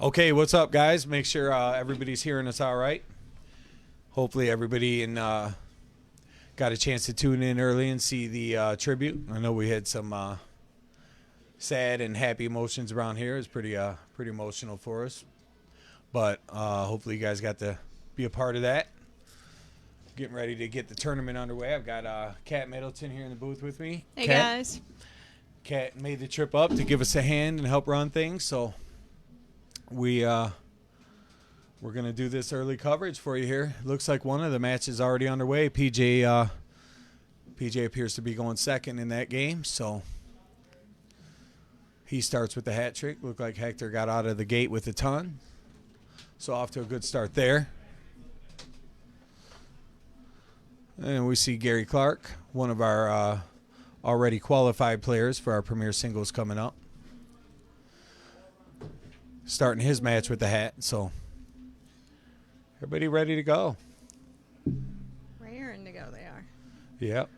Okay, what's up, guys? Make sure everybody's hearing us all right. Hopefully, everybody got a chance to tune in early and see the tribute. I know we had some sad and happy emotions around here. It's pretty emotional for us, but hopefully, you guys got to be a part of that. Getting ready to get the tournament underway. I've got Kat Middleton here in the booth with me. Hey, Kat, guys. Kat made the trip up to give us a hand and help run things, so we're gonna do this early coverage for you here. Looks like one of the matches already underway. PJ appears to be going second in that game, so he starts with the hat trick. Looked like Hector got out of the gate with a ton, so off to a good start there. And we see Gary Clark, one of our already qualified players for our Premier Singles coming up, starting his match with the hat. So everybody ready to go? Raring to go, they are. Yep.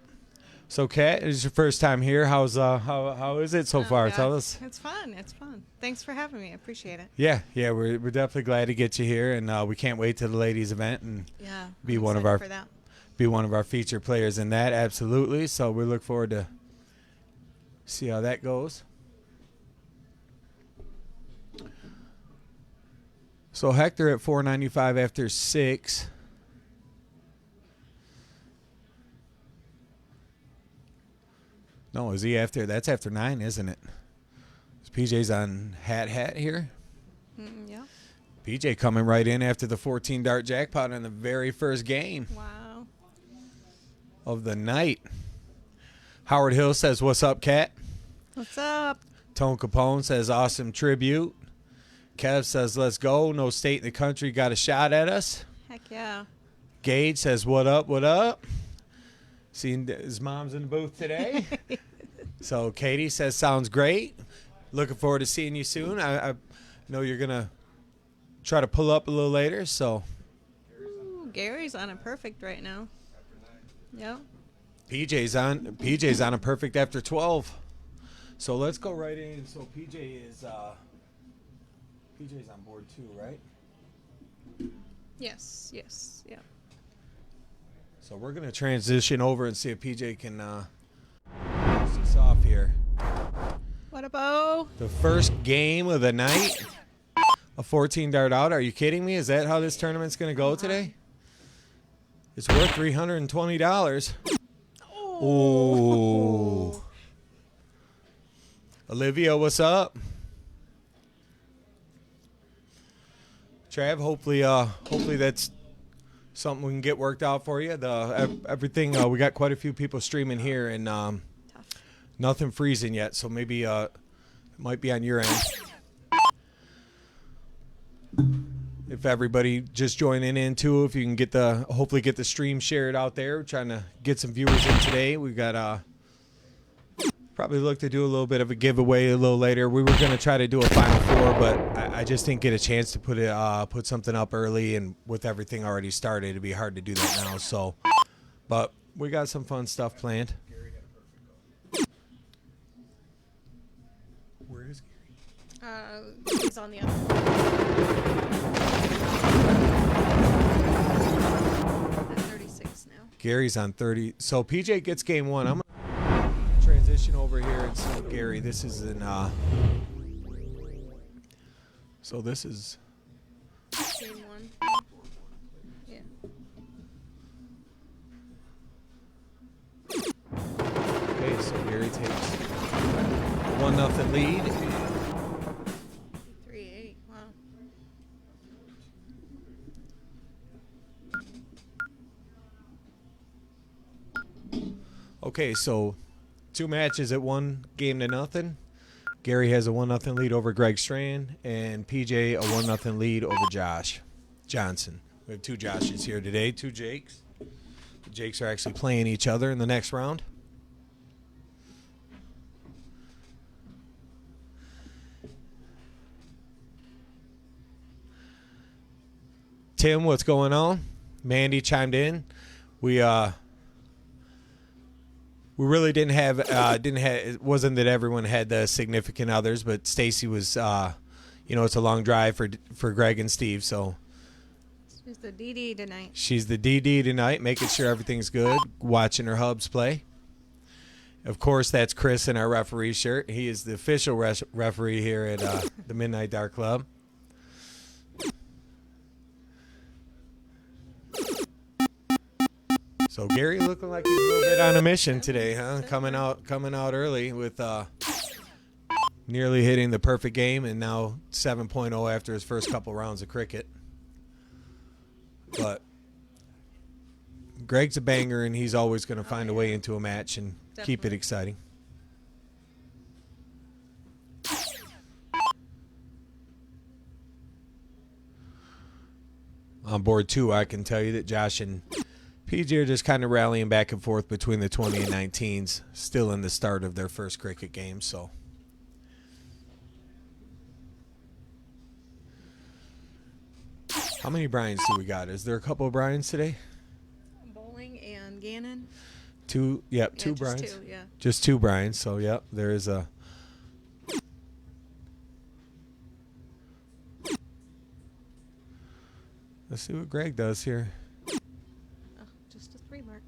So, Kat, it is your first time here. How is it so far? God. Tell us. It's fun. It's fun. Thanks for having me. I appreciate it. Yeah, we're definitely glad to get you here, and we can't wait to the ladies' event and be I'm one of excited for that. be one of our featured players in that. Absolutely. So we look forward to see how that goes. So Hector at 495 after 6. No, is he after? That's after 9, isn't it? PJ's on hat here. Yeah. PJ coming right in after the 14 dart jackpot in the very first game Wow. of the night. Howard Hill says, "What's up, Kat?" What's up? Tone Capone says, "Awesome tribute." Kev says, "Let's go. No state in the country got a shot at us." Heck yeah. Gage says, "What up, what up?" Seeing his mom's in the booth today. So Katie says, "Sounds great. Looking forward to seeing you soon. I know you're going to try to pull up a little later." So Ooh, Gary's on a perfect right now. Yep. PJ's on a perfect after 12. So let's go right in. So PJ's on board too, right? Yes. Yeah. So we're going to transition over and see if PJ can close us off here. What about? The first game of the night, a 14 dart out. Are you kidding me? Is that how this tournament's going to go today? It's worth $320. Ooh. Olivia, what's up? Trav, hopefully that's something we can get worked out for you. Everything we got quite a few people streaming here, and nothing freezing yet, so maybe it might be on your end. If everybody just joining in too, if you can hopefully get the stream shared out there. We're trying to get some viewers in today. We've got probably look to do a little bit of a giveaway a little later. We were going to try to do a Final Four, but I just didn't get a chance to put something up early, and with everything already started, it'd be hard to do that now. So, but we got some fun stuff planned. Where is Gary? He's on the other. At 36 now. Gary's on 30. So PJ gets game 1. I'm going to transition over here and see Gary. This is in so this is Game 1. Yeah. okay. So Gary takes a 1-0 lead. 3-8. Wow. Okay, so 2 matches at 1 game to nothing. Gary has a 1-0 lead over Greg Strand, and PJ a 1-0 lead over Josh Johnson. We have 2 Joshes here today, 2 Jakes. The Jakes are actually playing each other in the next round. Tim, what's going on? Mandy chimed in. We really didn't have it wasn't that everyone had the significant others, but Stacy was you know, it's a long drive for Greg and Steve. So She's the DD tonight. she's the DD tonight, making sure everything's good, watching her hubs play. Of course, that's Chris in our referee shirt. He is the official referee here at the Midnight Dart Club. So Gary looking like he's a little bit on a mission today, huh? Coming out early with nearly hitting the perfect game, and now 7.0 after his first couple rounds of cricket. But Greg's a banger, and he's always going to find a way into a match and keep it exciting. On board 2, I can tell you that Josh and PJ are just kind of rallying back and forth between the 20 and 19s, still in the start of their first cricket game. So, how many Bryans do we got? Is there a couple of Bryans today? Bowling and Gannon. Two, yep, Yeah, two just Bryans. two, yeah. Just two Bryans. So, yep, there is a. Let's see what Greg does here. Oh, just a 3 mark.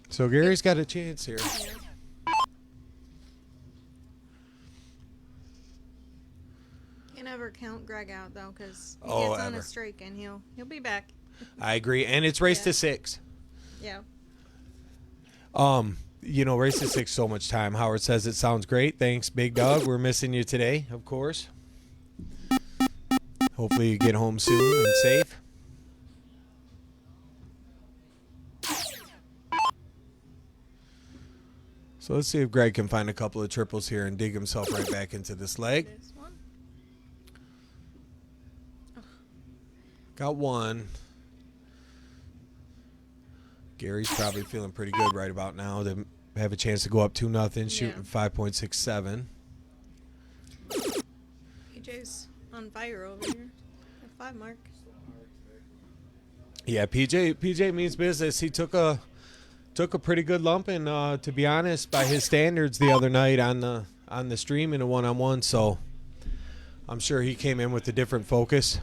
So Gary's got a chance here. Yeah. You never count Greg out though, because he Oh, gets on ever. a streak and he'll be back. I agree, and it's race Yeah. to 6. Yeah. You know, race to 6 so much time. Howard says it sounds great. Thanks, Big Dog. We're missing you today, of course. Hopefully you get home soon and safe. So let's see if Greg can find a couple of triples here and dig himself right back into this leg. This one. Got one. Gary's probably feeling pretty good right about now to have a chance to go up 2-0, shooting 5.67. PJ's on fire over here. A 5 mark. Yeah, PJ means business. He took a pretty good lump, and to be honest, by his standards, the other night on the stream in a 1-on-1. So I'm sure he came in with a different focus.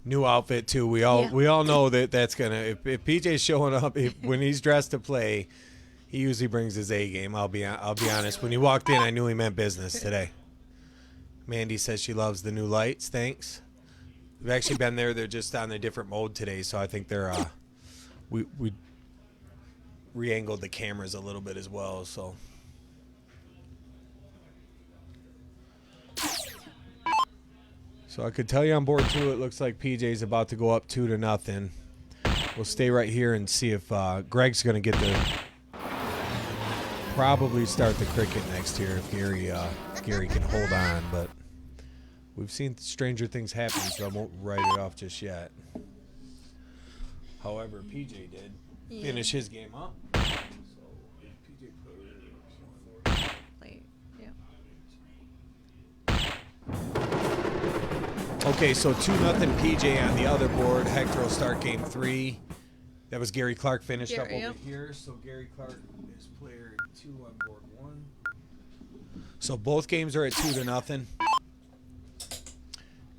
New outfit too. We all know that's gonna. If PJ's showing up, when he's dressed to play, he usually brings his A game. I'll be honest. When he walked in, I knew he meant business today. Mandy says she loves the new lights. Thanks. We've actually been there. They're just on a different mode today, so I think they're we re-angled the cameras a little bit as well. So. So I could tell you on board 2, it looks like PJ's about to go up 2-0. We'll stay right here and see if Greg's going to get the probably start the cricket next year if Gary can hold on. But we've seen stranger things happen, so I won't write it off just yet. However, PJ did finish his game up. Late. Yeah. Okay, so 2-0 PJ on the other board. Hector will start game 3. That was Gary Clark finished up over here. So Gary Clark is player 2 on board 1. So both games are at 2-0.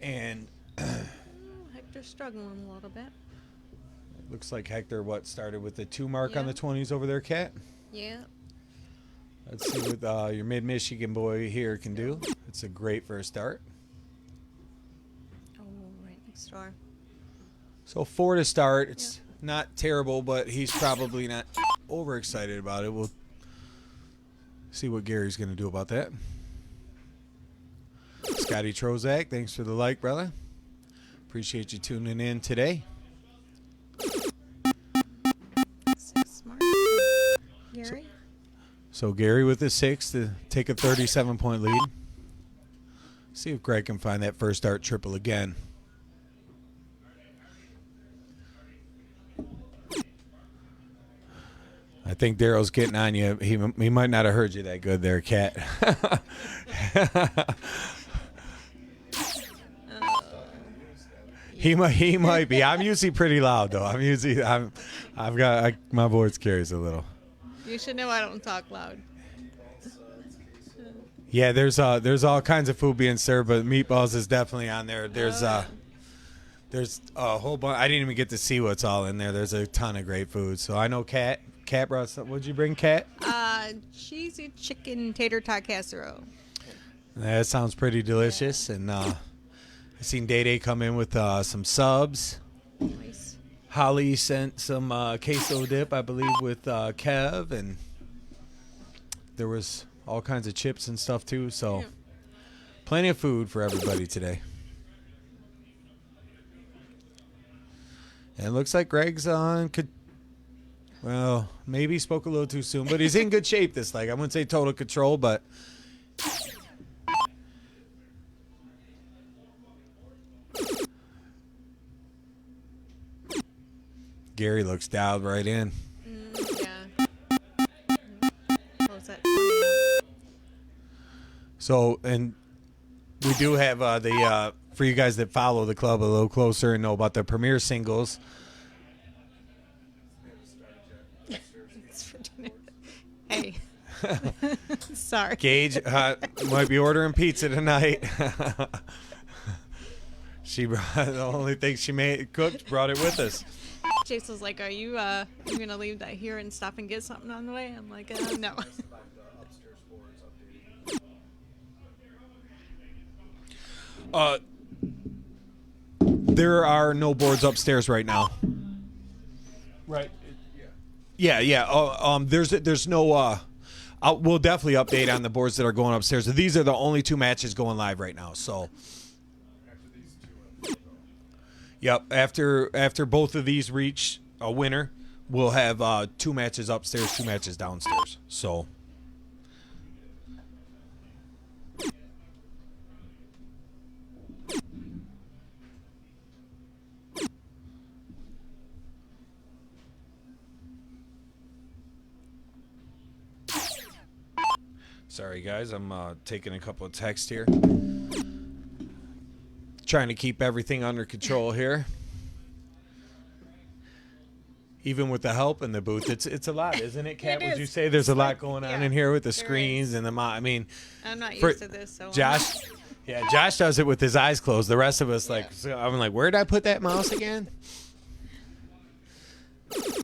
And Hector's struggling a little bit. looks like Hector started with the 2 mark on Yeah. the 20s over there, Kat. Yeah. Let's see what your mid-Michigan boy here can do. It's a great first start. Oh, right next door. So 4 to start. It's not terrible, but he's probably not overexcited about it. We'll see what Gary's going to do about that. Scotty Trozak, thanks for the like, brother. Appreciate you tuning in today. 6 mark. Gary. So Gary with his 6 to take a 37-point lead. See if Greg can find that first start triple again. I think Daryl's getting on you. He might not have heard you that good there, Kat. He might be. I'm usually pretty loud though. My voice carries a little. You should know I don't talk loud. Yeah, there's all kinds of food being served, but meatballs is definitely on there. There's a whole bunch. I didn't even get to see what's all in there. There's a ton of great food. So I know Kat brought some. What'd you bring, Kat? Cheesy chicken tater tot casserole. That sounds pretty delicious. And I seen Day Day come in with some subs. Nice. Holly sent some queso dip, I believe, with Kev, and there was all kinds of chips and stuff too. So plenty of food for everybody today. And it looks like Greg's on. Well, maybe he spoke a little too soon, but he's in good shape this leg. I wouldn't say total control, but Gary looks dialed right in. Yeah. Close that. So, and we do have the for you guys that follow the club a little closer and know about the premier singles. It's for dinner. Hey. Sorry. Gage might be ordering pizza tonight. She brought the only thing she cooked, brought it with us. Chase was like, "Are you gonna leave that here and stop and get something on the way?" I'm like, "No." There are no boards upstairs right now. Right. Yeah. There's no. We'll definitely update on the boards that are going upstairs. These are the only two matches going live right now. So. Yep. After both of these reach a winner, we'll have 2 matches upstairs, 2 matches downstairs. So. Sorry, guys. I'm taking a couple of texts here. Trying to keep everything under control here. Even with the help in the booth, it's a lot, isn't it, Kat? Would you say there's a lot going on in here with the screens and the I mean, I'm not used to this, so Josh. Yeah, Josh does it with his eyes closed. The rest of us, so I'm like, where did I put that mouse again?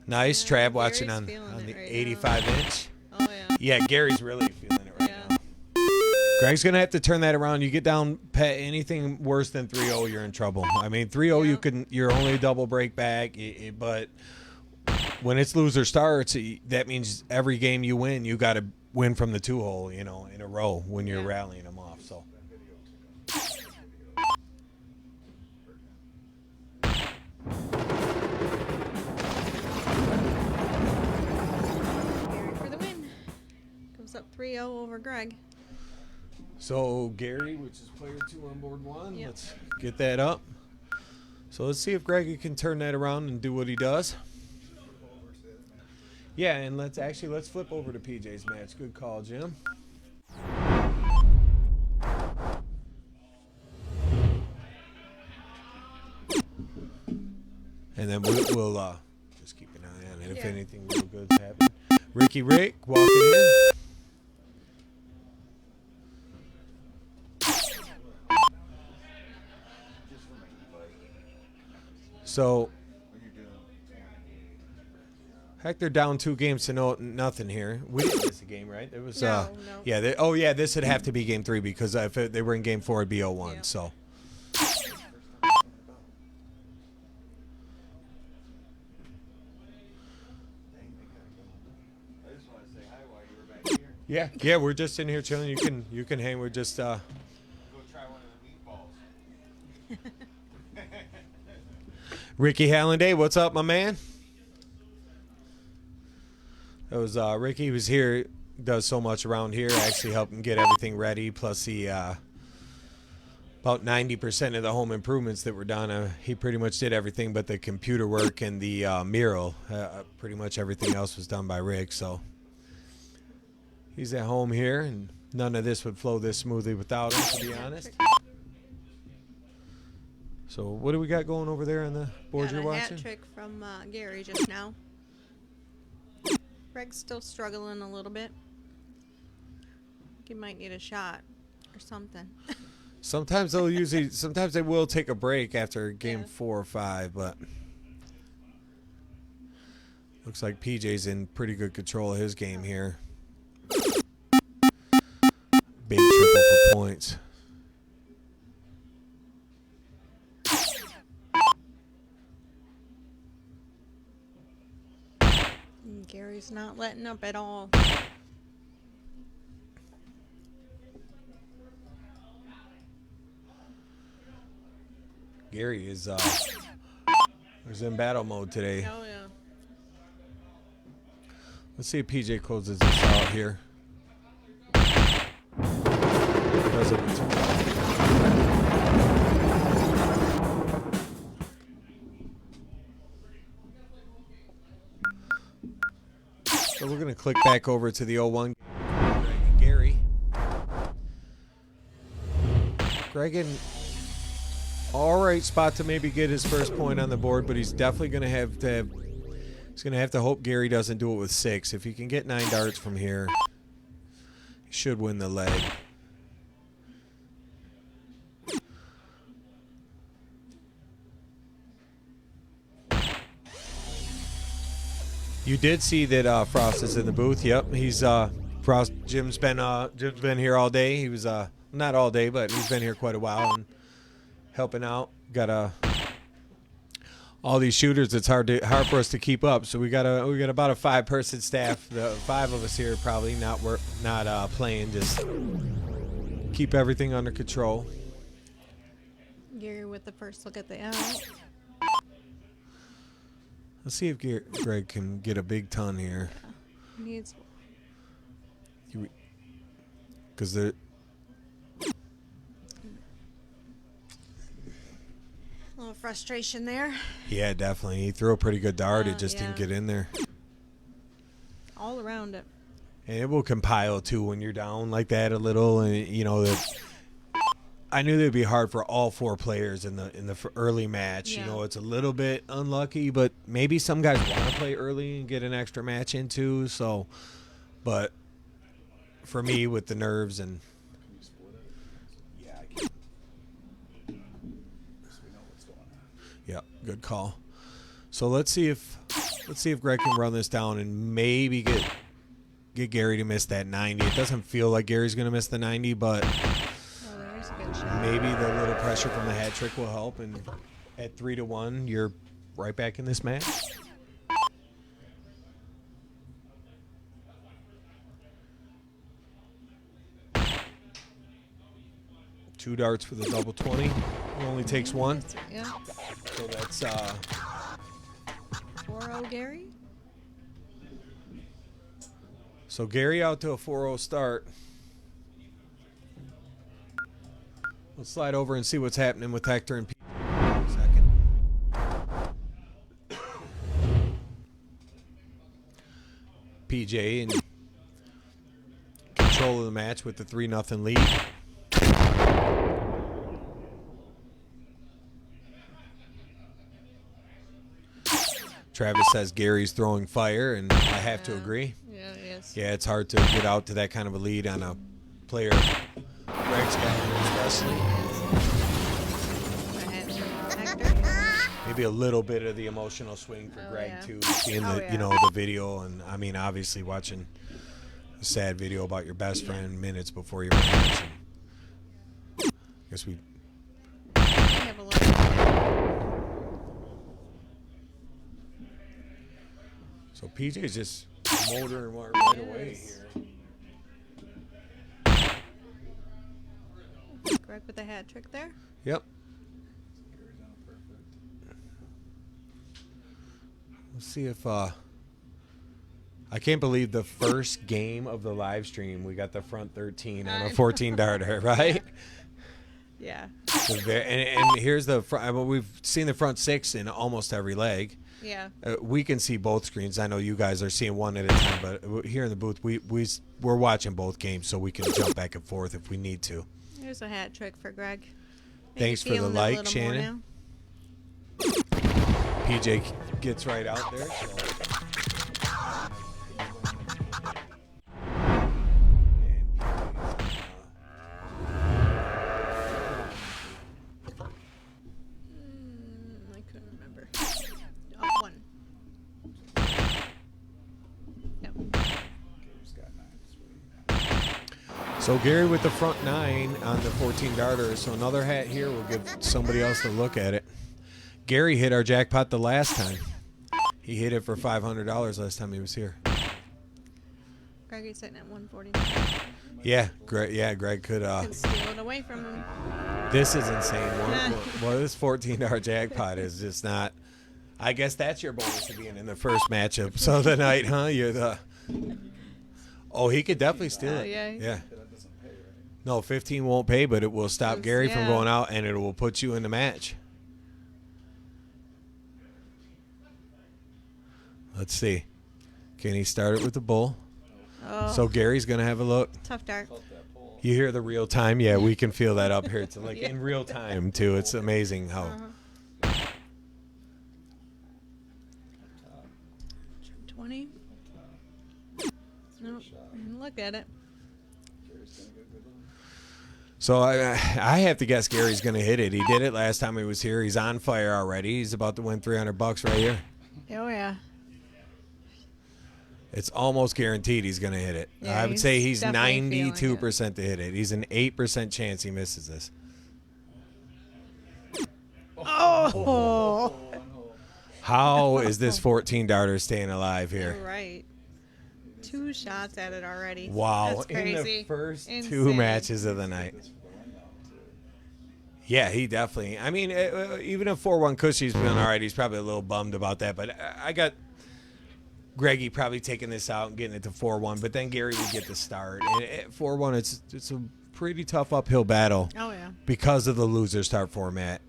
Nice. Trav watching on the right 85-inch. Oh yeah. Yeah, Gary's really feeling it right now. Greg's going to have to turn that around. You get down anything worse than 3-0, you're in trouble. I mean, 3-0, you're only a double break back, but when it's loser starts, that means every game you win, you got to win from the 2-hole, in a row when you're rallying them off. So. Gary for the win. Comes up 3-0 over Greg. So Gary, which is player 2 on board 1, Yep. Let's get that up. So let's see if Greg can turn that around and do what he does. Yeah, and let's flip over to PJ's match. Good call, Jim. And then we'll just keep an eye on it if anything real good's happening. Rick walking in. So, heck, they're down 2 games to nothing here. We didn't miss a game, right? It was No. Yeah. This would have to be game 3 because if they were in game 4, it'd be 0-1. Yeah. So. Yeah, we're just in here chilling. You can hang. We're just Go try one of the meatballs. Ricky Halliday, what's up, my man? That was Ricky was here, does so much around here. I actually helped him get everything ready. Plus, he about 90% of the home improvements that were done, he pretty much did everything but the computer work and the mural. Pretty much everything else was done by Rick. So he's at home here, and none of this would flow this smoothly without him, to be honest. So what do we got going over there on the board you're Got a watching? hat trick from Gary just now. Greg's still struggling a little bit. He might need a shot or something. Sometimes sometimes they will take a break after game Yeah. 4 or 5, but looks like PJ's in pretty good control of his game here. Big triple for points. And Gary's not letting up at all. Gary is in battle mode today. Oh yeah. Let's see if PJ closes this out here. Doesn't. So we're going to click back over to the 0-1. Gary. Greg in all right spot to maybe get his first point on the board, but he's definitely going to have to hope Gary doesn't do it with 6. If he can get 9 darts from here, he should win the leg. You did see that Frost is in the booth. Yep, he's Frost. Jim's been here all day. He was not all day, but he's been here quite a while and helping out. Got all these shooters. It's hard for us to keep up. So we got about a 5-person staff. The 5 of us here probably not playing. Just keep everything under control. Gary with the first look at the out. Let's see if Greg can get a big ton here. Needs. Because they're. A little frustration there. Yeah, definitely. He threw a pretty good dart. It just didn't Yeah. get in there. All around it. And it will compile too when you're down like that a little. And I knew that'd be hard for all 4 players in the early match. Yeah. It's a little bit unlucky, but maybe some guys want to play early and get an extra match in too. So, but for me with the nerves and yeah, good call. So let's see if Greg can run this down and maybe get Gary to miss that 90. It doesn't feel like Gary's gonna miss the 90, but Oh, there's a good shot. maybe the little pressure from the hat trick will help. And at 3-1, you're right back in this match. Two darts for the double 20. It only takes 1. Yeah. So that's 4-0 Gary. so Gary out to a 4-0 start. Let's slide over and see what's happening with Hector and PJ. Second. PJ in control of the match with the 3-0 lead. Travis says Gary's throwing fire, and I have to agree. Yeah, yes. Yeah, it's hard to get out to that kind of a lead on a player Greg's caliber, especially. Hector. Maybe a little bit of the emotional swing for Oh, Greg yeah. too, seeing Oh, the yeah. the video, and I mean obviously watching a sad video about your best friend minutes before your match. I guess we. We have a little. So PJ's just motoring right away here. Greg with the hat trick there. Yep. Let's see if I can't believe the first game of the live stream we got the front 13 on a 14 darter, right? Yeah. And here's the front. I mean, we've seen the front 6 in almost every leg. Yeah. We can see both screens. I know you guys are seeing one at a time, but here in the booth, we're watching both games, so we can jump back and forth if we need to. Here's a hat trick for Greg. Maybe Thanks for the feeling it a like, little more Shannon. now. PJ gets right out there. So. And So Gary with the front 9 on the 14 darter. So another hat here. We'll give somebody else to look at it. Gary hit our jackpot the last time. He hit it for $500 last time he was here. Greggy's sitting at 140. Yeah, Greg could. Can steal it away from him. This is insane. Well, this 14 jackpot is just not. I guess that's your bonus to being in the first matchup. So the night, huh? You're the. Oh, he could definitely steal it. Yeah. Yeah. No, 15 won't pay, but it will stop Gary from going out, and it will put you in the match. Let's see. Can he start it with the bull? Oh, So Gary's going to have a look. tough dart. You hear the real time? Yeah, we can feel that up here. It's like in real time, too. It's amazing how. 20. Nope. Look at it. So I have to guess Gary's going to hit it. He did it last time he was here. He's on fire already. He's about to win $300 right here. Oh, yeah. It's almost guaranteed he's going to hit it. Yeah, I would say he's definitely feeling 92% to hit it. He's an 8% chance he misses this. Oh! How is this 14 darter staying alive here? Right. 2 shots at it already. Wow. That's crazy. In the first 2 Insane. matches of the night. Yeah, he definitely. I mean, even if 4-1 Cushy's been all right, he's probably a little bummed about that. But I got Greggy probably taking this out and getting it to 4-1. But then Gary would get the start. And at 4-1, it's a pretty tough uphill battle Oh, yeah. because of the loser start format.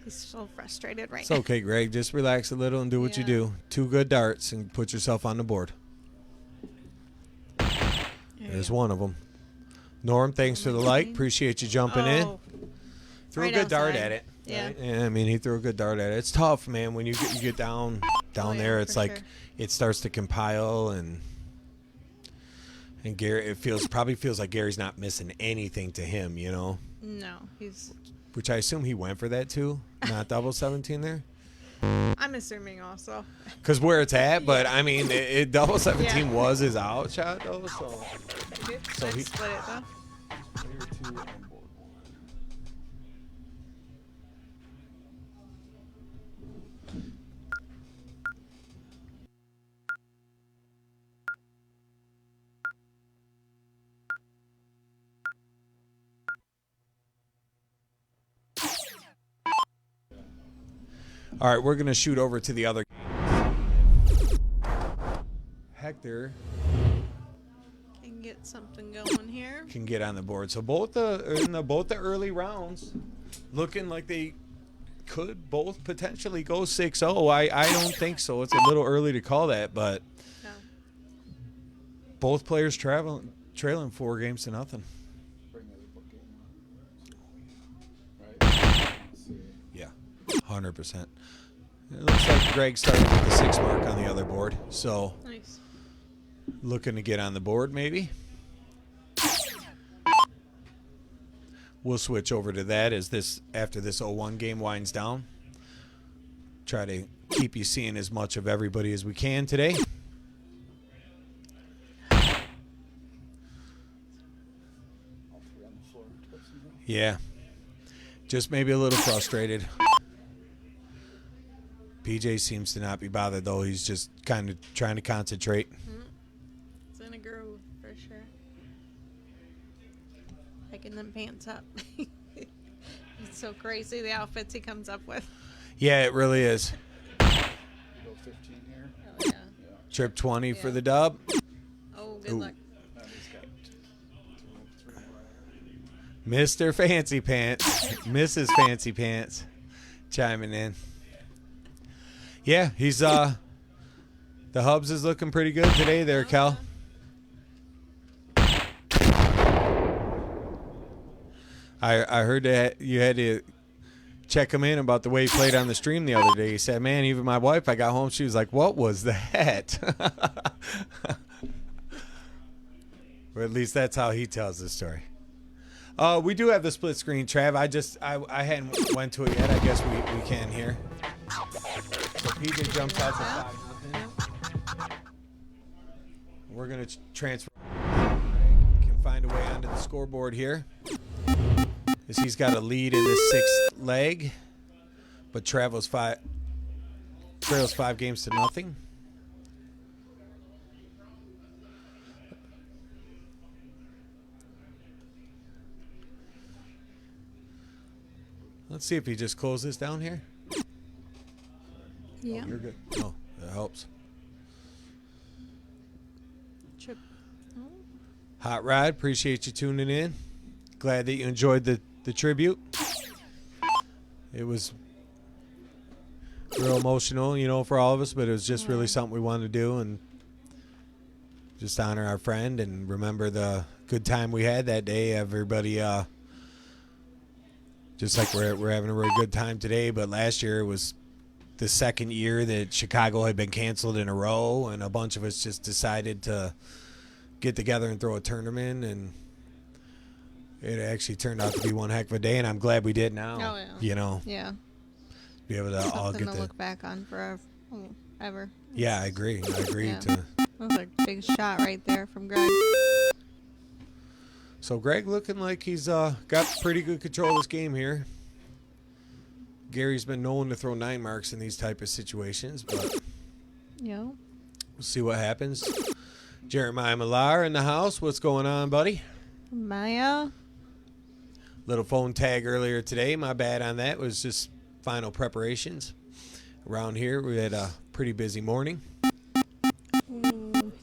He's so frustrated right It's okay, Greg. Just relax a little and do what you Yeah. do. 2 good darts and put yourself on the board. now. There's one of them. Norm, thanks for the like. Appreciate you jumping in. Oh, Threw right a good dart outside. at it. Yeah. Right? Yeah, I mean, he threw a good dart at it. It's tough, man. When you get down Oh, yeah, there, it's for like sure. it starts to compile and Gary. Probably feels like Gary's not missing anything to him, you know. No, he's. Which I assume he went for that too, not double 17 there. I'm assuming also. Because where it's at, but Yeah. I mean, double 17 Yeah. was his out shot though. So So Let's he- split it though. all right, we're gonna shoot over to the other. Hector Can get something going here. can get on the board. So both the early rounds, looking like they could both potentially go 6-0. I don't think so. It's a little early to call that, but No. both players trailing 4-0. Yeah, 100%. It looks like Greg started with the 6 mark on the other board, so Nice. looking to get on the board maybe. We'll switch over to that after this 0-1 game winds down. Try to keep you seeing as much of everybody as we can today. Yeah. Just maybe a little frustrated. PJ seems to not be bothered, though. He's just kind of trying to concentrate. It's in a groove for sure. Picking them pants up. It's so crazy the outfits he comes up with. Yeah, it really is. Go 15 here. Oh, yeah. Trip 20 for Yeah. the dub. Oh, good Ooh. luck. And he's got 2, 3 Mr. Fancy Pants, Mrs. Fancy Pants, chiming in. Yeah, he's the Hubs is looking pretty good today there, Cal. I heard that you had to check him in about the way he played on the stream the other day. He said, "Man, even my wife, I got home, she was like, what was that?" Or at least that's how he tells the story. We do have the split screen, Trav. I hadn't went to it yet. I guess we can here. So PJ jumps out to 5-0. We're going to transfer. Can find a way onto the scoreboard here. As he's got a lead in the sixth leg, but trails 5 games to nothing. Let's see if he just closes down here. Yeah. Oh, you're good. Oh, that helps. Trip. Oh. Hot Rod, appreciate you tuning in. Glad that you enjoyed the tribute. It was real emotional, you know, for all of us, but it was just really something we wanted to do and just honor our friend and remember the good time we had that day. Everybody, just like we're having a really good time today, but last year it was the second year that Chicago had been canceled in a row, and a bunch of us just decided to get together and throw a tournament, and it actually turned out to be one heck of a day, and I'm glad we did now. Oh, yeah. You know, Yeah. be able to all Something get to the. look back on forever. Yeah, I agree. Yeah. To. That was a big shot right there from Greg. So Greg looking like he's got pretty good control of this game here. Gary's been known to throw 9 marks in these type of situations, but Yeah. we'll see what happens. Jeremiah Millar in the house. What's going on, buddy? Maya. Little phone tag earlier today. My bad on that. It was just final preparations. Around here, we had a pretty busy morning. Ooh,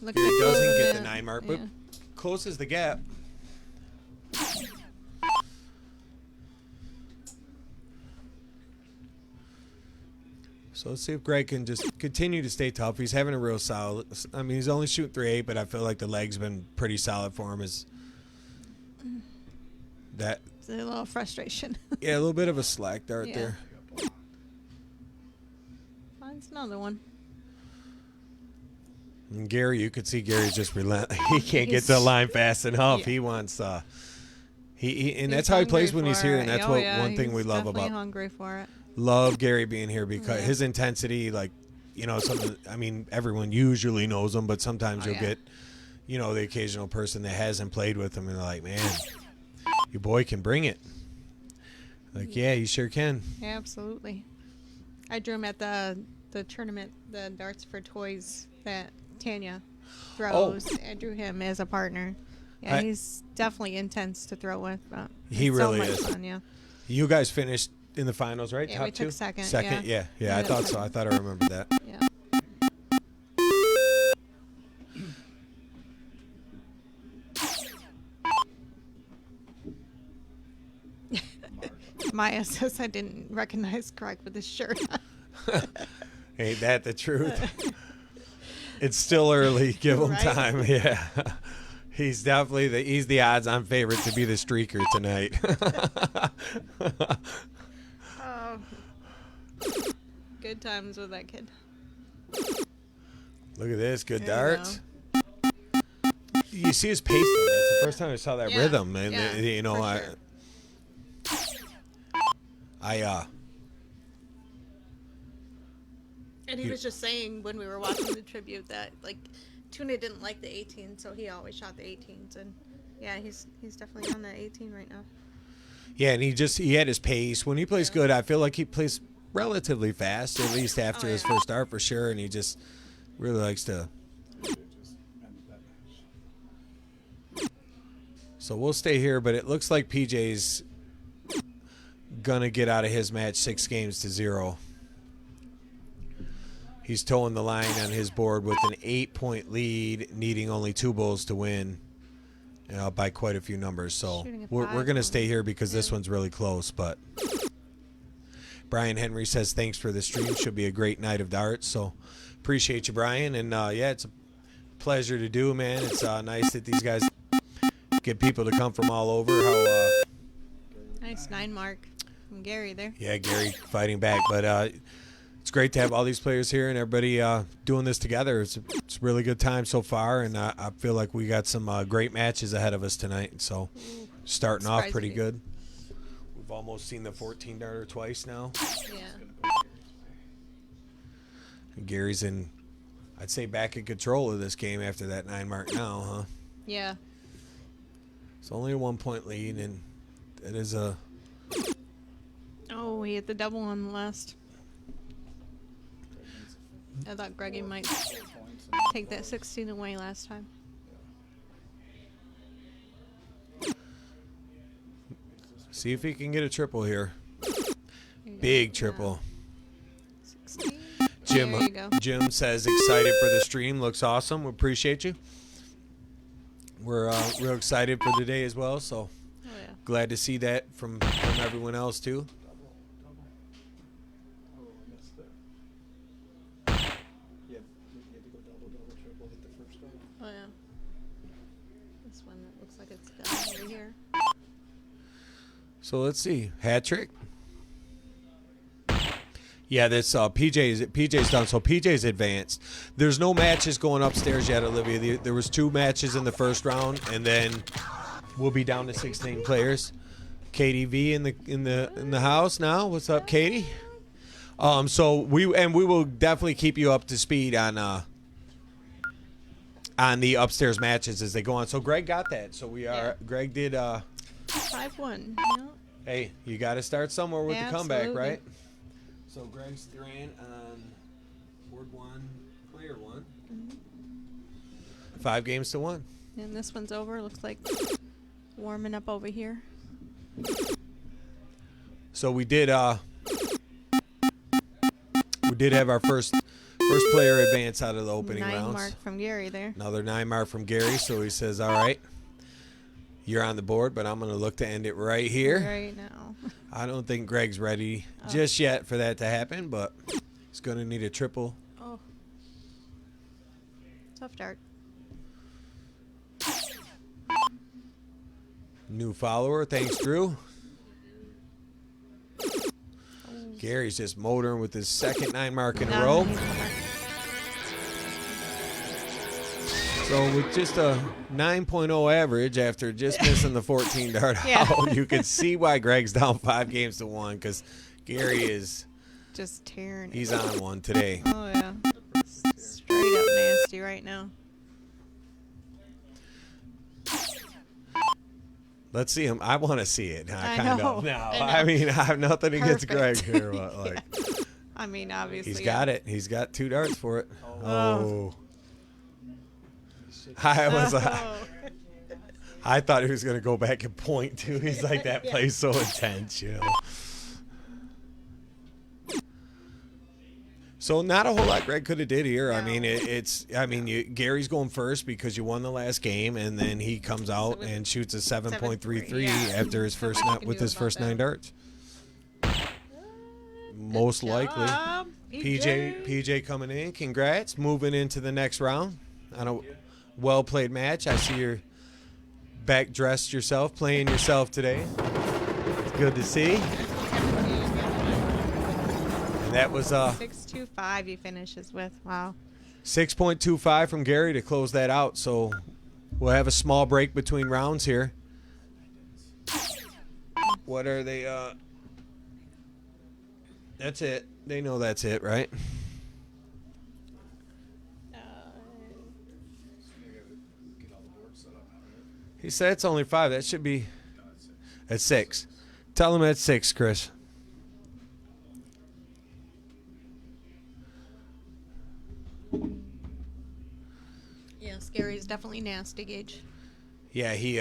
look Gary at doesn't that. get the 9 mark, but Yeah. closes the gap. So let's see if Greg can just continue to stay tough. He's having a real solid. I mean, he's only shooting 3-8, but I feel like the leg's been pretty solid for him. Is that? It's a little frustration. Yeah, a little bit of a slack dart Yeah. there. Finds another one. And Gary, you could see Gary's just relentless. He can't get to the line fast enough. Yeah. He wants. And He's that's how he plays hungry when he's for here, it. and that's Oh, what yeah, one thing we he's love definitely about. hungry for it. Love Gary being here because Yeah. his intensity, like, you know, I mean, everyone usually knows him, but sometimes Oh, you'll yeah. get, you know, the occasional person that hasn't played with him and they're like, man, your boy can bring it. Like, yeah, you sure can. Yeah, absolutely. I drew him at the tournament, the Darts for Toys that Tanya throws. I drew him as a partner. Yeah, he's definitely intense to throw with. But He it's really so much is. Fun, yeah. You guys finished in the finals, right? Yeah, Top we took two? second, Second, yeah. yeah. I Yeah, thought so. second. I thought I remembered that. Yeah. Maya says I didn't recognize Craig with his shirt on. Ain't that the truth? It's still early. Give him Right? time. Yeah. He's definitely he's the odds-on favorite to be the streaker tonight. Oh. Good times with that kid. Look at this. Good There you darts. You see his pace, though. That's the first time I saw that Yeah. rhythm. And, Yeah, you know, for sure. And he You- was just saying when we were watching the tribute that like Tuna didn't like the 18, so he always shot the 18s, and yeah, he's definitely on that 18 right now. yeah, and he had his pace. When he plays good, I feel like he plays relatively fast, at least after his yeah. first start for sure, and he just really likes to. So we'll stay here, but it looks like PJ's gonna get out of his match 6-0. He's towing the line on his board with an 8-point lead, needing only 2 bowls to win, by quite a few numbers. So Shooting a we're 5 gonna on stay here because this yeah. one's really close. But Brian Henry says thanks for the stream. Should be a great night of darts. So appreciate you, Brian. And yeah, it's a pleasure to do, man. It's nice that these guys get people to come from all over. How Nice 9 mark from Gary there. yeah, Gary fighting back, but it's great to have all these players here and everybody doing this together. It's a really good time so far, and I feel like we got some great matches ahead of us tonight. So starting off pretty Surprising. good. We've almost seen the 14-darter twice now. Yeah. Gary's in, I'd say back in control of this game after that 9 mark now, huh? Yeah. It's only a 1-point lead, and it is a... Oh, we hit the double on the last. I thought Greggy might Points take that 16 away last time. See if he can get a triple here. There you go. Big triple. 16. Jim, There you go. Jim says excited for the stream. Looks awesome. We appreciate you. We're real excited for the day as well. So Oh, yeah. glad to see that from everyone else too. double. Oh, I missed it. You had to go double, triple, hit the first double. Oh, yeah. This one that looks like it's done over here. So let's see. Hat trick. Yeah, this PJ's done. So PJ's advanced. There's no matches going upstairs yet, Olivia. There was 2 matches in the first round, and then we'll be down to 16 players. Katie V in the house now. What's up, Katie? So we will definitely keep you up to speed on the upstairs matches as they go on. So Greg got that. So Greg did 5-1. Yeah. hey, you got to start somewhere with the comeback, Absolutely. right? So Greg's ran on board 1, player 1. 5 games to 1. And this one's over. Looks like warming up over here. So we did have our first player advance out of the opening 9 rounds. mark from Gary there. Another 9 mark from Gary. So he says, "All right, you're on the board, but I'm going to look to end it right here." Right now. I don't think Greg's ready just yet for that to happen, but he's going to need a triple. Oh. Tough dart. New follower. Thanks, Drew. Gary's just motoring with his second 9 mark in a Nah, row. he's not. So with just a 9.0 average after just missing the 14 dart Yeah. out, you can see why Greg's down 5 games to 1 because Gary Just tearing it. he's on one today. Oh, yeah. Straight up nasty right now. Let's see him. I want to see it. I Kind know. of. No, I know. I mean, I have nothing against Greg Perfect. here, but like I mean, obviously. he's got it. He's got 2 darts for it. Oh. Oh. I was Oh. I thought he was going to go back and point too. He's like, that plays so intense, you know. So not a whole lot Greg could have did here. I No. mean, Gary's going first because you won the last game, and then he comes out with and shoots a 7.33 yeah. after his first Nothing you can with do his about first that. 9 darts. Most likely. Job, PJ coming in. Congrats. Moving into the next round on a well played match. I see you're back dressed yourself, playing yourself today. It's good to see. And that was 6.25 he finishes with. Wow. 6.25 from Gary to close that out. So we'll have a small break between rounds here. What are they? That's it. They know that's it, right? Get all the boards set up. He said it's only 5. That should be at 6. Tell him at 6, Chris. Yeah, Scary's definitely nasty, Gage. Yeah, he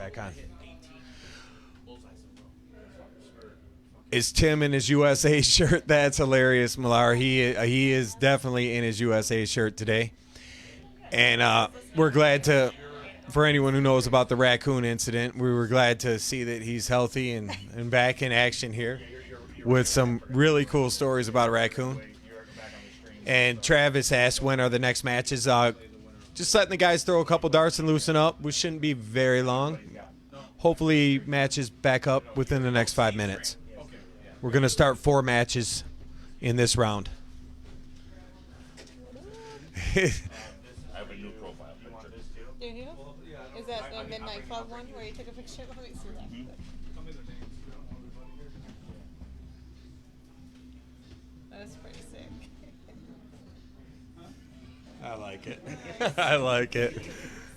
back on. Is Tim in his USA shirt? That's hilarious, Millar. He is definitely in his USA shirt today. And we're glad to, for anyone who knows about the raccoon incident, we were glad to see that he's healthy and back in action here with some really cool stories about a raccoon. And Travis asked, when are the next matches? Just letting the guys throw a couple darts and loosen up. We shouldn't be very long. Hopefully matches back up within the next 5 minutes. We're going to start 4 matches in this round. I have a new profile picture. Do you? Is that the Midnight Club one where you took a picture? Let me see that. That's pretty sick. I like it. I like it.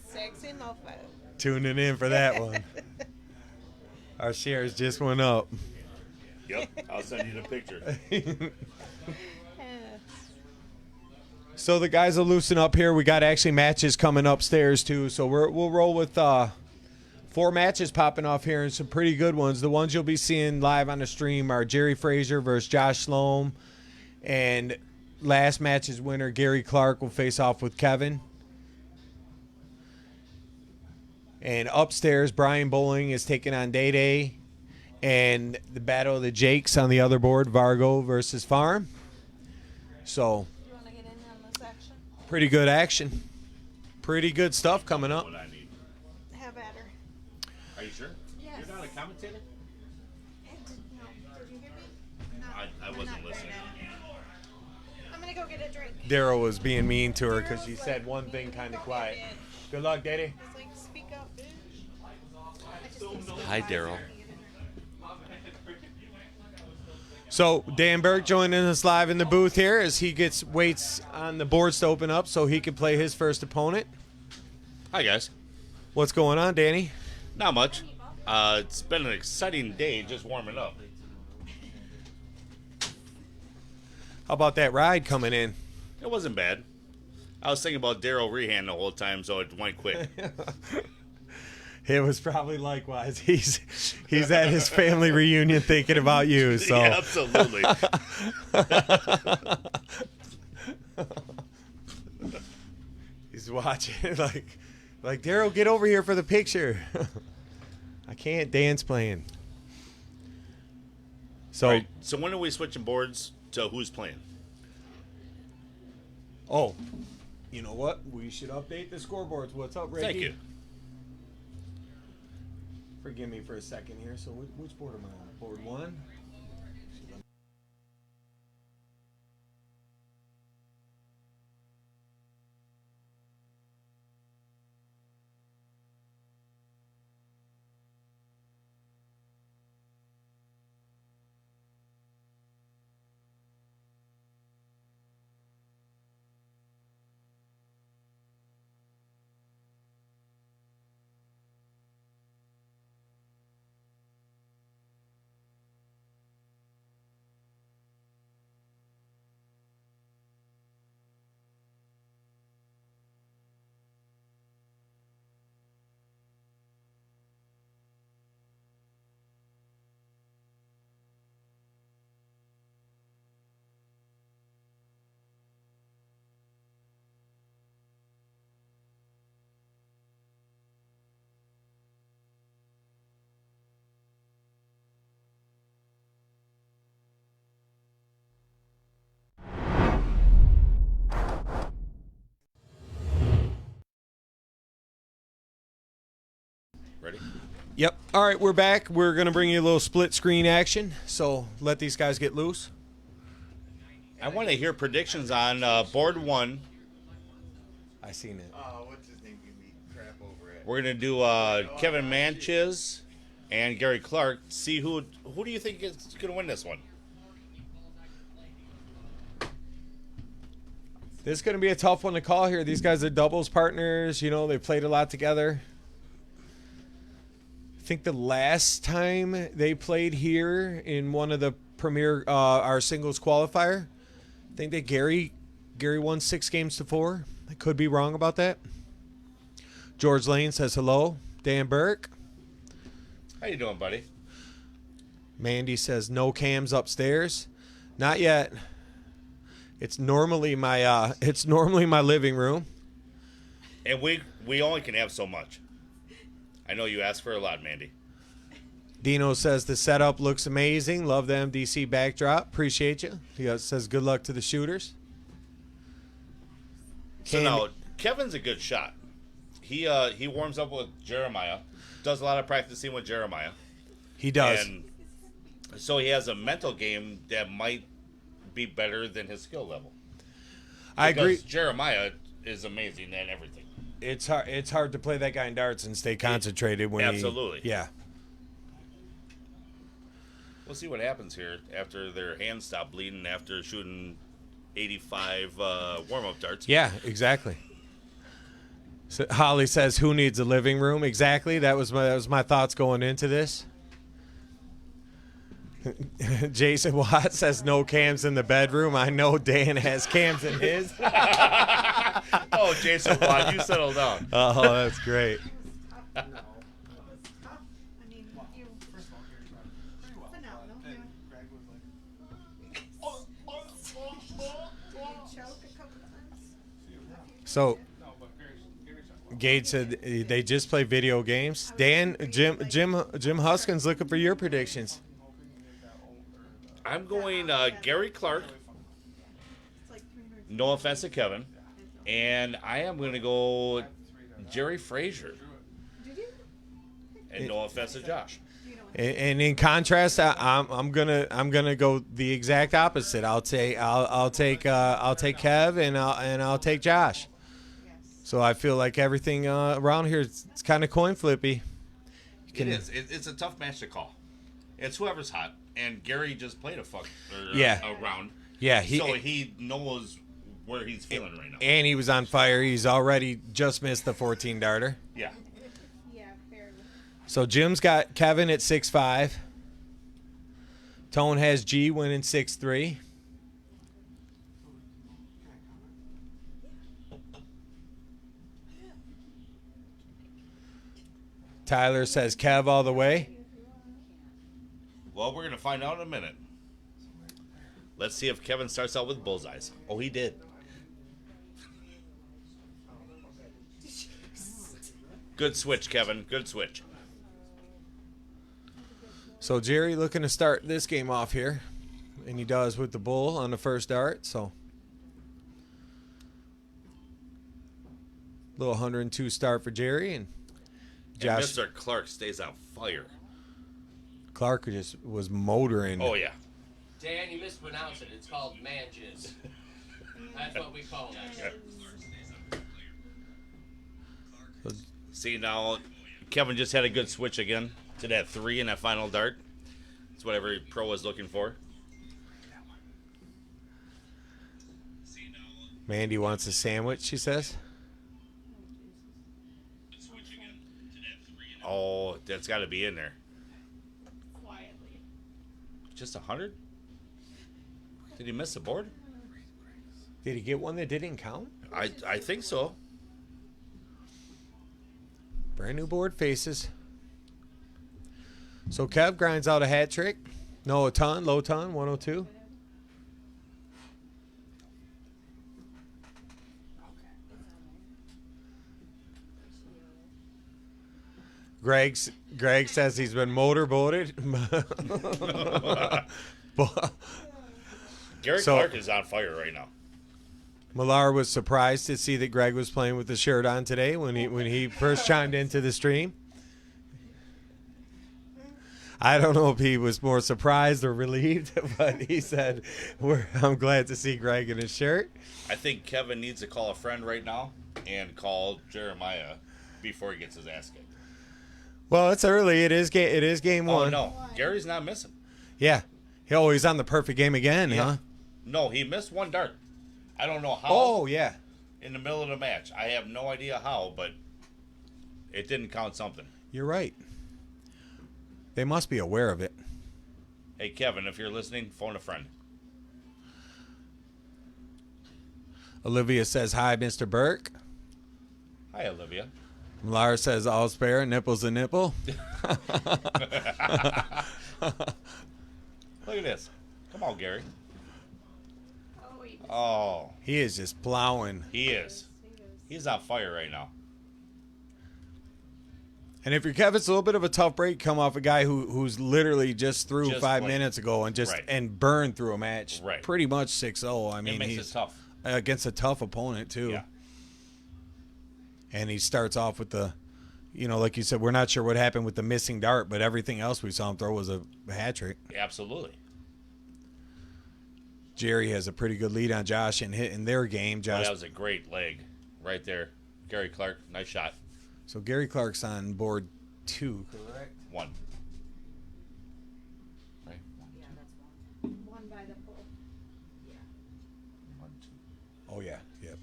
Sexy mofo. Tuning in for that one. Our shares just went up. Yep, I'll send you the picture. So the guys will loosen up here. We got actually matches coming upstairs too. So we'll roll with 4 matches popping off here and some pretty good ones. The ones you'll be seeing live on the stream are Jerry Frazier versus Josh Sloan. And last match's winner, Gary Clark, will face off with Kevin. And upstairs, Brian Bowling is taking on Day Day. And the Battle of the Jakes on the other board, Vargo versus Farm. So, You want to get in on this action? pretty good action. Pretty good stuff coming up. What I need. Have at her. Are you sure? Yes. You're not a commentator? No. Did you hear me? No. I wasn't listening. I'm going to go get a drink. Daryl was being mean to her because she said one thing kind of quiet. Good luck, Daddy. It's like, speak up, bitch. Hi, Daryl. So Dan Burke joining us live in the booth here as he waits on the boards to open up so he can play his first opponent. Hi, guys. What's going on, Danny? Not much. It's been an exciting day just warming up. How about that ride coming in? It wasn't bad. I was thinking about Daryl Rehan the whole time, so it went quick. It was probably likewise. He's at his family reunion thinking about you. So Yeah, absolutely. he's watching like Daryl, get over here for the picture. I can't dance playing. So All right, so when are we switching boards to who's playing? oh, you know what? We should update the scoreboards. What's up, Ricky? Thank you. Forgive me for a second here. So which board am I on? Board 1? Ready? Yep. All right, we're back. We're going to bring you a little split screen action. So let these guys get loose. I want to hear predictions on board 1. I seen it. What's his name? We meet crap over it. We're gonna do Kevin Manches and Gary Clark. See who do you think is gonna win this one? This is going to be a tough one to call here. These guys are doubles partners. You know, they played a lot together. I think the last time they played here in one of the premier our singles qualifier, I think that Gary won 6-4. I could be wrong about that. George Lane says hello. Dan Burke. How you doing, buddy? Mandy says no cams upstairs. Not yet. It's normally my living room. And we only can have so much. I know you asked for a lot, Mandy. Dino says the setup looks amazing. Love the MDC backdrop. Appreciate you. He says good luck to the shooters. So now Kevin's a good shot. He warms up with Jeremiah, does a lot of practicing with Jeremiah. He does. And so he has a mental game that might be better than his skill level. I agree. Jeremiah is amazing at everything. It's hard to play that guy in darts and stay concentrated when Absolutely. Yeah. We'll see what happens here after their hands stop bleeding after shooting 85 warm-up darts. Yeah, exactly. So Holly says, "Who needs a living room?" Exactly. That was my thoughts going into this. Jason Watt says, "No cams in the bedroom." I know Dan has cams in his. Oh, Jason Watt, you settle down. Oh, that's great. First of all, Gary tried pretty well. Phenomenal, Then yeah. Greg was like, So no, but Gary tried well. Gage said they just play video games. Dan, Jim Huskins looking for your predictions. Hoping to make that older. I'm going Gary Clark. No offense to Kevin. And I am going to go Jerry Frazier. And no offense to Josh. And in contrast, I'm gonna go the exact opposite. I'll take Kev and I'll take Josh. So I feel like everything around here is kind of coin flippy. It is. It's a tough match to call. It's whoever's hot. And Gary just played a round. Yeah, So he knows where he's feeling right now. and he was on fire. He's already just missed the 14 darter. Yeah. Yeah, fair enough. So Jim's got Kevin at 6'5". Tone has G winning 6'3". Tyler says Kev all the way. Well, we're going to find out in a minute. Let's see if Kevin starts out with bullseyes. Oh, he did. Good switch, Kevin. Good switch. So Jerry looking to start this game off here. And he does with the bull on the first dart. So little 102 start for Jerry. And Josh And Mr. Clark stays on fire. Clark just was motoring. Oh, yeah. Dan, you mispronounced it. It's called manjis. That's what we call that. See, now, Kevin just had a good switch again to that 3 in that final dart. That's what every pro is looking for. Mandy wants a sandwich, she says. Oh, that's got to be in there. Just 100? Did he miss the board? Did he get one that didn't count? I think so. Brand new board faces. So Kev grinds out a hat trick. No, a ton, low ton, 102. Greg says he's been motorboated. Gary So- Clark is on fire right now. Millar was surprised to see that Greg was playing with the shirt on today when he first chimed into the stream. I don't know if he was more surprised or relieved, but he said, "I'm glad to see Greg in his shirt." I think Kevin needs to call a friend right now and call Jeremiah before he gets his ass kicked. Well, it's early. It is game Oh, one. no. Gary's not missing. Yeah. Oh, he's on the perfect game again, huh? No, he missed one dart. I don't know how. Oh, yeah. In the middle of the match. I have no idea how, but it didn't count something. You're right. They must be aware of it. Hey, Kevin, if you're listening, phone a friend. Olivia says, "Hi, Mr. Burke." Hi, Olivia. Millar says all spare, nipple's a nipple. Look at this. Come on, Gary. Oh, He is just plowing. he is. He's on fire right now. And if you're Kevin, it's a little bit of a tough break. Come off a guy who's literally just threw Just 5 played. minutes ago and Right. and burned through a match. Right. Pretty much 6-0. I mean, It makes he's it tough. against a tough opponent too. Yeah. And he starts off with the, like you said, we're not sure what happened with the missing dart, but everything else we saw him throw was a hat trick. Absolutely. Jerry has a pretty good lead on Josh in hitting their game. Oh, Josh. that was a great leg right there. Gary Clark, nice shot. So Gary Clark's on board 2, correct? 1. Right? One by the pole. 1, 2. Oh yeah, yep.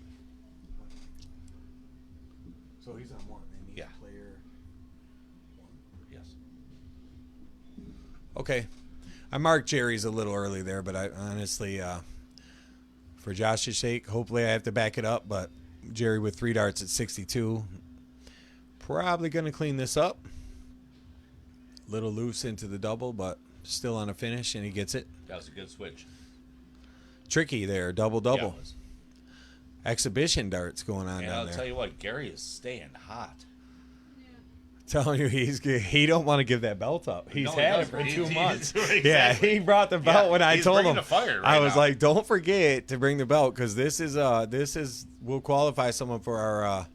So he's on 1. And he's Yeah. player 1. Yes. Okay. I marked Jerry's a little early there, but I honestly, for Josh's sake, hopefully I have to back it up. But Jerry with 3 darts at 62, probably going to clean this up. Little loose into the double, but still on a finish, and he gets it. That was a good switch. Tricky there, double. Yeah, it was. Exhibition darts going on And down I'll there. tell you what, Gary is staying hot. Telling you, he don't want to give that belt up. He's No, he had it doesn't. for He- 2 he- months. exactly. Yeah, he brought the belt when I he's told bringing him. the fire right I was now. like, don't forget to bring the belt because this is we'll qualify someone for our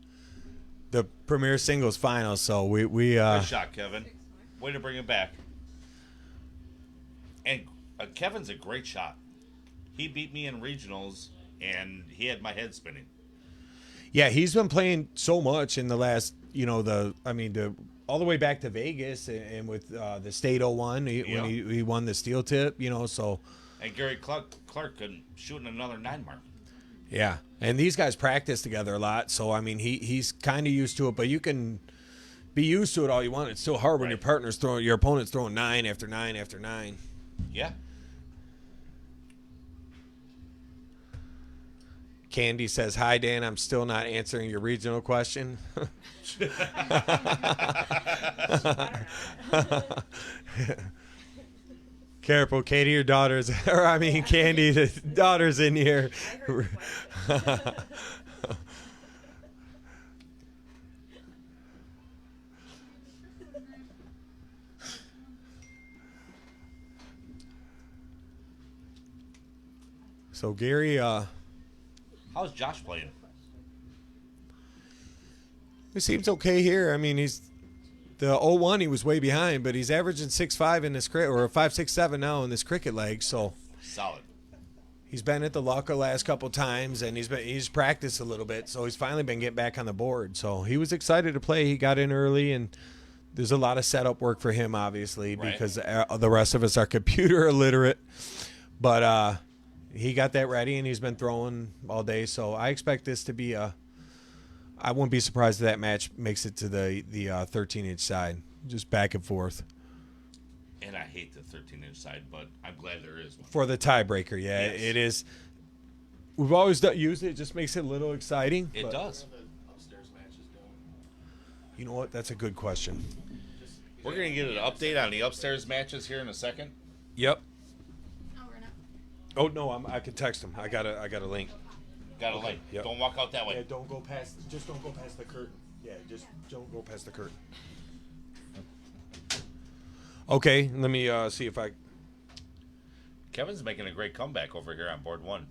the premier singles finals. So we Good shot, Kevin. Way to bring it back. And Kevin's a great shot. He beat me in regionals, and he had my head spinning. yeah, he's been playing so much in the last all the way back to Vegas and with the State 01 when he won the steel tip, so. And Gary Clark couldn't shoot in another 9 mark. Yeah, and these guys practice together a lot, so I mean he's kind of used to it. But you can be used to it all you want. It's still hard when Right. your opponent's throwing 9 after 9 after 9. Yeah. Candy says, "Hi Dan, I'm still not answering your regional question." Careful, Katie, your daughter's, Candy, the daughter's in here. So Gary, How's Josh playing? he seems okay here. I mean, he's the 01. He was way behind, but he's averaging 6.5 in this cricket, or 5.67 now in this cricket leg. So Solid. he's been at the Lucca last couple times, and he's practiced a little bit. So he's finally been getting back on the board. So he was excited to play. He got in early, and there's a lot of setup work for him, obviously, Right. because the rest of us are computer illiterate. But he got that ready, and he's been throwing all day. So I expect this to be I wouldn't be surprised if that match makes it to the 13-inch side, just back and forth. And I hate the 13-inch side, but I'm glad there is one. For the tiebreaker, yeah, Yes. it is. We've always used it. It just makes it a little exciting. It but does. Upstairs match is done. You know what? That's a good question. We're going to get an update on the upstairs matches here in a second. Yep. Oh, we're not. Oh no, I can text him. I got a link. Got a link. Yep. Don't walk out that way. Yeah, don't go past the curtain. Yeah, just don't go past the curtain. Okay, let me see if I. Kevin's making a great comeback over here on board 1.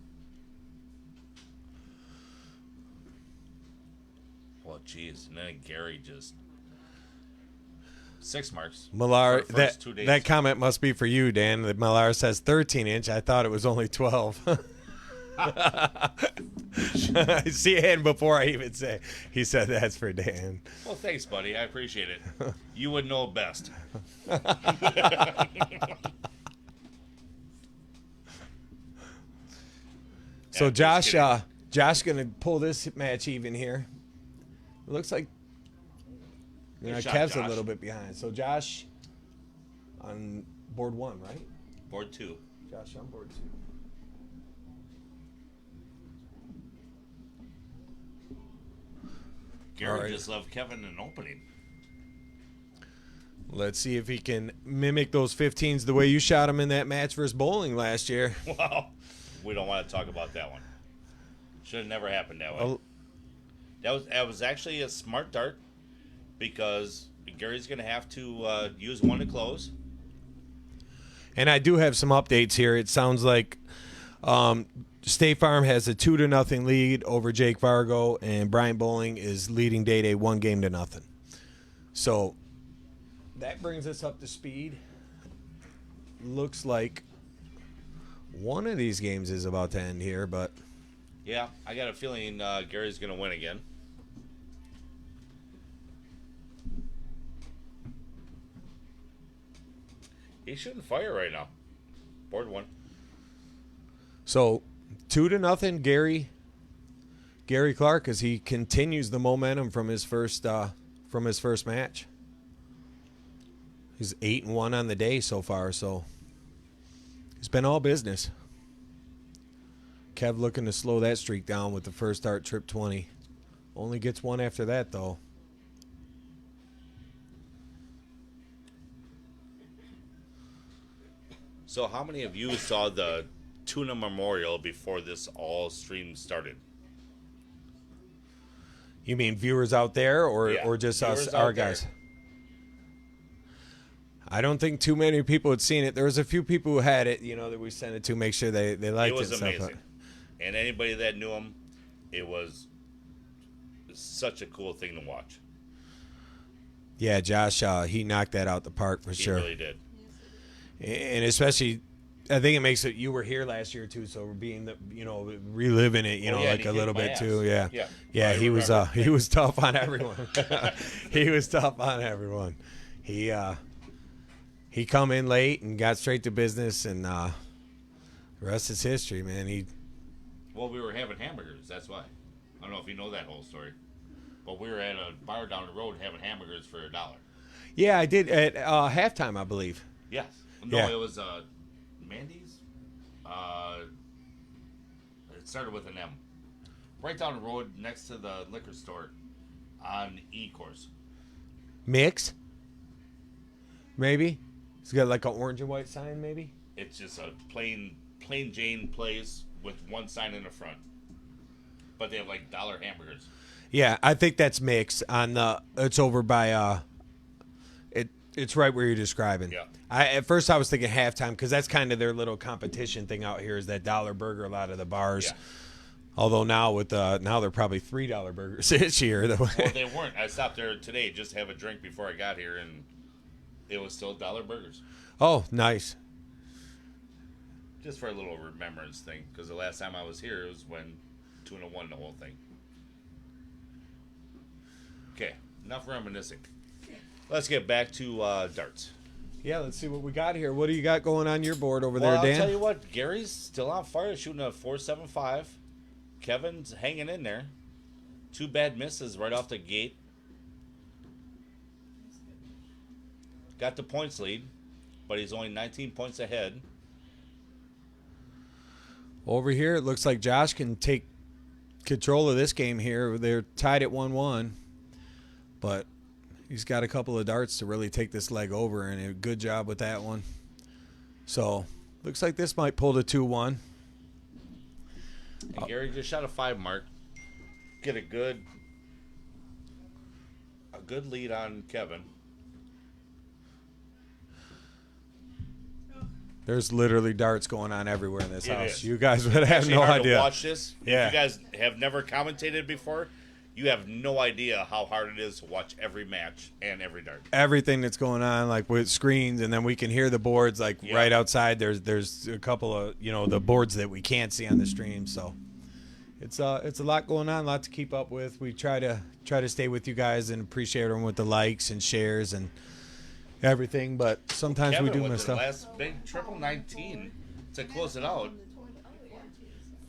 Well, geez. And then Gary just 6 marks. Millar, for the first 2 days. that comment must be for you, Dan. That Millar says 13-inch. I thought it was only 12. See, and before I even say, he said that's for Dan. Well, thanks, buddy. I appreciate it. You would know best. So Yeah, Josh, just Josh gonna pull this match even here. It looks like Good shot, Kev's a Josh. little bit behind. So Josh on board 1, right? Board 2. Josh on board 2. Gary All right. just left Kevin an opening. Let's see if he can mimic those 15s the way you shot him in that match versus Bowling last year. Wow. We don't want to talk about that one. Should have never happened that way. Oh, That was actually a smart dart because Gary's going to have to use one to close. and I do have some updates here. It sounds like State Farm has a 2-0 lead over Jake Vargo, and Brian Bowling is leading Day 1 game to nothing. So that brings us up to speed. Looks like one of these games is about to end here, but Yeah, I got a feeling Gary's going to win again. He's shooting fire right now. Board one. so 2-0 Gary Clark as he continues the momentum from his first match. He's 8-1 on the day so far, so it's been all business. Kev looking to slow that streak down with the first start trip 20. Only gets one after that though. So how many of you saw the Tuna Memorial before this all stream started? You mean viewers out there or Yeah, or just us viewers our out there. guys? I don't think too many people had seen it. There was a few people who had it, that we sent it to make sure they liked it. It was and stuff. amazing. And anybody that knew him, it was such a cool thing to watch. Yeah, Josh, he knocked that out the park for He sure. really did. And especially, I think it makes it. You were here last year too, so we're being reliving it, Oh, yeah, and like he a little kicked my bit ass. too. Yeah, Yeah. I he was remember. he was tough on everyone. He was tough on everyone. He come in late and got straight to business, and the rest is history, man. Well, we were having hamburgers. That's why. I don't know if you know that whole story. But we were at a bar down the road having hamburgers for $1. Yeah, I did at halftime, I believe. Yes. No, Yeah. it was Mandy's. It started with an M. Right down the road next to the liquor store on E-Course. Mix, maybe. It's got like an orange and white sign, maybe. It's just a plain Jane place with one sign in the front. But they have like $1 hamburgers. Yeah, I think that's Mix on the. It's over by. It's right where you're describing. Yeah. At first I was thinking halftime because that's kind of their little competition thing out here is that dollar burger. A lot of the bars. Yeah. Although now now they're probably $3 burgers this year. Well, they weren't. I stopped there today just to have a drink before I got here, and it was still $1 burgers. Oh, nice. Just for a little remembrance thing, because the last time I was here, it was when Tuna won the whole thing. Okay, enough reminiscing. Let's get back to darts. Yeah, let's see what we got here. What do you got going on your board over Well, there, Dan? I'll tell you what, Gary's still on fire, shooting a 4.75. Kevin's hanging in there. 2 bad misses right off the gate. Got the points lead, but he's only 19 points ahead. Over here, it looks like Josh can take control of this game here. They're tied at 1-1, but he's got a couple of darts to really take this leg over, and a good job with that one. So, looks like this might pull to 2-1. And Gary just shot a 5 mark. Get a good lead on Kevin. There's literally darts going on everywhere in this It house. is. You guys would have Actually no hard idea. to watch this. Yeah. If you guys have never commentated before, you have no idea how hard it is to watch every match and every dart. Everything that's going on, like with screens, and then we can hear the boards, like Yeah. right outside. There's a couple of the boards that we can't see on the stream. So it's a lot going on, a lot to keep up with. We try to stay with you guys and appreciate them with the likes and shares and everything. But sometimes Kevin we do with miss the stuff. last big triple 19 to close it out,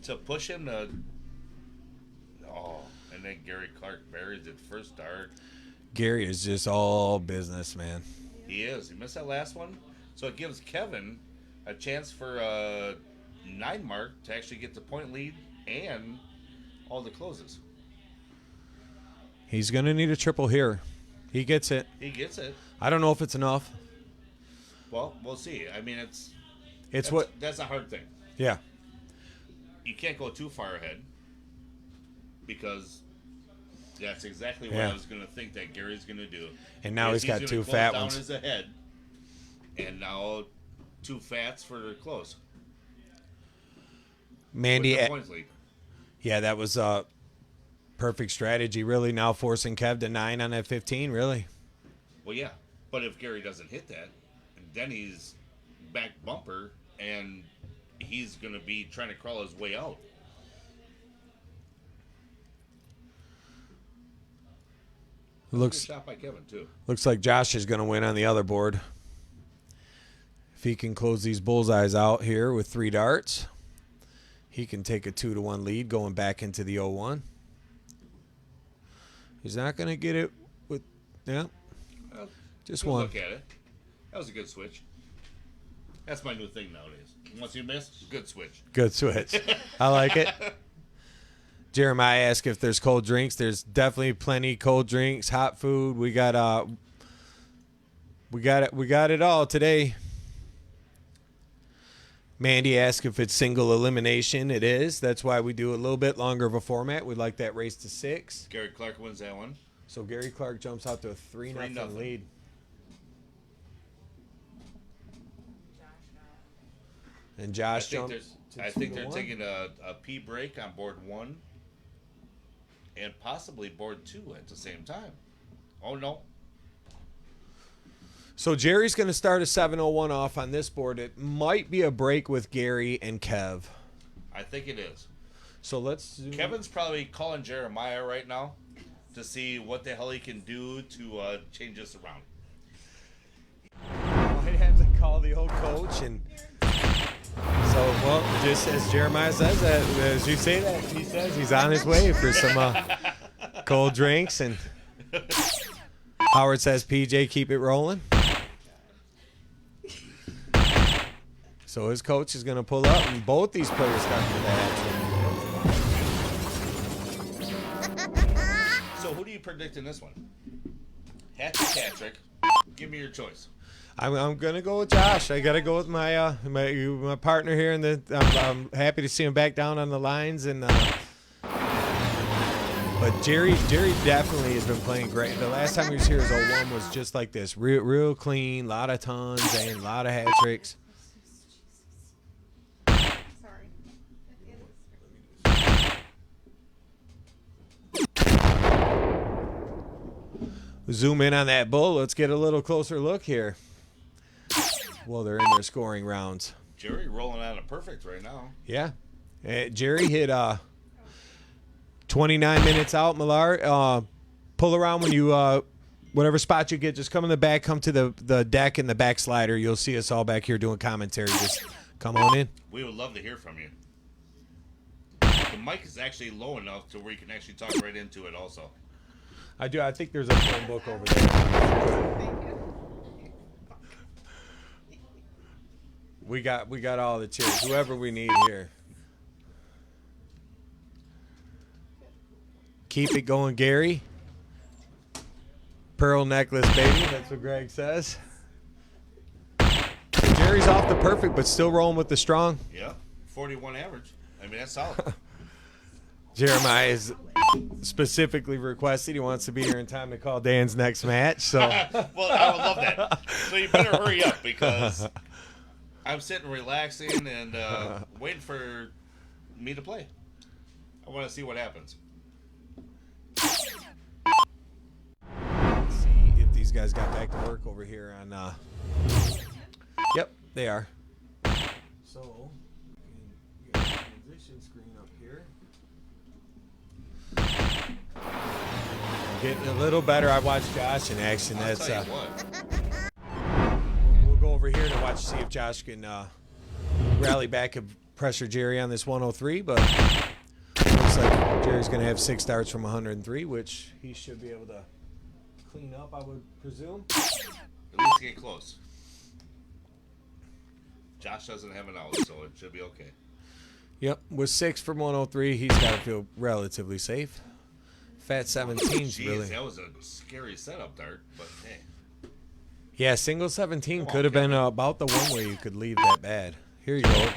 to push him to. Oh, and then Gary Clark buries it first dart. Gary is just all business, man. He is. He missed that last one, so it gives Kevin a chance for a 9 mark to actually get the point lead and all the closes. He's going to need a triple here. He gets it. He gets it. I don't know if it's enough. Well, we'll see. I mean, that's a hard thing. Yeah. You can't go too far ahead because that's exactly what Yeah. I was going to think that Gary's going to do. And now Is he's got gonna two close fat down ones. his head, and now two fats for the close. Mandy, With the points lead. yeah, that was a perfect strategy, really. Now forcing Kev to 9 on that 15, really. Well, yeah, but if Gary doesn't hit that, then he's back bumper, and he's going to be trying to crawl his way out. Good Looks shot by Kevin too. like Josh is going to win on the other board. If he can close these bullseyes out here with 3 darts, he can take a 2-1 lead going back into the 0-1. He's not going to get it with, yeah, Well, just good one. look at it. That was a good switch. That's my new thing nowadays. Once you miss, good switch. Good switch. I like it. Jeremiah asked if there's cold drinks. There's definitely plenty cold drinks, hot food. We got it all today. Mandy asked if it's single elimination. It is. That's why we do a little bit longer of a format. We like that race to 6. Gary Clark wins that one. So Gary Clark jumps out to a 3-0 3-0. lead. And Josh jumps to I think they're 2-1. taking a pee break on board 1 and possibly board 2 at the same time. Oh, no. So Jerry's going to start a 7:01 off on this board. It might be a break with Gary and Kev. I think it is. So let's zoom. Kevin's probably calling Jeremiah right now to see what the hell he can do to change this around. Might have to call the old coach. And so, well, just as Jeremiah says, as you say that, he says he's on his way for some cold drinks. And Howard says, PJ, keep it rolling. So his coach is going to pull up, and both these players start with the hat trick. So who do you predict in this one? Hat trick. Give me your choice. I'm gonna go with Josh. I gotta go with my my partner here, and I'm happy to see him back down on the lines. And but Jerry definitely has been playing great. The last time he was here as 01 was just like this, real clean, lot of tons and a lot of hat tricks. Sorry. Zoom in on that bull. Let's get a little closer look here. Well, they're in their scoring rounds. Jerry rolling out a perfect right now. Yeah, Jerry hit 29 minutes out. Millar, pull around when you whatever spot you get. Just come in the back. Come to the deck and the back slider. You'll see us all back here doing commentary. Just come on in. We would love to hear from you. The mic is actually low enough to where you can actually talk right into it also. I do. I think there's a phone book over there. Thank you. We got all the cheers. Whoever we need here. Keep it going, Gary. Pearl necklace, baby. That's what Greg says. Jerry's off the perfect, but still rolling with the strong. Yeah, 41 average. I mean, that's solid. Jeremiah is specifically requested. He wants to be here in time to call Dan's next match. So Well, I would love that. So you better hurry up because I'm sitting relaxing and waiting for me to play. I want to see what happens. let's see if these guys got back to work over here on. Yep, they are. So we can get a transition screen up here. Getting a little better. I watched Josh in action. I'll That's tell you what. we'll go over here to watch see if Josh can rally back and pressure Jerry on this 103. But looks like Jerry's going to have 6 starts from 103, which he should be able to clean up, I would presume. At least get close. Josh doesn't have an out, so it should be okay. Yep, with 6 from 103, he's got to feel relatively safe. Fat 17's Jeez, really. that was a scary setup dart, but hey. Yeah, single 17 Come on, could have been Kevin. about the one way you could leave that bad. Here you go.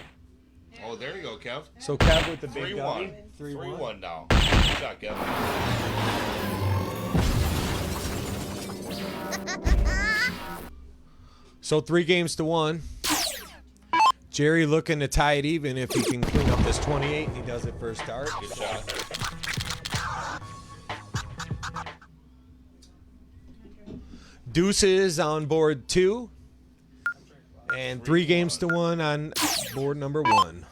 Oh, there you go, Kev. So Kev with the big 3-1. W. 3-1 now. Good shot, Kevin. So 3-1. Jerry looking to tie it even if he can clean up this 28 and he does it first start. Good shot. Deuces on board 2. And 3-1 on board number 1.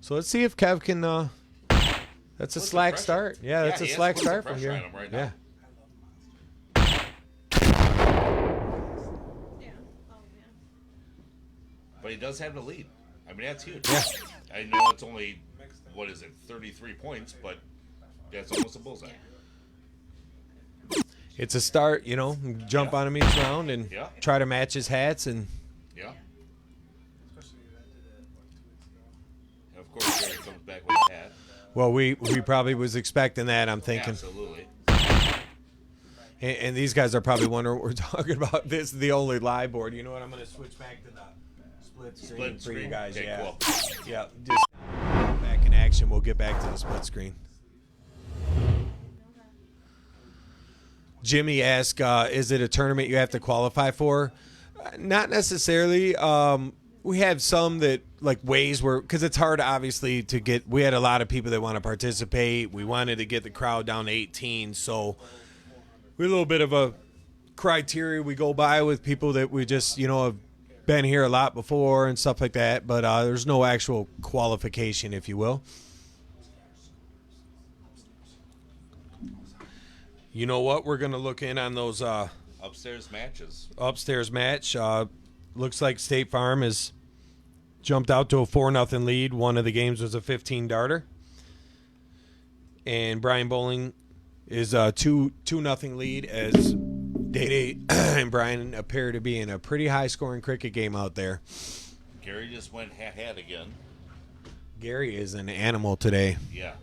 So let's see if Kev can. That's a Puts the slack pressure. start. Yeah, that's a he has slack to put some start from pressure here. on him right Yeah. now. But he does have the lead. I mean, that's huge. Yeah. I know it's only, 33 points, but that's almost a bullseye. It's a start, jump Yeah. on him each round and Yeah. try to match his hats. And Yeah. Especially that did it, 2 weeks ago. And of course, Jerry comes back with a hat. well, we probably was expecting that. I'm thinking, Absolutely. and these guys are probably wondering what we're talking about. This is the only live board. You know what? I'm going to switch back to the split screen Split for you screen? guys. Okay, Yeah, cool. yeah. Just back in action. We'll get back to the split screen. Jimmy asked, is it a tournament you have to qualify for? Not necessarily. We have some that like ways where, because it's hard obviously to get, we had a lot of people that want to participate. We wanted to get the crowd down to 18. So we have a little bit of a criteria we go by with people that we just, have been here a lot before and stuff like that. But there's no actual qualification, if you will. You know what? We're going to look in on those Upstairs matches. upstairs match. Looks like State Farm has jumped out to a 4-0 lead. One of the games was a 15-darter. And Brian Bowling is a 2-0 lead as Day and Brian appear to be in a pretty high-scoring cricket game out there. Gary just went hat again. Gary is an animal today. Yeah.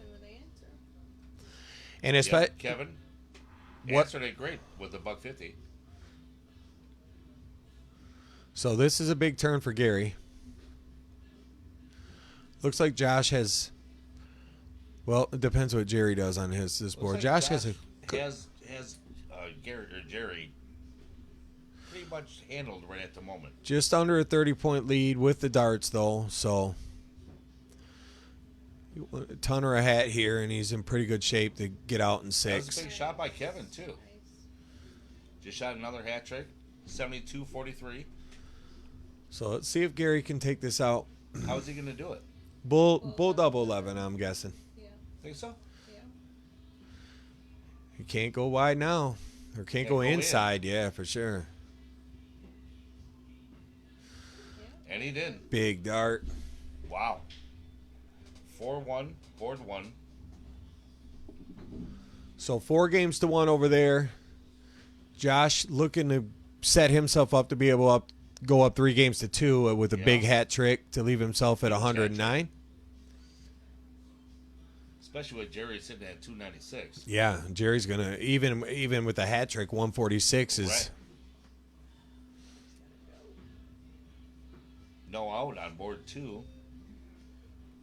And it's Yep. Kevin What- answered it great with the $150. So this is a big turn for Gary. Looks like Josh has. Well, it depends what Jerry does on this board. Looks like Josh has a. has Gary or Jerry pretty much handled right at the moment. Just under a 30-point lead with the darts, though. So, a ton or a hat here, and he's in pretty good shape to get out in That was 6. a big shot by Kevin too. Just shot another hat trick, 72-43. So let's see if Gary can take this out. How is he going to do it? Bull double 11, I'm guessing. Think so? He can't go wide now, or can't go go in. inside. Yeah, for sure. And he did. Big dart. Wow. 4-1, board 1. So 4-1 over there. Josh looking to set himself up to be able to go up 3-2 with a Yeah. big hat trick to leave himself at Huge hat 109. Especially with Jerry sitting at 296. Yeah, Jerry's gonna even with the hat trick, 146 is Right. No out on board 2.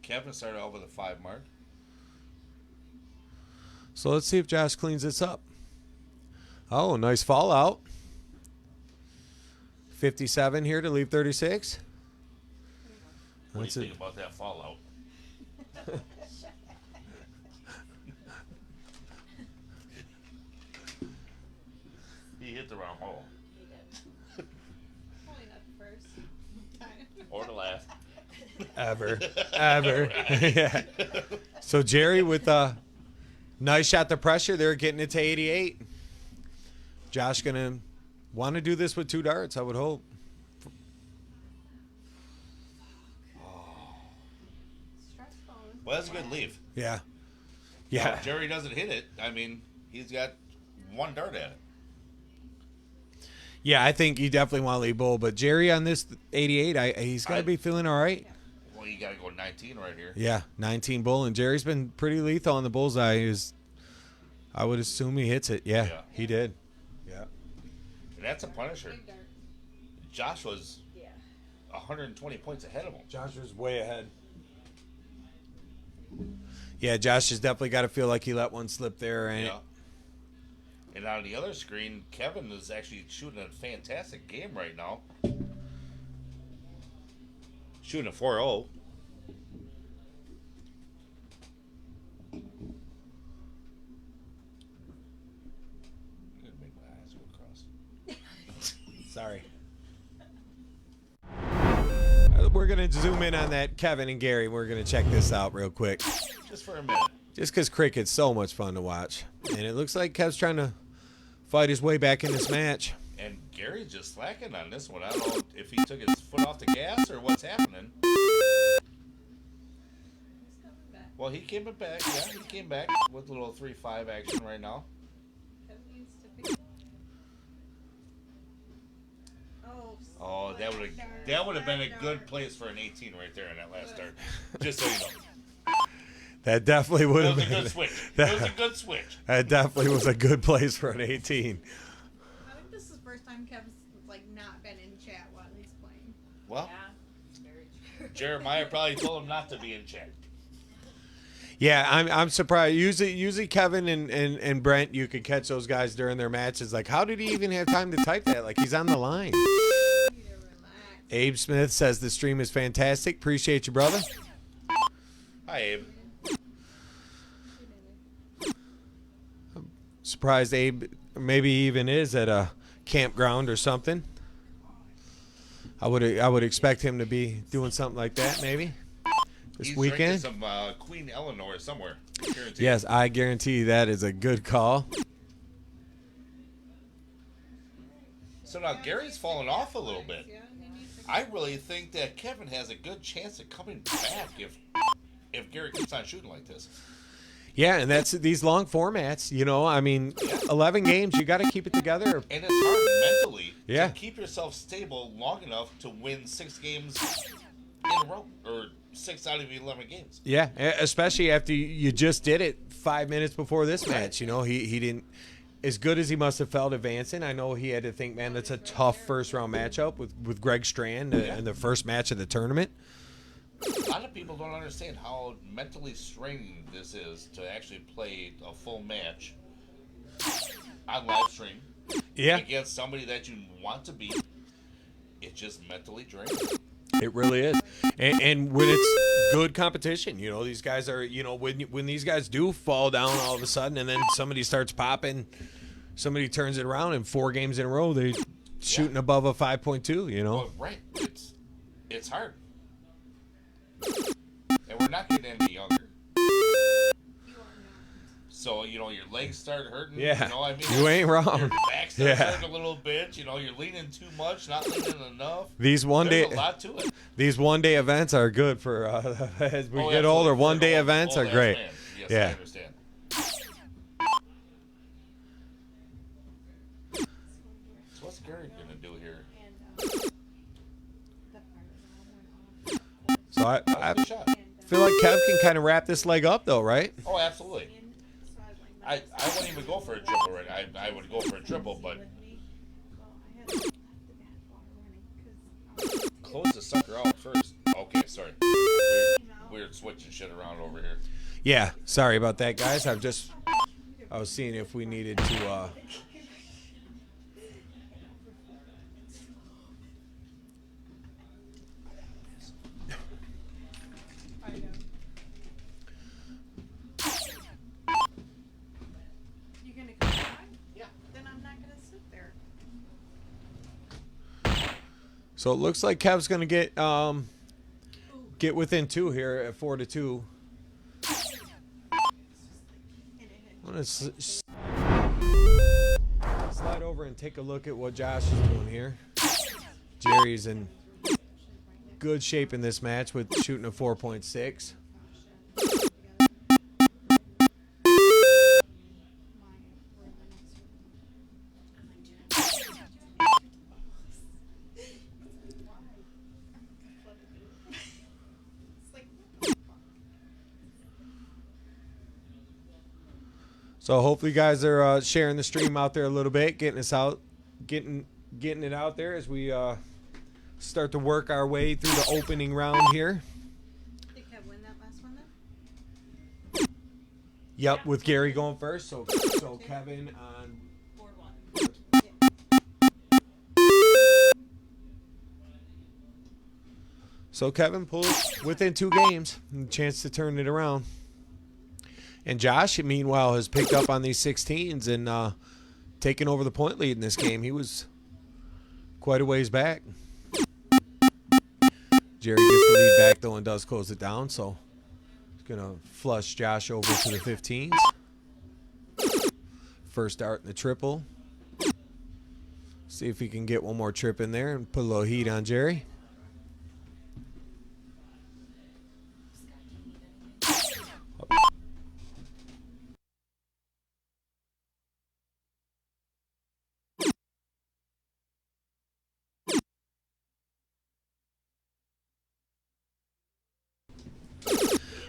Kevin started over the 5 mark. So let's see if Josh cleans this up. Oh, nice fallout. 57 here to leave 36. What That's do you it. think about that fallout? He hit the wrong hole. Probably not the first time. Or the last. Ever. Yeah. So Jerry with a nice shot to pressure. They're getting it to 88. Josh gonna want to do this with 2 darts, I would hope. Stressful. Well, that's a good leave. Yeah. Now, Yeah. if Jerry doesn't hit it, I mean, he's got 1 dart at it. Yeah, I think you definitely want to leave Bull, but Jerry on this 88, he's got to be feeling all right. Well, you got to go 19 right here. Yeah, 19 bull, and Jerry's been pretty lethal on the bullseye. I would assume he hits it. Yeah, Yeah. he did. Yeah. And that's a punisher. Josh was 120 points ahead of him. Josh was way ahead. Yeah, Josh has definitely got to feel like he let one slip there. And Yeah. And on the other screen, Kevin is actually shooting a fantastic game right now. Shooting a 4-0. Make my eyes go across. Sorry. We're going to zoom in on that Kevin and Gary. We're going to check this out real quick. Just for a minute. Just because cricket's so much fun to watch. And it looks like Kev's trying to fight his way back in this match. And Gary's just slacking on this one. I don't know if he took his foot off the gas or what's happening. Well, he came back. Yeah, he came back with a little 3-5 action right now. Oh, that would have been a good place for an 18 right there in that last start. Just so you know. That definitely would That have was a been. good switch. That was a good switch. That definitely was a good place for an 18. I think this is the first time Kev's like not been in chat while he's playing. Well, Jeremiah probably told him not to be in chat. Yeah, I'm surprised. Usually Kevin and Brent, you could catch those guys during their matches. Like, how did he even have time to type that? Like, he's on the line. Abe Smith says the stream is fantastic. Appreciate you, brother. Hi, Abe. Surprised Abe maybe even is at a campground or something. I would expect him to be doing something like that maybe this He's weekend. drinking some Queen Eleanor somewhere. Guaranteed. Yes, I guarantee that is a good call. So now Gary's fallen off a little bit. I really think that Kevin has a good chance of coming back if Gary keeps on shooting like this. Yeah, and that's these long formats. You know, I mean, 11 games, you got to keep it together. And it's hard mentally Yeah. to keep yourself stable long enough to win 6 games in a row, or 6 out of 11 games. Yeah, especially after you just did it 5 minutes before this match. You know, he didn't. As good as he must have felt advancing, I know he had to think, man, that's a tough first round matchup with Greg Strand in the first match of the tournament. A lot of people don't understand how mentally straining this is to actually play a full match on live stream Yeah, against somebody that you want to beat. It's just mentally draining. it really is. And when it's good competition, you know, these guys are, you know, when these guys do fall down all of a sudden and then somebody starts popping, somebody turns it around and 4 games in a row, they're shooting above a 5.2, you know. Well, right. It's hard. And we're not getting any younger. So, you know, your legs start hurting. Yeah, You know, I mean, you ain't Your wrong. back starts Yeah. hurting a little bit. You know, you're leaning too much, not leaning enough. These There's a lot to it. These one-day events are good for as we Oh, get absolutely. older. For One-day an events old are ass great. man. Yes, Yeah. I understand. So what's Gary gonna do here? So I Good shot. feel like Kev can kind of wrap this leg up, though, right? Oh, absolutely. I wouldn't even go for a triple right now. I would go for a triple, but close the sucker out first. Okay, sorry. Weird switching shit around over here. Yeah. Sorry about that, guys. I was seeing if we needed to. You gonna come back? Yeah. Then I'm not gonna sit there. So it looks like Kev's gonna get within 2 here at 4-2. I'm gonna slide over and take a look at what Josh is doing here. Jerry's in good shape in this match with shooting a 4.6. So hopefully you guys are sharing the stream out there a little bit, getting us out, getting it out there as we start to work our way through the opening round here. Did Kev win that last one then? Yep, with Gary going first. So Kevin on Board one. So Kevin pulled within 2 games, and a chance to turn it around. And Josh, meanwhile, has picked up on these 16s and taken over the point lead in this game. He was quite a ways back. Jerry gets the lead back, though, and does close it down. So he's going to flush Josh over to the 15s. First dart in the triple. See if he can get one more trip in there and put a little heat on Jerry.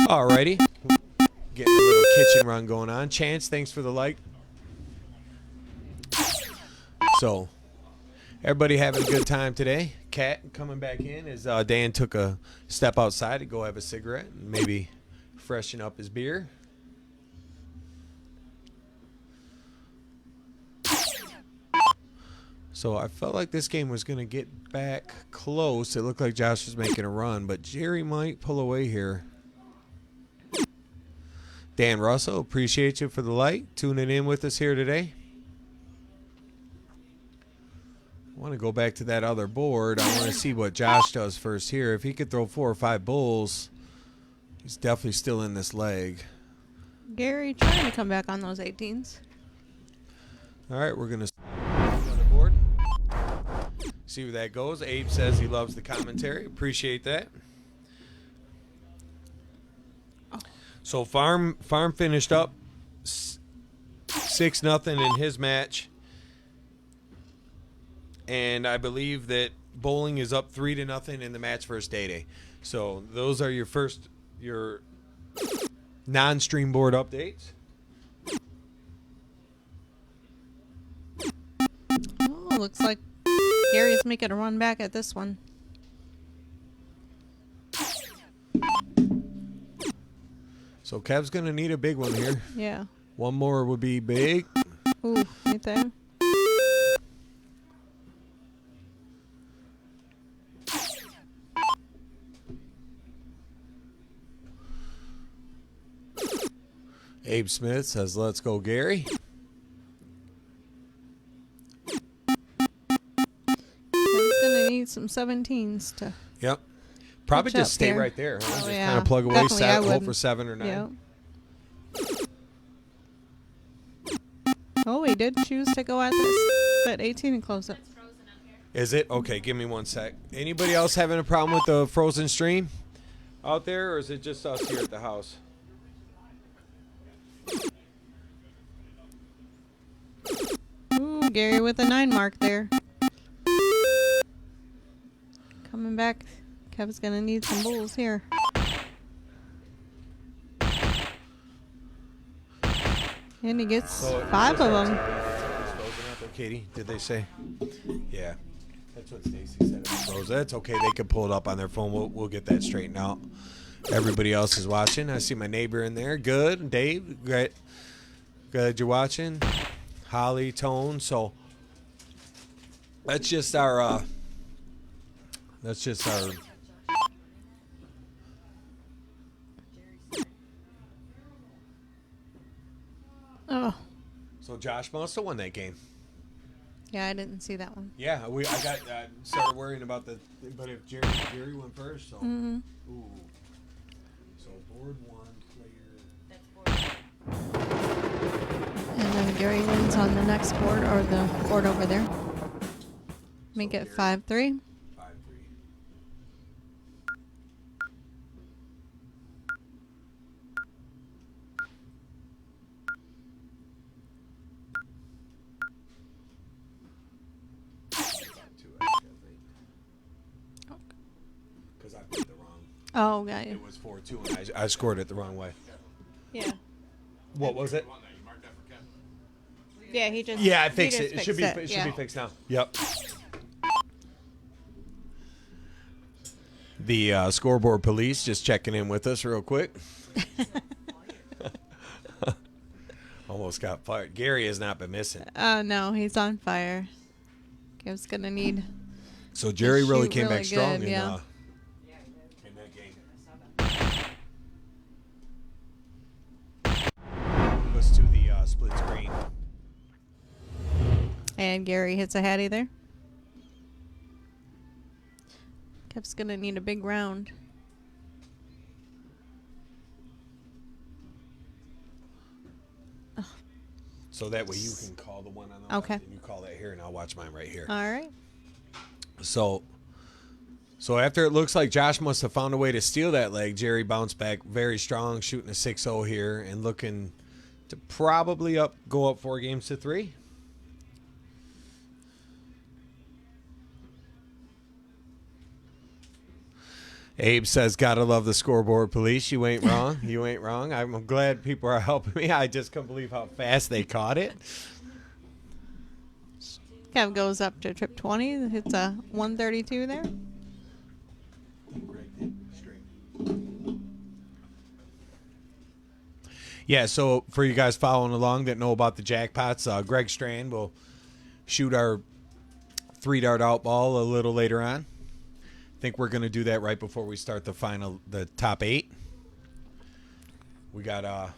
Alrighty. Getting a little kitchen run going on. Chance, thanks for the like. So, everybody having a good time today. Kat coming back in as Dan took a step outside to go have a cigarette and maybe freshen up his beer. So I felt like this game was going to get back close. It looked like Josh was making a run, but Jerry might pull away here. Dan Russell, appreciate you for the like, tuning in with us here today. I want to go back to that other board. I want to see what Josh does first here. If he could throw 4 or 5 bulls, he's definitely still in this leg. Gary trying to come back on those 18s. All right, we're going to another board. See where that goes. Abe says he loves the commentary. Appreciate that. So Farm finished up 6-0 in his match. And I believe that Bowling is up 3-0 in the match versus Day Day. So those are your non-stream board updates. Oh, looks like Gary's making a run back at this one. So Kev's going to need a big one here. Yeah. One more would be big. Ooh, right there. Abe Smith says, let's go, Gary. Kev's gonna need some 17s to. Yep. Probably Catch just up stay here. right there. Huh? Oh, Just yeah. kind of plug away, Definitely, I hope would. for 7 or 9. Yeah. Oh, he did choose to go at that 18 and close it. Is it? Okay, give me 1 sec. Anybody else having a problem with the frozen stream out there, or is it just us here at the house? Ooh, Gary with a 9 mark there. Coming back. Kev's gonna need some bulls here. And he gets So 5 of them. It's frozen out there, Katie, did they say? Yeah. That's what Stacy said. It's frozen. That's okay. They can pull it up on their phone. We'll get that straightened out. Everybody else is watching. I see my neighbor in there. Good. Dave, great. Good you're watching. Holly, Tone. So that's just our Oh, so Josh must have won that game. yeah, I didn't see that one. Yeah, I got started worrying about but if Jerry went first, so Mm-hmm. ooh. So board 1 player. And then Gary wins on the next board, or the board over there. Make it 5-3. 5-3. Because I played the wrong. Oh, got you. It was 4-2, and I scored it the wrong way. Yeah. What was it? You marked that for Kevin. Yeah, he just. Yeah, I he fixed just it. It should be fixed it should yeah. be fixed now. Yep. The scoreboard police just checking in with us real quick. Almost got fired. Gary has not been missing. No, he's on fire. Kev's gonna need. So Jerry really shoot came really back strong good, yeah. in that game. Goes to the split screen. And Gary hits a hattie there. Kev's gonna need a big round. So that way you can call the one on the Okay. left and you call that here and I'll watch mine right here. All right. So after it looks like Josh must have found a way to steal that leg, Jerry bounced back very strong, shooting a 6-0 here and looking to probably go up 4 games to 3. Abe says, "Gotta love the scoreboard police." You ain't wrong. You ain't wrong. I'm glad people are helping me. I just can't believe how fast they caught it. Kev goes up to trip 20. Hits a 132 there. Yeah, so for you guys following along that know about the jackpots, Greg Strand will shoot our 3-dart out ball a little later on. I think we're going to do that right before we start the top 8. We got a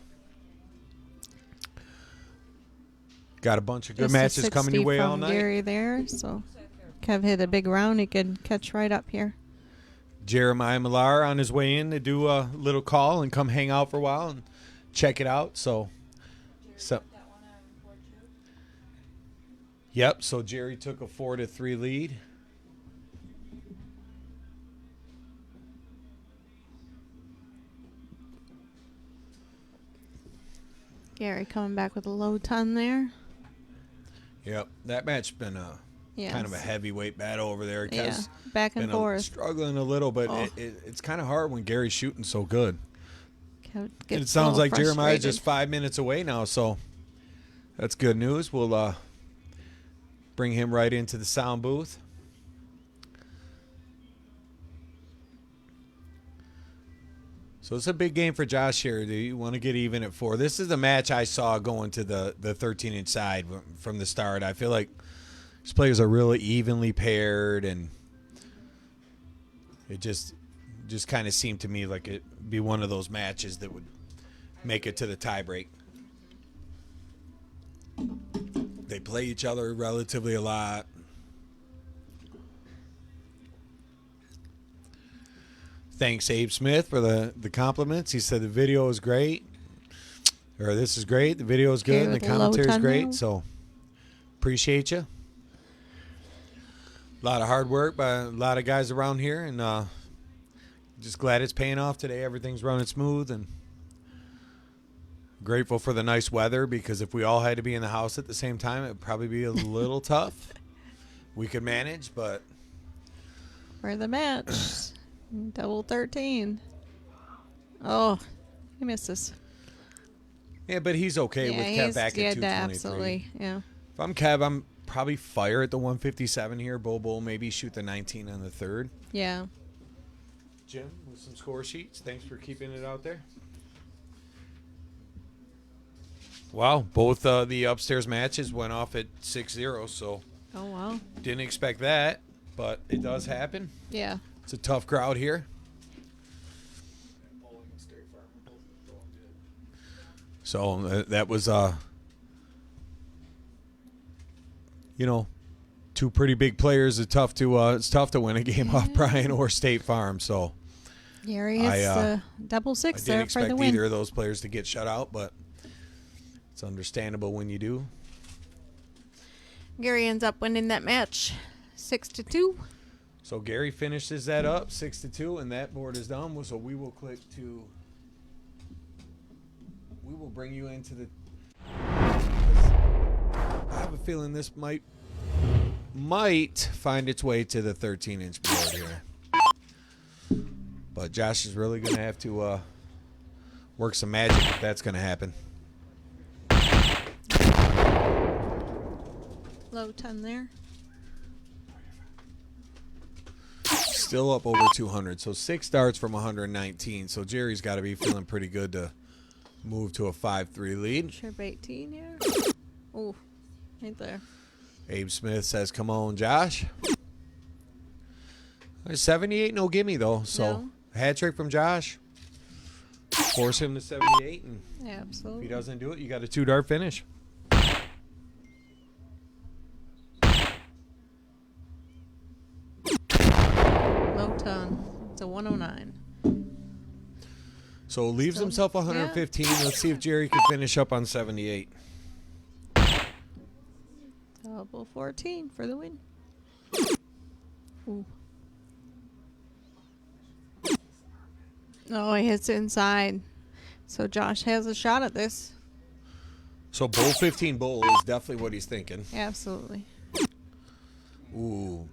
bunch of good Just a matches coming 60 your way from all night. Gary there. So Kev hit a big round. He could catch right up here. Jeremiah Millar on his way in to do a little call and come hang out for a while and check it out. So yep. So Jerry took a 4-3 lead. Gary coming back with a low ton there. Yep, that match been kind of a heavyweight battle over there. Yeah, Kev's back and been forth. struggling a little, but Oh. it's kind of hard when Gary's shooting so good. Kev And it gets a sounds little like Jeremiah's frustrated. just 5 minutes away now, so that's good news. We'll bring him right into the sound booth. So it's a big game for Josh here. Do you want to get even at 4? This is the match I saw going to the 13-inch side from the start. I feel like these players are really evenly paired, and it just kind of seemed to me like it'd be one of those matches that would make it to the tiebreak. They play each other relatively a lot. Thanks, Abe Smith, for the compliments. He said the video is great. Or this is great. The video is good Okay, and the with the low commentary is ton great. now. So appreciate you. A lot of hard work by a lot of guys around here, and just glad it's paying off today. Everything's running smooth, and grateful for the nice weather, because if we all had to be in the house at the same time, it would probably be a little tough. We could manage, but For the match. Double 13. Oh, he misses. yeah, but he's okay with Kev back at 223. absolutely. Yeah. If I'm Kev, I'm probably fire at the 157 here. Bobo maybe shoot the 19 on the 3rd. Yeah. Jim with some score sheets. Thanks for keeping it out there. Wow, both the upstairs matches went off at 6-0, so Oh, wow. didn't expect that, but it does happen. Yeah. It's a tough crowd here. Bowling and State Farm are both going good. So that was, two pretty big players. It's tough to win a game off Brian or State Farm. So Gary hits the double I 6 didn't there for the expect win. either of those players to get shut out, but it's understandable when you do. Gary ends up winning that match 6-2. So Gary finishes that up 6-2, and that board is done. So we will click to. We will bring you into the. I have a feeling this might find its way to the 13-inch board here. But Josh is really going to have to work some magic if that's going to happen. Low 10 there. Still up over 200. So 6 starts from 119. So Jerry's got to be feeling pretty good to move to a 5-3 lead. Trip 18 here. Ooh, right there. Abe Smith says, come on, Josh. 78, no gimme, though. So No. hat trick from Josh. Force him to 78. And if Absolutely. he doesn't do it, you got a 2-dart finish. Low 10. It's a 109. So leaves So, himself 115. Let's see if Jerry can finish up on 78. Double 14 for the win. Ooh. Oh, he hits it inside. So Josh has a shot at this. So bowl 15 bowl is definitely what he's thinking. Absolutely. Ooh,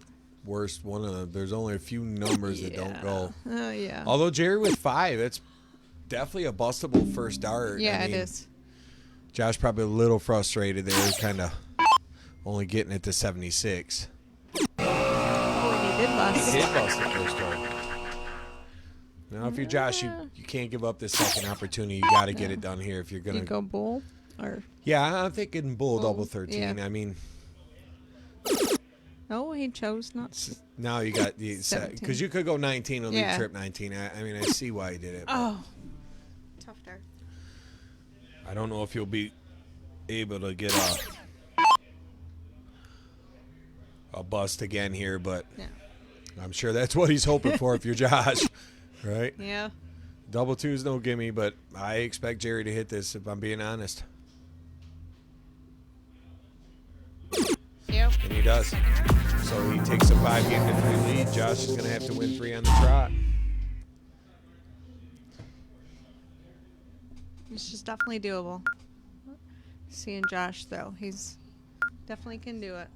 worst one of them. There's only a few numbers that don't go. Oh, yeah. Although Jerry with 5, it's definitely a bustable first dart. Yeah, I mean, it is. Josh probably a little frustrated there. He's kind of only getting it to 76. Oh, and he did bust. He did bust the first dart. Now, if you're Josh, you can't give up this second opportunity. You got to get it done here if you're You going to. go bull or Yeah, I'm thinking bull Bull, double 13. yeah. I mean, oh, he chose not. now you got the 17. because you could go 19 on the Yeah. trip 19. I mean, I see why he did it. but Oh, tough dart. I don't know if you'll be able to get a bust again here, but Yeah. I'm sure that's what he's hoping for if you're Josh, right? Yeah. Double 2's no gimme, but I expect Jerry to hit this if I'm being honest. Yep. And he does. So he takes a 5-game to 3 lead. Josh is going to have to win 3 on the trot. It's just definitely doable. Seeing Josh though, he's definitely can do it.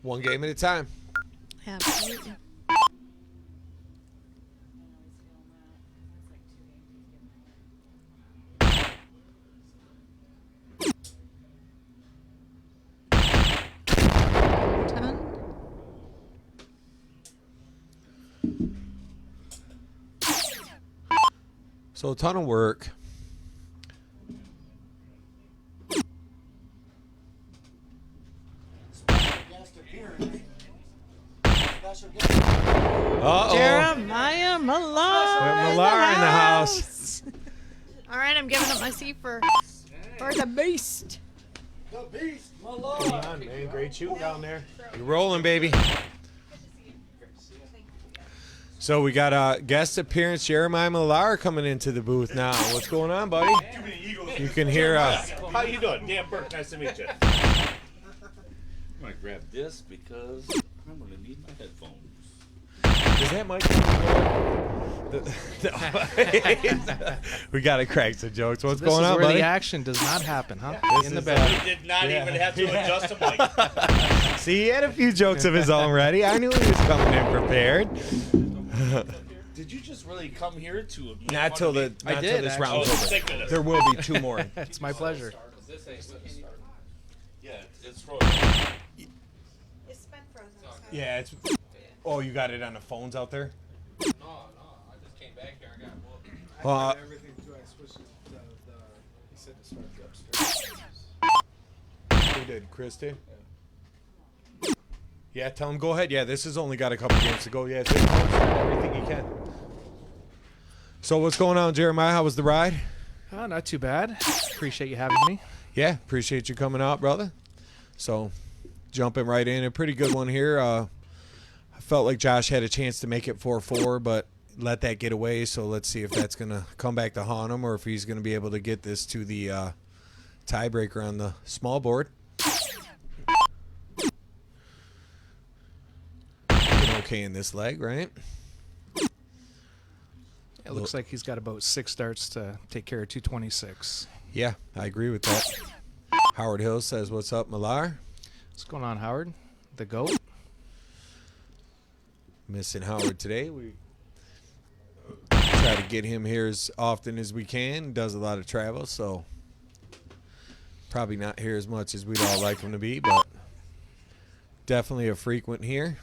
1 game at a time. Absolutely. Ten. So a ton of work. Uh-oh. Jeremiah Millar. Millar in the house. All right, I'm giving up my seat for the beast. The beast, my Come lord. on, man. Great shoot down there. You're rolling, baby. So we got a guest appearance, Jeremiah Millar, coming into the booth now. What's going on, buddy? You can hear How you doing? Dan Burke, nice to meet you. I'm gonna grab this because I'm gonna need my headphones. Is that Mike? We gotta crack some jokes. What's This going is on, where buddy? the action does not happen, huh? This In the is, bed. He did not even have to adjust the mic. See, he had a few jokes of his own ready. I knew he was coming in prepared. Did you just really come here to make Not fun till of the me? I not did, till this actually. round's Oh, over. thank goodness. There will be 2 more. It's my pleasure. This ain't gonna start. Yeah, it's frozen. It's been frozen. Yeah, it's. Oh, you got it on the phones out there. No, I just came back here. I got whooped. Everything too. I switched he said to start the upstairs. Who did? Chris did? Yeah, tell him go ahead. Yeah, this has only got a couple games to go. Yeah, take everything you can. So what's going on, Jeremiah? How was the ride? Oh, not too bad. Appreciate you having me. Yeah, appreciate you coming out, brother. So, jumping right in, a pretty good one here. I felt like Josh had a chance to make it 4-4, but let that get away. So let's see if that's going to come back to haunt him or if he's going to be able to get this to the tiebreaker on the small board. Looking okay in this leg, right? It looks like he's got about 6 starts to take care of 226. Yeah, I agree with that. Howard Hill says, what's up, Millar? What's going on, Howard? The GOAT? Missing Howard today. We try to get him here as often as we can. Does a lot of travel, so Probably not here as much as we'd all like him to be, but definitely a frequent here.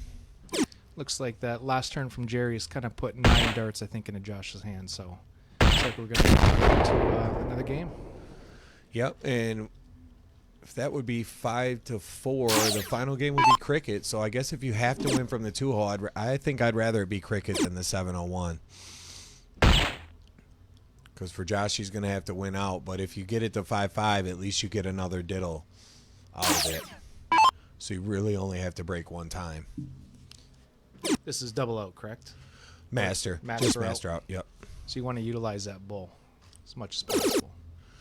Looks like that last turn from Jerry is kind of put 9 darts, I think, into Josh's hand. So looks like we're going to go to another game. Yep, and if that would be 5-4, the final game would be cricket. So I guess if you have to win from the 2-hole, I think I'd rather it be cricket than the 701. Because for Josh, he's going to have to win out. But if you get it to 5-5, at least you get another diddle out of it. So you really only have to break one time. This is double out, correct? Master. Master Just out. master out. Yep. So you want to utilize that bull as much as possible.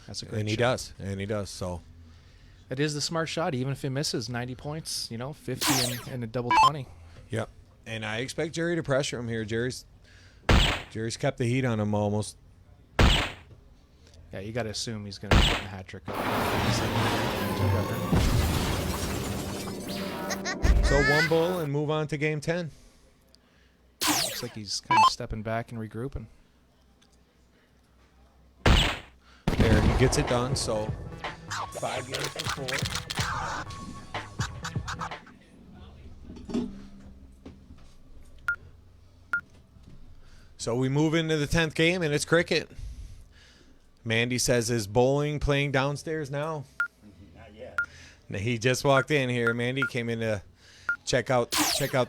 That's a great And he shot. does. And he does. So It is the smart shot. Even if he misses 90 points, 50 and a double 20. yep. And I expect Jerry to pressure him here. Jerry's kept the heat on him almost. Yeah, you got to assume he's going to put the hat trick up. So one bull and move on to game 10. Looks like he's kind of stepping back and regrouping. There, he gets it done. So 5 games for 4. So we move into the 10th game, and it's cricket. Mandy says, is bowling playing downstairs now? Not yet. Now, he just walked in here. Mandy came in to check out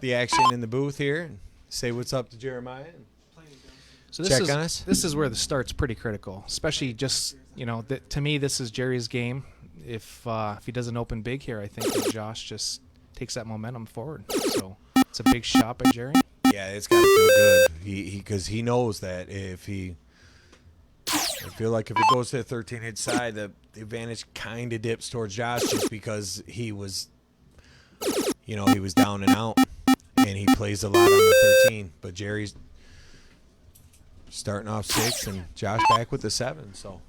the action in the booth here and say what's up to Jeremiah. So Check on us. this is where the start's pretty critical, especially just to me this is Jerry's game. If he doesn't open big here, I think that Josh just takes that momentum forward. So it's a big shot by Jerry. Yeah, it's got to feel good. Because he knows that I feel like if it goes to the 13-hit side, the advantage kind of dips towards Josh just because he was down and out, and he plays a lot on the 13. But Jerry's starting off 6, and Josh back with the 7. So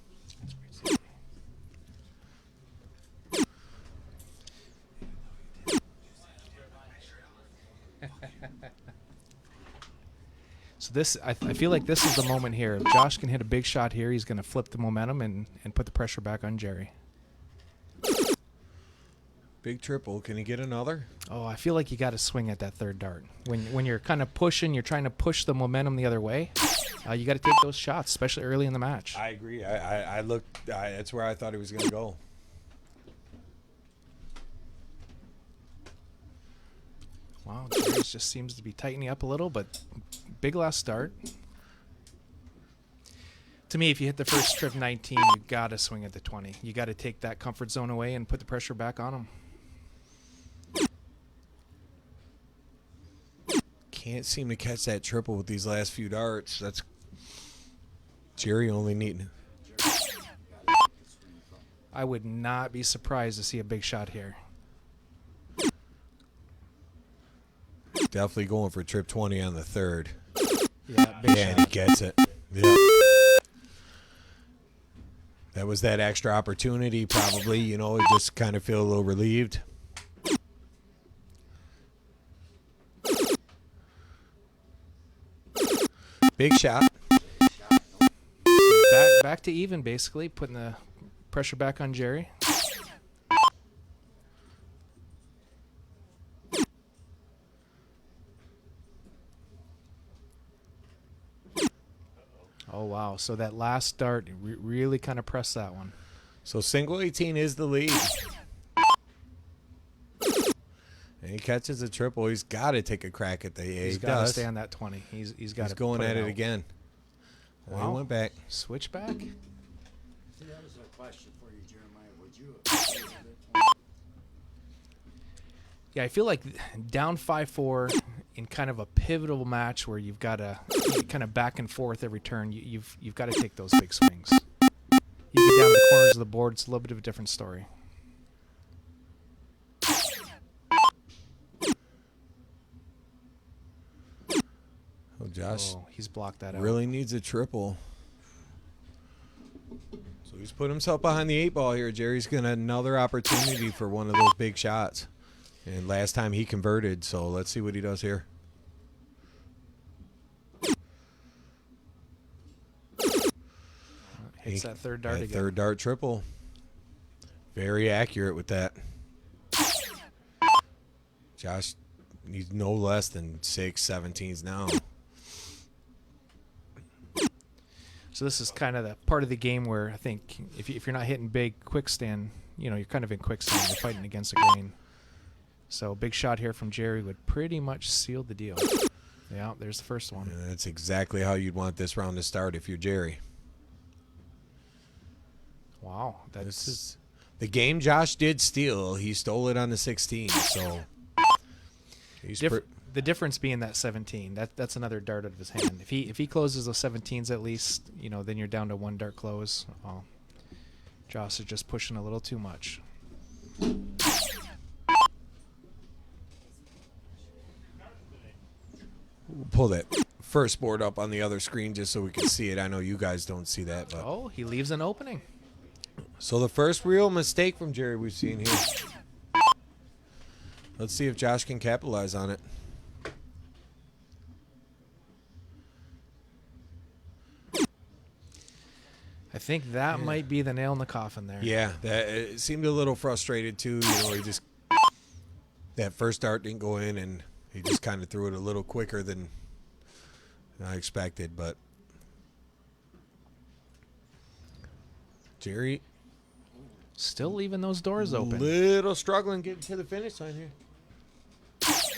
So this, I feel like this is the moment here. If Josh can hit a big shot here, he's going to flip the momentum and put the pressure back on Jerry. big triple. Can he get another? Oh, I feel like you got to swing at that third dart. When you're kind of pushing, you're trying to push the momentum the other way. You got to take those shots, especially early in the match. I agree. I looked. That's where I thought he was going to go. Wow, Jerry just seems to be tightening up a little, but big last start. To me, if you hit the first trip 19, you got to swing at the 20. You got to take that comfort zone away and put the pressure back on him. Can't seem to catch that triple with these last few darts. That's Jerry only needing. I would not be surprised to see a big shot here. Definitely going for trip 20 on the third. Yeah, big Yeah, and shot. he gets it. Yeah. That was that extra opportunity, probably. He just kind of feel a little relieved. Big shot. Back to even, basically, putting the pressure back on Jerry. Oh, wow. So that last dart really kind of pressed that one. So single 18 is the lead. And he catches a triple. He's got to take a crack at the He's he got to does. stay on that 20. He's got He's to going put at it out. again. Wow. Wow. He went back. Switchback? See, that was a question for you, Jeremiah. Would you Yeah, I feel like down 5-4 in kind of a pivotal match where you've got to kind of back and forth every turn, you've got to take those big swings. You get down the corners of the board, it's a little bit of a different story. Oh, Josh Oh, he's blocked that out. really needs a triple. So he's put himself behind the 8 ball here. Jerry's got another opportunity for one of those big shots. And last time he converted, so let's see what he does here. Hits that third dart That again. third dart triple. Very accurate with that. Josh needs no less than 6 17s now. So this is kind of the part of the game where I think if you're not hitting big quick stand, you know, you're kind of in quicksand. You're fighting against the grain. So big shot here from Jerry would pretty much seal the deal. Yeah, there's the first one. And that's exactly how you'd want this round to start if you're Jerry. Wow, This is the game Josh did steal. He stole it on the 16, so he's the difference being that 17. That's another dart out of his hand. If he closes those 17s at least, you know, then you're down to one dart close. Oh, Josh is just pushing a little too much. pull that first board up on the other screen just so we can see it. I know you guys don't see that, but Oh, he leaves an opening. so the first real mistake from Jerry we've seen here. Let's see if Josh can capitalize on it. I think that might be the nail in the coffin there. Yeah, that it seemed a little frustrated too. You know, he just that first dart didn't go in, and he just kind of threw it a little quicker than I expected. But Jerry, Still leaving those doors open. little struggling getting to the finish line here. That's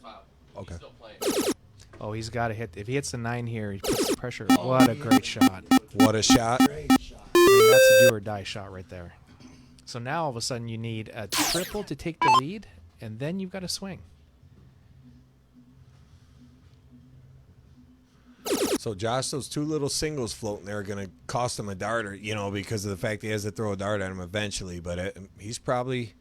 why Okay. he's still playing. Oh, he's got to hit. If he hits the 9 here, he puts the pressure. What a great shot. What a shot! Great shot. I mean, that's a do or die shot right there. So now all of a sudden you need a triple to take the lead, and then you've got to swing. So Josh, those two little singles floating there are going to cost him a darter, you know, because of the fact he has to throw a dart at him eventually. But he's probably.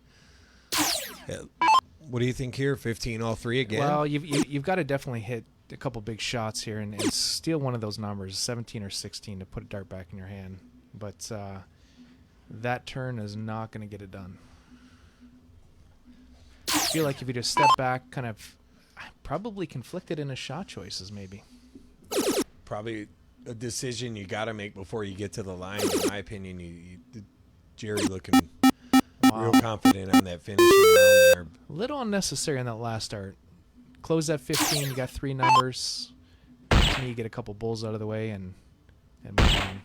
What do you think here? 15 all three again? Well, you've got to definitely hit a couple big shots here and steal one of those numbers, 17 or 16, to put a dart back in your hand. But that turn is not going to get it done. I feel like if you just step back, kind of probably conflicted in his shot choices, maybe. Probably a decision you got to make before you get to the line. In my opinion, Jerry looking real confident on that finishing round there. A little unnecessary on that last dart. Close that 15. You got 3 numbers. To me, you get a couple bulls out of the way and move on.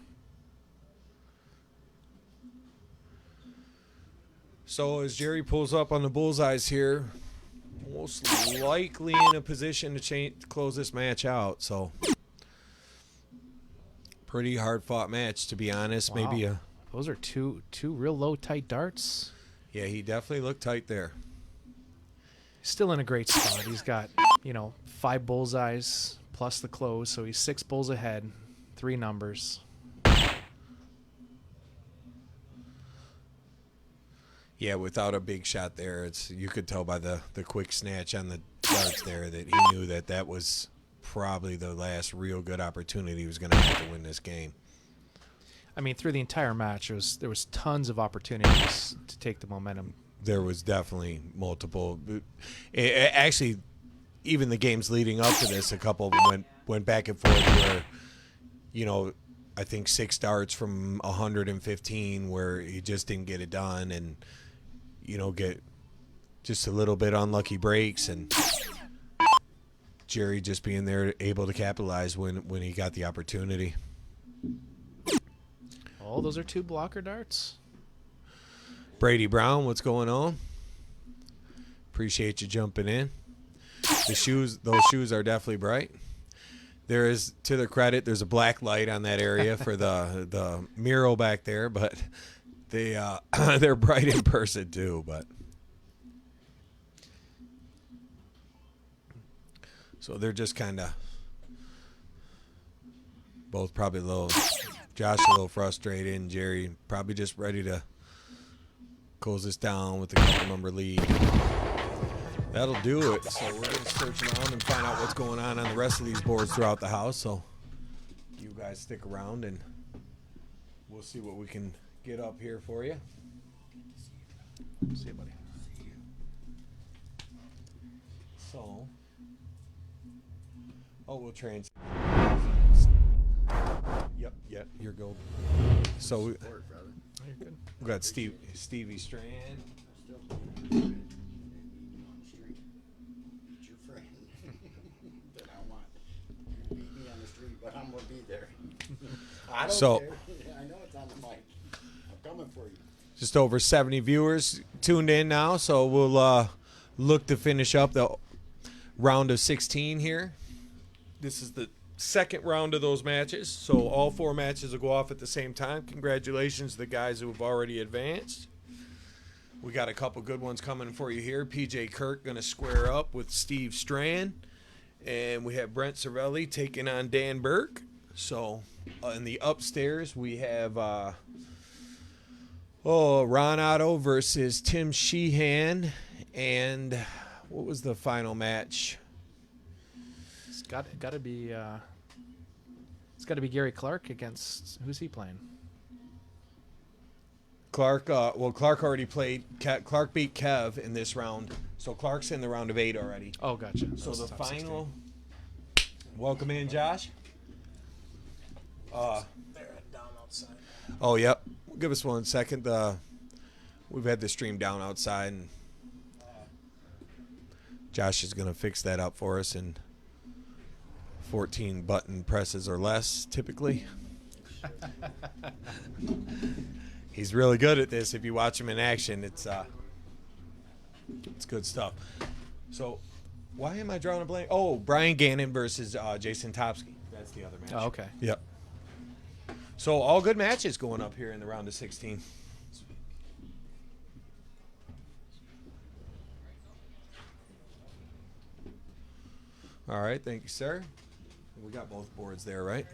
So as Jerry pulls up on the bullseyes here, most likely in a position to close this match out. So pretty hard fought match, to be honest. Wow. Maybe Those are two real low tight darts. yeah, he definitely looked tight there. Still in a great spot. He's got 5 bullseyes plus the close, so he's 6 bulls ahead, 3 numbers. Yeah, without a big shot there, you could tell by the quick snatch on the darts there that he knew that was probably the last real good opportunity he was going to have to win this game. I mean, through the entire match, there was tons of opportunities to take the momentum. There was definitely multiple. Actually, even the games leading up to this, a couple of them went back and forth where, I think 6 darts from 115 where he just didn't get it done and, get just a little bit unlucky breaks, and Jerry just being there able to capitalize when he got the opportunity. Oh, those are 2 blocker darts. Brady Brown, what's going on? Appreciate you jumping in. Those shoes are definitely bright. There is, to their credit, there's a black light on that area for the mural back there, but they're bright in person too. But so they're just kind of both probably a little. Josh a little frustrated, and Jerry probably just ready to close this down with a couple number lead. That'll do it. So we're going to search around and find out what's going on the rest of these boards throughout the house. So you guys stick around, and we'll see what we can get up here for you. See you, buddy. So, we'll Yep, you're gold. So we Support, brother. You're good. got Stevie Strand. Still meet you on the street. Meet your friend that I want. You meet me on the street, but I'm gonna be there. I don't So- care. I know it's on the mic. I'm coming for you. Just over 70 viewers tuned in now, so we'll look to finish up the round of 16 here. This is the second round of those matches, so all 4 matches will go off at the same time. Congratulations to the guys who have already advanced. We got a couple good ones coming for you here. PJ Kirk going to square up with Steve Strand, and we have Brent Cervelli taking on Dan Burke. So in the upstairs, we have Ron Otto versus Tim Sheehan, and what was the final match? It's got to be Gary Clark against who's he playing? Clark. Clark already played. Clark beat Kev in this round, so Clark's in the round of 8 already. Oh, gotcha. So That's the top 16. final. Welcome in, Josh. They're down outside. Oh, yep. Give us 1 second. We've had the stream down outside, and Josh is going to fix that up for us in 14 button presses or less, typically. He's really good at this. If you watch him in action, it's good stuff. So, why am I drawing a blank? Oh, Brian Gannon versus Jason Topsky. That's the other match. Oh, okay. Yep. So all good matches going up here in the round of 16. All right, thank you, sir. We got both boards there, right?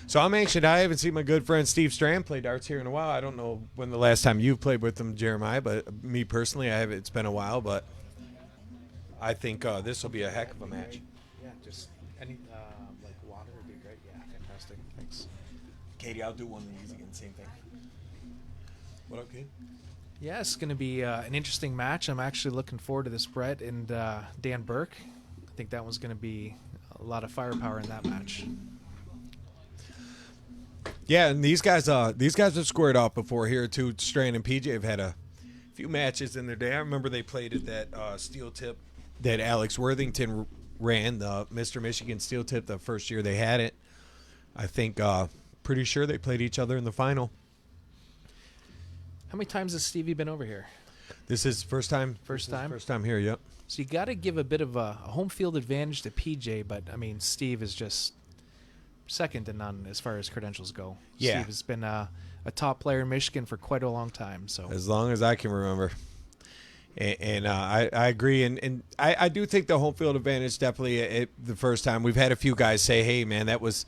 So I'm anxious. I haven't seen my good friend Steve Strand play darts here in a while. I don't know when the last time you've played with him, Jeremiah, but me personally, I have. It's been a while, but I think this will be a heck of a match. Yeah, just any like water would be great. Yeah, fantastic. Thanks. Katie, I'll do one of these again. Same thing. What up, Kate? Yeah, it's going to be an interesting match. I'm actually looking forward to this, Brett and Dan Burke. I think that one's going to be a lot of firepower in that match. Yeah, and these guys have squared off before here too. Strand and PJ have had a few matches in their day. I remember they played at that steel tip that Alex Worthington ran, the Mr. Michigan steel tip, the first year they had it. I think pretty sure they played each other in the final. How many times has Stevie been over here? This is first time. First This is time? First time here. Yep. So you got to give a bit of a home field advantage to PJ, but I mean Steve is just second to none as far as credentials go. Yeah. Steve has been a top player in Michigan for quite a long time. So As long as I can remember. And I agree. And I do think the home field advantage definitely the first time. We've had a few guys say, hey, man, I was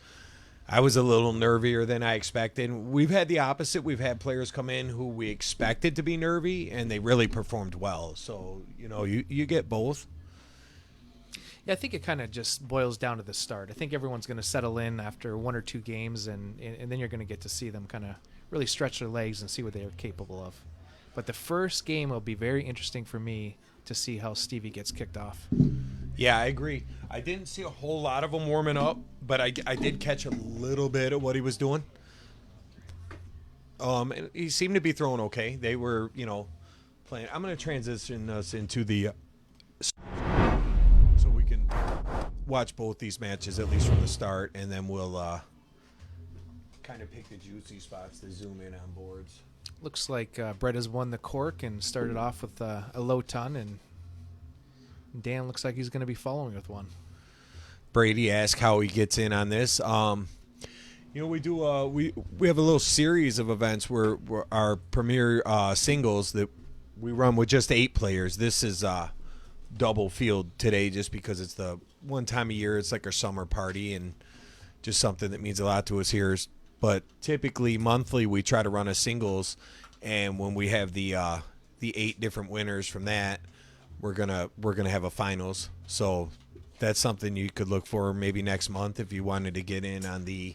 a little nervier than I expected. We've had the opposite. We've had players come in who we expected to be nervy, and they really performed well. So, you get both. yeah, I think it kind of just boils down to the start. I think everyone's going to settle in after 1 or 2 games, and then you're going to get to see them kind of really stretch their legs and see what they are capable of. But the first game will be very interesting for me to see how Stevie gets kicked off. Yeah, I agree. I didn't see a whole lot of him warming up, but I did catch a little bit of what he was doing. And he seemed to be throwing okay. They were, playing. I'm going to transition us into the so we can watch both these matches at least from the start, and then we'll kind of pick the juicy spots to zoom in on boards. Looks like Brett has won the cork and started off with a low ton, and Dan looks like he's going to be following with one. Brady asked how he gets in on this. We do we have a little series of events where our premier singles that we run with just 8 players. This is double field today just because it's the one time a year. It's like our summer party and just something that means a lot to us here. But typically monthly we try to run a singles, and when we have the 8 different winners from that, we're gonna have a finals. So that's something you could look for maybe next month if you wanted to get in on the.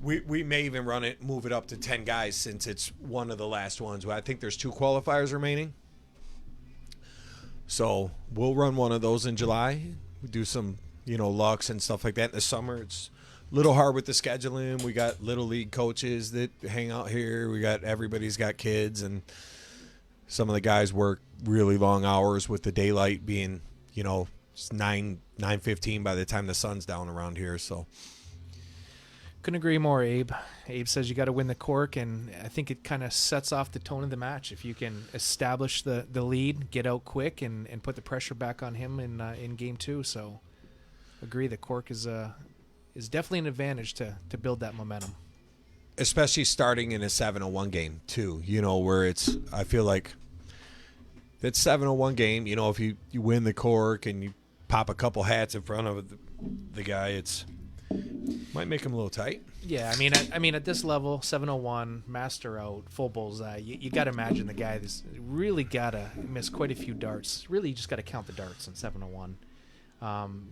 We may even move it up to 10 guys since it's one of the last ones. I think there's 2 qualifiers remaining. So we'll run one of those in July. We do some, lucks and stuff like that. In the summer, it's a little hard with the scheduling. We got little league coaches that hang out here. We got everybody's got kids, and some of the guys work really long hours with the daylight being, it's 9:15 by the time the sun's down around here. So Couldn't agree more, Abe. Abe says you got to win the cork, and I think it kind of sets off the tone of the match. If you can establish the lead, get out quick, and put the pressure back on him in game 2. So agree, the cork is definitely an advantage to build that momentum. especially starting in a 7-1 game too, where I feel like that 7-1 game, if you win the cork and you pop a couple hats in front of the guy, might make him a little tight. Yeah, I mean, at this level, 701, master out, full bullseye. You got to imagine the guy that's really got to miss quite a few darts. Really, you just got to count the darts in 701.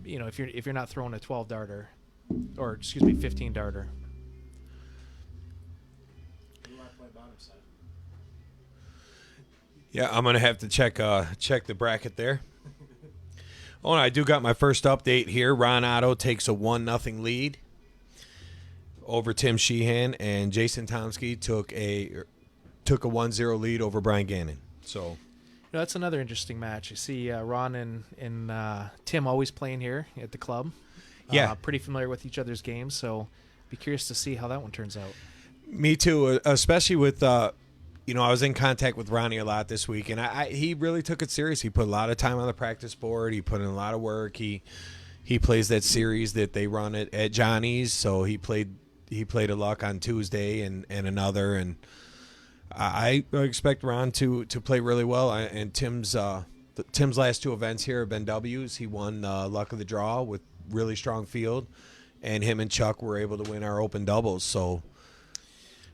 If you're not throwing a 12 darter, or 15 darter. Yeah, I'm gonna have to check the bracket there. Oh, and I do got my first update here. Ron Otto takes a 1-0 lead over Tim Sheehan, and Jason Tomsky took a 1-0 lead over Brian Gannon. So That's another interesting match. You see Ron and Tim always playing here at the club. Yeah. Pretty familiar with each other's games, so be curious to see how that one turns out. me too, especially with I was in contact with Ronnie a lot this week, and he really took it serious. He put a lot of time on the practice board. He put in a lot of work. He plays that series that they run at Johnny's, so he played a luck on Tuesday and another, and I expect Ron to play really well. And Tim's last 2 events here have been W's. He won luck of the draw with really strong field, and him and Chuck were able to win our open doubles. So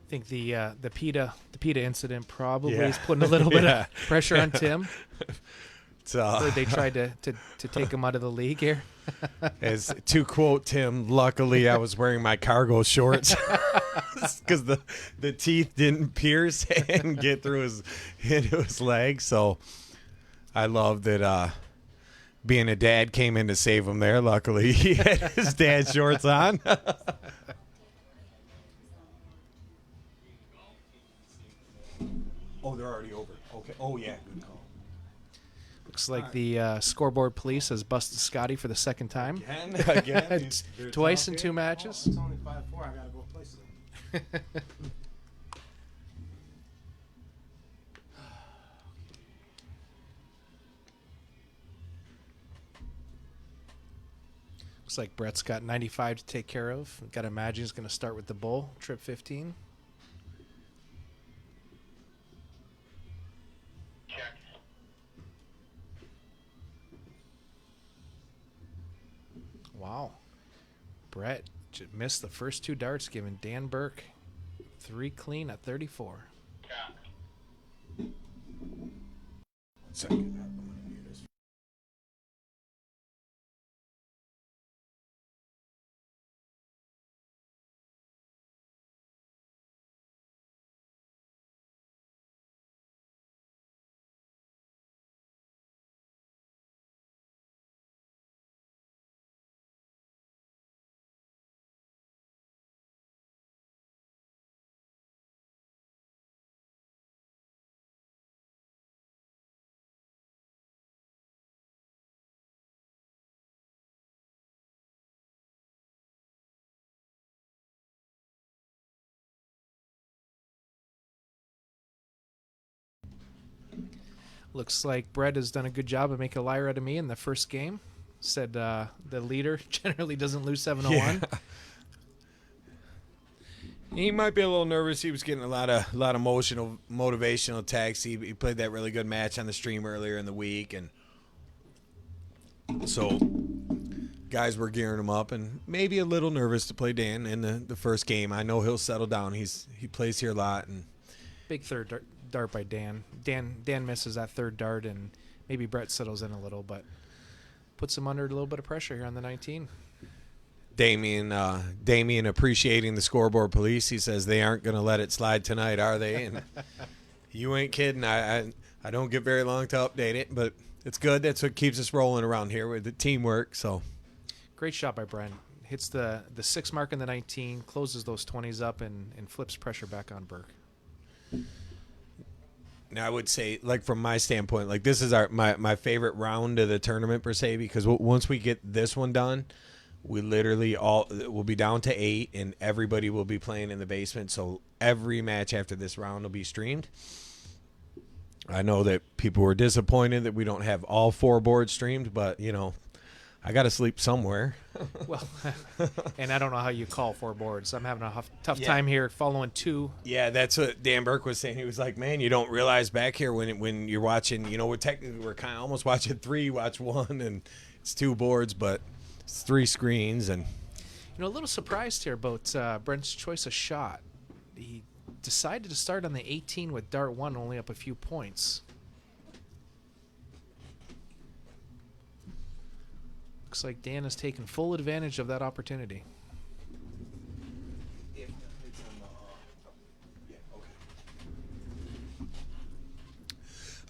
I think the PETA incident probably Yeah. is putting a little bit of pressure on Tim. it's They tried to take him out of the league here. As to quote Tim, luckily I was wearing my cargo shorts because the teeth didn't pierce and get through into his leg. So I love that being a dad came in to save him there. Luckily he had his dad's shorts on. Oh, they're already over. Okay. Oh, yeah. Good call. Looks like the scoreboard police has busted Scotty for the second time. Again. Twice in 2 matches. It's only 5-4. I gotta go play some. Looks like Brett's got 95 to take care of. Got to imagine he's going to start with the bull, trip 15. Check. Wow. Brett missed the first 2 darts, giving Dan Burke 3 clean at 34. Check. Second. Looks like Brett has done a good job of making a liar out of me in the first game. Said the leader generally doesn't lose 701. He might be a little nervous. He was getting a lot of motivational texts. He played that really good match on the stream earlier in the week, and so guys were gearing him up, and maybe a little nervous to play Dan in the first game. I know he'll settle down. He plays here a lot, and Big third dart by Dan. Dan misses that 3rd dart, and maybe Brett settles in a little, but puts him under a little bit of pressure here on the 19. Damien appreciating the scoreboard police. He says they aren't going to let it slide tonight, are they? And you ain't kidding. I don't get very long to update it, but it's good. That's what keeps us rolling around here with the teamwork. So Great shot by Brent. hits the 6 mark in the 19, closes those 20s up, and flips pressure back on Burke. Now I would say, like from my standpoint, like this is my favorite round of the tournament per se, because once we get this one done, we literally we'll be down to 8, and everybody will be playing in the basement. So every match after this round will be streamed. I know that people were disappointed that we don't have all 4 boards streamed, but you know, I got to sleep somewhere. Well, and I don't know how you call 4 boards. I'm having a tough time here following 2. Yeah, that's what Dan Burke was saying. He was like, "Man, you don't realize back here when you're watching, you know, we're kind of almost watching 3, watch 1, and it's 2 boards, but it's 3 screens." And You know, a little surprised here about Brent's choice of shot. He decided to start on the 18 with dart 1, only up a few points. Looks like Dan has taken full advantage of that opportunity.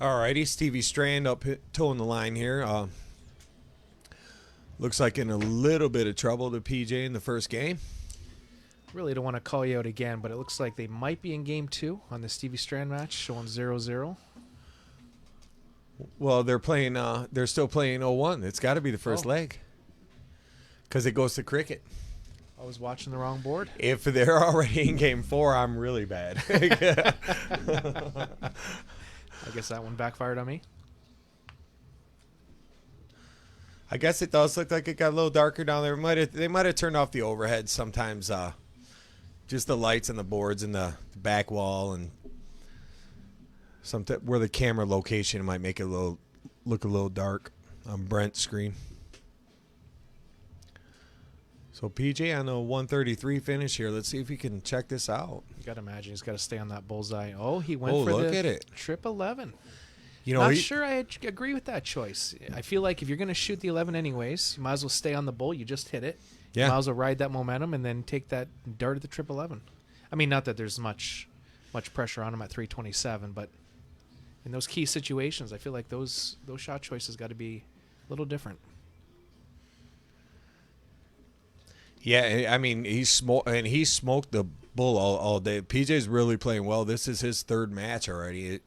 all righty, Stevie Strand up toeing the line here. Looks like in a little bit of trouble to PJ in the first game. Really don't want to call you out again, but it looks like they might be in game 2 on the Stevie Strand match, showing 0-0. Well, they're playing. They're still playing 0-1. It's got to be the first leg, because it goes to cricket. I was watching the wrong board. If they're already in game 4, I'm really bad. I guess that one backfired on me. I guess it does look like it got a little darker down there. They might have turned off the overhead sometimes. Just the lights and the boards and the back wall and where the camera location might make it look a little dark on Brent's screen. So PJ on a 133 finish here. Let's see if he can check this out. You got to imagine he's got to stay on that bullseye. Oh, he went Oh, for look the at it. trip 11. You know, Not sure I agree with that choice. I feel like if you're going to shoot the 11 anyways, you might as well stay on the bull. You just hit it. Yeah. You might as well ride that momentum and then take that dart at the trip 11. I mean, not that there's much pressure on him at 327, but in those key situations, I feel like those shot choices got to be a little different. Yeah, I mean, he smoked the bull all day. PJ's really playing well. This is his 3rd match already. I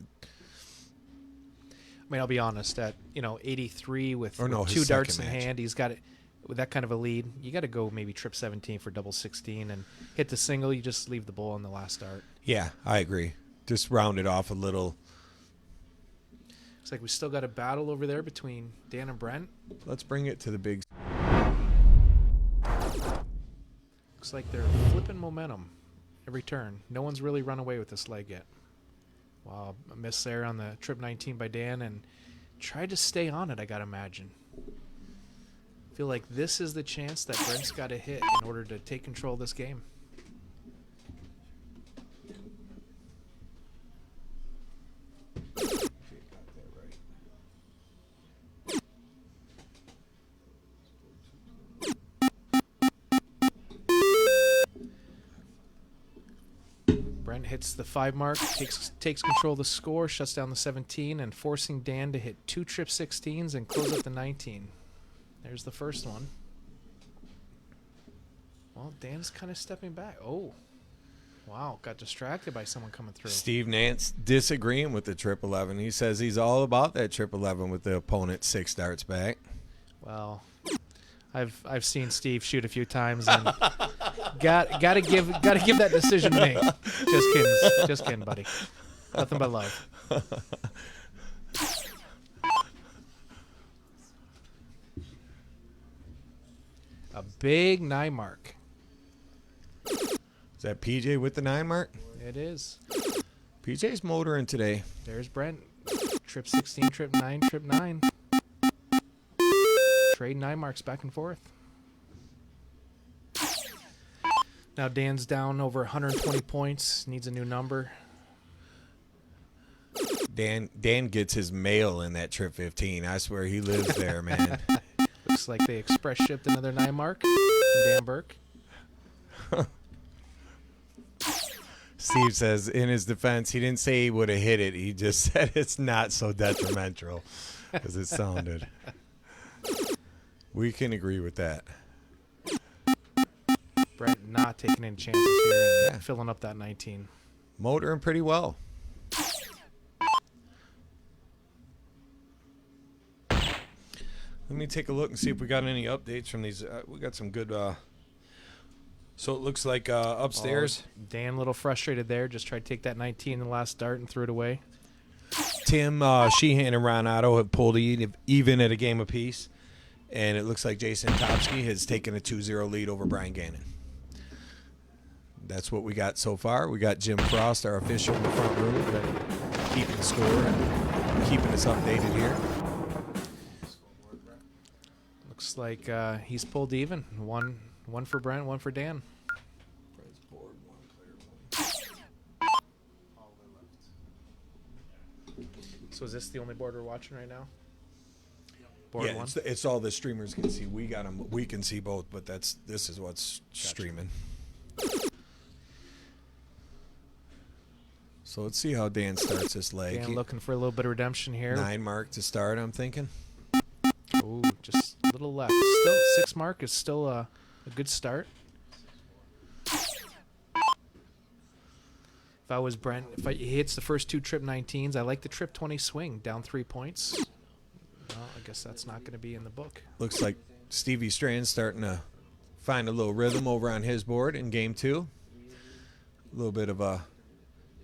mean, I'll be honest, at 83 with Or no, his 2 darts in second match. hand, he's got it with that kind of a lead. You got to go maybe trip 17 for double 16 and hit the single. You just leave the bull on the last dart. Yeah, I agree. Just round it off a little. It's like we still got a battle over there between Dan and Brent. Let's bring it to the big. Looks like they're flipping momentum every turn. No one's really run away with this leg yet. Wow, a miss there on the trip 19 by Dan, and tried to stay on it, I got to imagine. Feel like this is the chance that Brent's got to hit in order to take control of this game. Brent hits the 5 mark, takes control of the score, shuts down the 17, and forcing Dan to hit 2 trip 16s and close up the 19. There's the first one. Well, Dan's kind of stepping back. Oh, wow, got distracted by someone coming through. Steve Nance disagreeing with the trip 11. He says he's all about that trip 11 with the opponent 6 darts back. Well, I've seen Steve shoot a few times, and gotta give that decision to me. Just kidding, buddy. Nothing but love. A big 9 mark. Is that PJ with the 9 mark? It is. PJ's motoring today. There's Brent. Trip 16, trip 9, trip 9. Trade 9 marks back and forth. Now Dan's down over 120 points. Needs a new number. Dan gets his mail in that trip 15. I swear he lives there, man. Looks like they express shipped another 9 mark from Dan Burke. Steve says in his defense, he didn't say he would have hit it. He just said it's not so detrimental as it sounded. We can agree with that. Brent not taking any chances here and Yeah. filling up that 19. Motoring pretty well. Let me take a look and see if we got any updates from these. We got some good. So it looks like upstairs, Oh, Dan a little frustrated there. Just tried to take that 19 in the last start and threw it away. Tim Sheehan and Ron Otto have pulled even at a game apiece. And it looks like Jason Topsky has taken a 2-0 lead over Brian Gannon. That's what we got so far. We got Jim Frost, our official in the front room, keeping the score and keeping us updated here. Looks like he's pulled even. One for Brent, one for Dan. So is this the only board we're watching right now? Board Yeah, one? it's all the streamers can see. We got them. We can see both, but this is what's streaming. So let's see how Dan starts this leg. Dan looking for a little bit of redemption here. 9 mark to start, I'm thinking. Ooh, just a little left. Still, 6 mark is still a good start. If I was Brent, he hits the first 2 trip 19s, I like the trip 20 swing, down 3 points. Well, I guess that's not going to be in the book. Looks like Stevie Strand's starting to find a little rhythm over on his board in game 2. A little bit of a...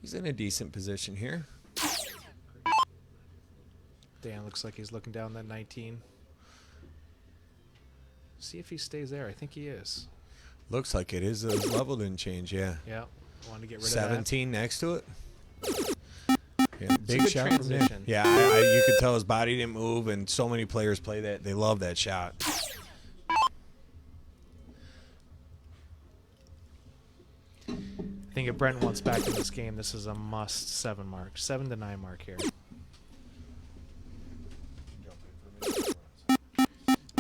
He's in a decent position here. Dan looks like he's looking down that 19. See if he stays there. I think he is. Looks like it is. The level didn't change, yeah. Yeah. Wanted to get rid of 17 next to it. Yeah, a big good shot from Dan. transition. Yeah, you could tell his body didn't move, and so many players play that. They love that shot. I think if Brent wants back in this game, this is a must 7 mark. 7 to 9 mark here.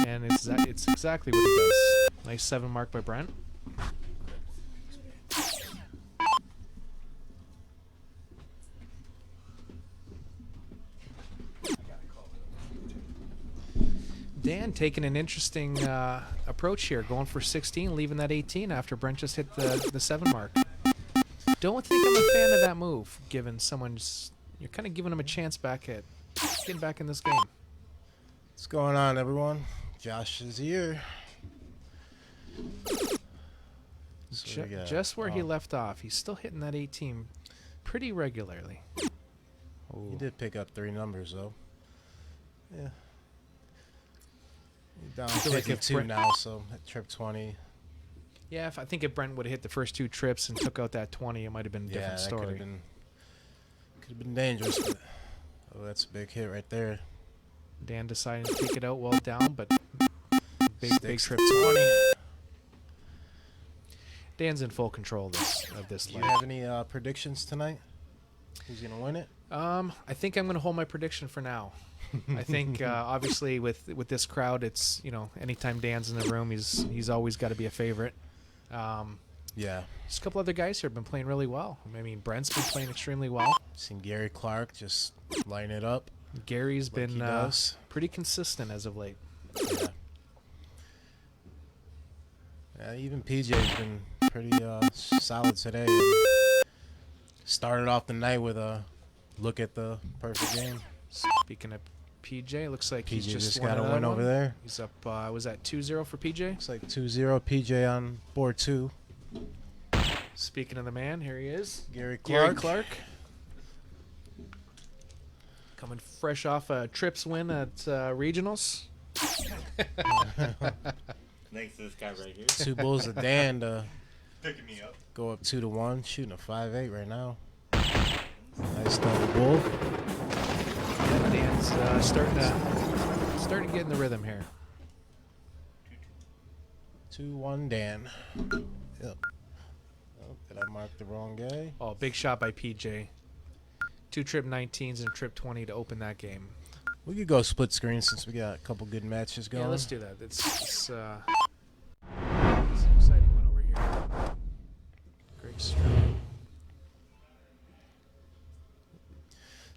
And it's exactly what he does. Nice 7 mark by Brent. Dan taking an interesting approach here, going for 16, leaving that 18 after Brent just hit the 7 mark. Don't think I'm a fan of that move, given you're kind of giving him a chance back at getting back in this game. What's going on, everyone? Josh is here. So we got- Just where he left off, he's still hitting that 18 pretty regularly. He did pick up 3 numbers, though. Yeah. He's down feel like if 52 Brent- now, so at trip 20. Yeah, I think if Brent would have hit the first 2 trips and took out that 20, it might have been a Yeah, different that story. could have been dangerous. But, oh, that's a big hit right there. Dan deciding to take it out well down, but big Sticks trip to 20. Dan's in full control of this Do you leg. have any predictions tonight? Who's going to win it? I think I'm going to hold my prediction for now. I think obviously with this crowd, it's anytime Dan's in the room, he's always got to be a favorite. Yeah. Just a couple other guys here have been playing really well. I mean, Brent's been playing extremely well. Seen Gary Clark just line it up. Gary's Like been he does. pretty consistent as of late. Yeah. Yeah, even PJ's been pretty solid today. Started off the night with a look at the perfect game. Speaking of PJ, looks like he's PJ just got a won win over there. He's up. Was that 2-0 for PJ? Looks like 2-0 PJ on board 2. Speaking of the man, here he is. Gary Gary Clark. Clark. Coming fresh off a trips win at regionals. Thanks to this guy right here. 2 bulls of Dan to Picking me up. go up 2-1, shooting a 5-8 right now. Nice double bull. Yeah, Dan's starting to get in the rhythm here. 2-1 Dan. Yep. Oh, did I mark the wrong guy? Oh, big shot by PJ. 2 trip 19s and trip 20 to open that game. We could go split screen since we got a couple good matches going. Yeah, let's do that. It's an exciting one over here. Great string.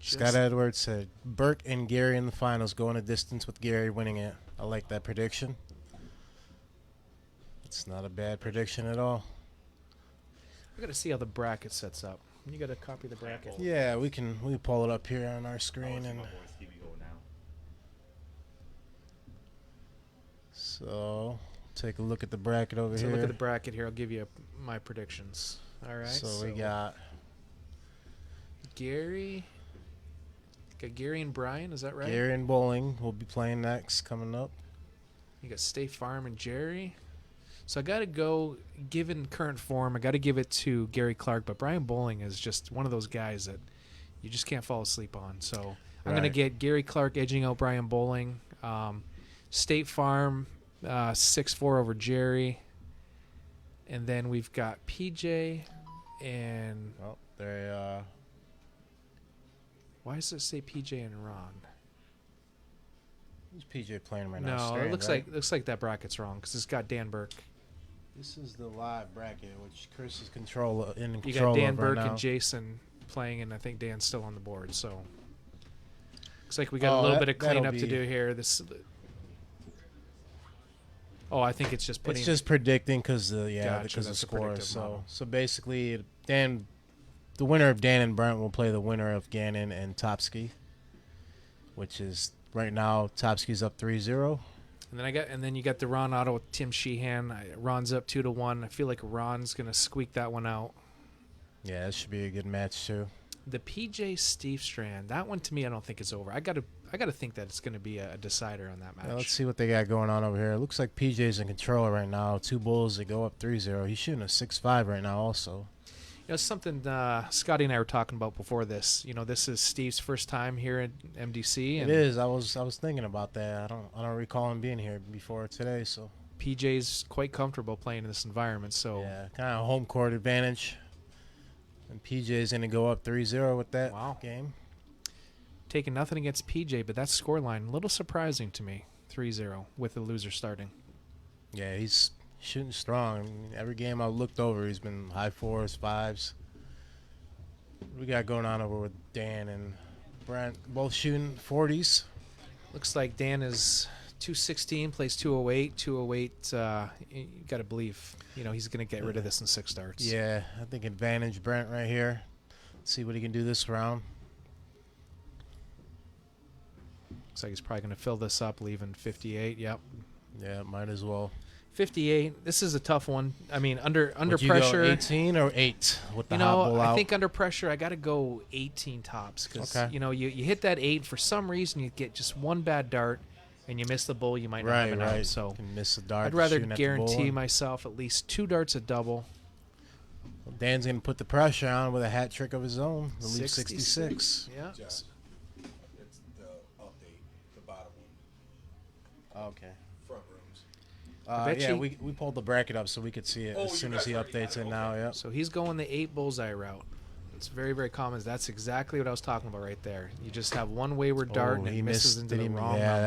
Scott Edwards said Burt and Gary in the finals, going a distance with Gary winning it. I like that prediction. It's not a bad prediction at all. I got to see how the bracket sets up. You got to copy the bracket. Yeah, we can pull it up here on our screen and so take a look at the bracket over So here. look at the bracket here. I'll give you my predictions. All right. So we got Gary. Got Gary and Brian. Is that right? Gary and Bowling will be playing next coming up. You got State Farm and Jerry. So I got to go, given current form, I got to give it to Gary Clark. But Brian Bowling is just one of those guys that you just can't fall asleep on. So I'm going to Right. get Gary Clark edging out Brian Bowling. State Farm 6-4 over Jerry. And then we've got PJ and Oh, they why does it say PJ and Ron? who's PJ playing right now? No, Strand, it looks right? like that bracket's wrong because it's got Dan Burke. This is the live bracket, which Chris is in control You got Dan of Burke right now. and Jason playing, and I think Dan's still on the board. So looks like we got a Oh, little that- bit of that'll cleanup to be- do here. I think it's just putting. It's just predicting because Gotcha, because of that's a scores. predictive So model. so basically, the winner of Dan and Brent will play the winner of Gannon and Topsky, which is right now Topsky's up 3-0. and then you got the Ron Otto with Tim Sheehan. Ron's up 2-1. I feel like Ron's gonna squeak that one out. Yeah, that should be a good match too. The PJ Steve Strand, that one to me, I don't think is over. I gotta think that it's gonna be a decider on that match. Yeah, let's see what they got going on over here. It looks like PJ's in control right now. 2 bulls that go up 3-0. He's shooting a 6-5 right now also. You know, something Scotty and I were talking about before this. You know, this is Steve's first time here at MDC. It And is. I was thinking about that. I don't recall him being here before today, so PJ's quite comfortable playing in this environment. So yeah, kind of home court advantage. And PJ's going to go up 3-0 with that Wow. game. taking nothing against PJ, but that scoreline, a little surprising to me. 3-0 with the loser starting. Yeah, he's shooting strong. I mean, every game I looked over, he's been high 4s, 5s. What we got going on over with Dan and Brent, both shooting 40s. Looks like Dan is 216, plays 208. 208, you got to believe, he's going to get rid of this in 6 starts. Yeah, I think advantage Brent right here. Let's see what he can do this round. Looks like he's probably going to fill this up, leaving 58. Yep. Yeah, might as well. 58. This is a tough one. I mean, under Would you pressure. go 18 or 8 with the hot bull I out? think under pressure, I got to go 18 tops because Okay. you hit that 8 for some reason, you get just one bad dart, and you miss the bull, you might not have right, an right. out. So You can miss the dart. I'd rather shooting at the bull. guarantee myself at least 2 darts a double. Dan's going to put the pressure on with a hat trick of his own. He'll leave 66. Yeah. It's the update, the bottom one, Okay. front rooms. bet Yeah, you- we pulled the bracket up so we could see it Oh, as you soon as he guys already updates got it it, now. Yeah. So he's going the 8 bullseye route. It's very, very common. That's exactly what I was talking about right there. You just have one wayward dart and it misses into the wrong Yeah, number.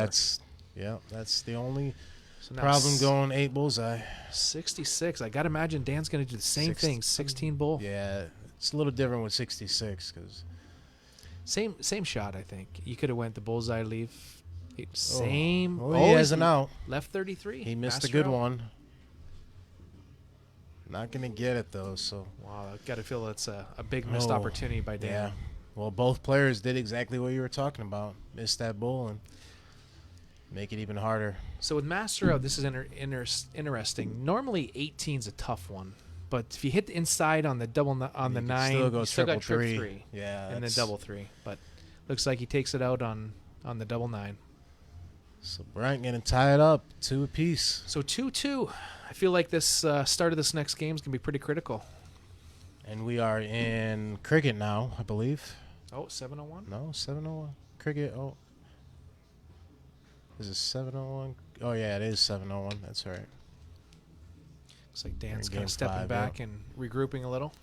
that's the only So now problem going 8 bullseye. 66. I got to imagine Dan's going to do the same 60. thing. 16 bull. Yeah, it's a little different with 66 because Same shot, I think. You could have went the bullseye leave. Same. Oh, he always has an out. Left 33. He missed a Master good out. one. Not gonna get it though. So Wow, I got to feel that's a big missed Oh, opportunity by Dan. yeah. Well, both players did exactly what you were talking about. Missed that bull and make it even harder. So with Master out, this is interesting. Normally 18's a tough one, but if you hit the inside on the double on the You can 9, still go you still got triple trip three. 3. Yeah, And then that's- double 3. But looks like he takes it out on the double 9. So Bryant gonna tie it up 2 apiece. So 2-2. I feel like this start of this next game is going to be pretty critical. And we are in cricket now, I believe. Oh, 7-1? No, 701 cricket. Oh, is it 701? Oh yeah, it is 701. That's right. Looks like Dan's In kind game of stepping 5, back and regrouping a little.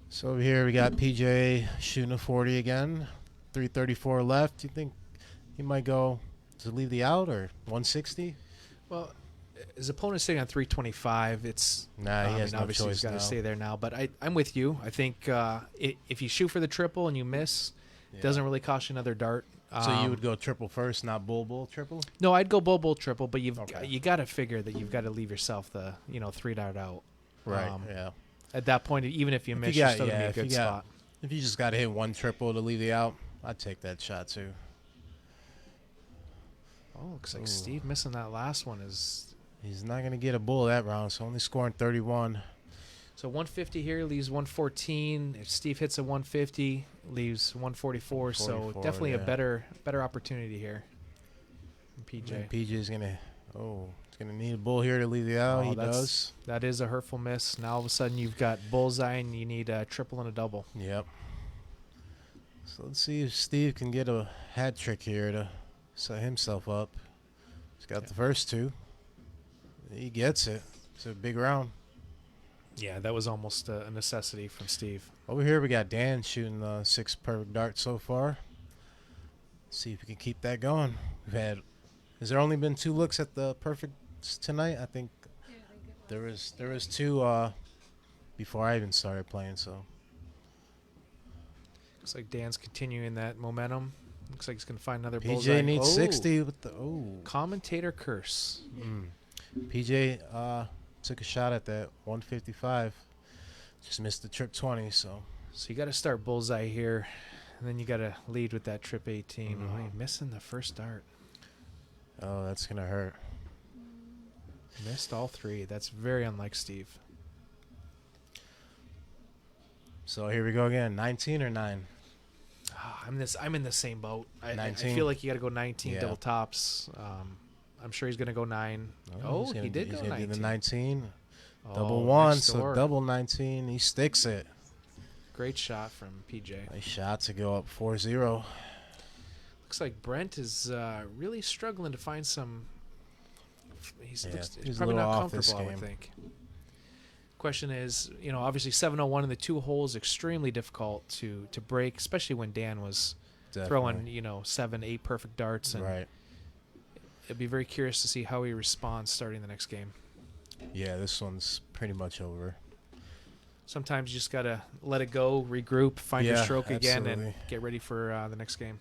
So over here we got PJ shooting a 40 again. 334 left. Do you think he might go to leave the out or 160? Well, his opponent's sitting on 325. It's Nah, he has no obviously choice he's got now. to stay there now. But I'm with you. I think if you shoot for the triple and you miss, it doesn't really cost you another dart. So you would go triple first, not bull triple? No, I'd go bull triple, but Okay. you got to figure that you've got to leave yourself the 3-dart out. Right. Yeah. At that point, even if you If miss, you you're got- still gonna yeah, be a if you good got- spot. If you just got to hit one triple to leave the out, I'd take that shot too. Oh, looks like Ooh. Steve missing that last one is. He's not going to get a bull that round, so only scoring 31. So 150 here leaves 114. If Steve hits a 150, leaves 144. So 144, definitely a yeah. better opportunity here. from PJ. PJ's going to, it's going to need a bull here to leave the out. Oh, He that's- does. That is a hurtful miss. Now all of a sudden you've got bullseye and you need a triple and a double. Yep. So let's see if Steve can get a hat trick here to set himself up. He's got the first two. He gets it. It's a big round. Yeah, that was almost a necessity from Steve. Over here we got Dan shooting 6 perfect darts so far. See if we can keep that going. Has there only been 2 looks at the perfects tonight? I think there was 2 before I even started playing. So Looks like Dan's continuing that momentum. Looks like he's going to find another bullseye. PJ needs Oh, 60 with the Commentator curse. PJ took a shot at that 155. Just missed the trip 20. So So you got to start bullseye here, and then you got to lead with that trip 18. Oh, Mhm. you're missing the first dart. that's gonna hurt. Missed all 3. That's very unlike Steve. So here we go again. 19 or 9? I'm in the same boat. I 19? feel like you got to go 19 Yeah. double tops. I'm sure he's going to go 9. He's gonna He did he's go gonna 19. do the 19. Oh, Double 1, next so door. double 19. He sticks it. Great shot from PJ. Nice shot to go up 4-0. Looks like Brent is really struggling to find some. He's he's a probably little not off this comfortable, I would game. think. Question is, obviously 701 in the 2 holes, extremely difficult to break, especially when Dan was throwing, 7, 8 perfect darts. And Right. I'd be very curious to see how he responds starting the next game. Yeah, this one's pretty much over. Sometimes you just got to let it go, regroup, find your Yeah, stroke again, and absolutely. get ready for the next game.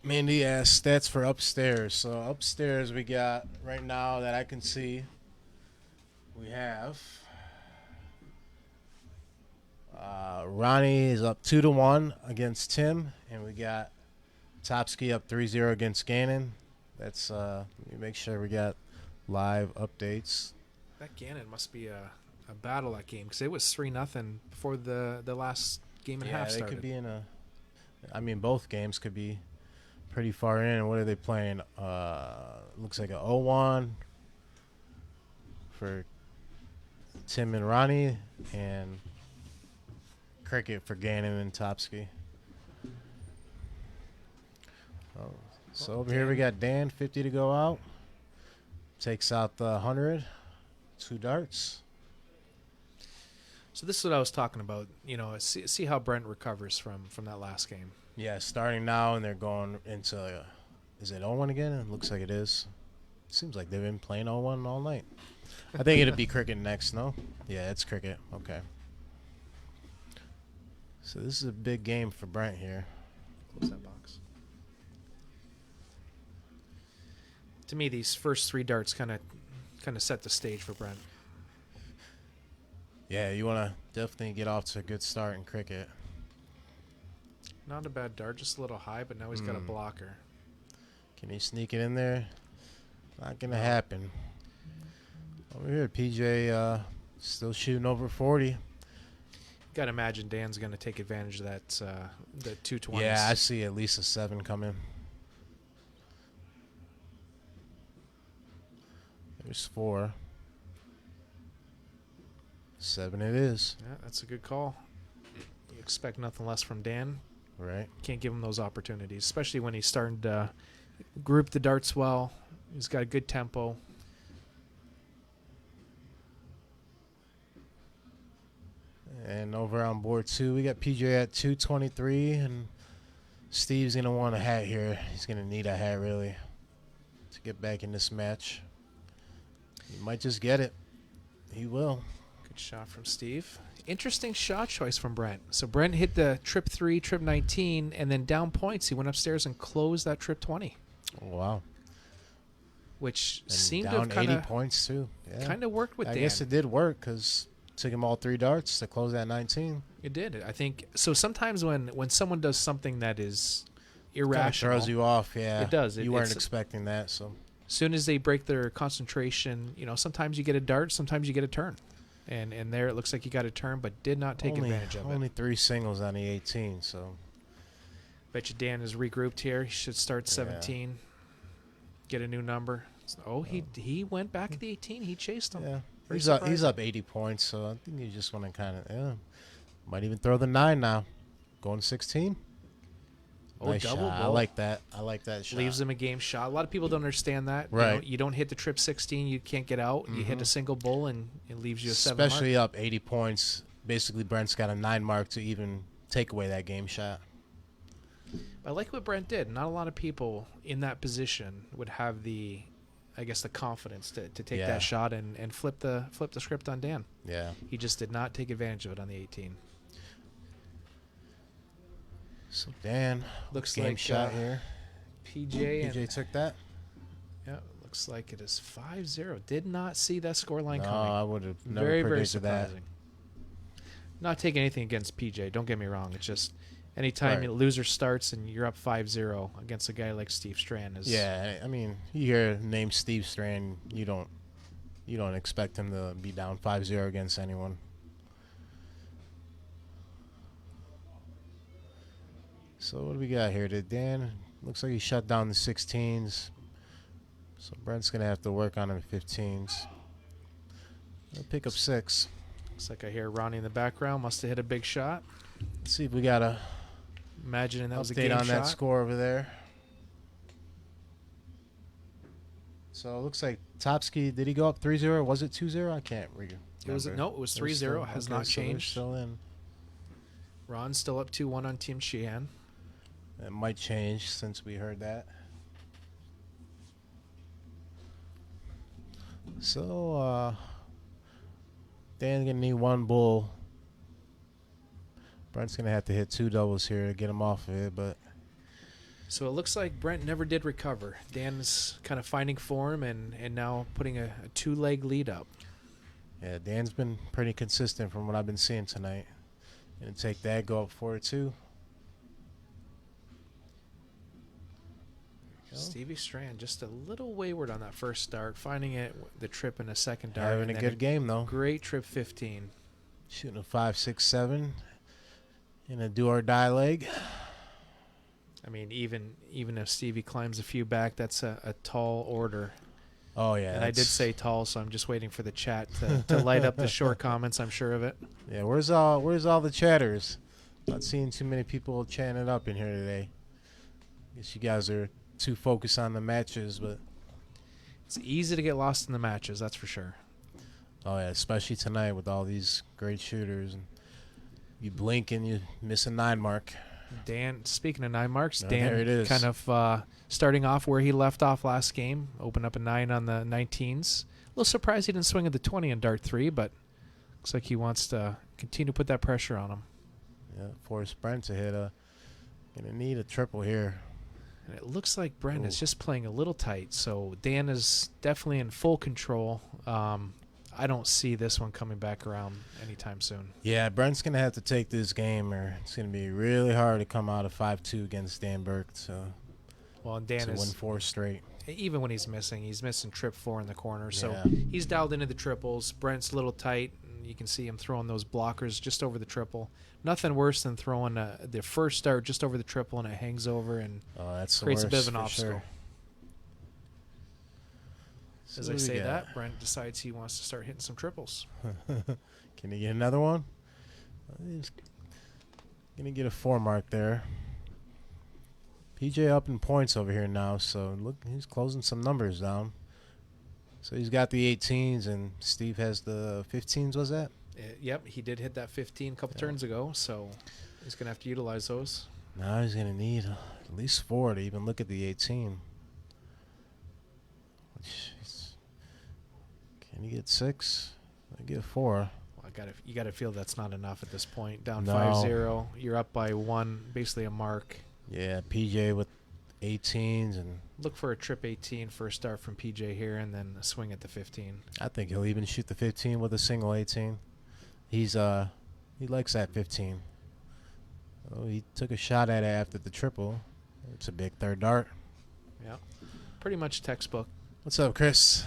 Mandy asked stats for upstairs. So upstairs we got right now that I can see. We have Ronnie is up 2-1 against Tim, and we got Topsky up 3-0 against Gannon. That's let me make sure we got live updates. That Gannon must be a battle, that game, because it was 3-0 before the last game and a half they started. could be in both games could be pretty far in. What are they playing? Looks like a 0-1 for Tim and Ronnie, and cricket for Gannon and Topsky. So over here we got Dan, 50 to go out. Takes out the 100. 2 darts. So this is what I was talking about. See how Brent recovers from that last game. Yeah, starting now, and they're going into, is it 0-1 again? It looks like it is. Seems like they've been playing 0-1 all night. I think it'll be cricket next, no? Yeah, it's cricket. Okay. So this is a big game for Brent here. Close that box. To me, these first 3 darts kind of set the stage for Brent. Yeah, you want to definitely get off to a good start in cricket. Not a bad dart, just a little high, but now he's got a blocker. Can he sneak it in there? Not going to happen. Over here, PJ still shooting over 40. Got to imagine Dan's going to take advantage of that the 220s. Yeah, I see at least a 7 coming. There's 4. 7 it is. Yeah, that's a good call. You expect nothing less from Dan. Right. Can't give him those opportunities, especially when he's starting to group the darts well. He's got a good tempo. And over on board 2, we got PJ at 223, and Steve's going to want a hat here. He's going to need a hat, really, to get back in this match. He might just get it. He will. Good shot from Steve. Interesting shot choice from Brent. So Brent hit the trip 3, trip 19, and then down points. He went upstairs and closed that trip 20, Oh, wow. which And seemed to down have kind 80 of points, too. Yeah. worked with I Dan. guess it did work because took him all 3 darts to close that 19. It did. I think so. Sometimes when someone does something that is Kind of irrational, throws you off, yeah. It does. You weren't It's- expecting that, so. as soon as they break their concentration, sometimes you get a dart, sometimes you get a turn. And there it looks like you got a turn, but did not take advantage of Only it. 3 singles on the 18, so. Bet you Dan is regrouped here. He should start 17, get a new number. Oh, he went back at the 18. He chased him. Yeah. Very He's up surprising. 80 points, so I think you just want to kind of, might even throw the 9 now. Going 16. Oh, Nice double shot. I ball. like that. I like that shot. Leaves him a game shot. A lot of people don't understand that. Right. You don't hit the trip 16, you can't get out. You hit a single bull, and it leaves you a 7 mark. Especially up 80 points. Basically, Brent's got a 9 mark to even take away that game shot. I like what Brent did. Not a lot of people in that position would have the confidence to take Yeah. that shot and flip the script on Dan. Yeah. He just did not take advantage of it on the 18. So Dan, Looks game like shot here. PJ and PJ took that. yeah, looks like it is 5-0. Did not see that score line No, coming. I would have never Very predicted that. surprising. Not taking anything against PJ. Don't get me wrong. It's just anytime Right. a loser starts and you're up 5-0 against a guy like Steve Strand is Yeah, I mean, you hear the name Steve Strand, you don't expect him to be down 5-0 against anyone. So what do we got here? Did Dan looks like he shut down the 16s. So Brent's gonna have to work on the 15s. He'll pick up 6. Looks like I hear Ronnie in the background. Must have hit a big shot. Let's see if we got a Imagining that was a update game on shot. that score over there. So it looks like Topsky, did he go up 3-0? Was it 2-0? I can't remember. It was 3-0. Has okay, not so they're changed. still in. Ron's still up 2-1 on Team Sheehan. It might change since we heard that. So, Dan's going to need 1 bull. Brent's going to have to hit 2 doubles here to get him off of it, but So it looks like Brent never did recover. Dan's kind of finding form and now putting a 2-leg lead up. yeah, Dan's been pretty consistent from what I've been seeing tonight. Going to take that, go up 4-2. Stevie Strand just a little wayward on that first start, finding it the trip in a second dart. Having a and then good game, though. Great trip 15. Shooting a 5-6-7 in a do or die leg. I mean, even if Stevie climbs a few back, that's a tall order. Oh yeah, And I did that's- say tall, so I'm just waiting for the chat to light up the short comments. I'm sure of it. Yeah, where's all the chatters? Not seeing too many people chatting it up in here today. Guess you guys are too focused on the matches, but It's easy to get lost in the matches, that's for sure. oh yeah, especially tonight with all these great shooters. And you blink and you miss a 9 mark. Dan, speaking of 9 marks, Oh, Dan there it is. kind of starting off where he left off last game, opened up a 9 on the 19s. A little surprised he didn't swing at the 20 in dart 3, but looks like he wants to continue to put that pressure on him. Yeah, force Brent to hit a. Gonna need a triple here. And it looks like Brent is Ooh. just playing a little tight, so Dan is definitely in full control. I don't see this one coming back around anytime soon. Yeah, Brent's gonna have to take this game, or it's gonna be really hard to come out of 5-2 against Dan Burke to Well, and Dan win is 4 straight. even when he's missing trip 4 in the corner, so Yeah. he's dialed into the triples. Brent's a little tight. You can see him throwing those blockers just over the triple. Nothing worse than throwing the first start just over the triple and it hangs over and Oh, that's the creates a bit of worst an for obstacle. sure. So As what I do we say got? that, Brent decides he wants to start hitting some triples. Can he get another one? He's gonna get a 4 mark there. PJ up in points over here now, so look, he's closing some numbers down. So he's got the 18s, and Steve has the 15s. Was that? Yep, he did hit that 15 a couple Yeah. turns ago, so he's going to have to utilize those. Now he's gonna need at least 4 to even look at the 18. Which is, can he get 6? I get 4. Well, you gotta feel that's not enough at this point. Down No. 5-0, you're up by 1, basically a mark. Yeah, PJ with 18s, and Look for a trip 18 for a start from PJ here, and then a swing at the 15. I think he'll even shoot the 15 with a single 18. He likes that 15. Oh, he took a shot at it after the triple. It's a big third dart. Yeah, pretty much textbook. What's up, Chris?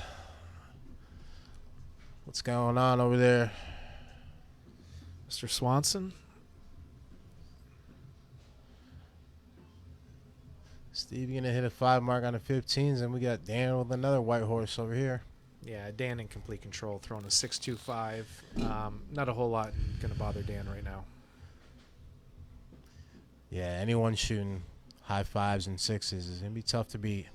What's going on over there? Mr. Swanson. Steve, you gonna hit a 5 mark on the 15s, and we got Dan with another white horse over here. Yeah, Dan in complete control, throwing a 6.25. Not a whole lot going to bother Dan right now. Yeah, anyone shooting high 5s and 6s is gonna be tough to beat.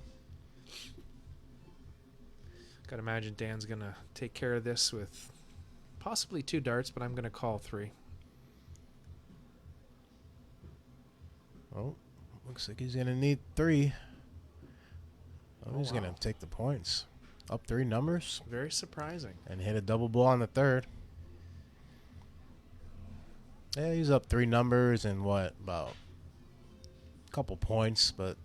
Got to imagine Dan's going to take care of this with possibly 2 darts, but I'm going to call 3. Oh, looks like he's gonna need 3. Oh, he's wow. gonna take the points. Up 3 numbers Very surprising. and hit a double ball on the 3rd. Yeah, he's up 3 numbers and what, about a couple points, but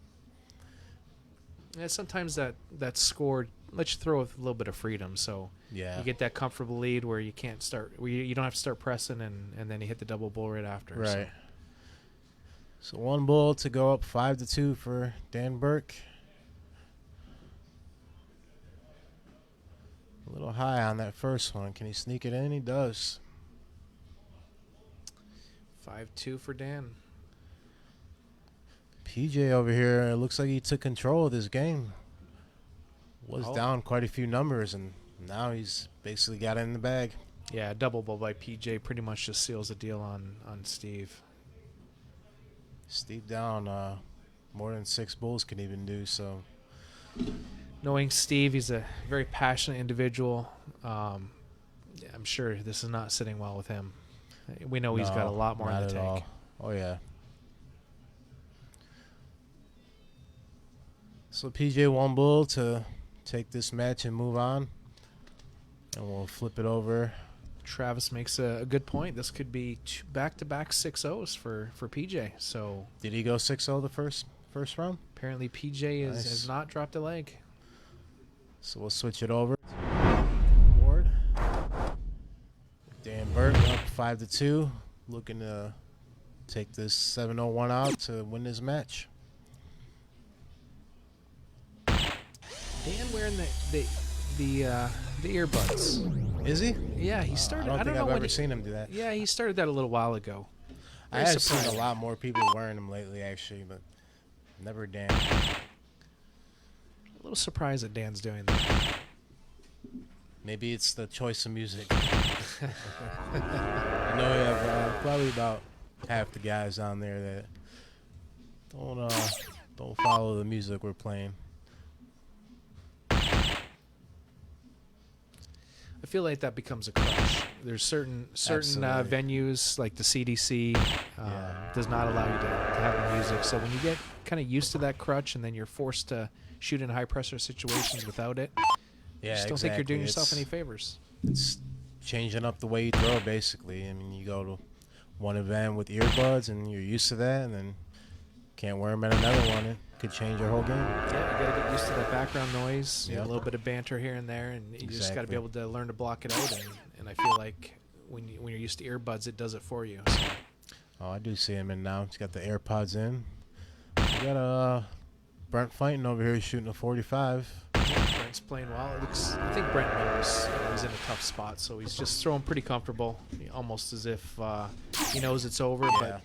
Yeah, sometimes that score lets you throw with a little bit of freedom, so yeah. you get that comfortable lead where you can't start, where you don't have to start pressing, and then you hit the double bull right after. Right. So 1 bull to go up 5-2 for Dan Burke. A little high on that first one. Can he sneak it in? He does. 5-2 for Dan. PJ over here, it looks like he took control of this game. Was Oh. down quite a few numbers, and now he's basically got it in the bag. Yeah, double bull by PJ pretty much just seals the deal on Steve. Steve down more than 6 bulls can even do, so Knowing Steve, he's a very passionate individual. I'm sure this is not sitting well with him. We know he's got a no, lot more in not the at tank. all. Oh, yeah. So PJ 1 bull to take this match and move on. And we'll flip it over. Travis makes a good point. This could be back-to-back 6-0s for PJ. So Did he go 6-0 the first round? apparently PJ Nice. has not dropped a leg. So we'll switch it over. Ward. Dan Burke up 5-2. Looking to take this 7-0-1 out to win this match. Dan wearing the earbuds. Is he? Yeah, he started. I don't think know I've when ever seen him do that. Yeah, he started that a little while ago. I Very have seen a surprising. lot more people wearing them lately, actually, but never Dan. A little surprised that Dan's doing that. Maybe it's the choice of music. I know we have probably about half the guys on there that don't follow the music we're playing. I feel like that becomes a crutch. There's certain Absolutely. venues like the CDC Yeah. does not allow you to have the music. So when you get kind of used to that crutch and then you're forced to shoot in high pressure situations without it, Yeah, I just don't think you're doing yourself exactly. any favors. It's changing up the way you throw, basically. I mean, you go to one event with earbuds and you're used to that, and then can't wear them at another one. It could change your whole game. Yeah, you got to get used to that background noise, Yep. a little bit of banter here and there, and you just got to be Exactly. able to learn to block it out. And I feel like when you're used to earbuds, it does it for you. So. Oh, I do see him in now. He's got the AirPods in. We got Brent Fighting over here shooting a 45. Brent's playing well. I think Brent knows he's in a tough spot, so he's just throwing pretty comfortable, almost as if he knows it's over, Yeah.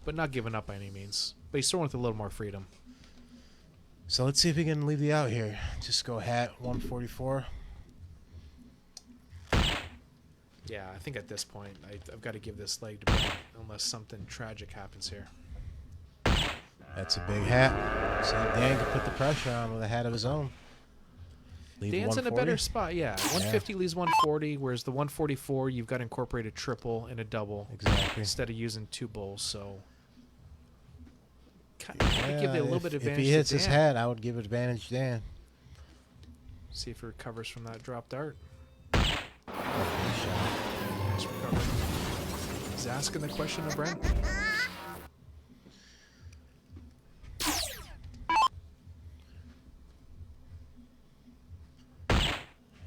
but not giving up by any means. But he's throwing with a little more freedom. So let's see if we can leave the out here. Just go hat 144. Yeah, I think at this point I've got to give this leg to Brent unless something tragic happens here. That's a big hat. So Dan can put the pressure on with a hat of his own. Leave Dan's in a 140. better spot, yeah. 150 leaves 140, whereas the 144 you've got to incorporate a triple and a double Exactly. instead of using 2 bulls. So kind of give it a little bit of if advantage he hits to his Dan. hat, I would give it advantage to Dan. See if he recovers from that drop dart. Good shot. Nice recovery. He's asking the question of Brent.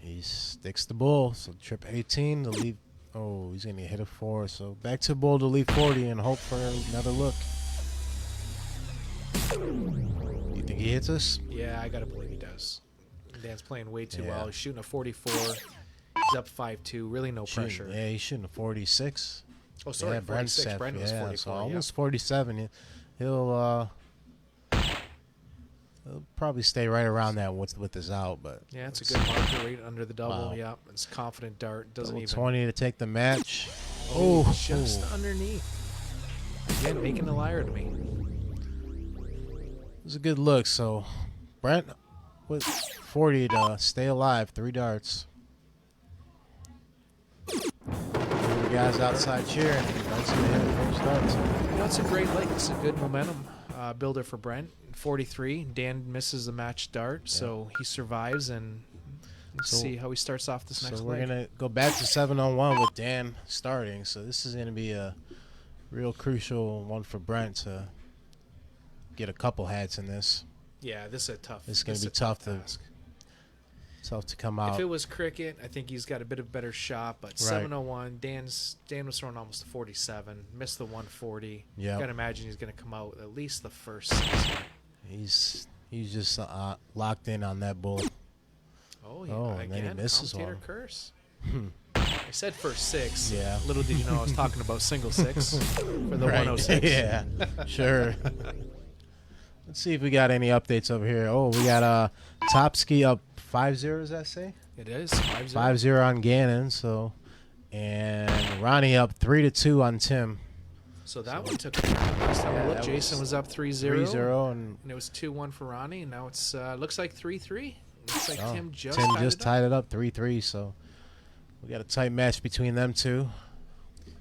He sticks the bull. So trip 18 to leave. Oh, he's going to hit a 4. So back to bull to leave 40 and hope for another look. You think he hits us? Yeah, I gotta believe he does. Dan's playing way too Yeah. well. He's shooting a 44. He's up 5-2. Really no pressure. Yeah, he's shooting a 46. Oh, sorry, yeah, Brent's 46. at- Brent was yeah, 44. So yeah. almost 47. He'll probably stay right around that with his out, but Yeah, it's a good marker right under the double. Wow. Yeah, it's confident dart. Doesn't double even. 20 to take the match. Oh, Oh, just oh. underneath. Again, making a liar to me. It was a good look. So Brent with 40 to stay alive. 3 darts. The guys outside cheering. Brent's gonna hit the first darts. You know, it's a great lick. It's a good momentum builder for Brent. 43. Dan misses the match dart, so he survives, and let's So- see how he starts off this next So we're leg. gonna go back to 7-on-1 with Dan starting. So this is gonna be a real crucial one for Brent to get a couple hats in this. Yeah, this is a tough. It's gonna this be is a tough tough to- task. Tough to come If out. it was cricket, I think he's got a bit of better shot. But 701, Dan was throwing almost a 47, missed the 140. Yep. Gotta imagine he's gonna come out at least the first 6. He's just locked in on that bull. Oh yeah, Oh, and then he again, misses commentator one. curse. I said first 6. Yeah. Little did you know I was talking about single 6 for the Right. 106. Yeah, sure. Let's see if we got any updates over here. Oh, we got Topsky up 5-0, does that say? It is 5-0. 5-0 on Gannon, so and Ronnie up 3-2 on Tim. So that one took a turn. Last time I Yeah, looked, that Jason was was up 3-0. 3-0 and And it was 2-1 for Ronnie, and now it's looks like 3-3. Looks like oh, Tim just Tim tied just it up. tied it up 3-3. So we got a tight match between them two.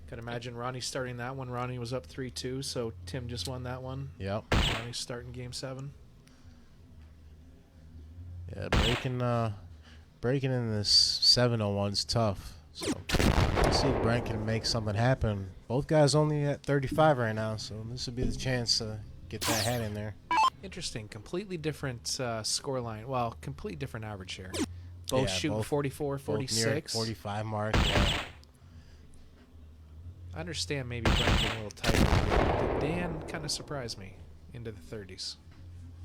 Could imagine Ronnie starting that one. Ronnie was up 3-2, so Tim just won that one. Yep. Ronnie's starting game 7. Yeah, breaking in this 7-on-1's tough. So let's see if Brent can make something happen. Both guys only at 35 right now, so this would be the chance to get that hat in there. Interesting. Completely different score line. Well, completely different average here. Both Yeah, shooting both- 44, Both near 46. 45 mark. Yeah. I understand maybe Brent getting a little tight, but Dan kind of surprised me into the 30s.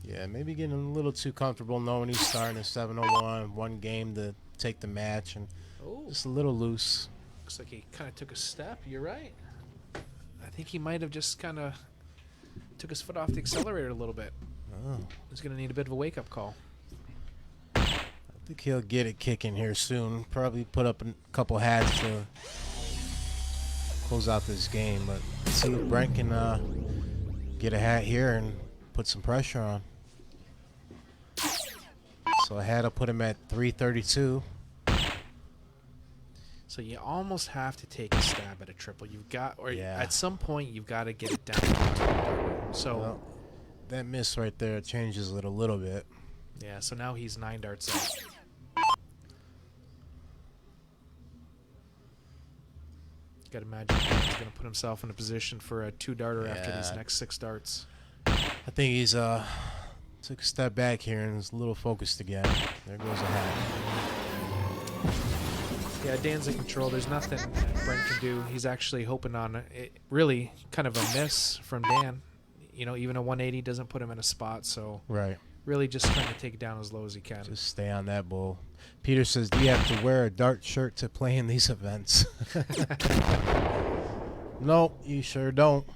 Yeah, maybe getting a little too comfortable knowing he's starting at 7-on-1, one game to take the match, and Oh, just a little loose. looks like he kind of took a step. You're right. I think he might have just kind of took his foot off the accelerator a little bit. Oh, He's going to need a bit of a wake-up call. I think he'll get it kicking here soon. Probably put up a couple hats to close out this game, but let's see if Brent can get a hat here and put some pressure on. So a hat will put him at 332. So you almost have to take a stab at a triple. You've got, or Yeah. at some point, you've got to get it down. To a double. So Well, that miss right there changes it a little bit. yeah, so now he's 9 darts out. Got to imagine he's going to put himself in a position for a 2-darter after these Yeah. next 6 darts. I think he's took a step back here and is a little focused again. There goes a hat. Yeah, Dan's in control. There's nothing Brent can do. He's actually hoping on it. Really kind of a miss from Dan. You know, even a 180 doesn't put him in a spot. So Right. really just trying to take it down as low as he can. Just stay on that bull. Peter says, do you have to wear a dart shirt to play in these events? No, you sure don't.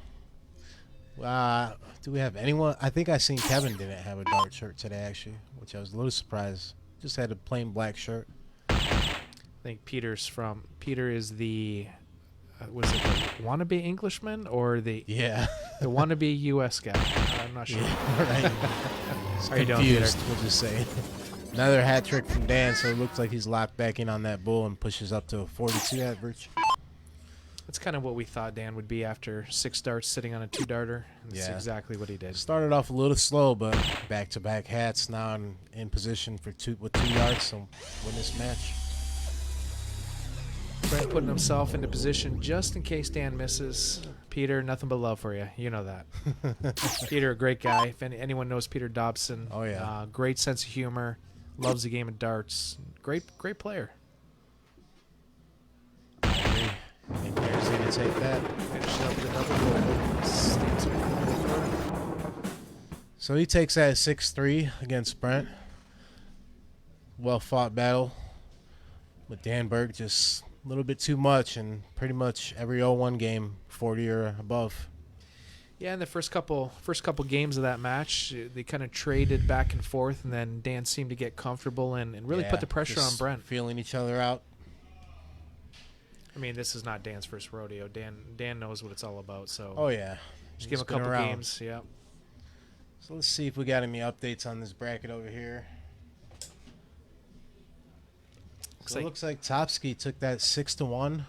Do we have anyone? I think I seen Kevin didn't have a dart shirt today, actually, which I was a little surprised. Just had a plain black shirt. I think Peter is the was it the wannabe Englishman or the Yeah. the wannabe U.S. guy? I'm not sure. Right. How you doing, Confused, Peter? we'll just say. Another hat trick from Dan, so it looks like he's locked back in on that bull and pushes up to a 42 average. That's kind of what we thought Dan would be after 6 darts sitting on a 2-darter. That's Yeah. exactly what he did. Started off a little slow, but back-to-back hats now in position for 2 darts, so win this match. Brent putting himself into position just in case Dan misses. Peter, nothing but love for you. You know that. Peter, a great guy. If anyone knows Peter Dobson, Oh, yeah. great sense of humor, loves the game of darts. Great player. And there's going to take that. Finishes up with a double goal. Stands with So he takes that 6-3 against Brent. Well fought battle. But Dan Burke just a little bit too much, and pretty much every 0-1 game 40 or above. Yeah, in the first couple games of that match, they kind of traded back and forth, and then Dan seemed to get comfortable and really put the pressure on just Brent. feeling each other out. I mean, this is not Dan's first rodeo. Dan knows what it's all about. So Oh yeah, just give him a He's been couple around. games. Yeah. So let's see if we got any updates on this bracket over here. So it looks like Topsky took that 6-1.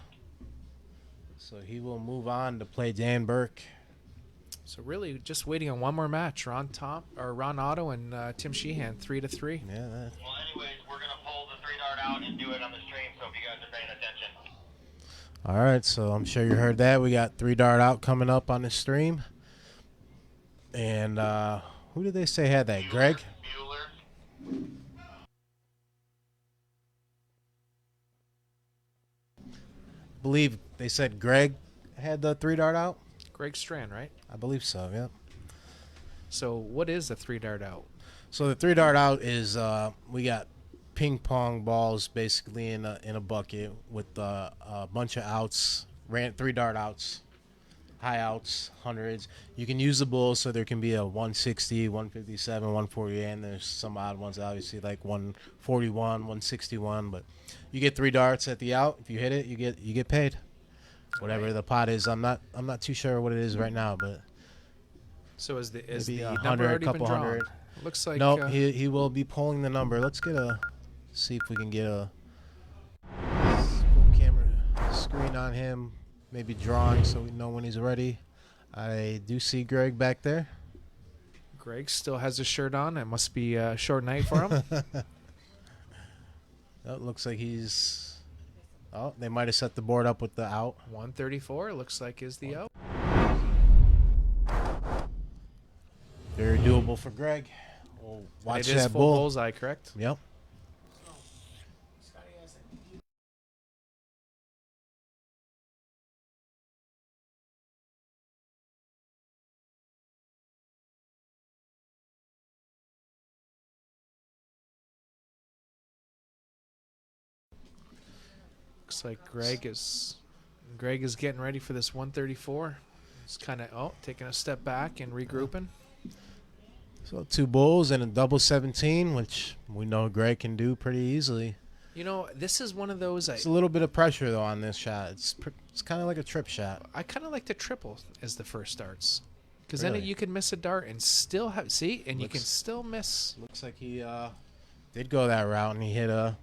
So he will move on to play Dan Burke. So really, just waiting on one more match. Ron Otto and Tim Sheehan, 3-3. Yeah. Well, anyways, we're gonna pull the 3-dart out and do it on the stream. So if you guys are paying attention. All right, so I'm sure you heard that. We got 3-dart out coming up on the stream. And who did they say had that? Greg? Bueller. Believe they said Greg had the 3-dart out? Greg Strand, right? I believe so, yeah. So what is a 3-dart out? So the 3-dart out is we got ping pong balls basically in a bucket with a bunch of outs, 3-dart outs, high outs, hundreds. You can use the bulls, so there can be a 160, 157, 148, and there's some odd ones obviously like 141, 161, but you get 3 darts at the out. If you hit it, you get paid. Whatever the pot is, I'm not too sure what it is right now, but So is the maybe number 100, already been couple drawn? hundred. Looks like No, he will be pulling the number. Let's see if we can get a full camera screen on him. Maybe drawing so we know when he's ready. I do see Greg back there. Greg still has his shirt on. It must be a short night for him. That looks like he's. Oh, they might have set the board up with the out. 134 looks like is the out. Very doable for Greg. We'll watch It is that full bull. bullseye, correct? Yep. Looks like Greg is getting ready for this 134. He's kind of taking a step back and regrouping. So 2 bulls and a double 17, which we know Greg can do pretty easily. You know, this is one of those. It's a little bit of pressure though on this shot. It's kind of like a trip shot. I kind of like the triple as the first darts, because Really? then you can miss a dart and still have you can Looks- still miss. Looks like he did go that route and he hit a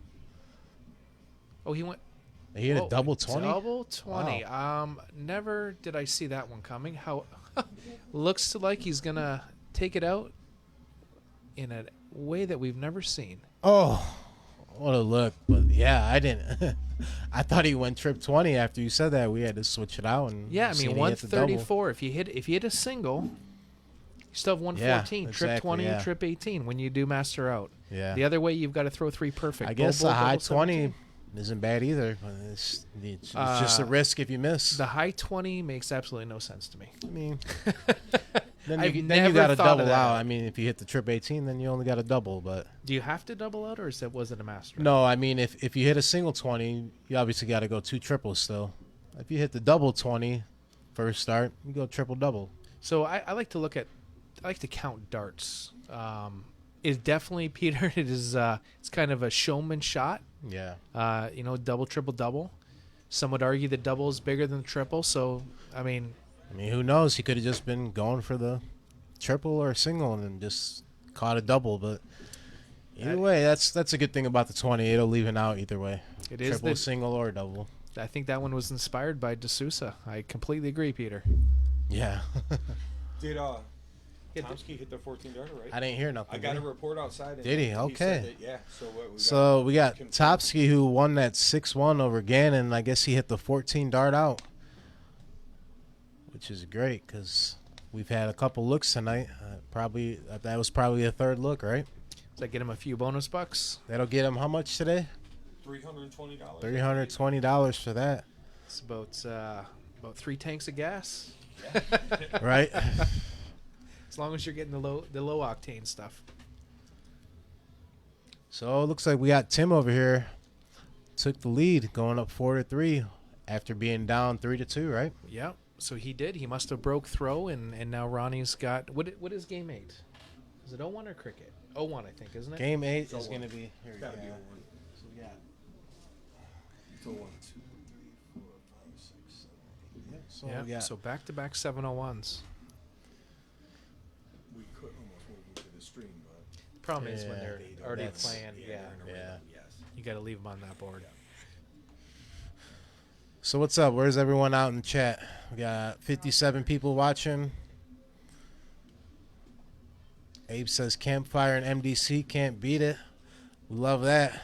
He double 20. Double 20. Never did I see that one coming. How looks like he's gonna take it out in a way that we've never seen. Oh, what a look! But yeah, I didn't. I thought he went trip 20 after you said that. We had to switch it out and Yeah, I seen mean he hit the double. 134. If you hit a single, you still have 114. Yeah, trip exactly, 20 and yeah. trip 18 when you do master out. Yeah. The other way you've got to throw 3 perfect. I Bull, guess bull, a high double 20 17. isn't bad either. But it's just a risk if you miss. The high 20 makes absolutely no sense to me. I mean, then I've you never got to thought of double that. out. I mean, if you hit the trip 18, then you only got to double. But Do you have to double out, or was it a master? no, I mean, if you hit a single 20, you obviously got to go 2 triples still. If you hit the double 20 first start, you go triple double. So I like to count darts. It's definitely Peter. It is it's kind of a showman shot. Yeah. Double, triple, double. Some would argue that double is bigger than triple. So I mean, who knows? He could have just been going for the triple or single and then just caught a double. But either way, that's a good thing about the 20. It'll even out either way. It is triple, single, or double. I think that one was inspired by D'Souza. I completely agree, Peter. Yeah. Did Tomsky hit the 14 darter, right? I didn't hear nothing. I got did a he? report outside. And Did he? said Okay. that, yeah. So what So we got confirmed. Topsky, who won that 6-1 over Gannon. I guess he hit the 14 dart out, which is great because we've had a couple looks tonight. That was probably a third look, right? Does that get him a few bonus bucks? That'll get him how much today? $320. $320 for that, It's about 3 tanks of gas. right? As long as you're getting the low octane stuff. So it looks like we got Tim over here. Took the lead, going up 4-3 after being down 3-2, right? Yeah. So he did. He must have broke throw, and now Ronnie's got what is game 8? Is it 0-1 or cricket? 0-1, I think, isn't it? Game 8 is going to be here. Gotta be yeah. one. So we got So one. So Yeah. we got So back-to-back 701s. We could almost move into the stream, but Problem is when Yeah, they're they don't- already that's- playing, yeah, yeah. Yes. you got to leave them on that board. So what's up? Where's everyone out in the chat? We got 57 people watching. Abe says campfire and MDC can't beat it. We love that.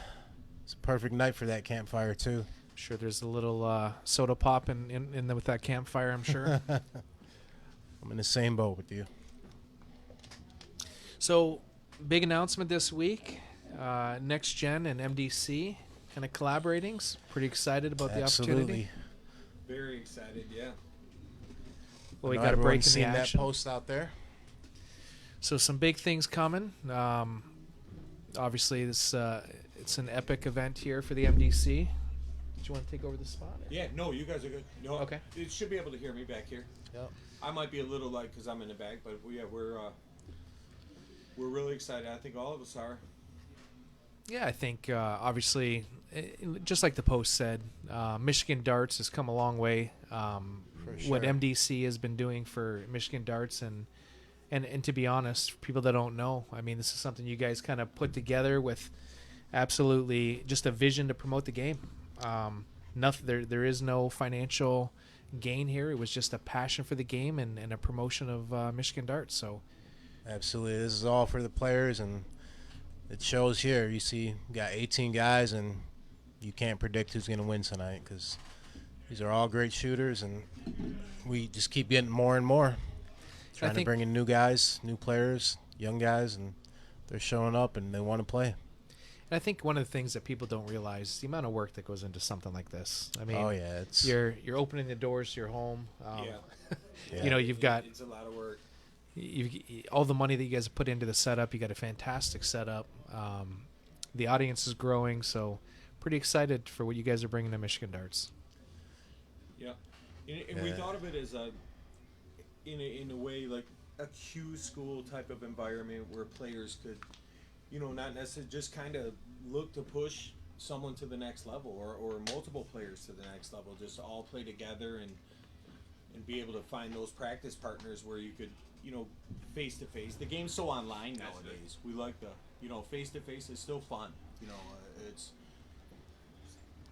It's a perfect night for that campfire too. I'm sure there's a little soda pop with that campfire, I'm sure. I'm in the same boat with you. So, big announcement this week. Next Gen and MDC kind of collaborating. Pretty excited about the opportunity. Absolutely. Very excited, yeah. Well, we I know got a break in everyone's the seen that action. post out there. So some big things coming. Obviously, this it's an epic event here for the MDC. Do you want to take over the spot? Yeah, no, you guys are good. No, Okay. You should be able to hear me back here. Yep. I might be a little light because I'm in the back, but we're really excited. I think all of us are. Yeah, I think obviously, just like the post said, Michigan Darts has come a long way. What sure. MDC has been doing for Michigan Darts, and to be honest, for people that don't know, I mean, this is something you guys kind of put together with absolutely just a vision to promote the game. Nothing. There is no financial gain here. It was just a passion for the game and a promotion of Michigan Darts. So Absolutely. This is all for the players, and it shows here. You see, you got 18 guys, and you can't predict who's going to win tonight because these are all great shooters, and we just keep getting more and more. Trying to think- bring in new guys, new players, young guys, and they're showing up, and they want to play. And I think one of the things that people don't realize is the amount of work that goes into something like this. I mean, Oh, yeah. It's you're opening the doors to your home. Yeah. You know, you've got It's a lot of work. all the money that you guys have put into the setup. You got a fantastic setup. The audience is growing, so pretty excited for what you guys are bringing to Michigan Darts. Yeah, and we thought of it as in a way like a Q school type of environment where players could, not necessarily just kind of look to push someone to the next level or multiple players to the next level, just all play together and be able to find those practice partners where you could, face to face. The game's so online nowadays. We like the, face to face is still fun. It's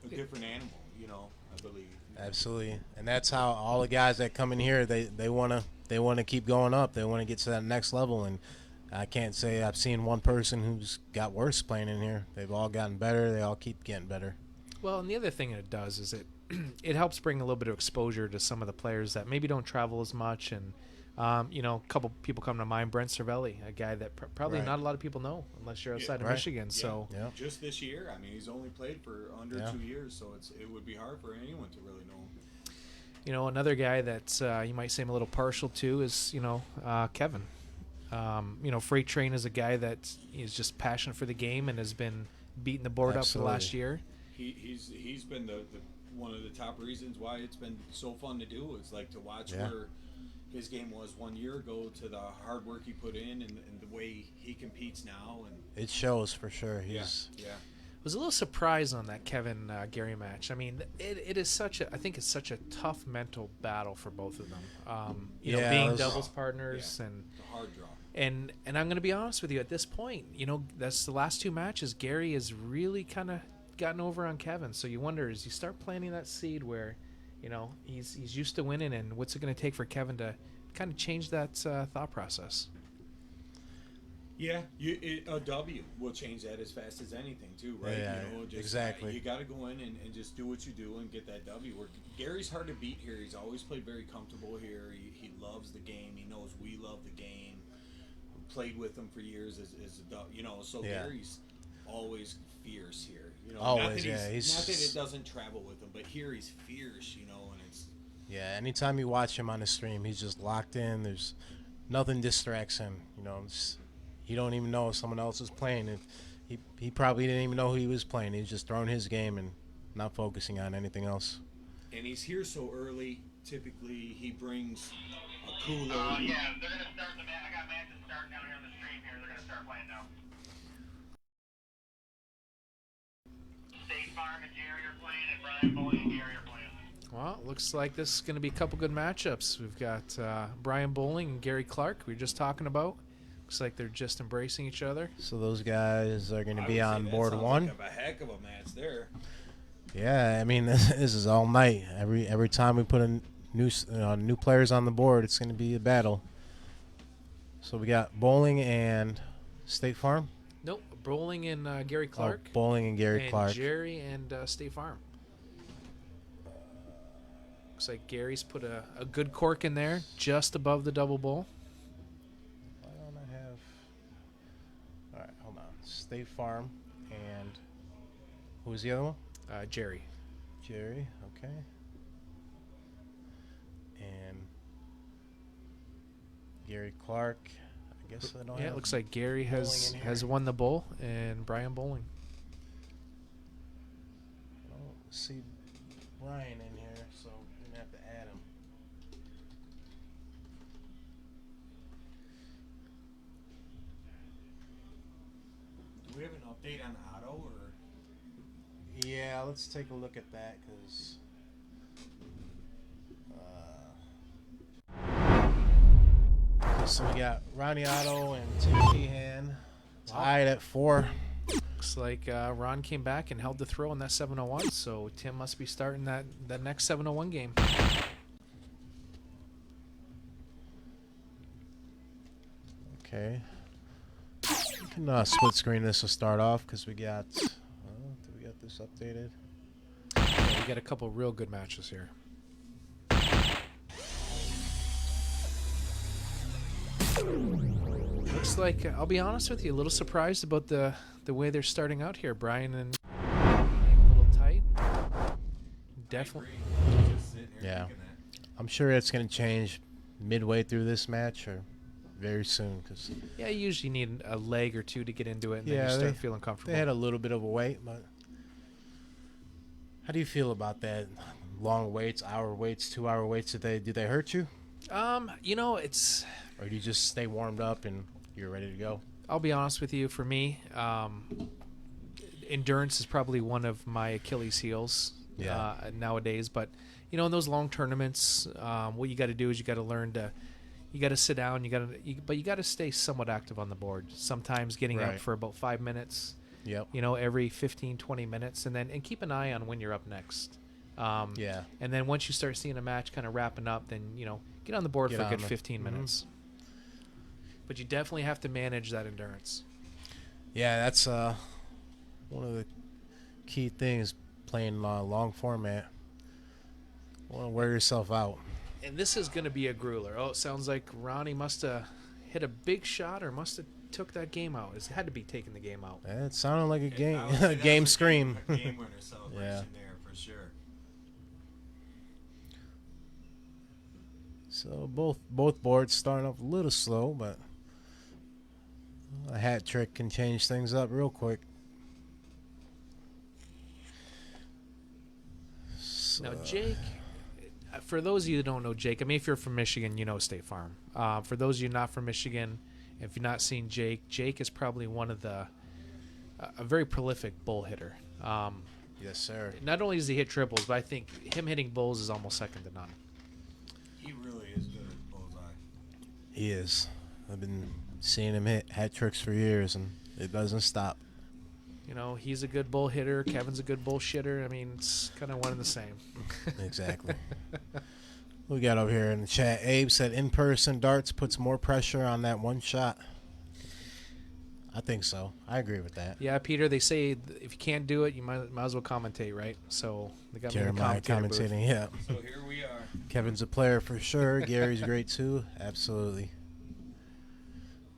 a different animal, I believe. Absolutely, and that's how all the guys that come in here they want to keep going up. They want to get to that next level, and I can't say I've seen one person who's got worse playing in here. They've all gotten better. They all keep getting better. Well, and the other thing it does is it helps bring a little bit of exposure to some of the players that maybe don't travel as much. And, a couple people come to mind. Brent Cervelli, a guy that probably Right. not a lot of people know unless you're outside of Right. Michigan. So, Yeah. Just this year, I mean, he's only played for under Yeah. 2 years, so it would be hard for anyone to really know him. another guy that you might say I'm a little partial to is, Kevin. Freight Train is a guy that is just passionate for the game and has been beating the board up for the last Absolutely. year. He's been the one of the top reasons why it's been so fun to do. It's like to watch Yeah. where his game was 1 year ago to the hard work he put in and the way he competes now. And It shows for sure. He's yeah. Was a little surprised on that Kevin Gary match. I mean, it is I think it's such a tough mental battle for both of them. Yeah, being it was- doubles partners and It's a hard draw. and I'm going to be honest with you at this point. That's the last two matches. Gary has really kind of gotten over on Kevin. So you wonder, as you start planting that seed where, he's used to winning, and what's it going to take for Kevin to kind of change that thought process? Yeah, a W will change that as fast as anything too, right? Yeah, exactly. You got to go in and just do what you do and get that W. Gary's hard to beat here. He's always played very comfortable here. He loves the game. He knows we love the game. Played with him for years as a so Yeah. Gary's always fierce here. Always, not that he's not that it doesn't travel with him, but here he's fierce, and it's Yeah, anytime you watch him on the stream, he's just locked in. There's nothing distracts him. You don't even know if someone else is playing. He probably didn't even know who he was playing. He was just throwing his game and not focusing on anything else. and he's here so early. Typically, he brings a cooler. Yeah, they're gonna start the match. I got matches starting down here on the stream here. They're gonna start playing now. State Farm and Jerry are playing, and Brian Bowling and Gary are playing. Well, looks like this is going to be a couple good matchups. We've got Brian Bowling and Gary Clark we were just talking about. Looks like they're just embracing each other. So those guys are going to I be would say on that board sounds one. like a heck of a match there. Yeah, I mean this is all night. Every time we put a new players on the board, it's going to be a battle. So we got Bowling and State Farm. Nope, Bowling and Gary Clark. Oh, Bowling and Gary and Clark. Jerry and State Farm. Looks like Gary's put a good cork in there, just above the double bowl. Why don't I have? All right, hold on. State Farm and who was the other one? Jerry. Jerry. Okay. And Gary Clark. I guess I don't. Yeah, have it looks like Gary Bowling has in has here. won the bowl, and Brian Bowling. I don't see Brian in here, so I'm gonna have to add him. Do we have an update on Otto or? Yeah, let's take a look at that because. So we got Ronnie Otto and Tim Sheehan tied at 4. Looks like Ron came back and held the throw in that 701, so Tim must be starting that next 701 game. Okay. We can split screen this to start off because we got. Did we get this updated? Yeah, we got a couple real good matches here. Looks like I'll be honest with you, a little surprised about the way they're starting out here, Brian, and a little tight. Definitely. Just sitting here Yeah. thinking that. I'm sure it's going to change midway through this match or very soon because Yeah, you usually need a leg or two to get into it, and Yeah, then you start they- feeling comfortable. they had a little bit of a wait. But how do you feel about that? Long waits, hour waits, 2-hour waits. Do they hurt you, It's. or do you just stay warmed up and you're ready to go? I'll be honest with you. For me, endurance is probably one of my Achilles heels nowadays. But in those long tournaments, what you got to do is you got to learn to, you got to sit down. But you got to stay somewhat active on the board. Sometimes getting Right. up for about 5 minutes. Yep. Every 15-20 minutes, and keep an eye on when you're up next. Yeah. And then once you start seeing a match kind of wrapping up, then get on the board Get for a on good the- 15 minutes. But you definitely have to manage that endurance. Yeah, that's one of the key things playing long format. You want to wear yourself out. And this is going to be a grueler. Oh, it sounds like Ronnie must have hit a big shot or must have took that game out. It had to be taking the game out. It sounded like a game I would say a that game was scream. A game winner celebration Yeah. there for sure. So both boards starting off a little slow, but a hat trick can change things up real quick. So, Now, Jake, for those of you that don't know Jake, I mean, if you're from Michigan, you know State Farm. For those of you not from Michigan, if you've not seen Jake, Jake is probably one of a very prolific bull hitter. yes, sir. Not only does he hit triples, but I think him hitting bulls is almost second to none. He really is good at bullseye. He is. I've been seeing him hit hat tricks for years, and it doesn't stop. He's a good bull hitter. Kevin's a good bullshitter. I mean, it's kind of one and the same. Exactly. We got over here in the chat. Abe said in-person darts puts more pressure on that one shot. I think so. I agree with that. Yeah, Peter. They say if you can't do it, you might as well commentate, right? So they got me in the Jeremiah commentator booth. commentating, yeah. So here we are. Kevin's a player for sure. Gary's great too. Absolutely.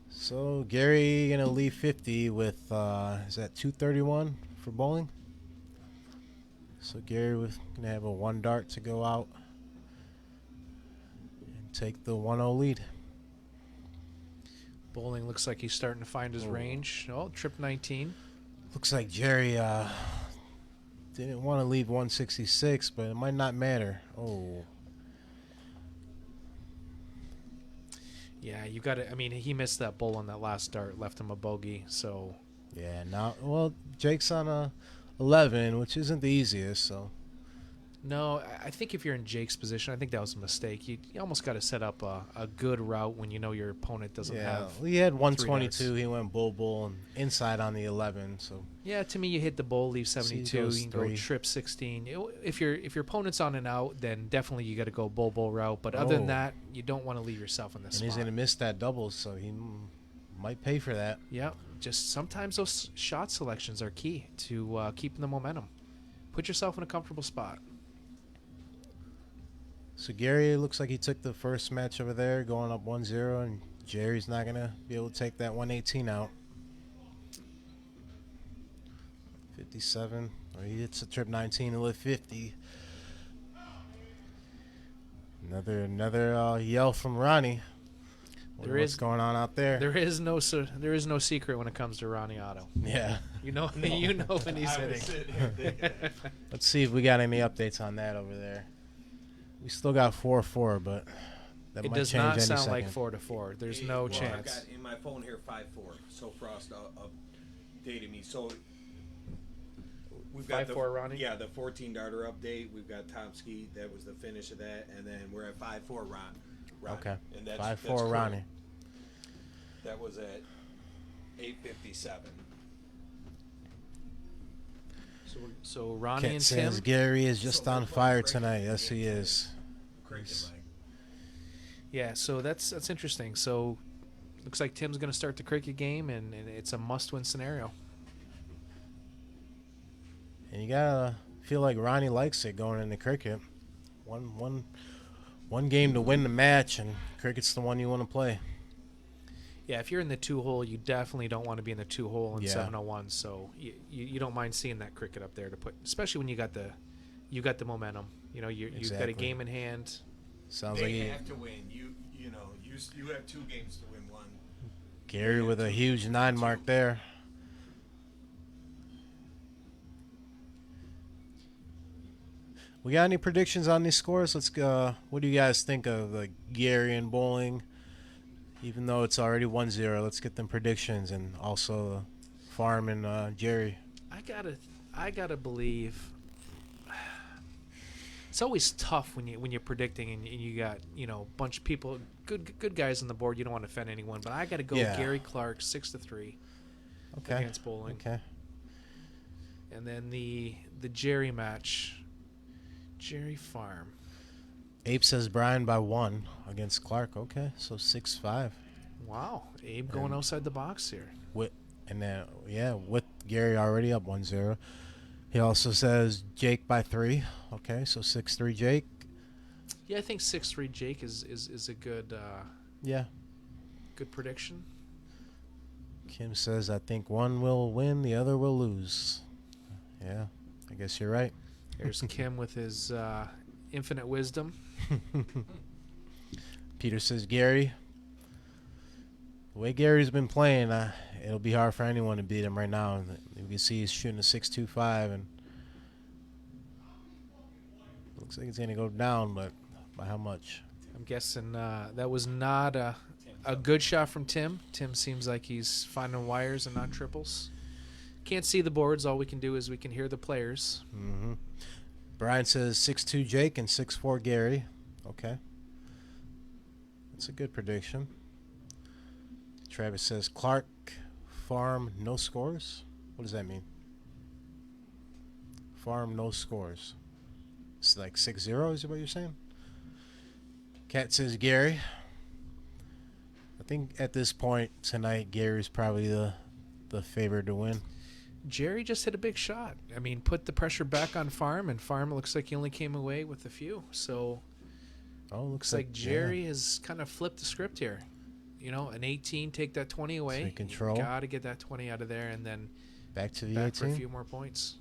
So Gary gonna leave 50 with is that 231 for bowling? So Gary was gonna have a 1 dart to go out and take the 1-0 lead. Bowling looks like he's starting to find his range. Oh, trip 19. Looks like Jerry didn't want to leave 166, but it might not matter. Oh. Yeah, you got to. I mean, he missed that bowl on that last dart, left him a bogey. So Yeah, now, well, Jake's on a 11, which isn't the easiest, so. no, I think if you're in Jake's position, I think that was a mistake. You almost got to set up a good route when you know your opponent doesn't Yeah, have. he had 3 122. darts. He went bull and inside on the 11. So Yeah, to me, you hit the bowl, leave 72. goes You can go 3. trip 16. If your opponent's on and out, then definitely you got to go bull route. But other than Oh. that, you don't want to leave yourself in the and spot. he's gonna miss that doubles, so he might pay for that. Yeah, just sometimes those shot selections are key to keeping the momentum. Put yourself in a comfortable spot. So Gary looks like he took the first match over there, going up 1-0, and Jerry's not gonna be able to take that 118 out. 57, or he hits a trip 19 to live 50. Another yell from Ronnie. There What's is- going on out there? There is no secret when it comes to Ronnie Otto. Yeah. You know you know when he's I was hitting. sitting here thinking that. Let's see if we got any updates on that over there. We still got 4-4, but that It might does change not any sound second. like 4-4. There's no Well, chance. I've got in my phone here 5-4. So Frost updated me. So we've got 5-4, Ronnie? Yeah, the 14 darter update. We've got Tomsky. That was the finish of that, and then we're at 5-4. Ronnie. Okay. And that's 5-4 correct. Ronnie. That was at 8:57. So Ronnie Ket and says Tim. Gary is just So on that's fire breaking tonight. the Yes, he game is. Cricket leg. Yeah, so that's interesting. So looks like Tim's going to start the cricket game, and it's a must-win scenario. And you gotta feel like Ronnie likes it going into cricket. One game to win the match, and cricket's the one you want to play. Yeah, if you're in the 2-hole, you definitely don't want to be in the 2-hole in Yeah. 701. So you don't mind seeing that cricket up there to put, especially when you got the momentum. You know, you've got a Exactly. game in hand. Sounds like They he, have to win. You know you have 2 games to win one. Gary with a huge 9 mark there. We got any predictions on these scores? Let's go. What do you guys think of Gary and bowling? Even though it's already 1-0, let's get them predictions, and also Farm and Jerry. I gotta believe. It's always tough when you're predicting and you got a bunch of people, good guys on the board. You don't want to offend anyone, but I gotta go Yeah. Gary Clark 6-3 Okay. against bowling, Okay. and then the Jerry match, Jerry Farm. Abe says Brian by 1 against Clark. Okay, so 6-5. Wow, Abe going outside the box here. And then, with Gary already up 1-0. He also says Jake by 3. Okay, so 6-3 Jake. Yeah, I think 6-3 Jake is a good Yeah. good prediction. Kim says, I think one will win, the other will lose. Yeah, I guess you're right. There's Kim with his infinite wisdom. Peter says Gary. The way Gary's been playing, it'll be hard for anyone to beat him right now. You can see he's shooting a 6.25, and looks like it's going to go down, but by how much? I'm guessing that was not a good shot from Tim. Tim seems like he's finding wires and not triples. Can't see the boards. All we can do is we can hear the players. Mm-hmm. Brian says 6-2 Jake and 6-4 Gary. Okay. That's a good prediction. Travis says Clark, Farm, no scores. What does that mean? Farm, no scores. It's like 6-0 is what you're saying? Cat says Gary. I think at this point tonight, Gary's probably the the favorite to win. Jerry just hit a big shot. I mean, put the pressure back on Farm, and Farm looks like he only came away with a few. So Looks looks like Jerry has kind of flipped the script here. You know, an 18, take that 20 away. Take control. Got to get that 20 out of there, and then back to the back for a 18. few more points.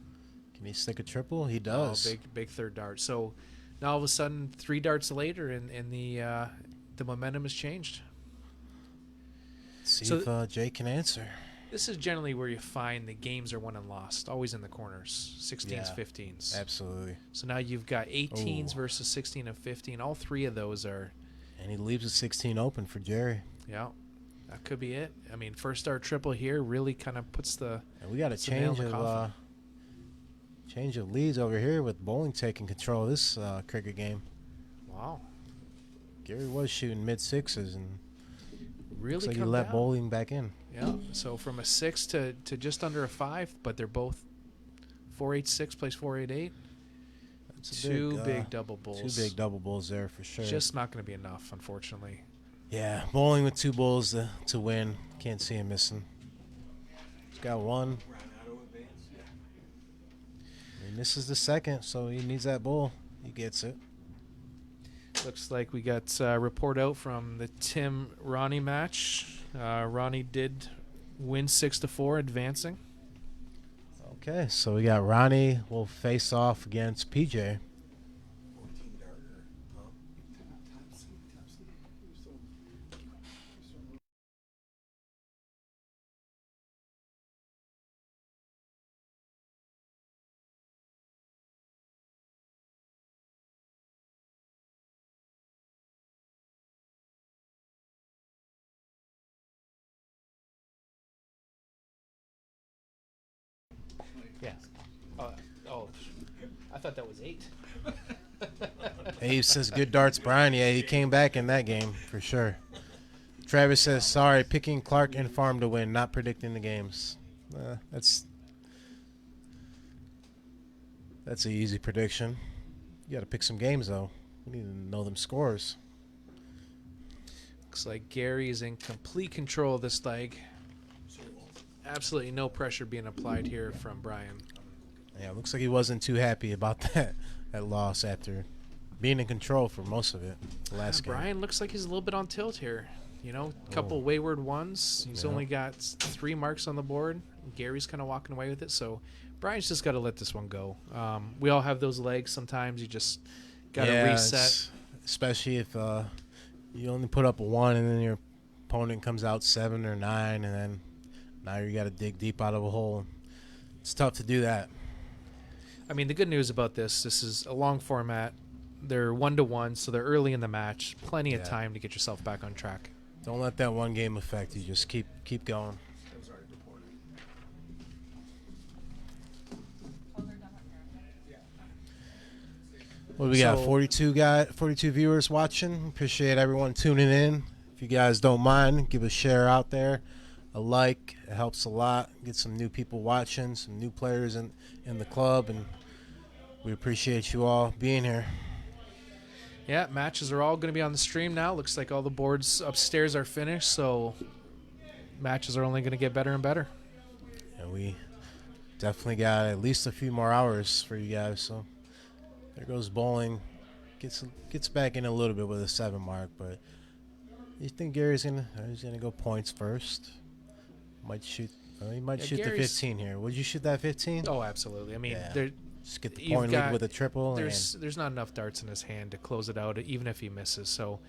Can he stick a triple? He does. Oh, big third dart. So now all of a sudden, 3 darts later, and the momentum has changed. See So if Jay can answer. This is generally where you find the games are won and lost, always in the corners, 16s, Yeah. 15s. Absolutely. So now you've got 18s Ooh. versus 16 and 15. All 3 of those are, And he leaves a 16 open for Jerry. yeah, that could be it. I mean, first dart triple here really kind of puts the And we got a It's the nail in change the of coffin. change of leads over here with Bowling taking control of this cricket game. wow, Gary was shooting mid sixes and really looks like he come let down. Bowling back in. Yeah, so from a 6 to just under a 5, but they're both 4-8-6 plays 4-8-8. That's a Two big double bulls. 2 big double bulls there for sure. Just not going to be enough, unfortunately. Yeah, Bowling with 2 bulls to win. Can't see him missing. He's got 1. He misses the second, so he needs that bull. He gets it. Looks like we got a report out from the Tim Ronnie match. Ronnie did win 6-4, advancing. Okay, so we got Ronnie will face off against PJ. Yeah. I thought that was 8. Abe says good darts, Brian. Yeah, he came back in that game for sure. Travis says sorry, picking Clark and Farm to win, not predicting the games. That's an easy prediction. You got to pick some games though. We need to know them scores. Looks like Gary is in complete control of this leg. Absolutely no pressure being applied here from Brian. Yeah, looks like he wasn't too happy about that loss after being in control for most of it. The last game. Brian looks like he's a little bit on tilt here. You know, a couple wayward ones. He's Yeah. only got 3 marks on the board. Gary's kind of walking away with it. So Brian's just got to let this one go. We all have those legs. Sometimes you just got to reset. Especially if you only put up a 1 and then your opponent comes out 7 or 9, and then now you got to dig deep out of a hole. It's tough to do that. I mean, the good news about this is a long format. They're 1-1, so they're early in the match. Plenty of Yeah. time to get yourself back on track. Don't let that one game affect you. Just keep going. What we got? So- 42 viewers watching. Appreciate everyone tuning in. If you guys don't mind, give a share out there, a like. It helps a lot. Get some new people watching, some new players in the club, and we appreciate you all being here. Yeah, matches are all going to be on the stream now. Looks like all the boards upstairs are finished, so matches are only going to get better and better. And we definitely got at least a few more hours for you guys. So there goes Bowling. Gets back in a little bit with a 7 mark, but you think Gary's gonna go points first? Might shoot. He might Yeah, shoot the Gary's- 15 here. Would you shoot that 15? Oh, absolutely. I mean, Yeah. Just get the you've point got- lead with a triple. there's not enough darts in his hand to close it out, even if he misses. So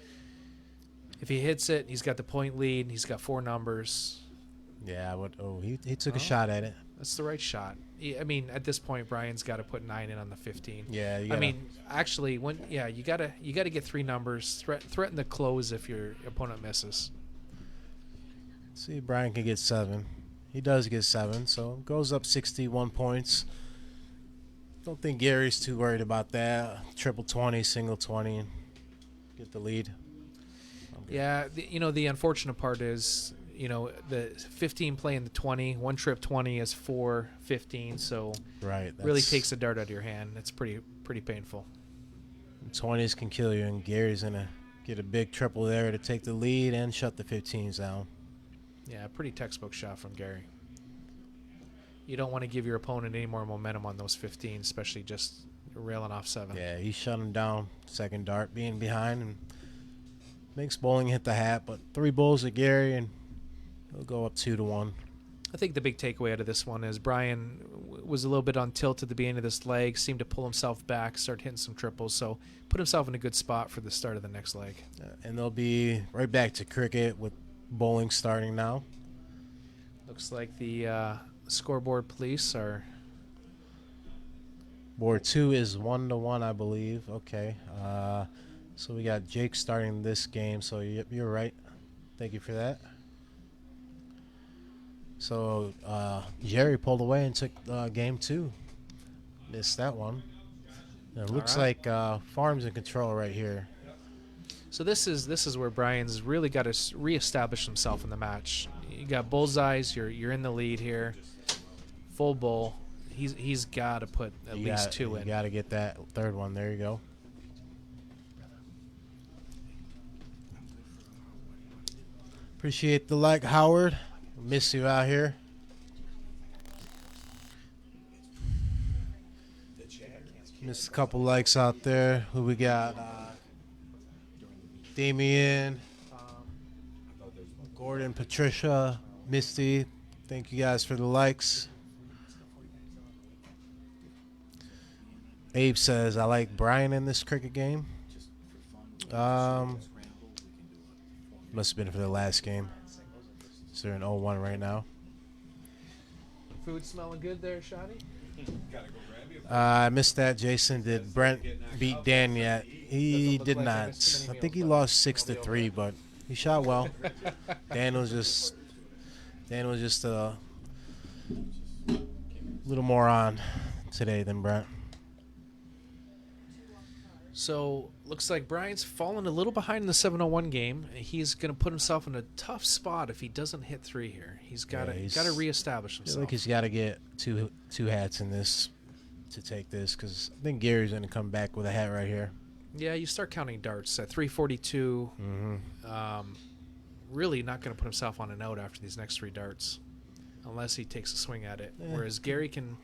if he hits it, he's got the point lead. He's got 4 numbers. He took a shot at it. That's the right shot. I mean, at this point, Brian's got to put 9 in on the 15. Yeah, you I gotta- mean, actually, you gotta get 3 numbers. Threaten to close if your opponent misses. See, Brian can get 7. He does get 7, so goes up 61 points. Don't think Gary's too worried about that. Triple 20, single 20, get the lead. Yeah, the unfortunate part is, the 15 playing the 20. One trip 20 is 4 15, so Right, really that's- takes the dart out of your hand. It's pretty painful. 20s can kill you, and Gary's gonna get a big triple there to take the lead and shut the 15s down. Yeah, pretty textbook shot from Gary. You don't want to give your opponent any more momentum on those 15, especially just railing off 7. Yeah, he shut him down. Second dart being behind and makes Bowling hit the hat, but 3 bowls at Gary and he'll go up 2-1. I think the big takeaway out of this one is Brian was a little bit on tilt at the beginning of this leg, seemed to pull himself back, start hitting some triples, so put himself in a good spot for the start of the next leg. And they'll be right back to cricket with Bowling starting now. Looks like the scoreboard police are... Board 2 is 1-1, I believe. Okay. So we got Jake starting this game, so you're right. Thank you for that. So Jerry pulled away and took game 2. Missed that one. And it looks like Farm's in control right here. So this is where Brian's really got to reestablish himself in the match. You got bullseyes. You're in the lead here. Full bull. He's got to put at least 2 in. You got to get that third one. There you go. Appreciate the like, Howard. Miss you out here. Missed a couple likes out there. Who we got? Damien, Gordon, Patricia, Misty. Thank you guys for the likes. Abe says, I like Brian in this cricket game. Must have been for the last game. So they're in 0-1 right now. Food smelling good there, Shotty? I missed that. Jason, did Brent beat Dan yet? He did not. I think he lost 6-3, but he shot well. Dan was just a little more on today than Brent. So looks like Brian's fallen a little behind in the 701 game. He's going to put himself in a tough spot if he doesn't hit 3 here. He's got to reestablish I himself. feel like he's got to get two hats in this to take this, because I think Gary's going to come back with a hat right here. Yeah, you start counting darts at 342. Really not going to put himself on a note after these next 3 darts, unless he takes a swing at it. Yeah. Whereas Gary can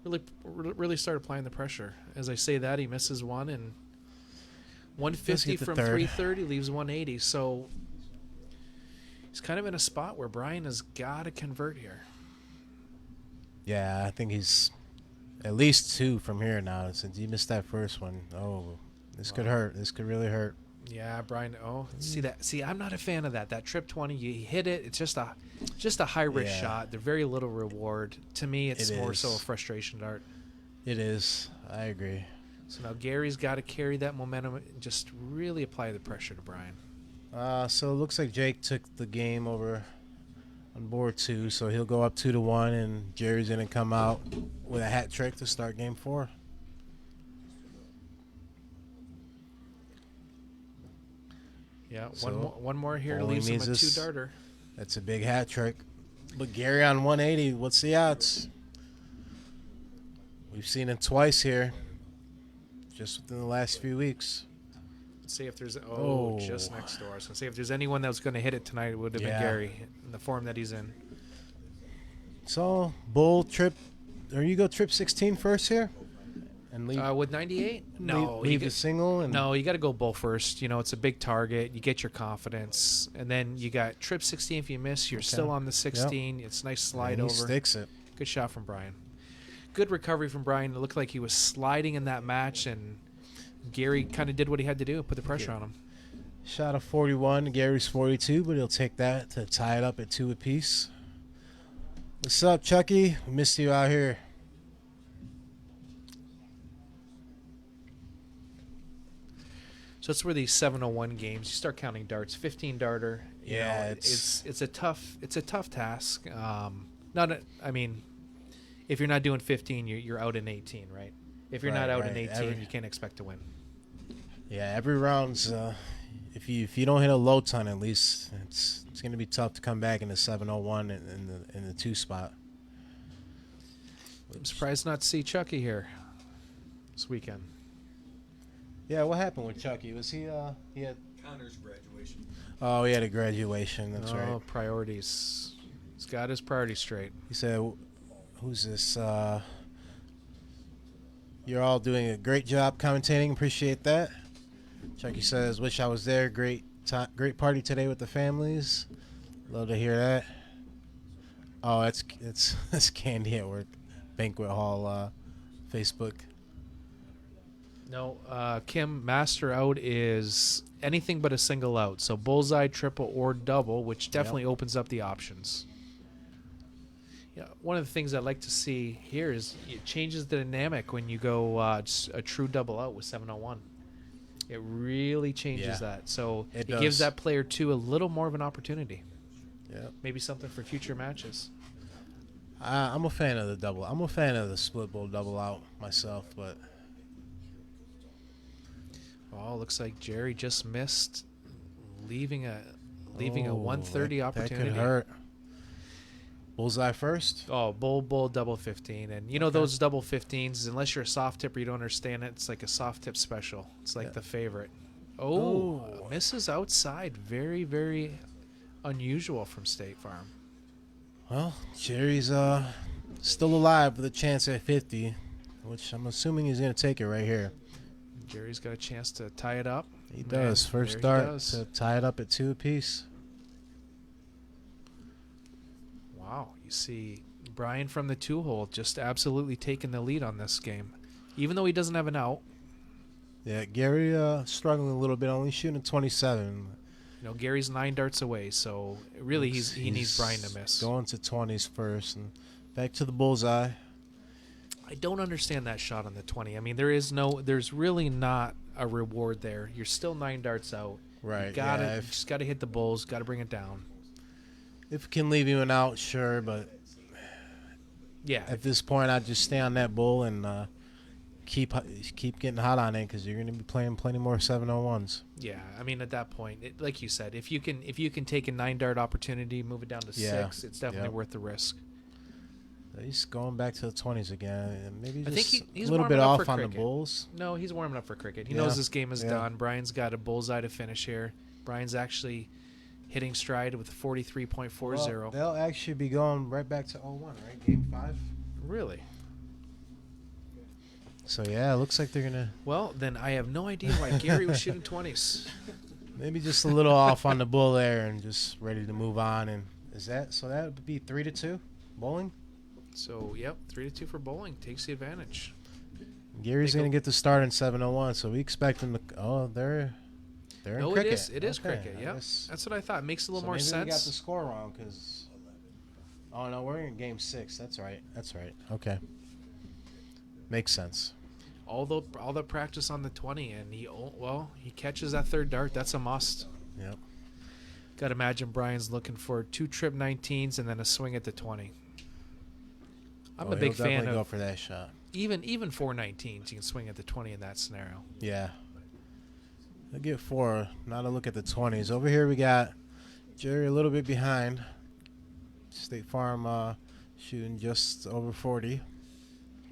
really start applying the pressure. As I say that, he misses 1, and 150 from 330 leaves 180. So he's kind of in a spot where Brian has got to convert here. Yeah, I think he's at least 2 from here now. Since he missed that first one, this could hurt. This could really hurt. Yeah, Brian. Oh, see that? See, I'm not a fan of that. That trip 20, you hit it. It's just a high risk shot. There's very little reward. To me, it's more so a frustration dart. It is. I agree. So now Gary's got to carry that momentum and just really apply the pressure to Brian. So it looks like Jake took the game over on board 2, so he'll go up 2-1, and Jerry's going to come out with a hat trick to start game 4. Yeah, So one more here Bowling leaves him a needs this. 2-darter. That's a big hat trick. But Gary on 180, what's the odds? We've seen it twice here, just within the last few weeks. Let's see if there's just next door. I was gonna say if there's anyone that was gonna hit it tonight, it would have been Gary in the form that he's in. So bull trip, or you go trip 16 first here, and leave With 98, no, leave the single. And no, you got to go bull first. You know, it's a big target. You get your confidence, and then you got trip 16. If you miss, you're still on the 16. It's a nice slide and he over. sticks it. Good shot from Brian. Good recovery from Brian. It looked like he was sliding in that match, and Gary kind of did what he had to do, put the pressure on him. Shot of 41. Gary's 42, but he'll take that to tie it up at 2 apiece. What's up, Chucky? We missed you out here. So that's where these 701 games, you start counting darts. 15 darter. You know, it's a tough task. If you're not doing 15, you're out in 18, right? If you're not out in 18, you can't expect to win. Yeah, every round's if you don't hit a low ton, at least it's going to be tough to come back in the 701 in the 2 spot. I'm surprised not to see Chucky here this weekend. Yeah, what happened with Chucky? Was he had Connor's graduation. Oh, he had a graduation. That's right. Priorities. He's got his priorities straight. He said who's this? You're all doing a great job commentating. Appreciate that. Chucky says, "Wish I was there. Great party today with the families. Love to hear that." Oh, it's Candy at Work, Banquet Hall, Facebook. No, Kim, master out is anything but a single out. So bullseye, triple, or double, which definitely opens up the options. Yeah, one of the things I'd like to see here is it changes the dynamic when you go just a true double out with 701. It really changes that. So it gives that player 2 a little more of an opportunity. Yeah. Maybe something for future matches. I'm a fan of the double. I'm a fan of the split bowl double out myself, but Looks like Jerry just missed leaving a 130 opportunity. That could hurt. Bullseye first? Oh, bull, double 15. And you know those double 15s, unless you're a soft tipper, you don't understand it. It's like a soft tip special. It's like the favorite. Oh, misses outside. Very, very unusual from State Farm. Well, Jerry's still alive with a chance at 50, which I'm assuming he's going to take it right here. Jerry's got a chance to tie it up. He does. First start to tie it up at 2 apiece. Wow, you see Brian from the 2-hole just absolutely taking the lead on this game, even though he doesn't have an out. Yeah, Gary struggling a little bit, only shooting 27. You know, Gary's 9 darts away, so really he needs Brian to miss. Going to 20s first, and back to the bullseye. I don't understand that shot on the 20. I mean, there's really not a reward there. You're still 9 darts out. Right. You just gotta hit the bulls. Gotta bring it down. If it can leave you an out, sure, but at this point, I'd just stay on that bull and keep getting hot on it because you're going to be playing plenty more 701s. Yeah, I mean at that point, like you said, if you can take a 9 dart opportunity, move it down to 6, it's definitely worth the risk. He's going back to the 20s again, and maybe just I think he's a little bit warming up off for on the cricket. bulls. No, he's warming up for cricket. He knows this game is done. Brian's got a bullseye to finish here. Brian's actually hitting stride with 43.40. Well, they'll actually be going right back to 0-1, right? Game 5? Really? So, yeah, it looks like they're going to... Well, then I have no idea why Gary was shooting 20s. Maybe just a little off on the bull there and just ready to move on. And so that would be 3-2 bowling? So, yep, 3-2 for bowling. Takes the advantage. Gary's going to get the start in 701, so we expect them to... Oh, they're in no, cricket. It is cricket, yeah. That's what I thought. Makes a little more maybe sense. We got the score wrong because... Oh, no, we're in game 6. That's right. Okay. Makes sense. All the practice on the 20, and he catches that 3rd dart. That's a must. Yep. Got to imagine Brian's looking for 2 trip 19s and then a swing at the 20. I'm a big fan of go for that shot. Even 4 19s, you can swing at the 20 in that scenario. Yeah. I'll get 4. Not a look at the 20s. Over here we got Jerry a little bit behind. State Farm shooting just over 40.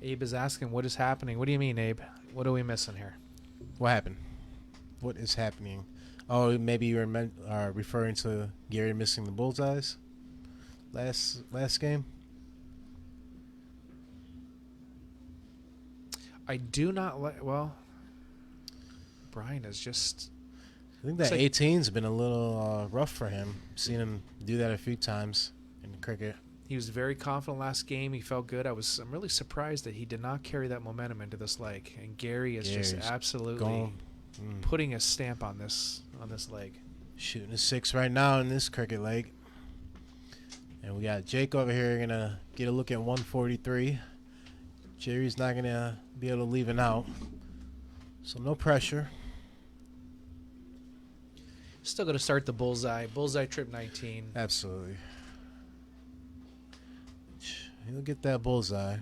Abe is asking, what is happening? What do you mean, Abe? What are we missing here? What happened? What is happening? Oh, maybe you are referring to Gary missing the bullseyes last game? I do not Brian is just... I think that 18's been a little rough for him. Seen him do that a few times in cricket. He was very confident last game. He felt good. I'm really surprised that he did not carry that momentum into this leg. And Gary's just absolutely putting a stamp on this leg. Shooting a 6 right now in this cricket leg. And we got Jake over here gonna get a look at 143. Jerry's not gonna be able to leave it out. So no pressure. Still going to start the bullseye. Bullseye trip 19. Absolutely. He'll get that bullseye.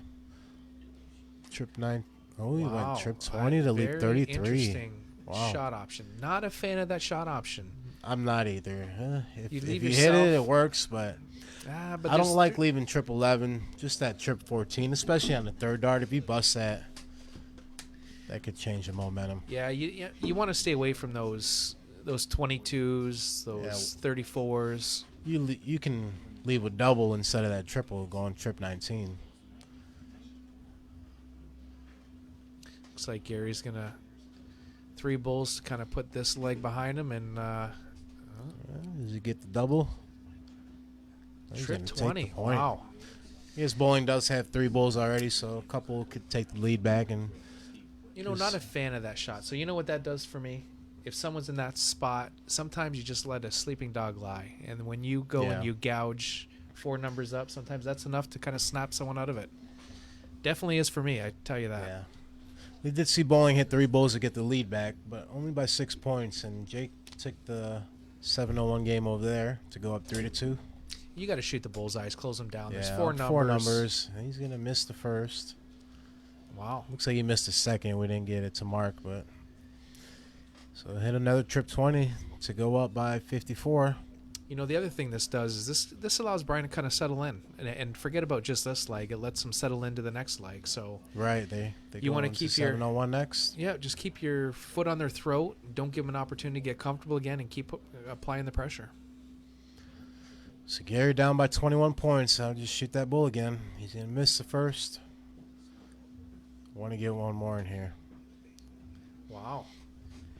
Trip 9. Oh, he went trip 20 to lead 33. Interesting shot option. Not a fan of that shot option. I'm not either. If you yourself, hit it, it works, but I don't like leaving trip 11. Just that trip 14, especially on the 3rd dart. If you bust that, that could change the momentum. Yeah, you want to stay away from those 22s, those 34s. You can leave a double instead of that triple going trip 19. Looks like Gary's gonna 3 bulls to kind of put this leg behind him, and Does he get the double? He's trip gonna take the 20. point. Wow. Yes, bowling does have 3 bulls already, so a couple could take the lead back. And You know, not a fan of that shot. So you know what that does for me? If someone's in that spot, sometimes you just let a sleeping dog lie. And when you go Yeah. and you gouge 4 numbers up, sometimes that's enough to kind of snap someone out of it. Definitely is for me, I tell you that. yeah, we did see bowling hit 3 bulls to get the lead back, but only by 6 points. And Jake took the 7-0-1 game over there to go up 3-2. You got to shoot the bullseyes, close them down. There's Yeah, 4 numbers. 4 numbers. He's gonna miss the first. Wow. Looks like he missed the second. We didn't get it to mark, but so hit another trip 20 to go up by 54. You know, the other thing this does is this allows Brian to kind of settle in and forget about just this leg. It lets him settle into the next leg. So Right, they You go wanna into keep your- 7-0-1 next. yeah, just keep your foot on their throat. Don't give them an opportunity to get comfortable again, and keep applying the pressure. So Gary down by 21 points. I'll just shoot that bull again. He's gonna miss the first. Want to get one more in here. Wow.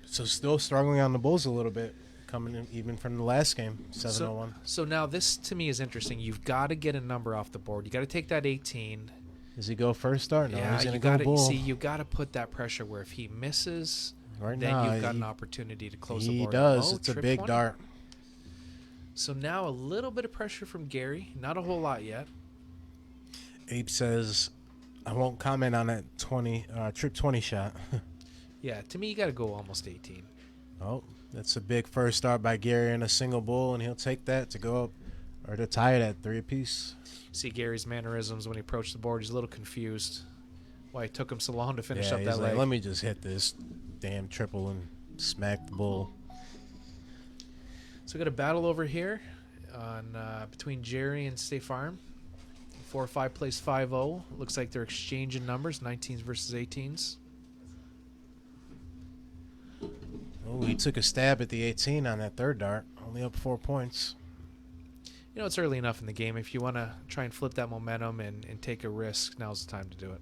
So still struggling on the bulls a little bit, coming in even from the last game, 7-0-1. So now this to me is interesting. You've got to get a number off the board. You got to take that 18. Does he go first start? No, yeah, he's gonna you go gotta, bull. see, you got to put that pressure where if he misses, Right then now, you've got he- an opportunity to close the He board. does. Oh, It's a trip big 20. dart. So now a little bit of pressure from Gary. Not a whole lot yet. Abe says, I won't comment on that trip 20 shot. Yeah, to me, you got to go almost 18. Oh, that's a big first start by Gary in a single bull, and he'll take that to go up or to tie it at 3 apiece. See Gary's mannerisms when he approached the board. He's a little confused why it took him so long to finish Yeah, up he's that like, leg. let me just hit this damn triple and smack the bull. So we got a battle over here on between Jerry and State Farm. 4-5 plays 5-0. Looks like they're exchanging numbers, 19s versus 18s. Oh, he took a stab at the 18 on that third dart. Only up 4 points. You know, it's early enough in the game. If you want to try and flip that momentum and take a risk, now's the time to do it.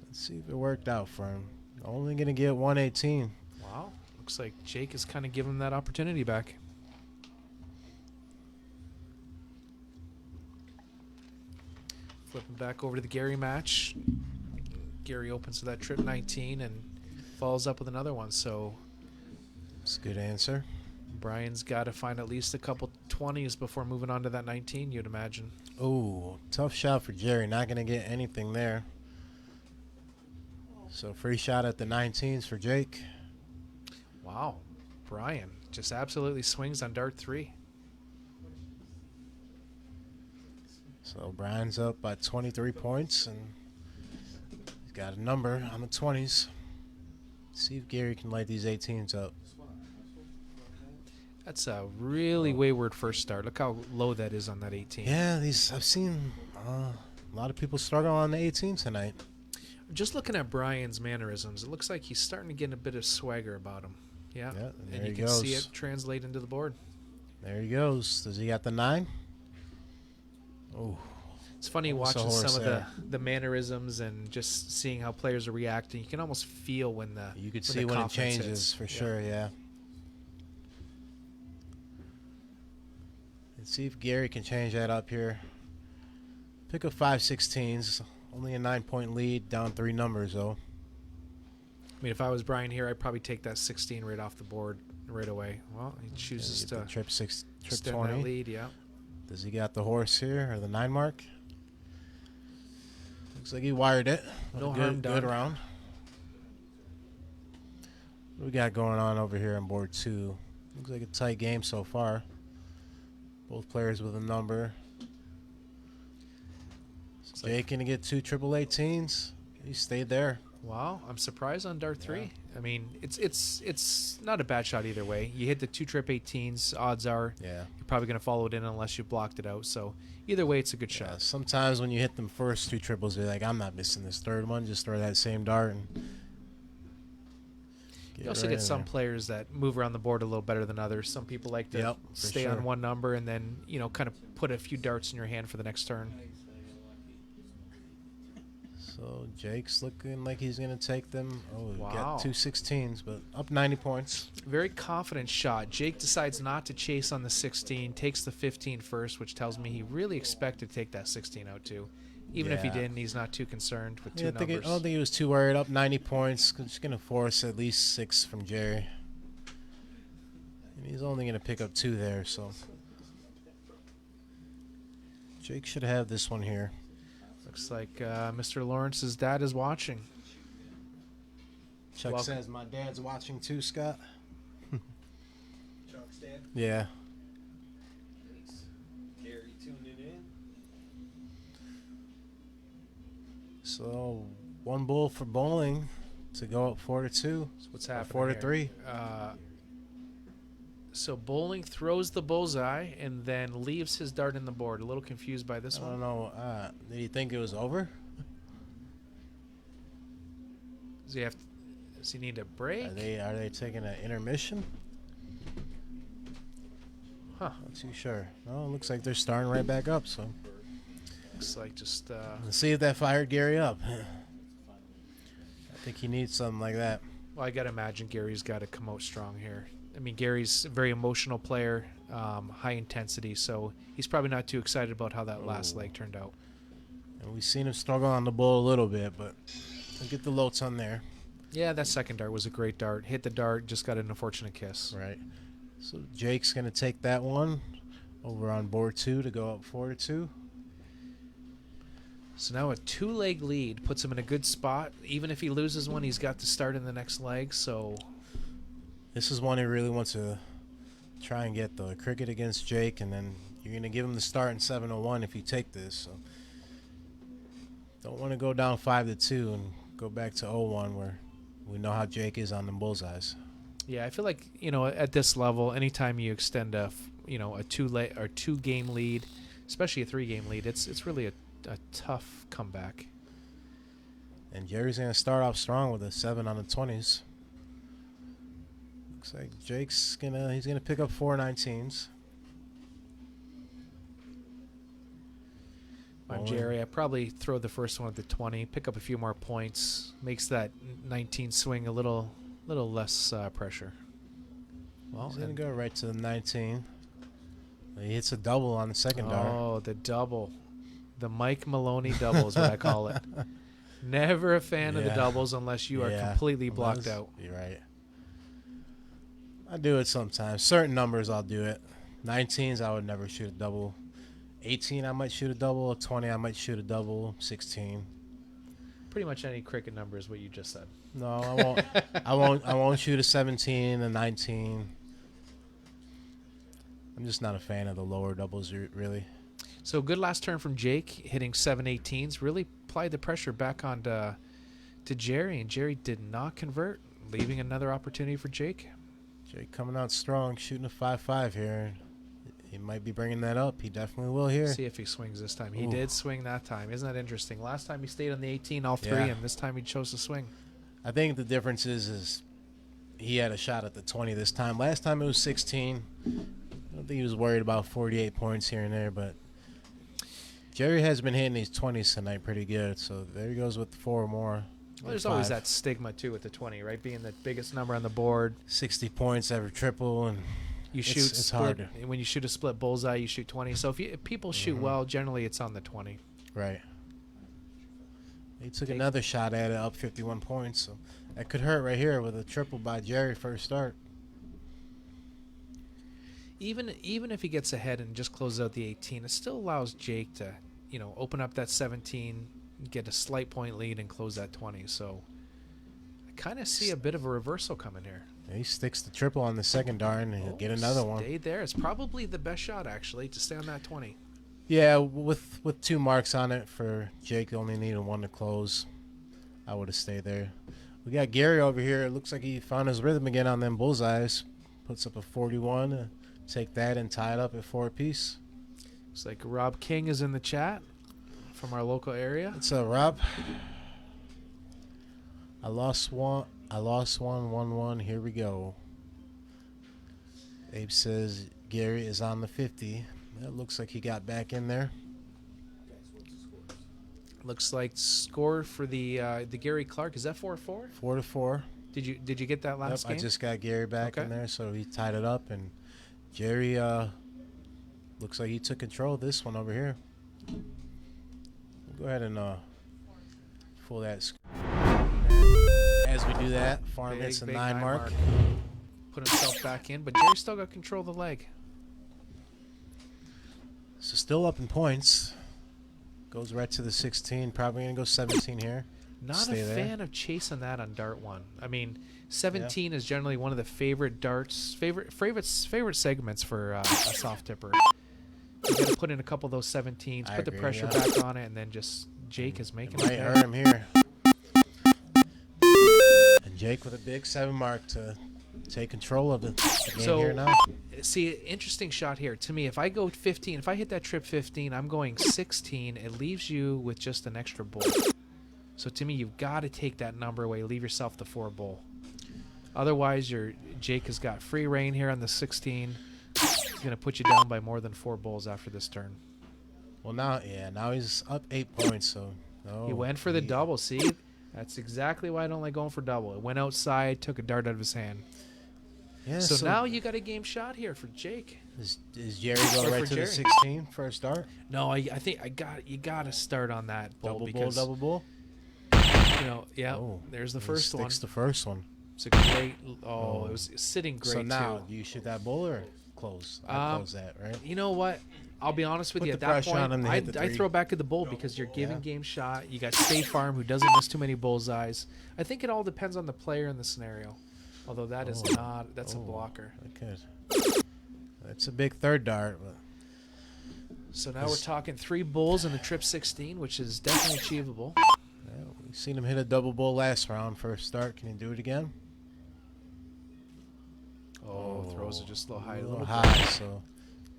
Let's see if it worked out for him. Only going to get 118. Wow. Looks like Jake is kind of giving him that opportunity back. Flipping back over to the Gary match. Gary opens to that trip 19 and follows up with another one. So That's a good answer. Brian's got to find at least a couple 20s before moving on to that 19, you'd imagine. Oh, tough shot for Jerry. Not going to get anything there. So free shot at the 19s for Jake. Wow. Brian just absolutely swings on dart 3. So Brian's up by 23 points, and he's got a number on the 20s. See if Gary can light these 18s up. That's a really wayward first start. Look how low that is on that 18. Yeah, I've seen a lot of people struggle on the 18 tonight. Just looking at Brian's mannerisms, it looks like he's starting to get a bit of swagger about him. Yeah, Yeah, there and you he can see goes. it translate into the board. There he goes. Does he got the 9? Oh, It's funny Almost a watching horse some of there. the mannerisms and just seeing how players are reacting. You can almost feel when the you could the see when it confidence changes hits. for Yeah. sure. Yeah. Let's see if Gary can change that up here. Pick up 5-16s. Only a 9-point lead. Down 3 numbers though. I mean, if I was Brian here, I'd probably take that 16 right off the board right away. Well, he chooses Get the to trip extend 20. that lead. Yeah. Does he got the horse here or the 9 mark? Looks like he wired it. No good, harm good done. round. What we got going on over here on board 2? Looks like a tight game so far. Both players with a number. like- Jake gonna get 2 triple 18s. He stayed there. Wow, I'm surprised on dart 3. I mean, it's not a bad shot either way. You hit the 2 trip 18s. Odds are Yeah. you're probably going to follow it in unless you blocked it out. So either way, it's a good Yeah, shot. sometimes when you hit them first 2 triples, you're like, I'm not missing this third one. Just throw that same dart. And You also get some players that move around the board a little better than others. Some people like to Yep, for stay sure. on one number and then, kind of put a few darts in your hand for the next turn. So Jake's looking like he's going to take them. Oh, we Wow. got 2 16s, but up 90 points. Very confident shot. Jake decides not to chase on the 16, takes the 15 first, which tells me he really expected to take that 16 out too. Even if he Yeah. didn't, he's not too concerned with two Yeah, I numbers. don't think he was too worried. Up 90 points. Just going to force at least 6 from Jerry. And he's only going to pick up 2 there, so. Jake should have this one here. Looks like Mr. Lawrence's dad is watching. Chuck Welcome. says my dad's watching too, Scott. Chuck's dad. Yeah. Gary tuning in. So 1 bull for bowling to go up 4-2. So what's happening 4-3. here? So Bowling throws the bullseye and then leaves his dart in the board. A little confused by this I one. don't know. Did he think it was over? Does he need a break? Are they taking an intermission? Huh. Not too sure. No, it looks like they're starting right back up. So Looks like just let's see if that fired Gary up. I think he needs something like that. well, I gotta imagine Gary's got to come out strong here. I mean, Gary's a very emotional player, high intensity, so he's probably not too excited about how that last leg turned out. And we've seen him struggle on the bull a little bit, but we'll get the loads on there. Yeah, that second dart was a great dart. Hit the dart, just got an unfortunate kiss. Right. So Jake's going to take that one over on board 2 to go up 4-2. So now a 2-leg lead puts him in a good spot. Even if he loses one, he's got to start in the next leg. So This is one he really wants to try and get the cricket against Jake, and then you're going to give him the start in 7-1 if you take this. So don't want to go down 5-2 and go back to 0-1 where we know how Jake is on the bullseyes. yeah, I feel like at this level, anytime you extend a 2-game lead, especially a 3-game lead, it's really a tough comeback. And Jerry's going to start off strong with a 7 on the 20s. Looks like Jake's he's gonna pick up 4 19s. I'm Bowling. Jerry. I probably throw the first one at the 20, pick up a few more points, makes that 19 swing a little less pressure. Well, He's gonna and- go right to the 19. He hits a double on the second dart. oh, the double, the Mike Maloney double is what I call it. Never a fan of the Yeah. doubles unless you are Yeah. completely blocked Unless- out. You're right. I do it sometimes. Certain numbers I'll do it. 19s I would never shoot a double. 18 I might shoot a double. 20 I might shoot a double. 16. Pretty much any cricket number is what you just said. No, I won't. I won't shoot a 17, a 19. I'm just not a fan of the lower doubles, really. So good last turn from Jake, hitting 7/18s. Really applied the pressure back on to Jerry, and Jerry did not convert, leaving another opportunity for Jake. Jake coming out strong, shooting a 5-5 here. He might be bringing that up. He definitely will here. See if he swings this time. He Ooh. did swing that time. Isn't that interesting? Last time he stayed on the 18, all three, Yeah. and this time he chose to swing. I think the difference is he had a shot at the 20 this time. Last time it was 16. I don't think he was worried about 48 points here and there, but Jerry has been hitting these 20s tonight pretty good. So there he goes with 4 more. Well, there's Or always 5. that stigma too with the 20, right? Being the biggest number on the board. 60 points every triple, and You It's- shoot it's split, hard. when you shoot a split bullseye, you shoot 20. So if people shoot well, generally it's on the 20. right. He took Take- another shot at it, up 51 points. So that could hurt right here with a triple by Jerry first start. Even if he gets ahead and just closes out the 18, it still allows Jake to, open up that 17, get a slight point lead, and close that 20. So I kind of see a bit of a reversal coming here. He sticks the triple on the second dart, and he'll get another one. Stayed there. It's probably the best shot actually to stay on that 20. Yeah, with 2 marks on it for Jake, only needed 1 to close. I would have stayed there. We got Gary over here. It looks like he found his rhythm again on them bullseyes. Puts up a 41. Take that and tie it up at 4 apiece. Looks like Rob King is in the chat from our local area. What's up, Rob? I lost one. 1-1. Here we go. Abe says Gary is on the 50. It looks like he got back in there. Looks like score for the Gary Clark. Is that 4-4? 4-4. Did you get that Yep, last game? I just got Gary back in Okay. there, so he tied it up, and Jerry looks like he took control of this one over here. We'll go ahead and pull that. As we do that, Farm hits the Big 9 mark. Put himself back in, but Jerry still got control of the leg. So still up in points. Goes right to the 16. Probably gonna go 17 here. Not Stay a there. fan of chasing that on dart 1. I mean, 17 is generally one of the favorite darts, favorite segments for a soft tipper. You got to put in a couple of those 17s, I put the agree, pressure yeah. back on it, and then just Jake is making Might it. hurt him here. And Jake with a big 7 mark to take control of the game So, here now. see, interesting shot here. To me, if I go 15, if I hit that trip 15, I'm going 16. It leaves you with just an extra bull. So to me, you've got to take that number away. Leave yourself the 4 bull. Otherwise, Jake has got free reign here on the 16. He's going to put you down by more than 4 bulls after this turn. Well, now he's up 8 points. So He went for the double. See, that's exactly why I don't like going for double. It went outside, took a dart out of his hand. Yeah, So now you got a game shot here for Jake. Is Jerry go Or right for to Jerry. the 16 for a start? No, I think you got to start on that bull because Double bull. yeah. Oh, There's the he first one. sticks the first one. It's a great. Oh, it was sitting great So now, too. do you shoot that bull or close? I close that, right? You know what? I'll be honest with Put you. the At that pressure point, on him to hit the I three. throw back at the bull because you're giving game shot. You got State Farm who doesn't miss too many bullseyes. I think it all depends on the player and the scenario. Although that is not. That's a blocker. Okay. That's a big third dart. But So now we're talking 3 bulls in the trip 16, which is definitely achievable. we've seen him hit a double bull last round for a start. Can he do it again? Oh, throws it just a little high. A little high, so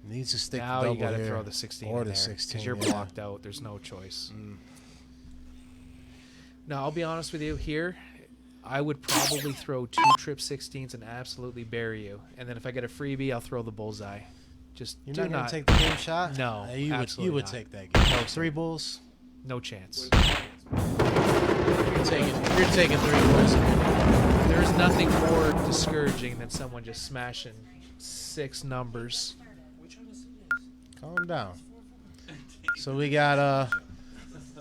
needs to stick Now the you double got to here. throw the 16 or in the there 16 because you're yeah. blocked out. There's no choice. Now I'll be honest with you here. I would probably throw 2 trip 16s and absolutely bury you. And then if I get a freebie, I'll throw the bullseye. Just You're do not gonna not take the game shot. No, you absolutely would not. take that game. No, 3 sir. bulls. No chance. You're taking 3 bulls. There's nothing more discouraging than someone just smashing 6 numbers. Calm down. So we got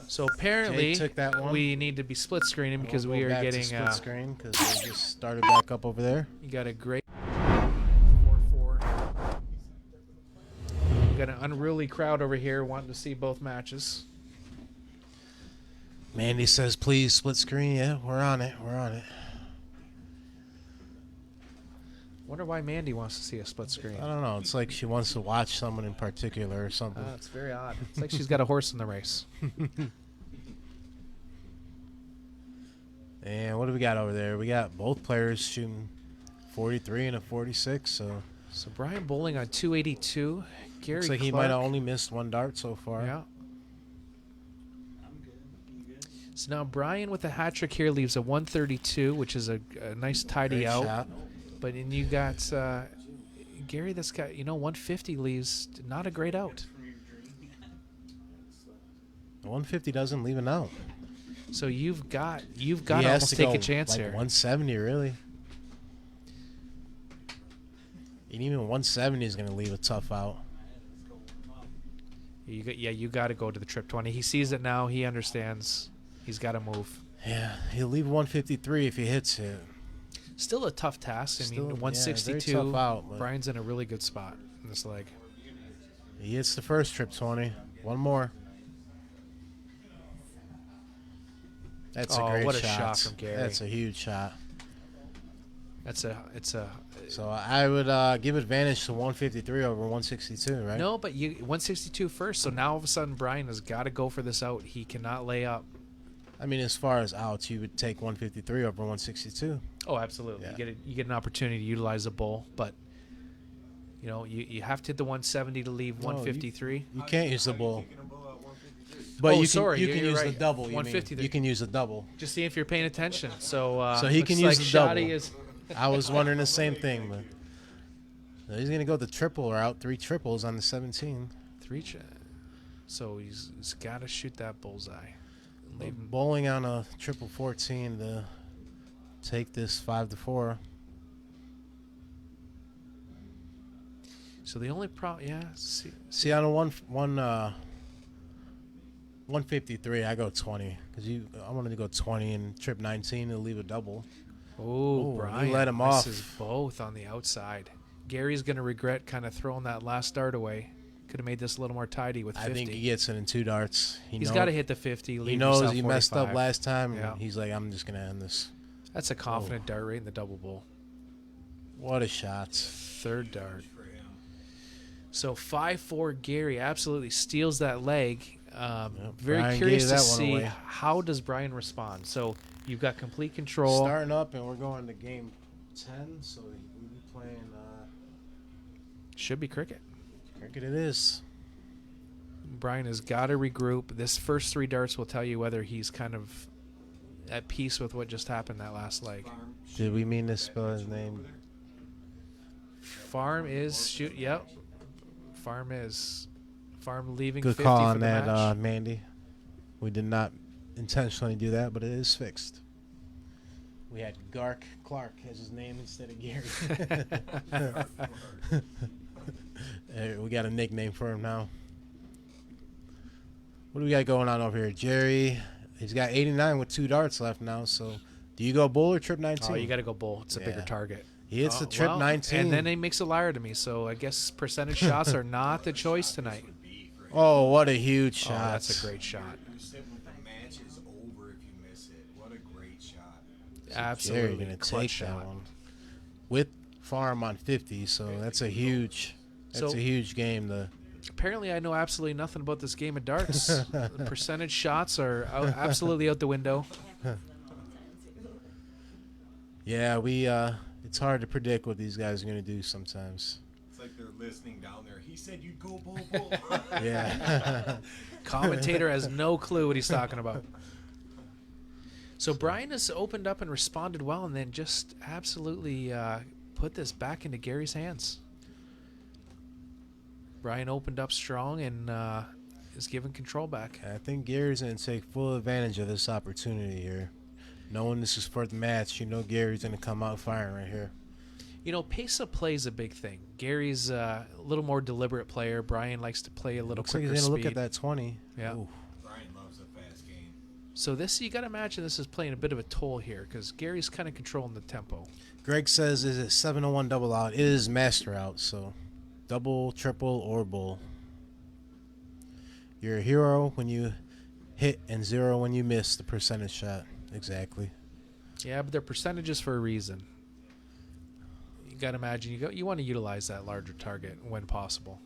So apparently Jake took that one. we need to be split screening because we'll we go are back to getting split screen because we just started back up over there. you got a great 4-4. We got an unruly crowd over here wanting to see both matches. Mandy says, "Please split screen." Yeah, we're on it. We're on it. Wonder why Mandy wants to see a split screen. I don't know. It's like she wants to watch someone in particular or something. It's very odd. It's like she's got a horse in the race. And what do we got over there? We got both players shooting 43 and a 46. So So Brian Bowling on 282. Gary looks like he Clark. might have only missed 1 dart so far. Yeah. So now Brian with a hat trick here leaves a 132, which is a nice tidy Great out. shot. But then you got Gary that's got 150 leaves not a great out. The 150 doesn't leave an out. So you've got He to has almost to take go a chance like here. 170 really. And even 170 is going to leave a tough out. You got to go to the trip 20. He sees it now. He understands. He's got to move. Yeah, he'll leave 153 if he hits it. Still a tough task. I Still, mean, yeah, 162. very tough out, but- Brian's in a really good spot in this leg. He hits the first trip 20. One more. That's a Oh, great what a shot. shot from Gary. That's a huge shot. It's a So I would give advantage to 153 over 162, right? no, but you 162 first. So now all of a sudden Brian has got to go for this out. He cannot lay up. I mean, as far as outs, you would take 153 over 162. Oh, absolutely. Yeah. You get an opportunity to utilize a bull, but you have to hit the 170 to leave No, 153. You can't use the bull. But Oh, you sorry, can you're use right. the double. You mean. 153. You can use the double. Just see if you're paying attention. So So he can looks use like the double. Shoddy is I was wondering the same thing, but no, he's gonna go the triple route. 3 triples on the 17. 3. So he's got to shoot that bullseye. Bowling on a triple 14 to take this 5-4. So the only problem, yeah. See, on a 153, I go 20 because I wanted to go 20 and trip 19 and leave a double. Oh, Ooh, Brian you let him off. misses both on the outside. Gary's going to regret kind of throwing that last dart away. Could have made this a little more tidy with 50. I think he gets it in 2 darts. He's got to hit the 50. He leave knows yourself he messed up 45. last time. Yeah. And he's like, I'm just going to end this. That's a confident dart rate in the double bowl. What a shot. Third dart. So 5-4 Gary absolutely steals that leg. Very Brian curious gave to that one see away. how does Brian respond. So you've got complete control. Starting up, and we're going to game 10, so we'll be playing Should be cricket. cricket it is. Brian has got to regroup. This first 3 darts will tell you whether he's kind of at peace with what just happened that last leg. Did we mean to spell his name? Farm is shoot. Yep. Farm leaving Good 50 call for on the that, match. Mandy. We did not intentionally do that, but it is fixed. We had Gark Clark as his name instead of Gary. We got a nickname for him now. What do we got going on over here? Jerry, he's got 89 with 2 darts left now, so do you go bull or trip 19? Oh, you got to go bull. It's a bigger target. He hits the trip 19. And then he makes a liar to me, so I guess percentage shots are not the choice tonight. Oh, what a huge shot. Oh, that's a great shot. You said when the match is over if you miss it. What a great shot. Absolutely. Jerry gonna clutch take shot. that one. With farm on 50, so that's a huge game. Apparently, I know absolutely nothing about this game of darts. The percentage shots are absolutely out the window. Yeah, it's hard to predict what these guys are going to do sometimes. It's like they're listening down there. He said you'd go bull, bull. Yeah. Commentator has no clue what he's talking about. So Brian has opened up and responded well, and then just absolutely put this back into Gary's hands. Brian opened up strong and is given control back. I think Gary's going to take full advantage of this opportunity here. Knowing this is for the match, Gary's going to come out firing right here. Pace of play is a big thing. Gary's a little more deliberate player. Brian likes to play a little Looks like quicker he's speed. going to look at that 20. Yeah. Ooh. Brian loves a fast game. So you got to imagine this is playing a bit of a toll here because Gary's kind of controlling the tempo. Greg says, is it 701 double out? It is master out, so double, triple, or bull. You're a hero when you hit and 0 when you miss the percentage shot. Exactly. Yeah, but they're percentages for a reason. You got to imagine you want to utilize that larger target when possible.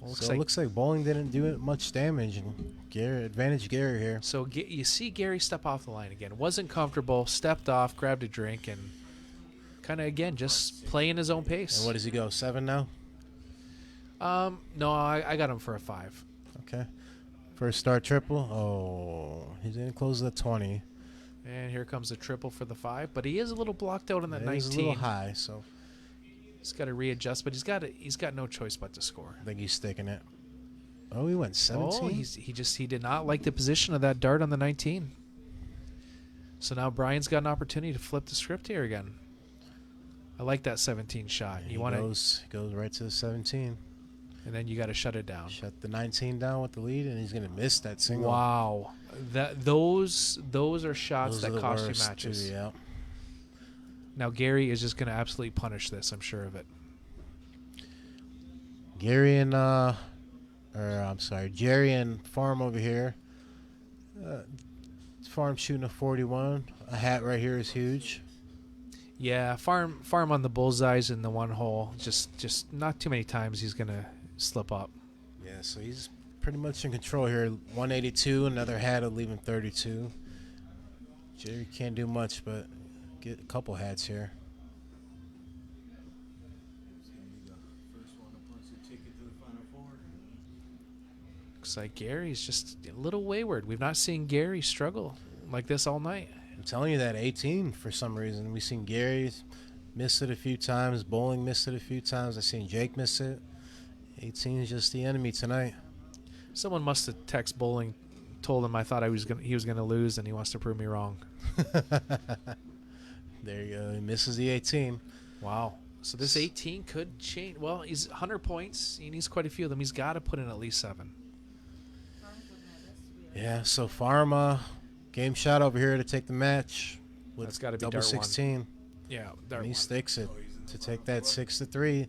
Well, It looks like bowling didn't do it much damage, and advantage Gary here. So you see Gary step off the line again. Wasn't comfortable, stepped off, grabbed a drink, and kind of again just playing his own pace. And what does he go, 7 now? No, I got him for a 5. Okay. First start triple. Oh, he's going to close the 20. And here comes a triple for the 5, but he is a little blocked out on that It 19. is a little high, so He's got to readjust, but he's got no choice but to score. I think he's sticking it. Oh, he went 17. Oh, he did not like the position of that dart on the 19. So now Brian's got an opportunity to flip the script here again. I like that 17 shot. And You want to, goes right to the 17. and then you got to shut it down. Shut the 19 down with the lead, and he's going to miss that single. Wow, those are shots Those that are the cost you worst, matches. too, yeah. Now Gary is just going to absolutely punish this. I'm sure of it. Jerry and Farm over here. Farm shooting a 41. A hat right here is huge. Yeah, farm on the bullseyes in the one hole. Just not too many times he's going to slip up. Yeah, so he's pretty much in control here. 182, another hat will leave him 32. Jerry can't do much, but get a couple hats here. Looks like Gary's just a little wayward. We've not seen Gary struggle like this all night. I'm telling you that 18, for some reason. We've seen Gary miss it a few times. Bowling missed it a few times. I've seen Jake miss it. 18 is just the enemy tonight. Someone must have texted Bowling told him I thought he was gonna lose, and he wants to prove me wrong. There you go. He misses the 18. Wow. So this 18 could change. Well, he's 100 points. He needs quite a few of them. He's got to put in at least 7. Yeah, so Pharma, game shot over here to take the match with That's gotta be double dart 16. Yeah, And he sticks it to take that 6-3.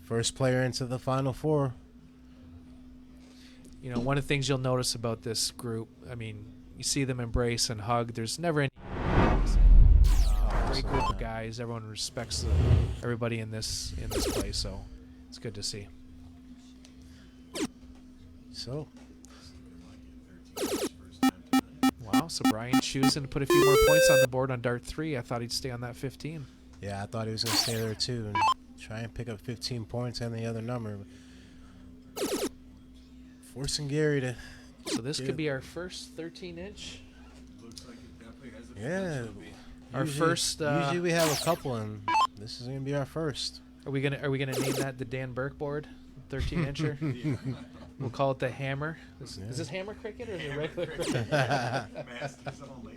First player into the Final Four. You know, one of the things you'll notice about this group, I mean, you see them embrace and hug. There's never any great group of guys. Everyone respects everybody in this place, so it's good to see. So, wow, so Brian choosing to put a few more points on the board on dart 3. I thought he'd stay on that 15. yeah, I thought he was going to stay there too and try and pick up 15 points and the other number. Forcing Gary to... So this could be our first 13-inch. Yeah. Our first. Usually we have a couple, and this is going to be our first. Are we gonna name that the Dan Burke board, 13-incher? We'll call it the Hammer. Is this Hammer cricket or is it regular cricket? Masters only.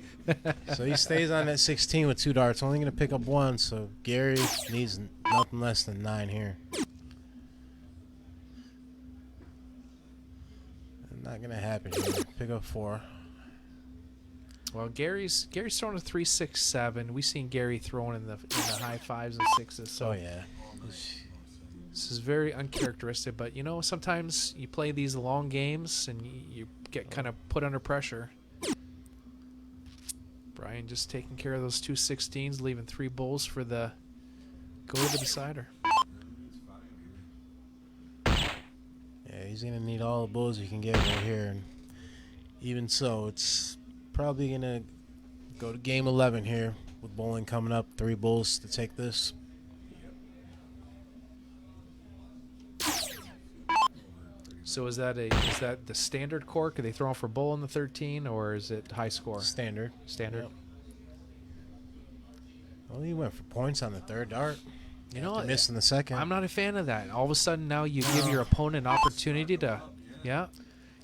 So he stays on that 16 with 2 darts. Only going to pick up 1, so Gary needs nothing less than 9 here. Not going to happen here. Pick up 4. Well, Gary's throwing a 3.67. We've seen Gary throwing in the high 5s and 6s. So Oh, yeah. this is very uncharacteristic. But, you know, sometimes you play these long games and you get kind of put under pressure. Brian just taking care of those 2 16s, leaving 3 bulls for the go to the decider. Yeah, he's going to need all the bulls he can get right here. And even so, it's probably going to go to game 11 here with bowling coming up. 3 bulls to take this. So is that the standard cork? Are they throwing for bull in the 13, or is it high score? Standard. Standard. Yep. Well, he went for points on the 3rd dart. You know, After missing the 2nd. I'm not a fan of that. All of a sudden now you give your opponent an opportunity to, yeah.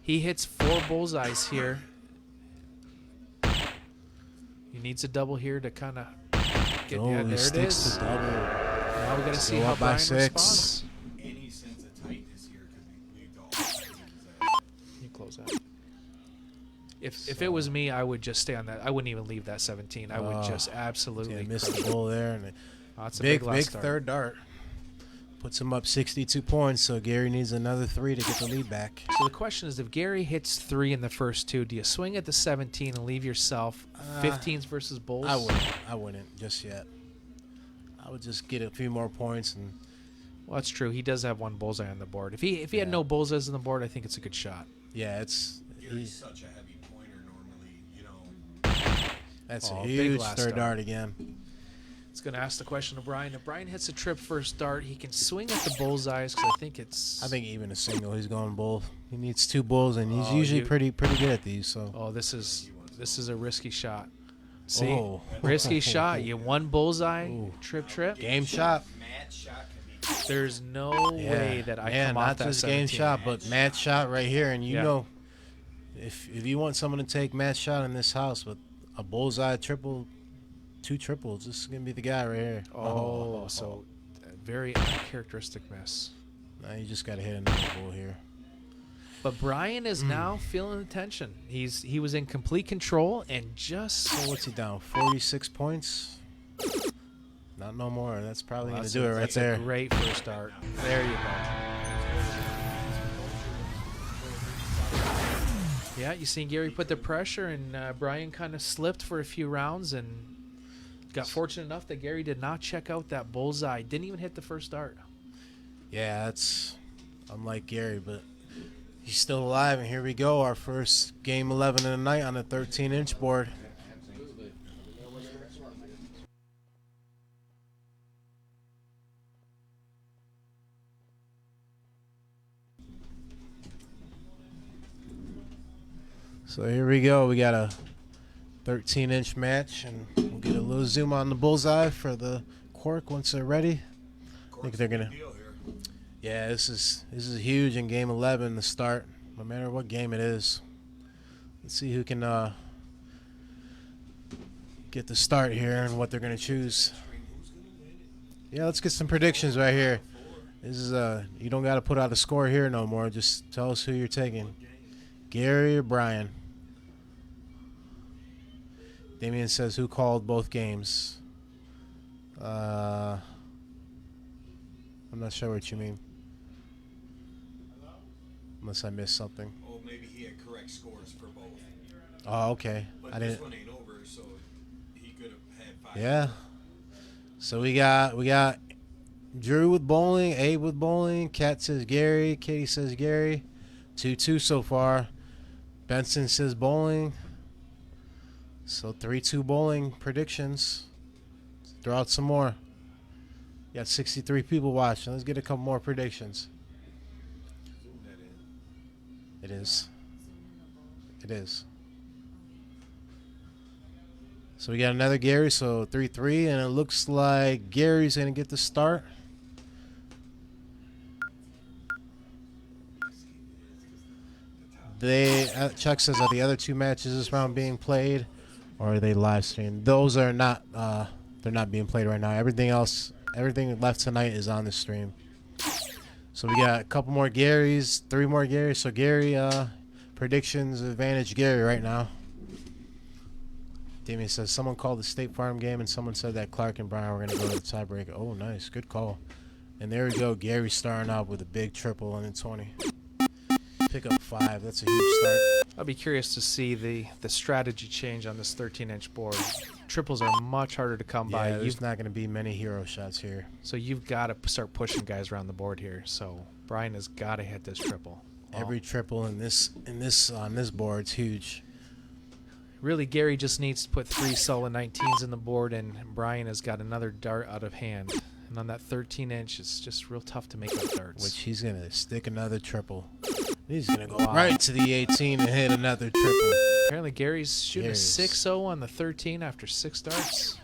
He hits 4 bullseyes here. He needs a double here to kind of get. Oh, Yeah, he there it sticks is. to double. Now we got to see Go how up by Brian 6. responds. Any sense of tightness here could be leaved off. You close that. If it was me, I would just stay on that. I wouldn't even leave that 17. I would just absolutely. Yeah, missed crush the it. bull there. And That's a big last start. 3rd dart. Puts him up 62 points, so Gary needs another 3 to get the lead back. So the question is, if Gary hits 3 in the first 2, do you swing at the 17 and leave yourself 15s versus bulls? I wouldn't just yet. I would just get a few more points and. Well, that's true. He does have 1 bullseye on the board. If he had no bullseyes on the board, I think it's a good shot. Yeah, it's. Gary's such a heavy pointer normally, you know. That's Oh, a big huge last 3rd dart. dart again. It's going to ask the question to Brian. If Brian hits a trip first dart, he can swing at the bullseyes because I think even a single, he's going bull. He needs 2 bulls, and he's Oh, usually you- pretty good at these. So. Oh, this is a risky shot. See, Oh. risky shot. You 1 bullseye, Ooh. trip. Game shot. Matt shot can be There's no way that I come off not that just 17. game shot, but match shot right here. And you Yeah. know, if you want someone to take match shot in this house with a bullseye triple, 2 triples, this is gonna be the guy right here. Oh, so a very uncharacteristic miss. Now you just gotta hit another bull here. But Brian is now feeling the tension. He was in complete control and just. So what's he down? 46 points. Not no more. That's probably gonna do it right that's there. a great first start. There you go. Yeah, you seen Gary put the pressure, and Brian kind of slipped for a few rounds and got fortunate enough that Gary did not check out that bullseye. Didn't even hit the first dart. Yeah, that's unlike Gary, but he's still alive. And here we go, our first game 11 of the night on the 13-inch board. So here we go. We got a 13-inch match, and we'll get a little zoom on the bullseye for the cork once they're ready. I think they're gonna. Yeah, this is huge in game 11 to start, no matter what game it is. Let's see who can get the start here and what they're going to choose. Yeah, let's get some predictions right here. This is you don't got to put out a score here no more. Just tell us who you're taking, Gary or Brian. Damien says who called both games. I'm not sure what you mean. Unless I missed something. Oh, maybe he had correct scores for both. Oh, okay. But I this didn't. one ain't over, so he could have had 5. Yeah. So we got Drew with bowling, Abe with bowling, Kat says Gary, Katie says Gary. 2-2 so far. Benson says bowling. So 3-2 bowling predictions. Let's throw out some more. Got 63 people watching. Let's get a couple more predictions. It is. It is. So we got another Gary, so 3-3, and it looks like Gary's going to get the start. Chuck says, are the other 2 matches this round being played, or are they live streamed? Those are not. They're not being played right now. Everything left tonight is on the stream. So we got a couple more Garys, 3 more Garys. So Gary, predictions advantage Gary right now. Damien says someone called the State Farm game and someone said that Clark and Brian were going to go to the tiebreak. Oh, nice. Good call. And there we go. Gary starting out with a big triple and then 20. Pick up 5. That's a huge start. I'll be curious to see the strategy change on this 13-inch board. Triples are much harder to come by. There's not going to be many hero shots here. So you've got to start pushing guys around the board here. So Brian has got to hit this triple. Every triple on this board is huge. Really, Gary just needs to put 3 solid 19s in the board, and Brian has got another dart out of hand. And on that 13-inch, it's just real tough to make up darts. Which he's going to stick another triple. He's going to go right to the 18 and hit another triple. Apparently, Gary's shooting a 6-0 on the 13 after 6 darts.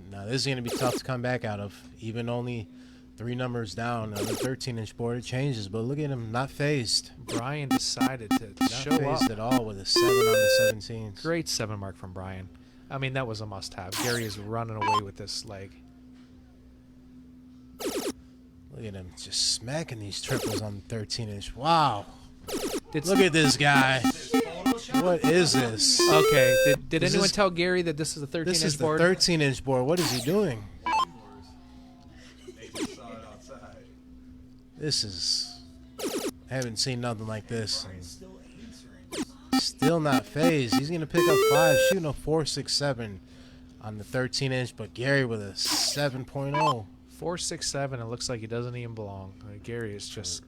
Now, this is going to be tough to come back out of. Even only 3 numbers down on the 13-inch board, it changes. But look at him, not phased. Brian decided to show not up. phased at all with a 7 on the 17s. Great 7 mark from Brian. I mean, that was a must-have. Gary is running away with this leg. Look at him just smacking these triples on the 13-inch. Wow. Look at this guy. What is this? Okay. Did anyone tell Gary that this is a 13-inch board? This is the 13-inch board. What is he doing? This is... I haven't seen nothing like this. Still not phased. He's going to pick up 5, shooting a 4.67 on the 13-inch, but Gary with a 7.0. 4.67. It looks like he doesn't even belong. Gary is just...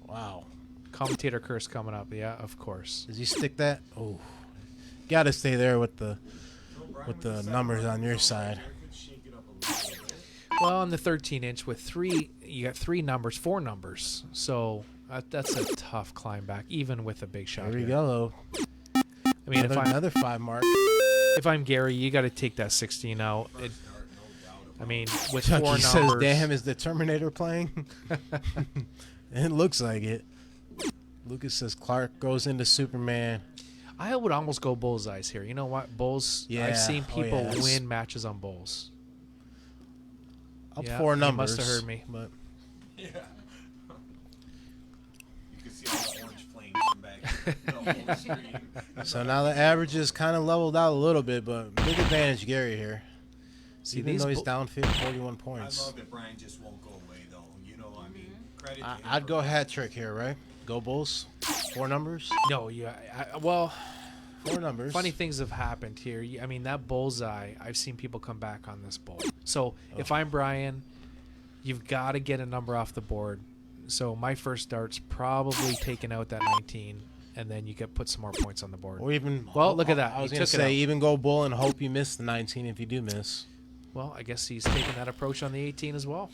Wow. Commentator curse coming up. Yeah, of course. Does he stick that? Oh. Got to stay there with the numbers on your side. Well, on the 13-inch with 3, you got 4 numbers. So that's a tough climb back, even with a big shot. There we go, though. I mean, another 5 mark. If I'm Gary, you got to take that 16 out. I mean, with Chucky 4 numbers. says, "Damn, is the Terminator playing?" It looks like it. Lucas says Clark goes into Superman. I would almost go bullseyes here. You know what? Bulls. Yeah. I've seen people yes. win matches on bulls. Up Yeah, 4 numbers. You must have heard me. But Yeah. You can see all the orange flames from back the screen. so now the average is kind of leveled out a little bit, but big advantage Gary here. See, Even these though he's down 41 points. I love that Brian just won't go away, though. You know, I mean, credit to him I'd for- go hat trick here, right? Go Bulls. 4 numbers. No, yeah. Well, 4 numbers. funny things have happened here. I mean, that bullseye, I've seen people come back on this bull. So if I'm Brian, you've got to get a number off the board. So my first dart's probably taking out that 19, and then you put some more points on the board. Or even. Well, look at that. I was He going to took it say, out. even go Bull and hope you miss the 19 if you do miss. Well, I guess he's taking that approach on the 18 as well.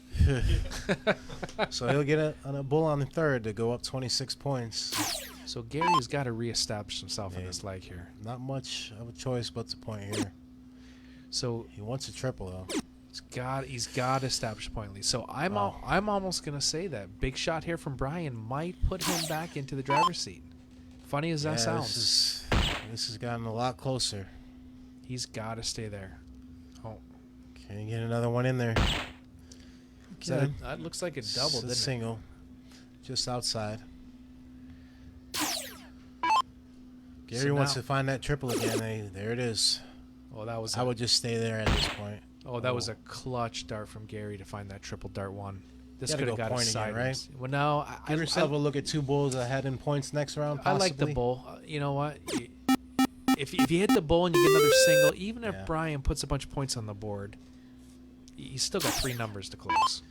So he'll get a Bull on the 3rd to go up 26 points. So Gary's got to reestablish himself in this leg here. Not much of a choice but to point here. So He wants a triple, though. he's got to establish a point lead. So I'm almost gonna say that big shot here from Brian might put him back into the driver's seat. Funny as that sounds. this has gotten a lot closer. He's got to stay there. Oh, Can you get another one in there? that looks like a double, It's a didn't single, just outside. Gary So wants now- to find that triple again. There it is. it? Oh, that was. I would just stay there at this point. Oh, that was a clutch dart from Gary to find that triple dart one. This Gotta could have go got us point again, sideways. Well, no, Give yourself a look at 2 bulls ahead in points next round. I like the possibly. bull. You know what? If you hit the bull and you get another single, even if Yeah. Brian puts a bunch of points on the board, he's still got 3 numbers to close.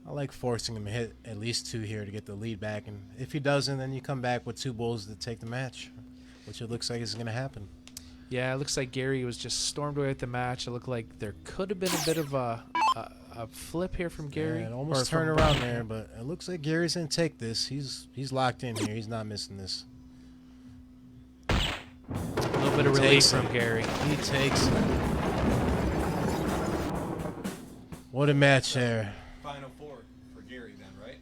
I like forcing him to hit at least 2 here to get the lead back, and if he doesn't, then you come back with 2 bulls to take the match, which it looks like is going to happen. Yeah, it looks like Gary was just stormed away at the match. It looked like there could have been a bit of a flip here from Gary. Yeah, it or almost from turned around Brian. there, but it looks like Gary's going to take this. He's locked in here. He's not missing this. A little bit of relief Takes from it. Gary. He takes it. What a match there. Final 4 for Gary then, right?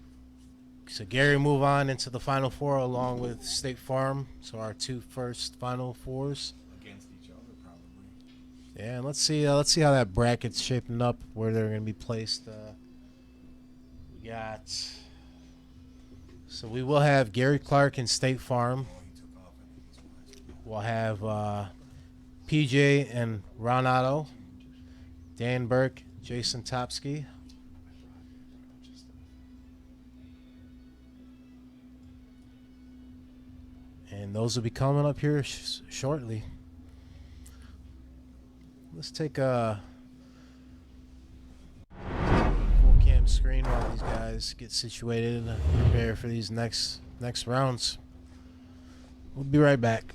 So Gary move on into the Final Four along with State Farm. So our 2 first Final Fours. Against each other, probably. Yeah, and let's see how that bracket's shaping up, where they're going to be placed. We got. So we will have Gary Clark and State Farm. We'll have PJ and Ronaldo, Dan Burke, Jason Topsky. And those will be coming up here shortly. Let's take a full cam screen while these guys get situated and prepare for these next rounds. We'll be right back.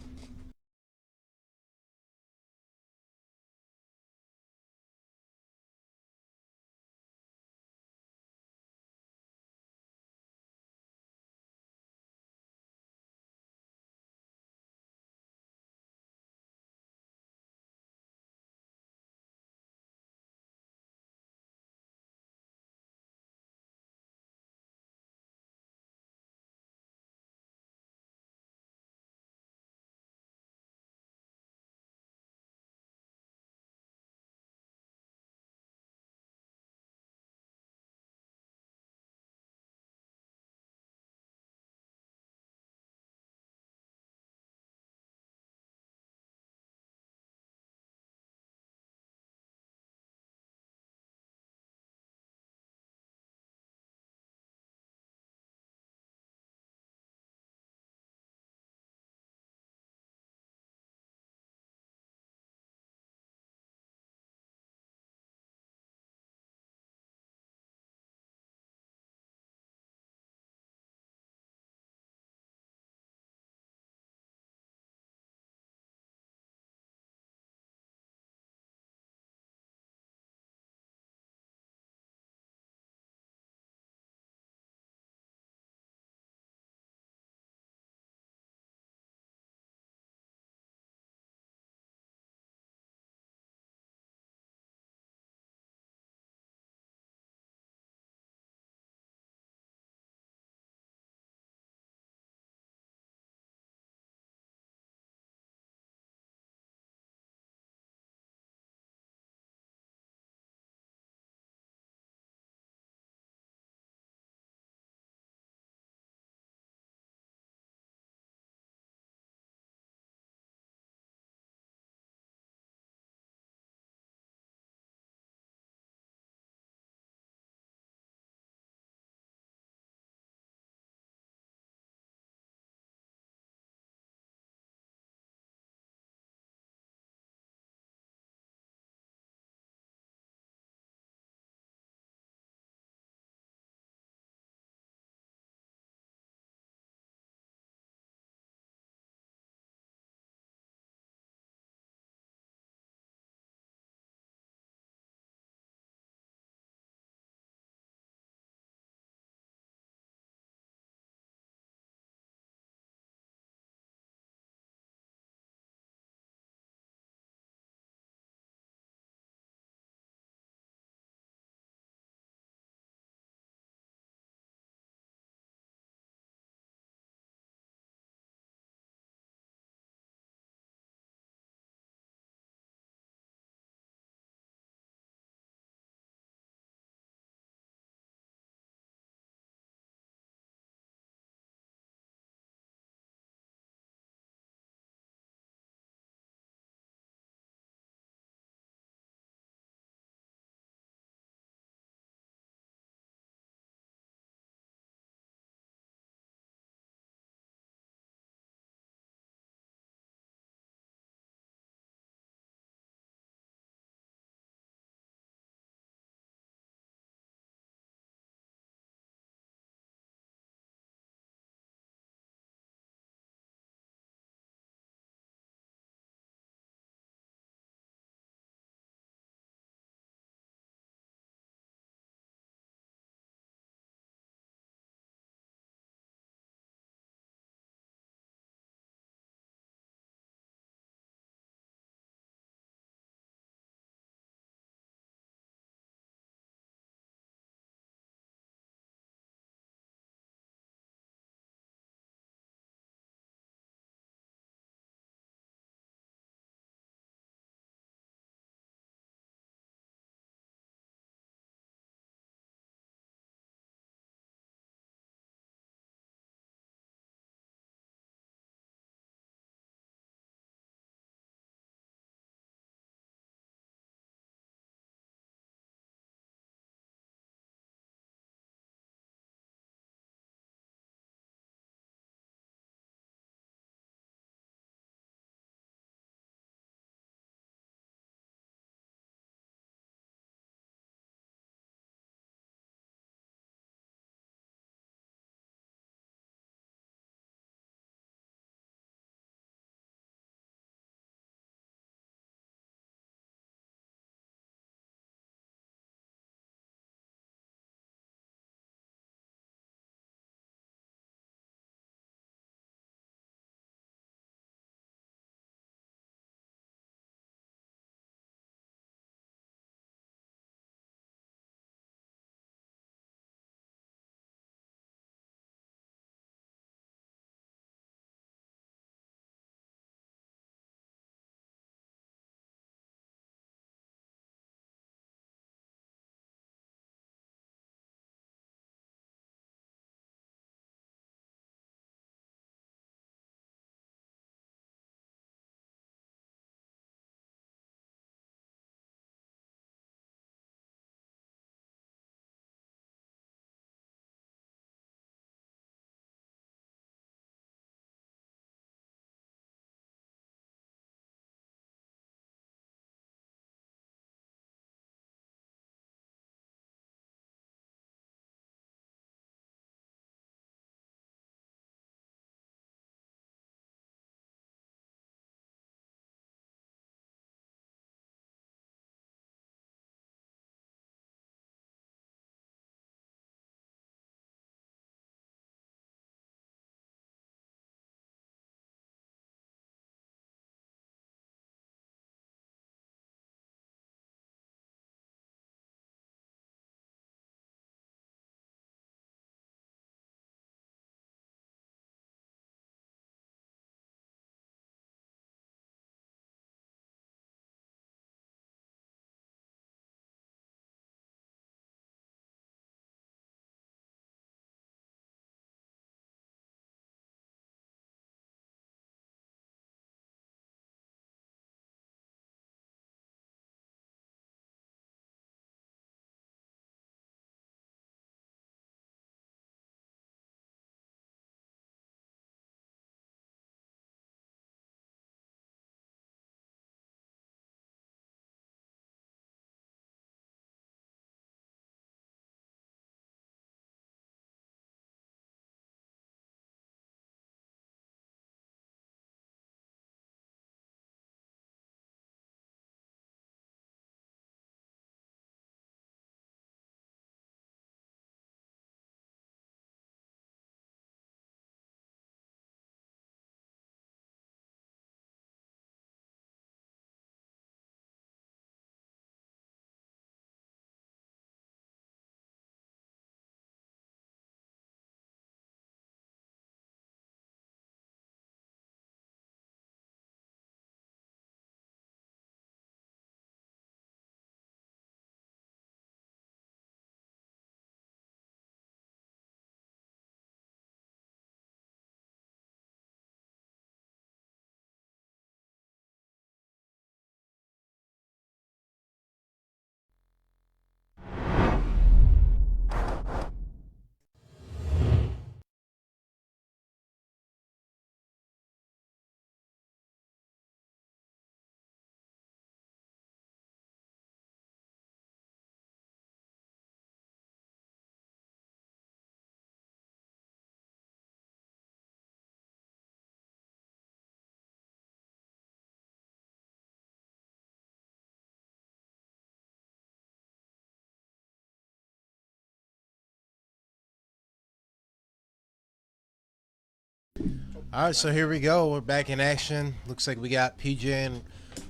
All right, so here we go. We're back in action. Looks like we got PJ and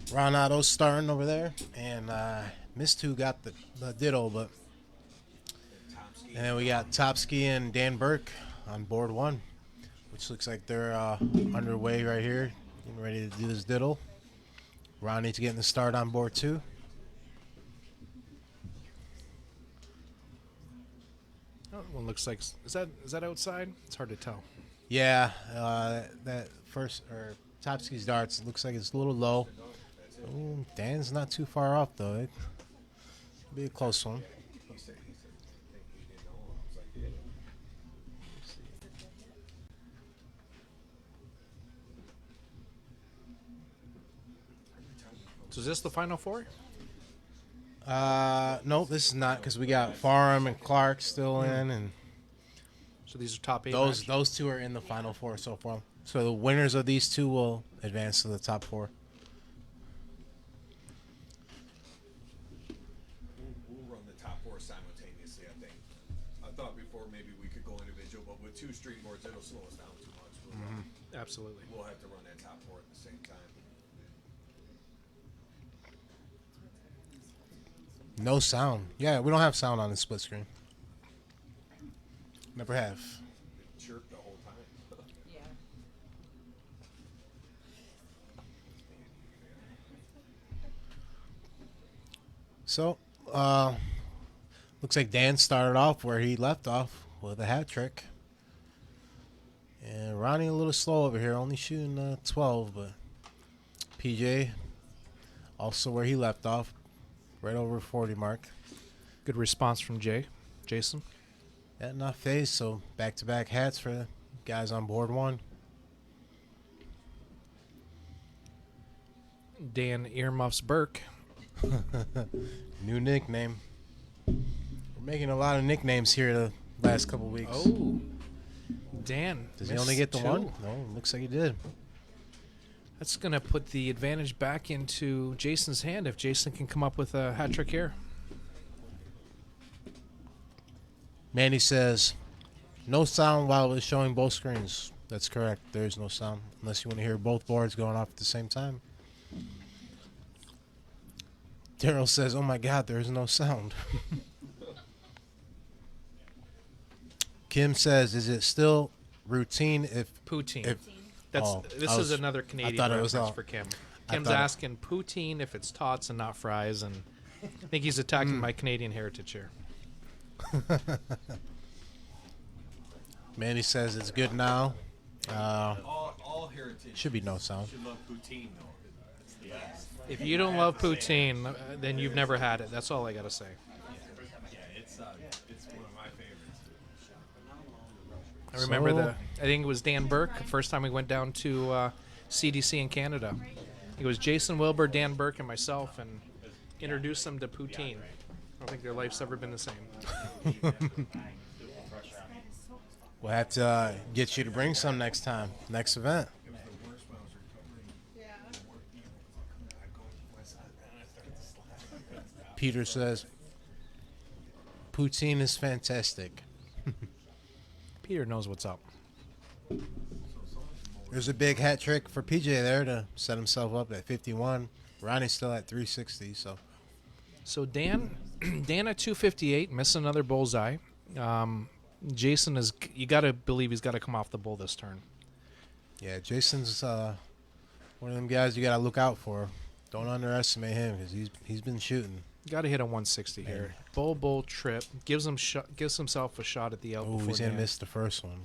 Ronaldo starting over there, and Miss Two got the ditto, but and then we got Topsky and Dan Burke on board 1, which looks like they're underway right here, getting ready to do this diddle. Ronnie's getting the start on board 2. Oh, one looks like is that outside? It's hard to tell. Yeah, that first or Topsky's darts looks like it's a little low. Ooh, Dan's not too far off though. It'll be a close one. So is this the final 4? No, this is not because we got Farham and Clark still in, and So these are top 8. those 2 are in the final 4 so far. So the winners of these 2 will advance to the top 4. We'll run the top 4 simultaneously, I think. I thought before maybe we could go individual, but with 2 street boards, it'll slow us down too much. Absolutely. We'll have to run that top 4 at the same time. No sound. Yeah, we don't have sound on the split screen. Never have. It chirped the whole time. So, looks like Dan started off where he left off with a hat trick. And Ronnie a little slow over here, only shooting 12, but PJ also where he left off, right over 40 mark. Good response from Jason. That not phased, so back-to-back hats for the guys on board 1. Dan Earmuffs Burke. New nickname. We're making a lot of nicknames here the last couple weeks. Oh, Dan. Does he only get the missed 1? 2. No, looks like he did. That's going to put the advantage back into Jason's hand if Jason can come up with a hat trick here. Manny says, no sound while it's showing both screens. That's correct. There is no sound unless you want to hear both boards going off at the same time. Daryl says, oh my God, there is no sound. Kim says, is it still routine if Poutine. If- That's oh, this I is was- another Canadian thought it was reference all- for Kim. I Kim's thought it- asking poutine if it's tots and not fries, and I think he's attacking my Canadian heritage here. Manny says it's good now. All heritage Should be no sound. should love poutine, though. It's the best. If you don't love poutine, then you've never had it. That's all I gotta say. Yeah, it's one of my favorites. I remember So- I think it was Dan Burke, the first time we went down to CDC in Canada. It was Jason Wilbur, Dan Burke, and myself, and introduced them to poutine. I don't think their life's ever been the same. We'll have to get you to bring some next time, next event. Peter says, poutine is fantastic. Peter knows what's up. There's a big hat trick for PJ there to set himself up at 51. Ronnie's still at 360, so So Dan at 258, missing another bullseye. Jason is, you got to believe he's got to come off the bull this turn. yeah, Jason's one of them guys you got to look out for. Don't underestimate him because he's been shooting. Got to hit a 160 here. Bull trip gives himself a shot at the out. Oh, before he's the gonna end. miss the first one.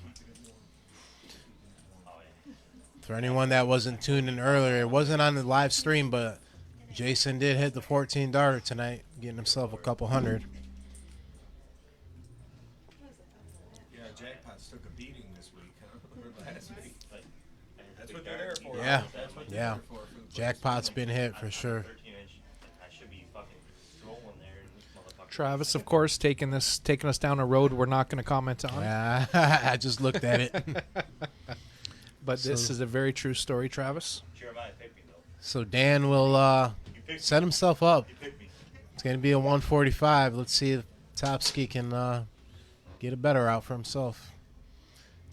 For anyone that wasn't tuned in earlier, it wasn't on the live stream, but Jason did hit the 14 darter tonight, getting himself a couple hundred. Yeah, jackpots took a beating this week, huh? Or last week. That's what they're there for. Yeah, That's what they're yeah. there for the Jackpot's been hit for sure. 13-inch. I should be fucking rolling there. Motherfucker. Travis, of course, taking us down a road we're not going to comment on. I just looked at it. But this So- is a very true story, Travis. Jeremiah picked me, though. So Dan will You picked set himself up. You picked me. It's going to be a 145. Let's see if Topsky can get a better out for himself.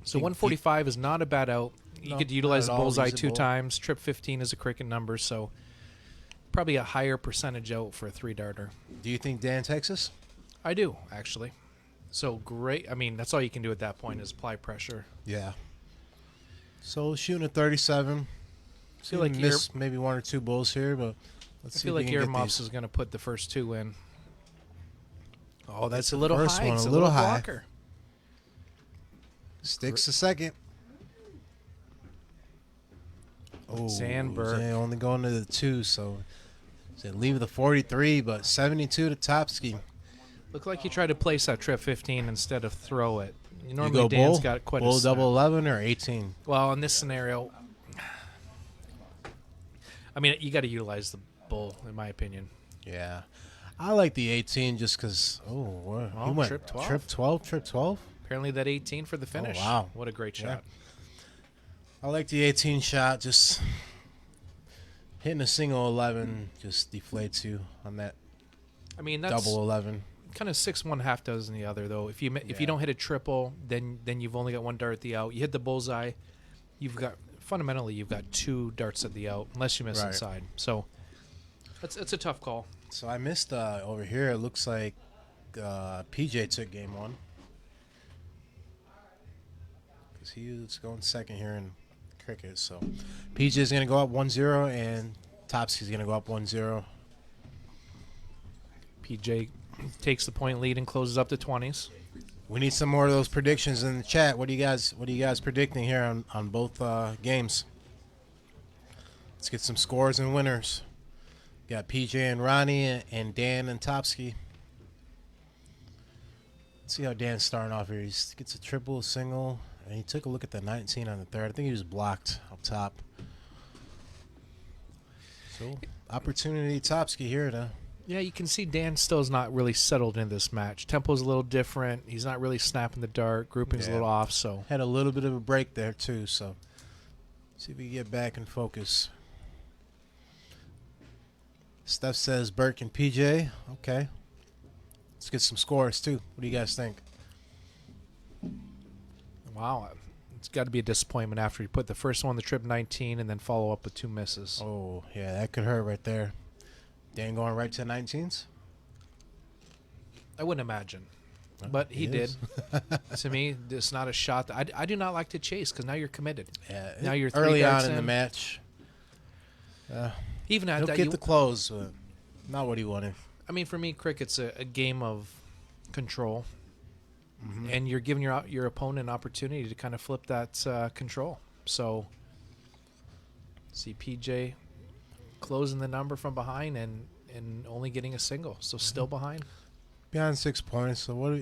So 145 is not a bad out. You No, could utilize the not at all bullseye 2 usable. times. Trip 15 is a cricket number, so probably a higher percentage out for a 3-darter. Do you think Dan Texas? I do, actually. So great. I mean, that's all you can do at that point is apply pressure. Yeah. So shooting a 37. I feel like miss maybe 1 or 2 bulls here, but let's I see feel if like we can get Earmuffs these. is going to put the first 2 in. Oh, that's a the little first high. one, It's a a little little high. blocker. Sticks a second. Oh, Sandberg. Zay only going to the 2, so leave the 43, but 72 to Topsky. Looked like he tried to place that Trip 15 instead of throw it. You Normally go Dan's bull, got quite bull a snap. double 11 or 18. Well, in this scenario, I mean, you got to utilize the bull, in my opinion. Yeah. I like the 18 just because, he went Trip 12. Trip 12. Apparently that 18 for the finish. wow. What a great Yeah. shot. I like the 18 shot. Just hitting a single 11 just deflates you on that I mean, that's double 11. kind of 6-1, half dozen the other, though. If you Yeah. don't hit a triple, then you've only got 1 dart at the out. You hit the bullseye, you've got 2 darts at the out, unless you miss Right. inside. So it's a tough call. So I missed over here. It looks like PJ took game 1. Because he was going second here in cricket. So PJ is going to go up 1-0 and Topsky's going to go up 1-0. PJ takes the point lead and closes up to 20s. We need some more of those predictions in the chat. What are you guys predicting here on both games? Let's get some scores and winners. Got PJ and Ronnie and Dan and Topsky. Let's see how Dan's starting off here. He gets a triple, a single, and he took a look at the 19 on the third. I think he was blocked up top. So opportunity Topsky here to. Yeah, you can see Dan still is not really settled in this match. Tempo's a little different. He's not really snapping the dart. Grouping's a Yeah. little off, so. Had a little bit of a break there too, so see if we can get back in focus. Steph says Burke and PJ. Okay. Let's get some scores too. What do you guys think? Wow. It's got to be a disappointment after you put the first one, the Trip 19, and then follow up with 2 misses. Oh, yeah, that could hurt right there. Dan going right to 19s? I wouldn't imagine. But he did. To me, it's not a shot. I do not like to chase because now you're committed. Yeah. Now you're 3 early darts on in the in. match. Even at He'll that, get the close, but not what he wanted. I mean, for me, cricket's a game of control, Mm-hmm. and you're giving your opponent an opportunity to kind of flip that control. So, see PJ closing the number from behind and only getting a single, so still behind. Beyond 6 points. So what?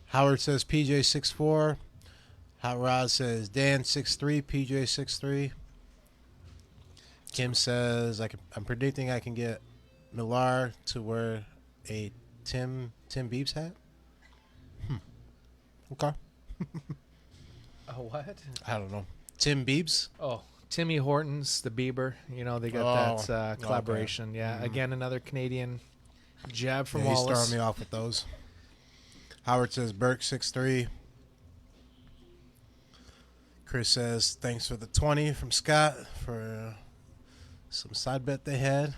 Howard says PJ 6'4". Hot Rod says Dan 6'3", PJ 6'3". Kim says I'm predicting I can get Millar to wear a Tim Beebs hat. Okay. Oh, what? I don't know. Tim Beebs. Oh, Timmy Hortons, the Bieber. You know, they got Oh, that collaboration. okay. Yeah, again, another Canadian jab from Yeah, he's Wallace. throwing me off with those. Howard says Burke 6'3". Chris says thanks for the 20 from Scott for some side bet they had.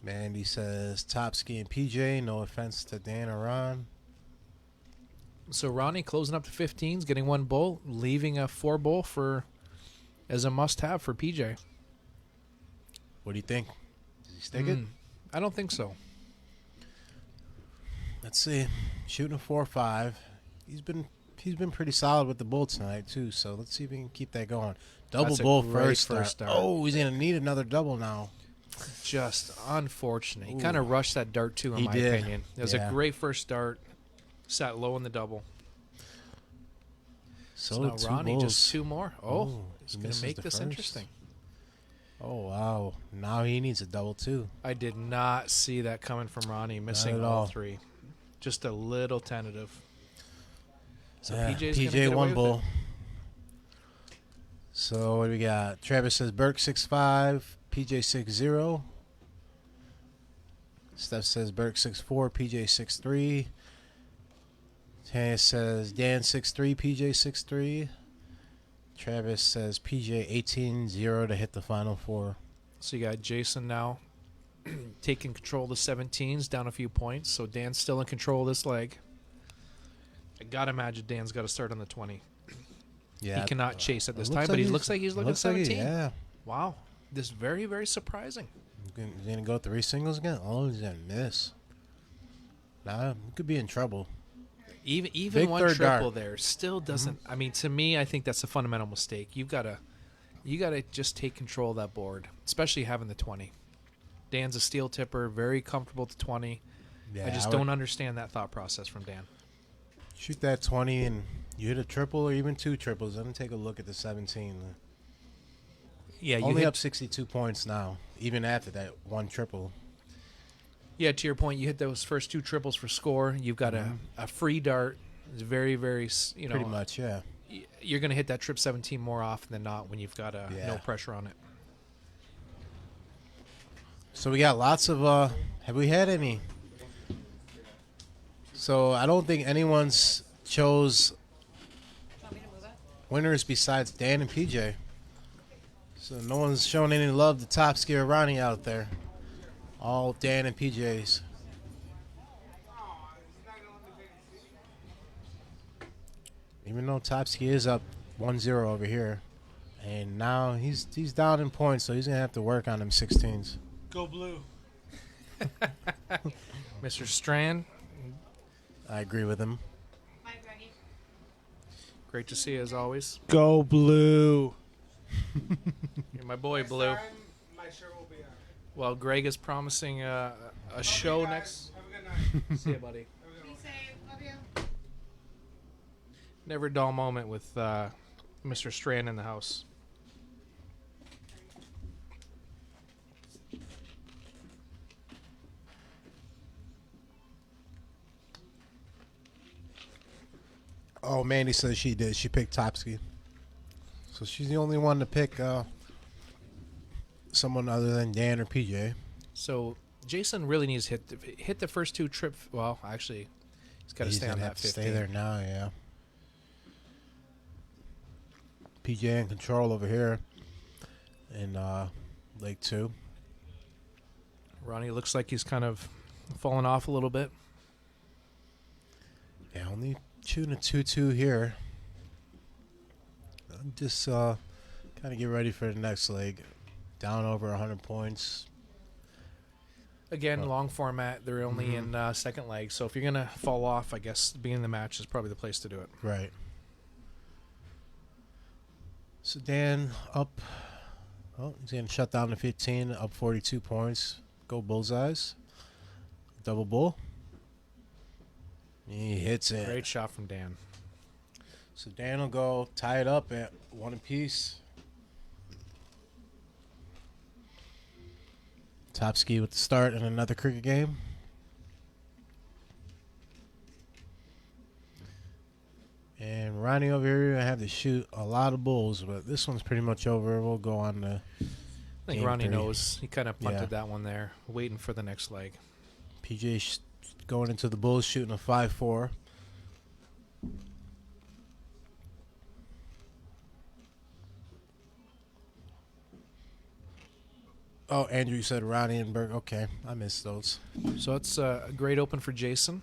Mandy says Topsky and PJ. No offense to Dan or Ron. So Ronnie closing up to 15s, getting 1 bull, leaving a 4 bull as a must-have for PJ. What do you think? Does he stick it? I don't think so. Let's see. Shooting a 4-5. He's been pretty solid with the bull tonight too. So let's see if we can keep that going. Double That's a bull great first first start. start. Oh, he's gonna need another double now. Just unfortunate. He Ooh. kind of rushed that dart too, in He my did. opinion. It was Yeah. a great first start. Sat low in the double. So now 2 Ronnie bulls. just 2 more. Oh, he's he going to misses make the this first. interesting. Oh wow! Now he needs a double too. I did not see that coming from Ronnie, missing at all all. 3. Just a little tentative. So Yeah, PJ's gonna PJ get away 1 with bull. it. So what do we got? Travis says Burke 6'5", PJ 6'0". Steph says Burke 6'4", PJ 6'3". Tanya says Dan 6'3", PJ 6'3". Travis says PJ 18-0 to hit the final four. So you got Jason now taking control of the 17s, down a few points. So Dan's still in control of this leg. I gotta imagine Dan's got to start on the 20. Yeah, He cannot chase at this it time, looks but like he he's- looks like he's looking looks like 17. yeah. Wow, this is very, very surprising. He's gonna go 3 singles again. Oh, he's gonna miss. Nah, he could be in trouble. Even Big one third triple dart. there still doesn't. I mean, to me, I think that's a fundamental mistake. You gotta just take control of that board, especially having the 20. Dan's a steel tipper, very comfortable at the 20. Yeah, I just would don't understand that thought process from Dan. shoot that 20 and you hit a triple or even 2 triples. Then take a look at the 17. Yeah, you Only hit, up 62 points now, even after that 1 triple. Yeah, to your point, you hit those first 2 triples for score. You've got a free dart. It's very, very, Pretty much, yeah. You're going to hit that trip 17 more often than not when you've got no Yeah. pressure on it. So we got lots of. Have we had any? So I don't think anyone's chose winners besides Dan and PJ. So no one's showing any love to Top Skier Ronnie out there. All Dan and PJs. Even though Topsky is up 1-0 over here. And now he's down in points, so he's going to have to work on them 16s. Go blue. Mr. Strand, I agree with him. great to see you as always. Go blue. You're my boy, Blue. My shirt will be on. Well, Greg is promising a show next. Have a good night. See you, buddy. Be safe. Love you. Never a dull moment with Mr. Strand in the house. Oh, Mandy says she did. She picked Topsky. So she's the only one to pick someone other than Dan or PJ. So Jason really needs to hit the first 2 trip. Well, actually, he's got to He's stay on gonna that have to 15. stay there now, yeah. PJ in control over here in Lake 2. Ronnie looks like he's kind of fallen off a little bit. Yeah, only shooting a 2-2 here. Just kind of get ready for the next leg. Down over 100 points. Again, long format. They're only in second leg, so if you're gonna fall off, I guess being in the match is probably the place to do it. Right. So Dan up. Oh, he's going to shut down to 15, up 42 points. Go Bullseyes. Double bull. He hits it. Great shot from Dan. So Dan will go tie it up at 1 apiece. Topsky with the start in another cricket game. And Ronnie over here, I have to shoot a lot of bulls, but this one's pretty much over. We'll go on to I think Game Ronnie 3. knows. He kind of punted Yeah. that one there, waiting for the next leg. PJ going into the bulls, shooting a 5-4. Oh, Andrew said Ronnie and Berg. Okay, I missed those. So it's a great open for Jason.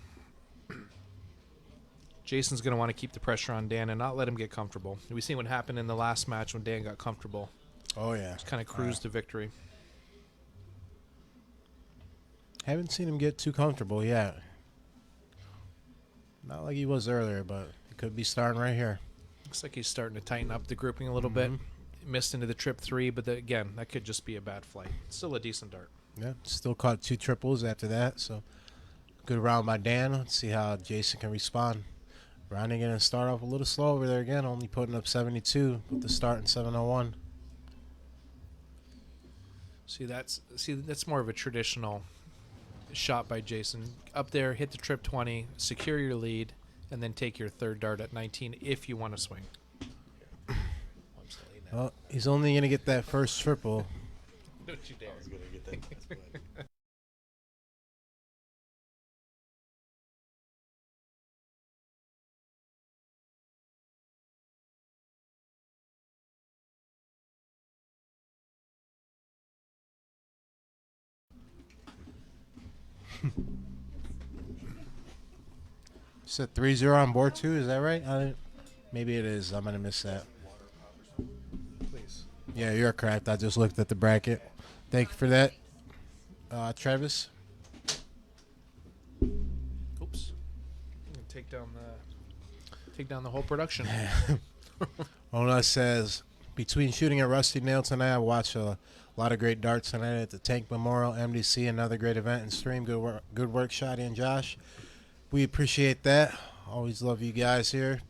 Jason's going to want to keep the pressure on Dan and not let him get comfortable. We seen what happened in the last match when Dan got comfortable. Oh, yeah. Just kind of cruised to victory. Haven't seen him get too comfortable yet. Not like he was earlier, but he could be starting right here. Looks like he's starting to tighten up the grouping a little bit. Missed into the trip 3, but again, that could just be a bad flight. Still a decent dart. Yeah, still caught 2 triples after that, so good round by Dan. Let's see how Jason can respond. Ronnie going to start off a little slow over there again, only putting up 72 with the start in 7:01. That's more of a traditional shot by Jason. Up there, hit the trip 20, secure your lead, and then take your third dart at 19 if you want to swing. Well, he's only going to get that first triple. Don't you dare. Said 3-0 on board too. Is that right? Maybe it is. I'm gonna miss that. Please. Yeah, you're correct. I just looked at the bracket. Thank you for that, Travis. Oops. Take down the whole production. Ona says, between shooting at Rusty Nail tonight, I watched a lot of great darts tonight at the Tank Memorial MDC. Another great event and stream. Good work, Shotty and Josh. We appreciate that. Always love you guys here.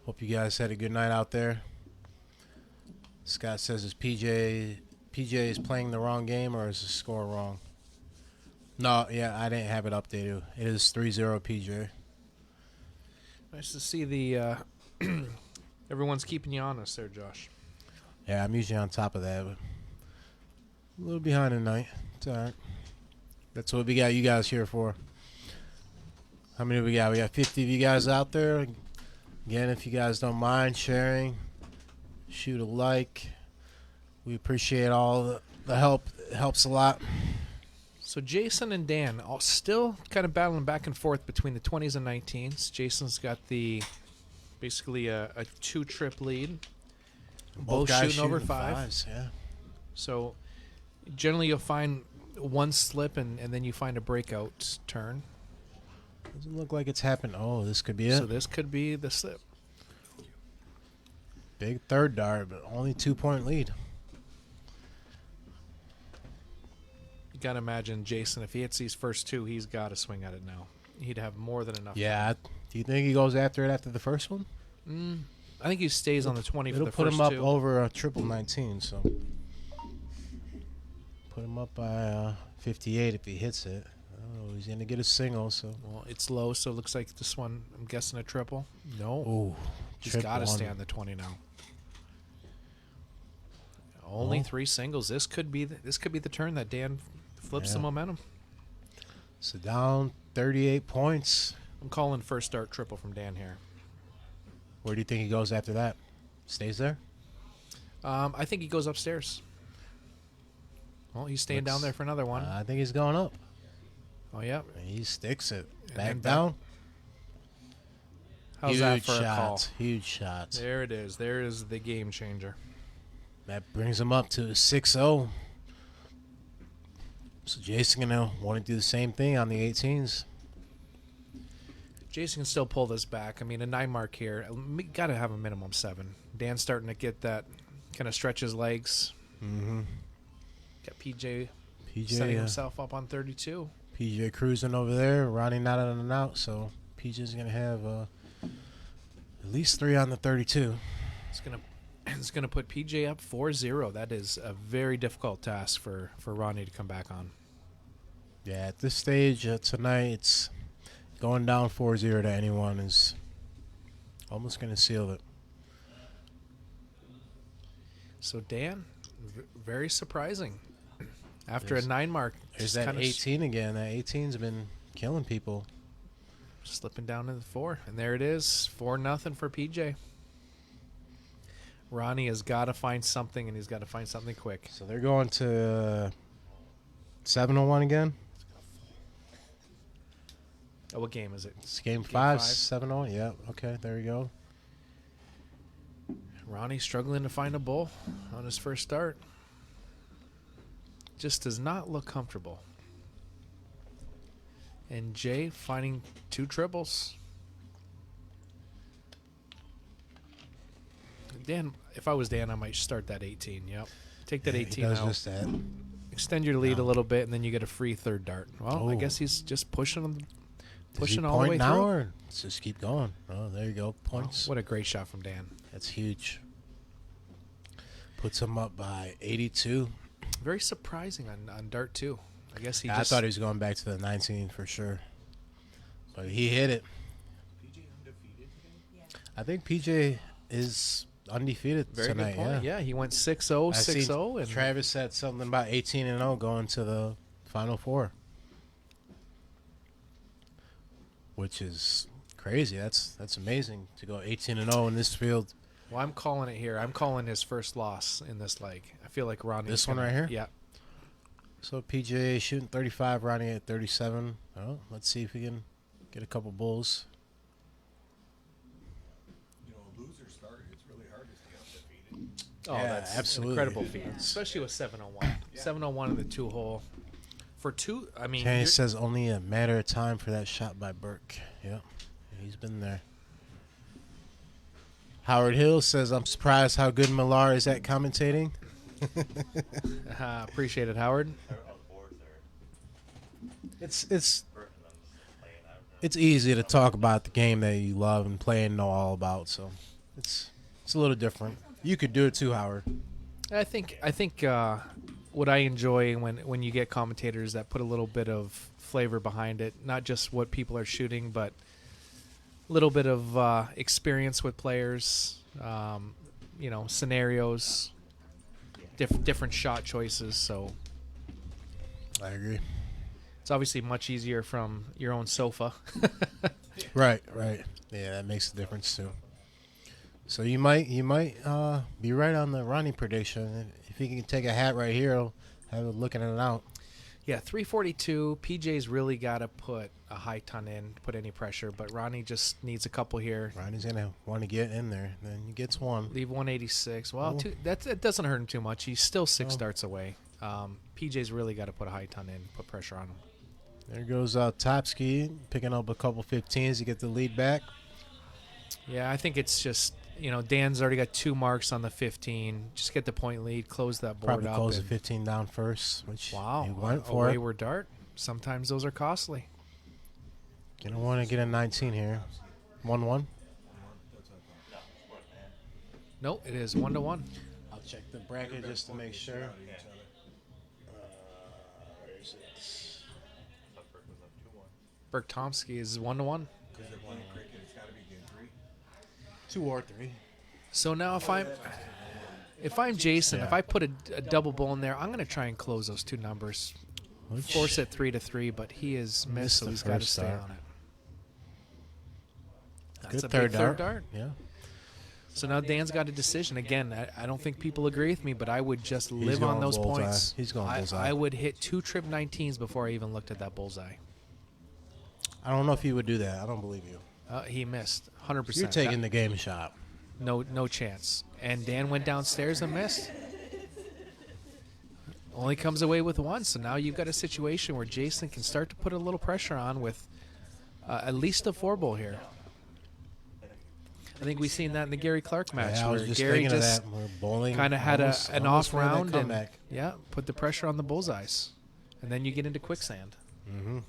Hope you guys had a good night out there. Scott says, is PJ is playing the wrong game or is the score wrong? No, yeah, I didn't have it updated. It is 3-0 PJ. Nice to see the everyone's keeping you honest there, Josh. Yeah, I'm usually on top of that, but a little behind tonight. It's all right. That's what we got you guys here for. How many we got? We got 50 of you guys out there. Again, if you guys don't mind sharing, shoot a like. We appreciate all the help. It helps a lot. So Jason and Dan all still kind of battling back and forth between the 20s and 19s. Jason's got basically a 2-trip lead. Both guys shooting over shooting 5. fives, yeah. So generally you'll find one slip and then you find a breakout turn. Doesn't look like it's happened. Oh, this could be it. So this could be the slip. Big third dart, but only 2-point lead. You got to imagine Jason, if he hits these first 2, he's got to swing at it now. He'd have more than enough. Yeah. Do you think he goes after it after the first one? I think he stays on the 20 for It'll the put first him up 2. over a triple 19, so put him up by 58 if he hits it. Oh, he's gonna get a single. So Well, it's low, so it looks like this one, I'm guessing a triple. No. oh, He's trip got to one. stay on the 20 now. Only Oh. 3 singles. This could be the turn that Dan flips the Yeah. momentum. So down 38 points. I'm calling first start triple from Dan here. Where do you think he goes after that? Stays there? I think he goes upstairs. Well, he's staying down Looks- there for another one. I think he's going up. Oh, yeah. He sticks it. And Back then back- down. How's Huge that for a call? shots. Huge shots. There it is. There is the game changer. That brings him up to a 6-0. So Jason gonna want to do the same thing on the 18s. Jason can still pull this back. I mean, a 9 mark here. Got to have a minimum 7. Dan's starting to get that, kind of stretch his legs. Mm-hmm. Got PJ PJ, setting himself up on 32. PJ cruising over there. Ronnie not on and out, so PJ's gonna have at least 3 on the 32. It's gonna put PJ up 4-0. That is a very difficult task for Ronnie to come back on. Yeah, at this stage tonight, it's going down 4-0 to anyone is almost gonna seal it. So Dan, very surprising. After There's- a 9 mark, There's just that kinda 18 again. That 18's been killing people. slipping down to the 4, and there it is, 4-0 for PJ. Ronnie has got to find something, and he's got to find something quick. So they're going to 7-1 again. Oh, what game is it? It's game 5? 5, 7-0. Yeah, okay, there you go. Ronnie struggling to find a bull on his first start. Just does not look comfortable. And Jay finding 2 triples. Dan, if I was Dan, I might start that 18. Yep. Take that Yeah, 18 he does out. just that. Extend your lead a No. little bit, and then you get a free third dart. Well, I Oh. guess he's just pushing Does he all the way point now, through. or let's just keep going? Oh, there you go. Points. What a great shot from Dan. That's huge. Puts him up by 82. Very surprising on dart 2. I guess he I just thought he was going back to the 19 for sure. But he hit it. I think PJ is undefeated very tonight. good point. Yeah, he went 6-0, I seen 6-0, and Travis said something about 18-0 going to the Final Four, which is crazy. That's amazing to go 18-0 in this field. well, I'm calling it here. I'm calling his first loss in this leg. I feel like Ronnie. This one right here? Yeah. So PJ shooting 35, Ronnie at 37. Oh, let's see if we can get a couple bulls. You know, loser started. It's really hard to stay undefeated. Oh, Yeah, that's absolutely. an incredible feat, especially with 701. 701 in the 2-hole. For two, I mean, Kenny you're- says only a matter of time for that shot by Burke. Yep, he's been there. Howard Hill says, I'm surprised how good Millar is at commentating. appreciate it, Howard. It's easy to talk about the game that you love and play and know all about, so it's a little different. You could do it too, Howard. I think what I enjoy when you get commentators that put a little bit of flavor behind it, not just what people are shooting, but a little bit of experience with players, scenarios, different shot choices. So I agree. it's obviously much easier from your own sofa. Right. Yeah, that makes a difference too. So you might be right on the Ronnie prediction. If he can take a hat right here, I'll have a look at it out. Yeah, 342. PJ's really got to put a high ton in, put any pressure, but Ronnie just needs a couple here. Ronnie's gonna want to get in there. Then he gets one. Leave 186. Well, Oh. that doesn't hurt him too much. He's still 6 starts away. PJ's really got to put a high ton in, put pressure on him. There goes Topsky picking up a couple 15s to get the lead back. Yeah, I think it's just, Dan's already got 2 marks on the 15. Just get the point lead, close that board Probably up. close the and- 15 down first, which Wow, he went a for it. wayward dart. Sometimes those are costly. Gonna want to get a 19 here. 1-1. Nope, it is 1-1. I'll check the bracket just to make sure. Where is it? Burke Tomsky is 1-1. Because they're playing cricket, it's got to be game 3. 2 or 3. So now if I'm Jason, Yeah. if I put a double bull in there, I'm going to try and close those 2 numbers. Which- Force it 3-3, but he is missed, Missed so the he's got to first stay dart. on it. That's Good a third big dart. third dart. Yeah. So now Dan's got a decision. Again, I don't think people agree with me, but I would just live going on those bullseye. points. He's going bullseye. I would hit 2 trip 19s before I even looked at that bullseye. I don't know if he would do that. I don't believe you. He missed 100%. You're taking the game shot. No chance. And Dan went downstairs and missed. Only comes away with 1. So now you've got a situation where Jason can start to put a little pressure on with at least a 4-ball here. I think we've seen that in the Gary Clark match Yeah, I was where just Gary thinking just of that. We're bowling. kind of had an off won that round and comeback. put the pressure on the bullseyes. And then you get into quicksand. Mm-hmm.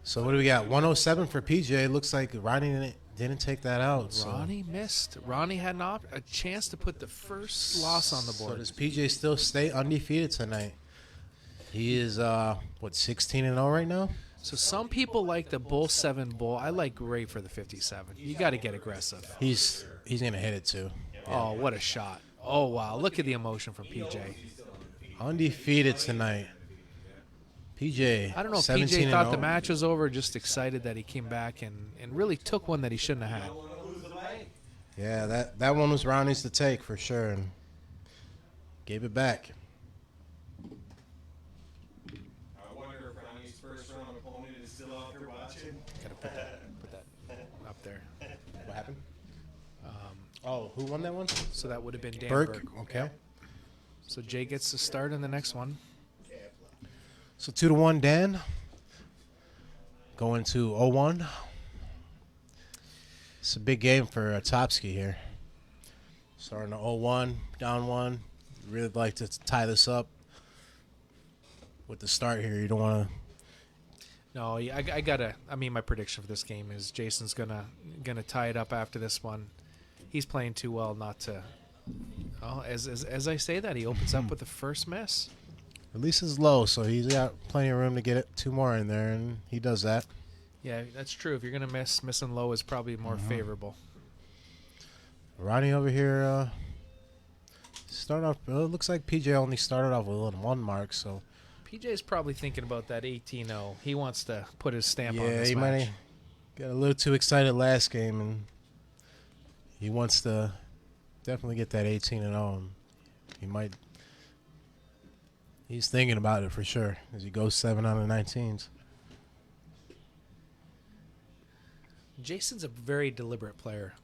So what do we got? 107 for PJ. Looks like Ronnie didn't take that out. So. Ronnie missed. Ronnie had a chance to put the first loss on the So board. does PJ still stay undefeated tonight? He is 16-0 right now. So some people like the bull 7 bull. I like Ray for the 57. You got to get aggressive. He's gonna hit it too. Oh, what a shot. Oh, wow. Look at the emotion from PJ. Undefeated tonight. PJ. I don't know if 17 PJ thought and the 0. match was over, just excited that he came back and really took one that he shouldn't have had. Yeah, that one was Ronnie's to take for sure, and gave it back. I wonder if Ronnie's first round opponent is still out there watching. Got to put that up there. What happened? Who won that one? So that would have been Dan Burke. Burke. Okay. So Jay gets to start in the next one. So 2-1, Dan. Going to 0-1. It's a big game for Topsky here. Starting to 0-1, down 1. Really like to tie this up with the start here. You don't want to. No, I gotta. I mean, my prediction for this game is Jason's gonna tie it up after this one. He's playing too well not to. Oh, as I say that, he opens up with the first miss. At least it's low, so he's got plenty of room to get 2 more in there, and he does that. Yeah, that's true. If you're gonna miss, missing low is probably more favorable. Ronnie over here start off. It looks like PJ only started off with 1 mark, so PJ's probably thinking about that 18-0. He wants to put his stamp on yeah, this he match. might have got a little too excited last game, and he wants to definitely get that 18-0. He might He's thinking about it for sure as he goes 7 out of 19s. Jason's a very deliberate player.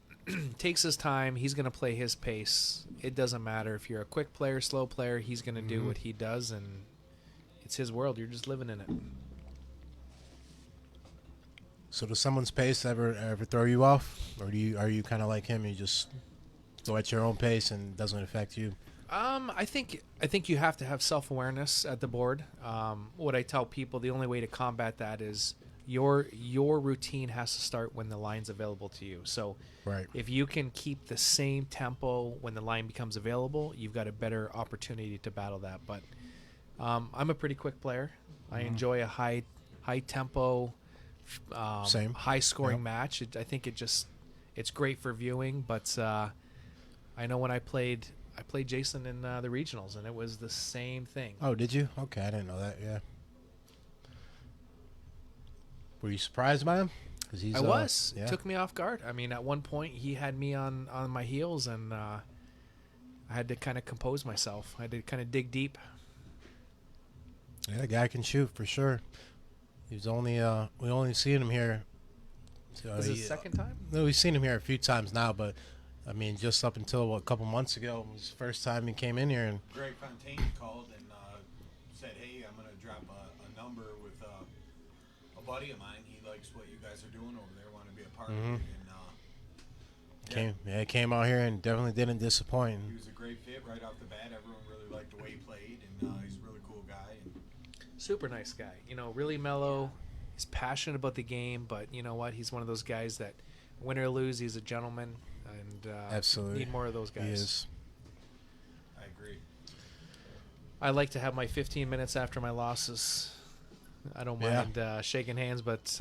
Takes his time. He's going to play his pace. It doesn't matter if you're a quick player, slow player. He's going to do what he does, and it's his world. You're just living in it. So does someone's pace ever throw you off, or are you kind of like him? You just go at your own pace and it doesn't affect you. I think you have to have self-awareness at the board. What I tell people, the only way to combat that is your routine has to start when the line's available to you. So Right. if you can keep the same tempo when the line becomes available, you've got a better opportunity to battle that. But I'm a pretty quick player. I enjoy a high tempo, Same. high scoring Yep. match. I think it's great for viewing. But I know when I played Jason in the regionals, and it was the same thing. Oh, did you? Okay, I didn't know that. Yeah. Were you surprised by him? 'Cause he's, I was. Yeah. It took me off guard. I mean, at one point he had me on my heels, and I had to kind of compose myself. I had to kind of dig deep. Yeah, the guy can shoot for sure. He's only we only seen him here. This is the second time? No, we've seen him here a few times now, but I mean, just up until a couple months ago was the first time he came in here, and Greg Fontaine called and said, "Hey, I'm gonna drop a number with a buddy of mine. He likes what you guys are doing over there. Want to be a part of it." And came out here and definitely didn't he disappoint. was a great fit right off the bat. Everyone really liked the way he played, and he's a really cool guy. And Super nice guy. You know, really mellow. He's passionate about the game, but you know what? He's one of those guys that, win or lose, he's a gentleman, and Absolutely, need more of those guys. He is. I agree. I like to have my 15 minutes after my losses. I don't Yeah. mind shaking hands, but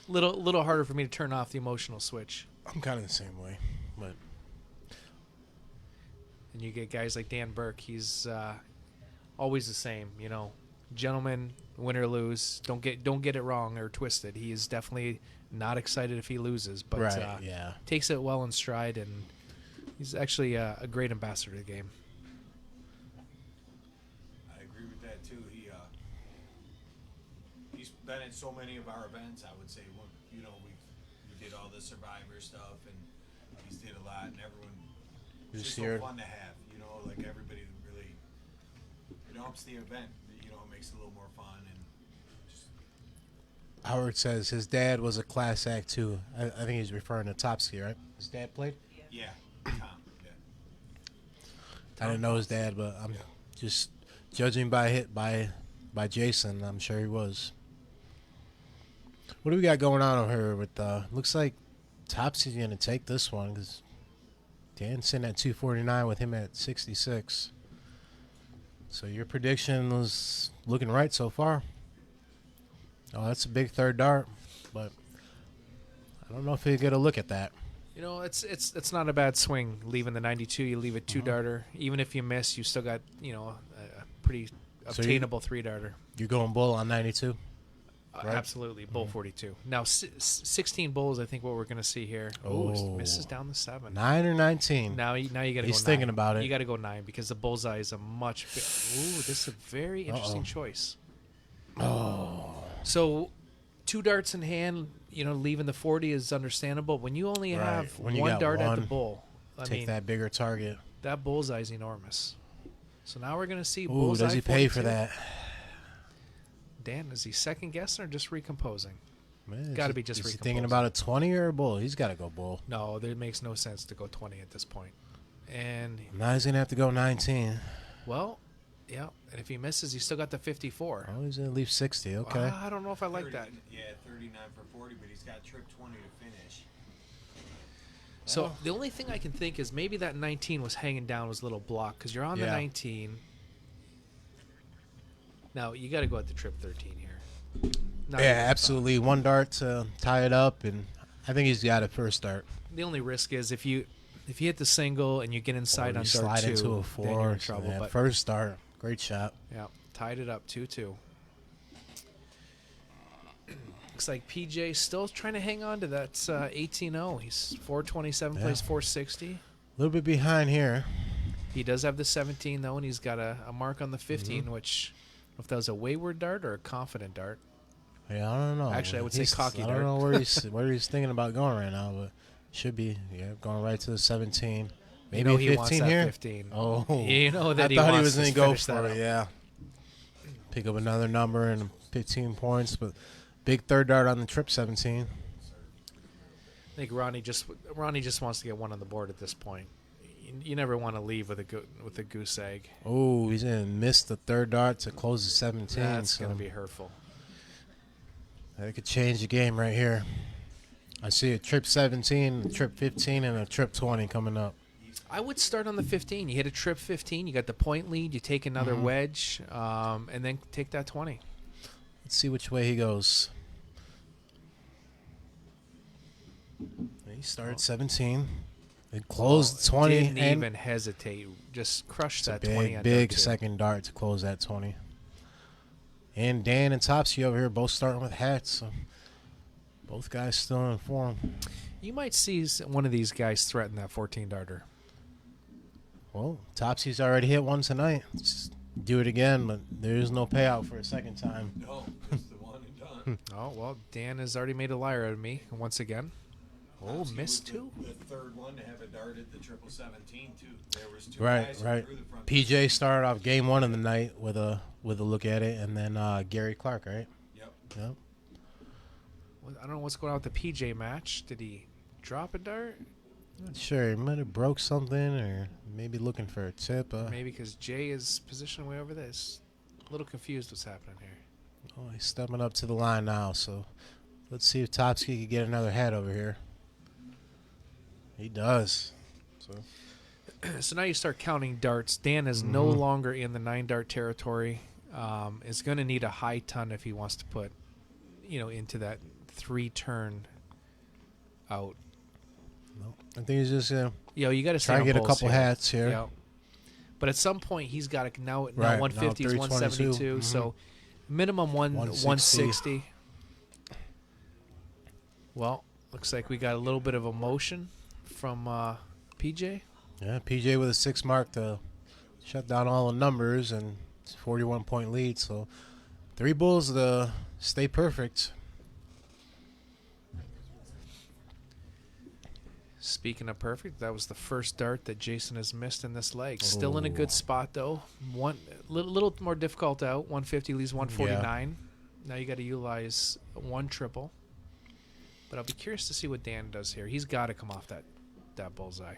little harder for me to turn off the emotional switch. I'm kind of the same way, but And you get guys like Dan Burke. He's always the same, you know, gentleman, win or lose. Don't get it wrong or twisted. He is definitely not excited if he loses, but right, yeah. takes it well in stride, and he's actually a great ambassador to the game. I agree with that too. He's been at so many of our events. I would say, we did all the Survivor stuff, and he's did a lot, and everyone. It's just so fun to have, like everybody really, ups the event. It makes it a little more fun, and just Howard says his dad was a class act too. I think he's referring to Topsky, right? His dad played. yeah, Tom. Yeah. I didn't know his dad, but I'm just judging by Jason. I'm sure he was. What do we got going on over here with? Looks like Topsy's gonna take this one because Dan's sitting at 249 with him at 66. So your prediction was looking right so far. Oh, that's a big third dart, but I don't know if he'll get a look at that. You know, it's not a bad swing. Leaving the 92, you leave a 2-darter. Even if you miss, you still got a pretty obtainable 3-darter. You're going bull on 92. Right? Absolutely, bull 42. Now 16 bulls. I think what we're going to see here. Oh, misses down the 7. 9 or 19. Now you got to go. He's thinking 9. about it. You got to go 9 because the bullseye is a much. Ooh, this is a very interesting choice. Oh. So, 2 darts in hand. Leaving the 40 is understandable. When you only Right. have When you one got dart at one, the bull, Take that bigger target. that bullseye is enormous. So now we're going to see Ooh, bullseye. does he pay for 42. that? Dan, is he second guessing or just recomposing? Man, Gotta is be just he recomposing. thinking about a 20 or a bull? He's got to go bull. No, there makes no sense to go 20 at this point. And Now he's going to have to go 19. well, yeah. And if he misses, he's still got the 54. Oh, he's going to leave 60. Okay. I don't know if I like 30 that. Yeah, 39 for 40, but he's got trip 20 to finish. So the only thing I can think is maybe that 19 was hanging down, was a little block because you're on the Yeah. 19. Now you got to go at the trip 13 here. Not Yeah, even a absolutely. One dart to tie it up, and I think he's got it first dart. thought. The only risk is if you hit the single and you get inside Or on you dart slide 2, into a then 4. you're in trouble. Yeah, But first dart. Great shot. yeah, tied it up 2-2. Looks like PJ still trying to hang on to that 18-0. He's 427, Yeah. plays 460. A little bit behind here. He does have the 17 though, and he's got a mark on the 15, which if that was a wayward dart or a confident dart. Yeah, I don't know. Actually, I would say He's- cocky I dart. don't know where he's thinking about going right now, but should be going right to the 17. Maybe You know a he 15 wants that here. 15. Oh, You know that I he thought he wants was to going to go finish that for up. it. Yeah, pick up another number and 15 points, but big third dart on the trip 17. I think Ronnie just wants to get one on the board at this point. You never want to leave with a goose egg. Oh, he's going to miss the third dart to close the 17. That's so going to be hurtful. that could change the game right here. I see a trip 17, a trip 15, and a trip 20 coming up. I would start on the 15. You hit a trip 15, you got the point lead, you take another wedge, and then take that 20. Let's see which way he goes. He started 17. It closed 20. Didn't and even hesitate. Just crushed that big, 20 on big dart two. second dart to close that 20. And Dan and Topsy over here both starting with hats. So both guys still in form. You might see one of these guys threaten that 14 darter. Well, Topsy's already hit one tonight. Just do it again, but there is no payout for a second time. No, just the one and done. Oh, well, Dan has already made a liar out of me once again. Oh, Topsy missed was two? The third one to have it darted the triple 17 too. There was two Right, guys right. Through the front. PJ started off game one of the night with a look at it, and then Gary Clark, right? Yep. Yep. Well, I don't know what's going on with the PJ match. Did he drop a dart? Not sure. He might have broke something, or maybe looking for a tip. Maybe because Jay is positioned way over this. A little confused what's happening here. Oh, he's stepping up to the line now, so let's see if Topsky can get another head over here. He does. So So now you start counting darts. Dan is no longer in the 9-dart territory. Is going to need a high ton if he wants to put, into that 3-turn out. no, I think he's just You got to try to get a couple hats here. Yeah. But at some point he's got to now Right, now 150 is 172. 322. So minimum 160. Well, looks like we got a little bit of emotion from PJ. Yeah, PJ with a 6 mark to shut down all the numbers, and it's a 41-point lead. So 3 bulls to stay perfect. Speaking of perfect, that was the first dart that Jason has missed in this leg. Still in a good spot though. One little more difficult out. 150 leaves 149. Now you got to utilize 1 triple. But I'll be curious to see what Dan does here. He's got to come off that bullseye.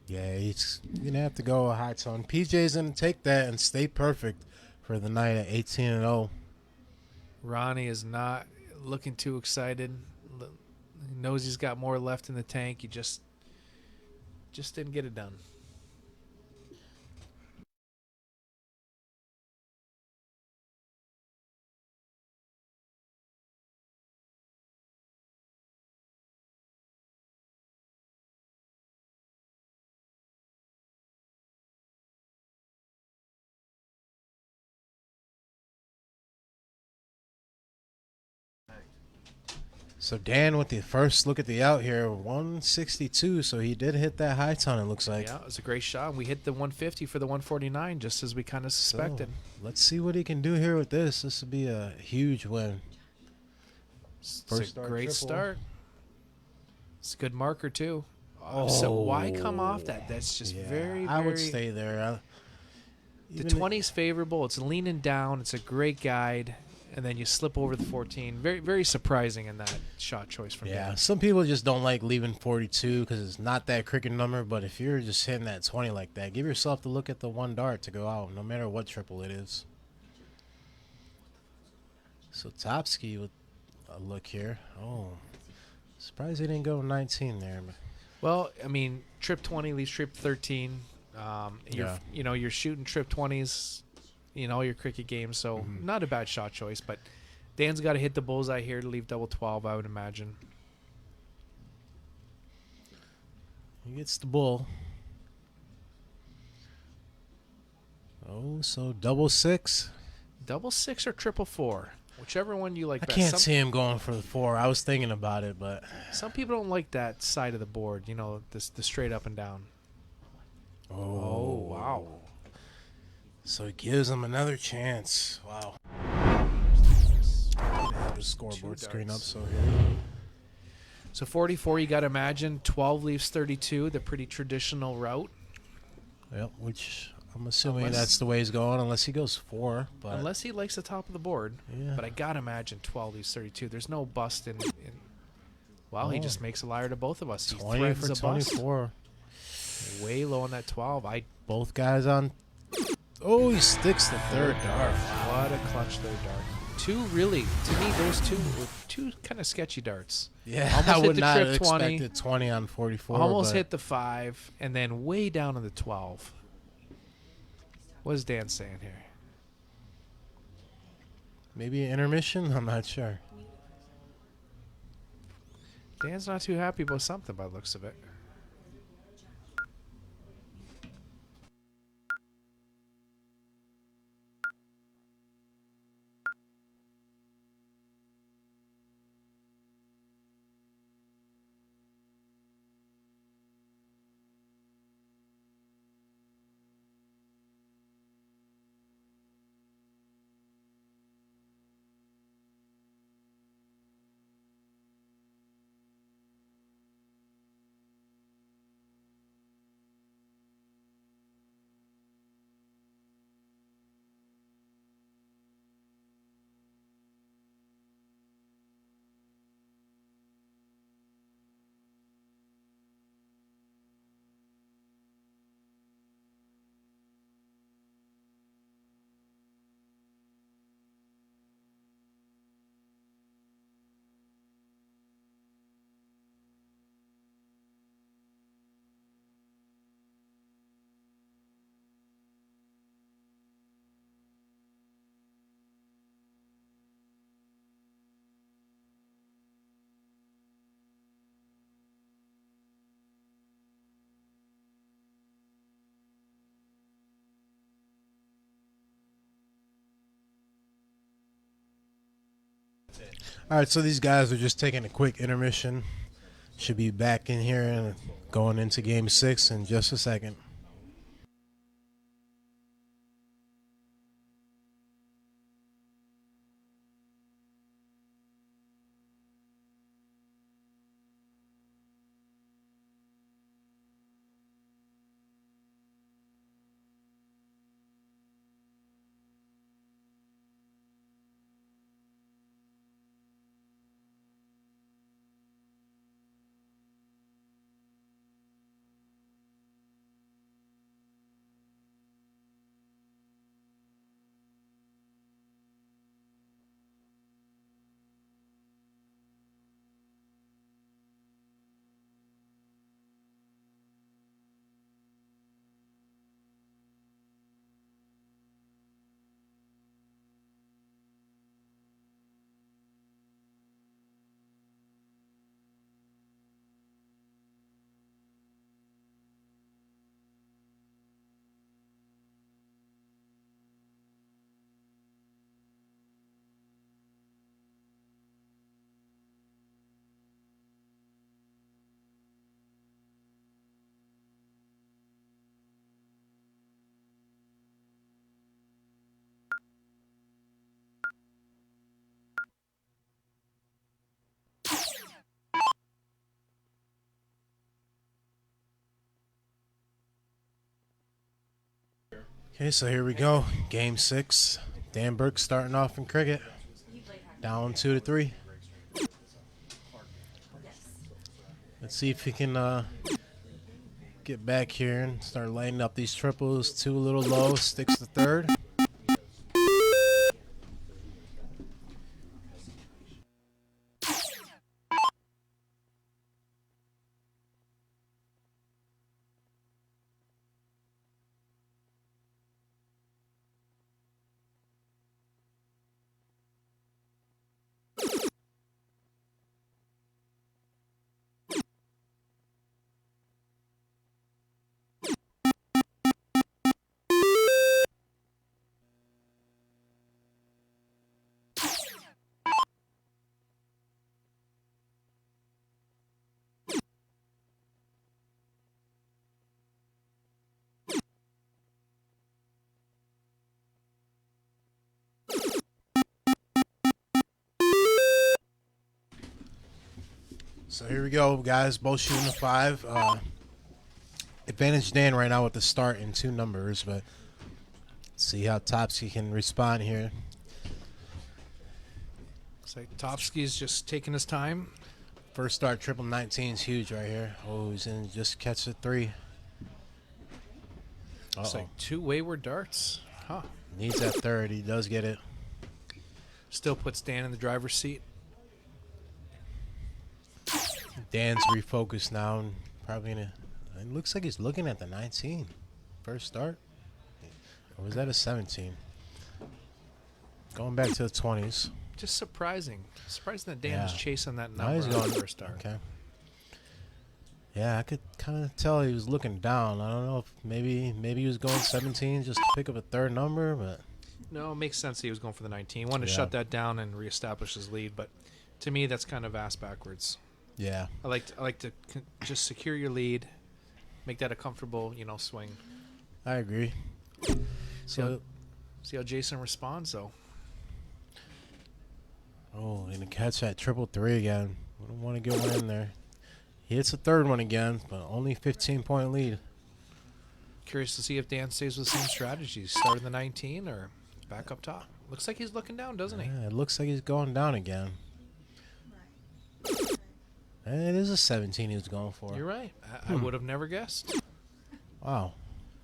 Yeah, he's going to have to go a high tone. PJ's going to take that and stay perfect for the night at 18-0. Ronnie is not looking too excited. He knows he's got more left in the tank. He just didn't get it done. So Dan with the first look at the out here, 162. So he did hit that high ton, it looks like. Yeah, it was a great shot. We hit the 150 for the 149, just as we kind of suspected. So, let's see what he can do here with this. This would be a huge win. It's First a start great triple. start. It's a good marker too. So why come off that? That's just Yeah, very, I would very- stay there. The 20 is favorable. It's leaning down. It's a great guide, and then you slip over the 14. Very, very surprising in that shot choice from Yeah, Dan. some people just don't like leaving 42 because it's not that cricket number. But if you're just hitting that 20 like that, give yourself the look at the 1 dart to go out, no matter what triple it is. So Topsky with a look here. Oh, surprised he didn't go 19 there. But Well, I mean, trip 20 leaves trip 13. Yeah. You're shooting trip 20s in all your cricket games, so not a bad shot choice. But Dan's got to hit the bullseye here to leave double 12, I would imagine. he gets the bull. Oh, so double 6. Double 6 or triple 4, whichever one you like I best. can't see him going for the 4. I was thinking about it, but Some people don't like that side of the board, the straight up and down. Oh, wow. So it gives him another chance. Wow. Have the scoreboard screen up so here. So 44, you got to imagine. 12 leaves 32, the pretty traditional route. Yep, which I'm assuming Unless- that's the way he's going, unless he goes 4. But Unless he likes the top of the board. Yeah. But I got to imagine 12 leaves 32. There's no bust in well, he Oh. just makes a liar to both of us. He 20 threatens for a bust. 24. Way low on that 12. Both guys on. Oh, he sticks the third dart. What a clutch third dart. Two really, to me, those two were two kind of sketchy darts. Yeah, Almost I hit would the not trip have 20. expected 20 on 44. Almost but hit the 5, and then way down on the 12. What is Dan saying here? Maybe an intermission? I'm not sure. Dan's not too happy about something by the looks of it. All right, so these guys are just taking a quick intermission. Should be back in here and going into game 6 in just a second. Okay, so here we go. Game 6. Dan Burke starting off in cricket. Down 2-3. Let's see if he can get back here and start lighting up these triples. 2 a little low. Sticks the third. So here we go, guys. Both shooting a 5. Advantage Dan right now with the start in 2 numbers, but see how Topsky can respond here. Looks like Topsky's just taking his time. First start, triple 19 is huge right here. Oh, he's in just catch the 3. Looks Uh-oh. like 2 wayward darts. Huh. Needs that 3rd. He does get it. Still puts Dan in the driver's seat. Dan's refocused now and probably in a. It looks like he's looking at the 19. First start. Or was that a 17? Going back to the 20s. Just surprising. Surprising that Dan was Yeah. chasing that Now number he's on going the first start. Okay. Yeah, I could kind of tell he was looking down. I don't know if maybe he was going 17 just to pick up a 3rd number, but No, it makes sense that he was going for the 19. He wanted to Yeah. shut that down and reestablish his lead, but to me, that's kind of ass backwards. yeah. I like to just secure your lead, make that a comfortable, swing. I agree. So, See how Jason responds, though. oh, and to catch that 3-3 again. We don't want to get one in there. He hits the 3rd one again, but only 15-point lead. Curious to see if Dan stays with the same strategy. Start in the 19 or back up top. Looks like he's looking down, doesn't he? Yeah, it looks like he's going down again. And it is a 17 he was going for. You're right. I would have never guessed. Wow.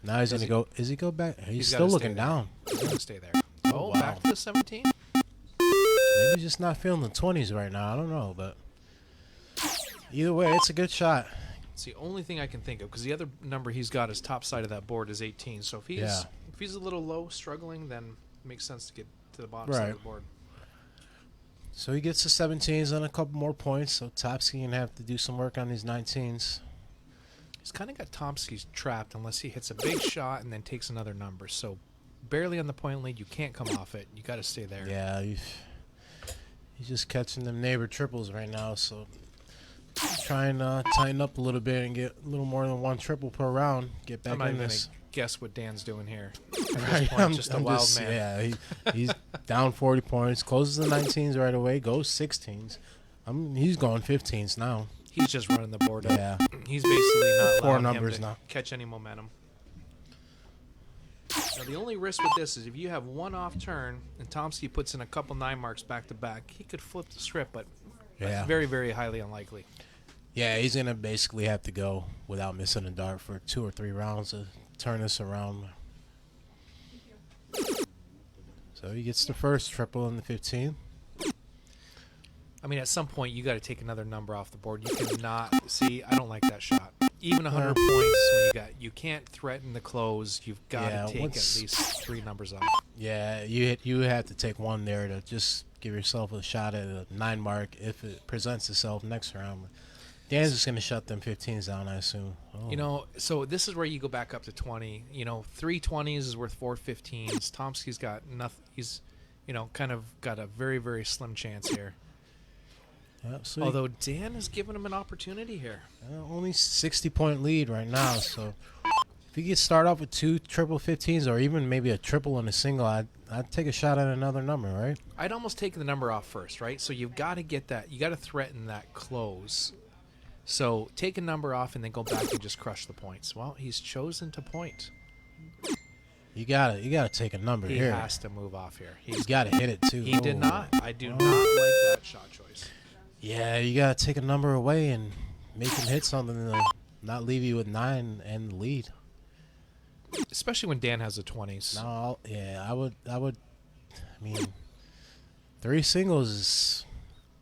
Now he's Does going to he- go. Is he go back? He's gotta still stay looking there. down. He's going to stay there. Oh, wow. back to the 17? Maybe he's just not feeling the 20s right now. I don't know, but either way, it's a good shot. It's the only thing I can think of because the other number he's got his top side of that board is 18. So if he's a little low, struggling, then it makes sense to get to the bottom side Right. of the board. So he gets the 17s and a couple more points. So Topsky going to have to do some work on these 19s. He's kind of got Tomsky's trapped unless he hits a big shot and then takes another number. So barely on the point lead, you can't come off it. You got to stay there. Yeah, he's just catching them neighbor triples right now. So trying to tighten up a little bit and get a little more than 1 triple per round. Get back I'm not in even going this. to guess what Dan's doing here. At Right, this point, just a wild man. Yeah, he's down 40 points. Closes the 19s right away. Goes 16s. He's going 15s now. He's just running the board up. Yeah. He's basically not 4 allowing numbers him to now. catch any momentum. Now, the only risk with this is if you have one off turn and Tomsky puts in a couple 9 marks back to back, he could flip the script, but Yeah. very, very highly unlikely. Yeah, he's gonna basically have to go without missing a dart for 2 or 3 rounds to turn this around. So he gets the first triple in the 15. I mean, at some point, you got to take another number off the board. You cannot see. I don't like that shot. Even 100 points when you can't threaten the close. You've got Yeah, to take once- at least 3 numbers off. Yeah, you have to take one there to just give yourself a shot at a 9 mark if it presents itself next round. Dan's just gonna shut them 15s down, I assume. Oh. So this is where you go back up to 20. 3 20s is worth 4 15s. Tomsky's got nothing. He's, kind of got a very, very slim chance here. Yeah, so Although Dan has given him an opportunity here. only 60-point lead right now. So if he could start off with 2 triple 15s or even maybe a triple and a single, I'd take a shot at another number, right? I'd almost take the number off first, right? So you've got to get that. You got to threaten that close. So take a number off and then go back and just crush the points. Well, he's chosen to point. You gotta take a number He here. has to move off here. He's got to hit it too. He did Oh. not. I do not like that shot choice. Yeah, you gotta take a number away and make him hit something to not leave you with 9 and the lead. Especially when Dan has the 20s. No, I would. I mean, 3 singles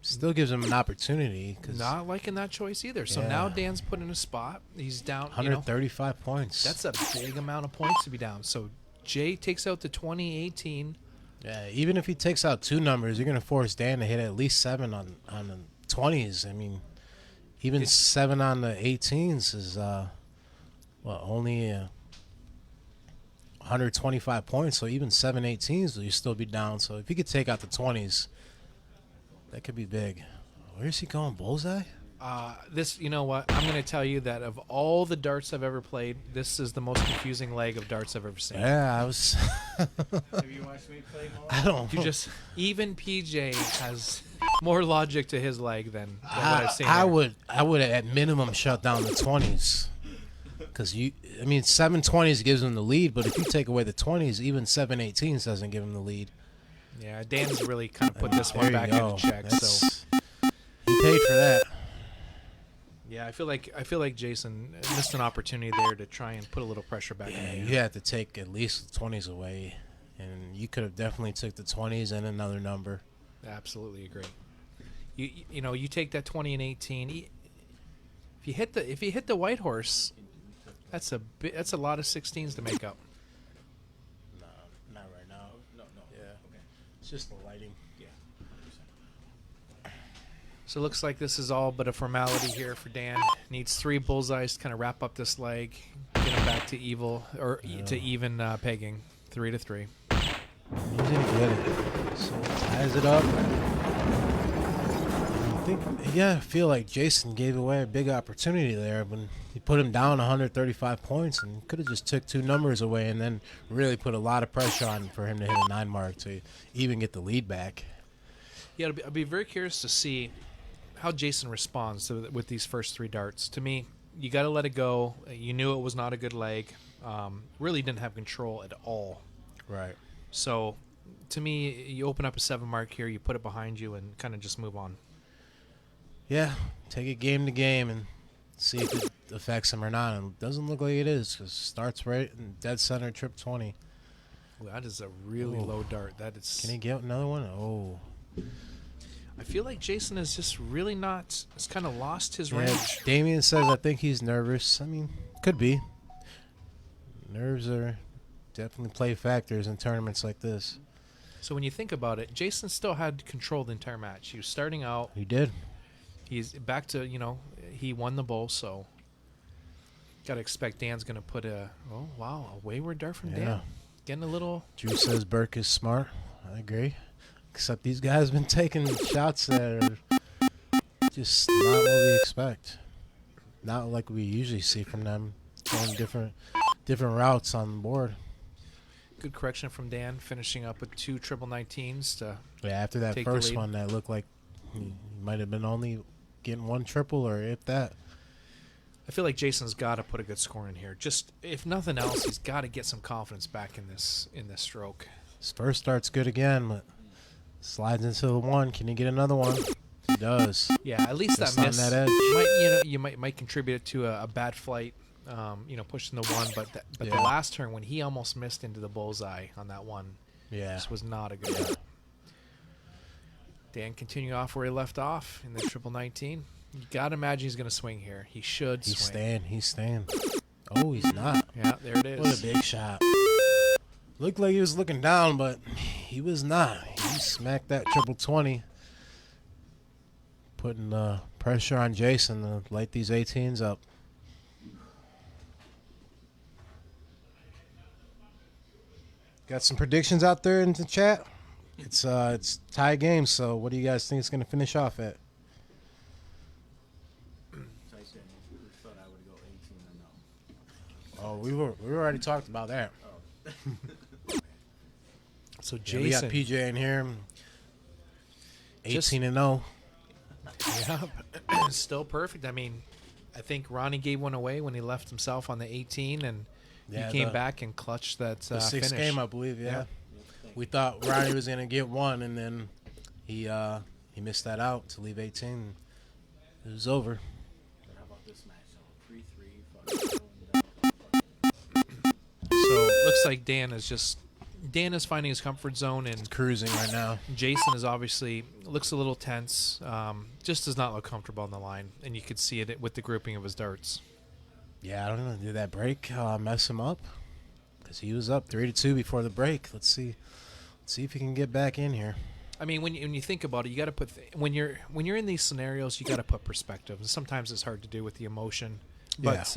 still gives him an opportunity. Cause Not liking that choice either. So Yeah. now Dan's put in a spot. He's down. 135 points. That's a big amount of points to be down. So Jay takes out the 2018. Yeah, even if he takes out 2 numbers, you're gonna force Dan to hit at least 7 on the 20s. I mean, even 7 on the 18s is only 125 points. So even 7 18s, you still be down. So if he could take out the 20s, that could be big. Where's he going? Bullseye? This, you know what? I'm going to tell you that of all the darts I've ever played, this is the most confusing leg of darts I've ever seen. Yeah, I was. Have you watched me play more? I don't. You just even PJ has more logic to his leg than what I've seen. I there. would at minimum shut down the 20s, because 720s gives him the lead, but if you take away the 20s, even 718s doesn't give him the lead. Yeah, Dan's really kind of put this one There back you go. into check. So He paid for that. yeah, I feel like Jason missed an opportunity there to try and put a little pressure back in Yeah, the you game. had to take at least the 20s away, and you could have definitely took the 20s and another number. Absolutely agree. You know, you take that 20 and 18. If you hit the white horse, that's a lot of 16s to make up. No, not right now. No. Yeah. Okay. It's just the lighting. So it looks like this is all but a formality here for Dan. Needs 3 bullseyes to kind of wrap up this leg, get him back to to even pegging, 3-3. He's gonna get it. So ties it up. I feel like Jason gave away a big opportunity there when he put him down 135 points and could have just took 2 numbers away and then really put a lot of pressure on for him to hit a 9 mark to even get the lead back. Yeah, I'll be very curious to see how Jason responds with these first 3 darts. To me, you got to let it go. You knew it was not a good leg. Really didn't have control at all. Right. So, to me, you open up a 7 mark here, you put it behind you, and kind of just move on. Yeah, take it game to game and see if it affects him or not. And it doesn't look like it is, because starts right in dead center, trip 20. Ooh, that is a really low dart. That is. Can he get another one? Oh. I feel like Jason is just really not. Has kind of lost his Yeah, range. Damien says I think he's nervous. I mean, could be. Nerves are definitely play factors in tournaments like this. So when you think about it, Jason still had control the entire match. He was starting out. He did. He's back to, he won the bowl, so got to expect Dan's going to put a wayward dart from Yeah. Dan. Getting a little. Drew says Burke is smart. I agree. Except these guys been taking shots that are just not what we expect. Not like we usually see from them. Going different routes on the board. Good correction from Dan, finishing up with 2 triple 19s to Yeah, after that take the first lead. one, that looked like he might have been only getting 1 triple, or if that. I feel like Jason's got to put a good score in here. Just if nothing else, he's got to get some confidence back in this stroke. His first start's good again, but slides into the 1. Can he get another one? He does. Yeah, at least Just that on miss that edge. might contribute to a bad flight. Pushing the 1, but the Yeah. last turn when he almost missed into the bullseye on that 1, Yeah. this was not a good shot. Dan continue off where he left off in the triple 19. You gotta imagine he's gonna swing here. He should He's swing. staying. He's staying. Oh, he's not. Yeah, there it is. What a big shot. Looked like he was looking down, but he was not. He smacked that triple 20. Putting pressure on Jason to light these 18s up. Got some predictions out there in the chat. It's tie game, so what do you guys think it's going to finish off at? Tyson, who thought I would go 18 and 0? Oh, we already talked about that. So Yeah, we got Jason, PJ in here. Just- 18 and 0. yeah, still perfect. I mean, I think Ronnie gave one away when he left himself on the 18, and Yeah, he came the- back and clutched that The finish. 6th game, I believe. Yeah. Yeah. We thought Ronnie was going to get 1, and then he missed that out to leave 18. It was over. But how about this match? 3-3. So looks like Dan is finding his comfort zone, and Cruising right now. Jason is obviously looks a little tense. Just does not look comfortable on the line, and you could see it with the grouping of his darts. Yeah, I don't know. Did that break mess him up? Because he was up 3-2 before the break. Let's see if he can get back in here. I mean, when you think about it, you got to put when you're in these scenarios, you got to put perspective. And sometimes it's hard to do with the emotion. But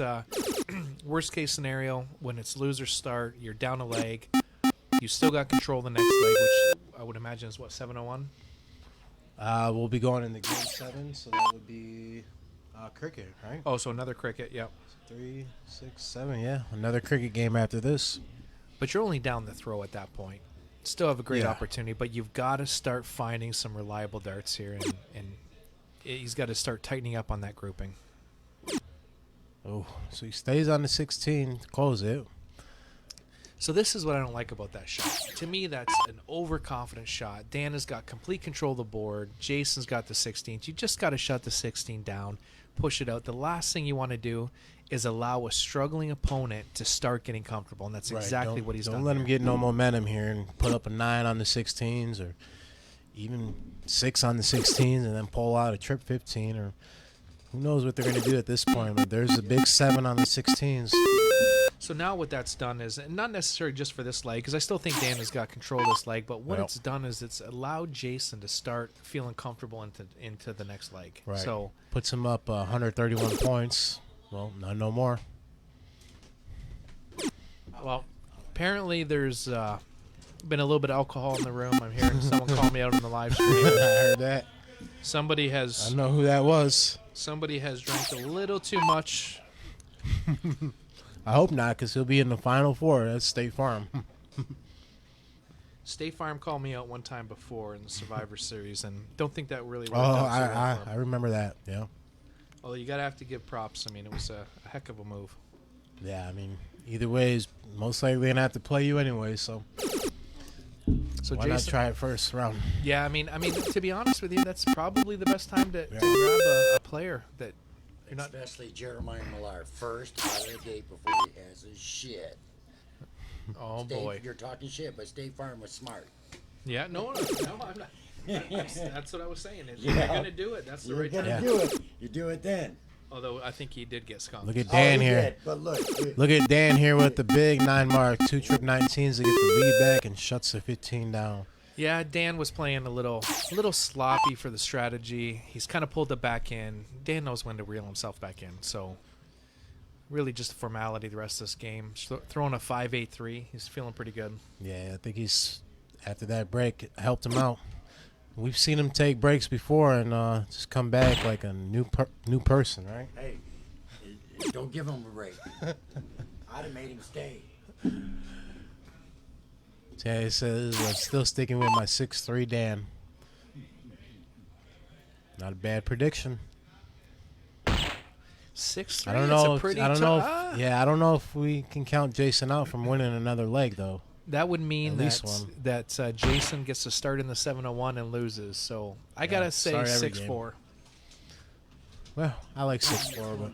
worst case scenario, when it's loser start, you're down a leg. You still got control of the next leg, which I would imagine is what 701. We'll be going into game 7, so that would be Cricket, right? Oh, so another cricket. Yep. 3, 6, 7. Yeah, another cricket game after this. But you're only down the throw at that point. Still have a great Yeah. opportunity, but you've got to start finding some reliable darts here, and he's got to start tightening up on that grouping. Oh, so he stays on the 16 to close it. So this is what I don't like about that shot. To me, that's an overconfident shot. Dan has got complete control of the board. Jason's got the 16. You just got to shut the 16 down, push it out. The last thing you want to do is allow a struggling opponent to start getting comfortable, and that's Right, exactly don't- what he's Don't done. let him here. get no momentum here and put up a 9 on the 16s or even 6 on the 16s and then pull out a trip 15 or who knows what they're going to do at this point. But there's a big 7 on the 16s. So now what that's done is, and not necessarily just for this leg, because I still think Dan has got control of this leg, but what Well. it's done is it's allowed Jason to start feeling comfortable into the next leg. Right. So Puts him up 131 points. Well, no more. well, apparently there's been a little bit of alcohol in the room. I'm hearing someone call me out on the live I stream. heard that. Somebody I has know who that was. drank a little too much. I hope not, because he'll be in the Final Four. That's State Farm. State Farm called me out one time before in the Survivor Series, and don't think that really worked Oh, out so well for I him. remember that. Yeah. Although you gotta have to give props. I mean, it was a heck of a move. Yeah, I mean, either way, is most likely going to have to play you anyway, so So why not Jason, try it first round? yeah, I mean, to be honest with you, that's probably the best time to Yeah. grab a player that you're not. Especially Jeremiah Millar, first out of the gate before he has his shit. Oh boy. You're talking shit, but State Farm was smart. Yeah, no, I'm not. That's what I was saying. Is Yeah. You're gonna do it. That's the You're right gonna time. do it. You do it then. Although I think he did get skunked. Look at Dan he here. did, but look. Look at Dan here with the big 9 mark, 2 trip 19s to get the lead back and shuts the 15 down. Yeah, Dan was playing a little sloppy for the strategy. He's kind of pulled it back in. Dan knows when to reel himself back in. So really just a formality the rest of this game. Throwing a 5-8-3. He's feeling pretty good. Yeah, I think he's, after that break, it helped him out. We've seen him take breaks before and just come back like a new person, right? Hey, don't give him a break. I'd have made him stay. Yeah, he says, I'm still sticking with my 6'3 Dan. Not a bad prediction. 6-3. I don't know. I I don't know if we can count Jason out from winning another leg though. That would mean At least one. that Jason gets to start in the 701 and loses. So I gotta say start every 6-4. Well, I like 6'4, but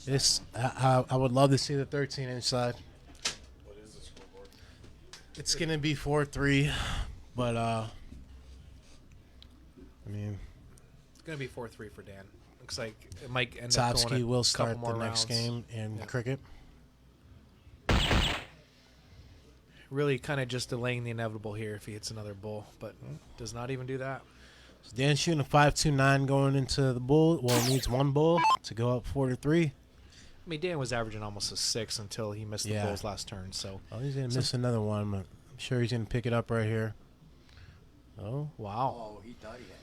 it's I would love to see the 13-inch side. What is the scoreboard? It's gonna be 4-3, but I mean, It's gonna be 4-3 for Dan. Looks like it might end up going Topsky a will couple start more the next rounds. game in Yeah. cricket. Really kind of just delaying the inevitable here if he hits another bull, but does not even do that. So Dan shooting a 5.29 going into the bull. Well, needs one bull to go up 4-3. I mean, Dan was averaging almost a 6 until he missed the Yeah. Bulls last turn. So Oh, he's gonna miss another one, but I'm sure he's gonna pick it up right here. Oh, wow. Oh, he thought he had it.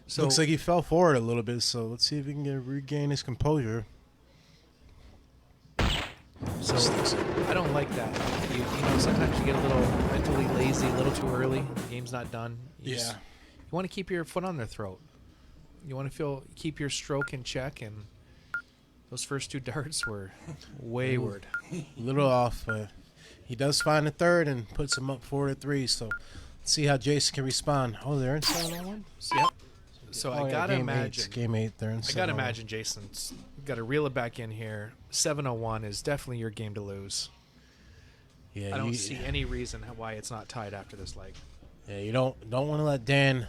So looks like he fell forward a little bit. So let's see if he can regain his composure. So I don't like that. You know, sometimes you get a little mentally lazy, a little too early. The game's not done. You want to keep your foot on their throat. You want to keep your stroke in check, and those first 2 darts were wayward. A little off, but he does find the third and puts him up 4-3. So let's see how Jason can respond. Oh, they're in 7-1. Yep. So I gotta game imagine. Game 8, they're in I 7-1. gotta imagine Jason's got to reel it back in here. 701 is definitely your game to lose. Yeah, I don't see any reason why it's not tied after this leg. Yeah, you don't want to let Dan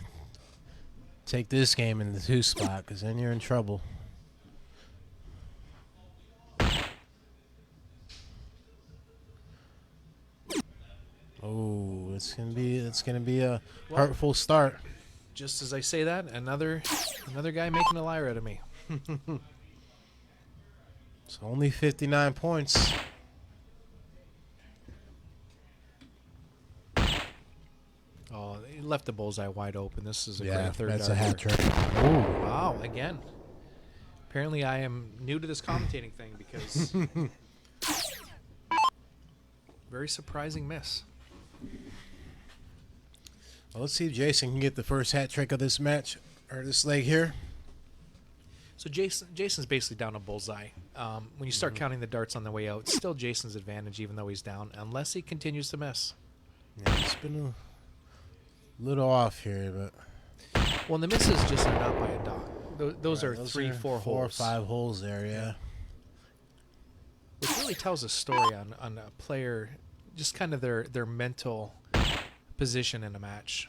take this game in the 2 spot because then you're in trouble. Oh, it's gonna be a hurtful start. Just as I say that, another guy making a liar out of me. It's only 59 points. Oh, he left the bullseye wide open. This is a Yeah, great third that's dart a hat here. trick. Oh, Wow, again. Apparently, I am new to this commentating thing because very surprising miss. Well, let's see if Jason can get the first hat trick of this match or this leg here. So Jason's basically down a bullseye. When you start counting the darts on the way out, it's still Jason's advantage, even though he's down, unless he continues to miss. Yeah, it's been a little off here, but Well, and the misses just are not by a dot. Those are those 3, are 4 4 or holes. 5 holes there. Yeah. Which really tells a story on a player, just kind of their mental position in a match.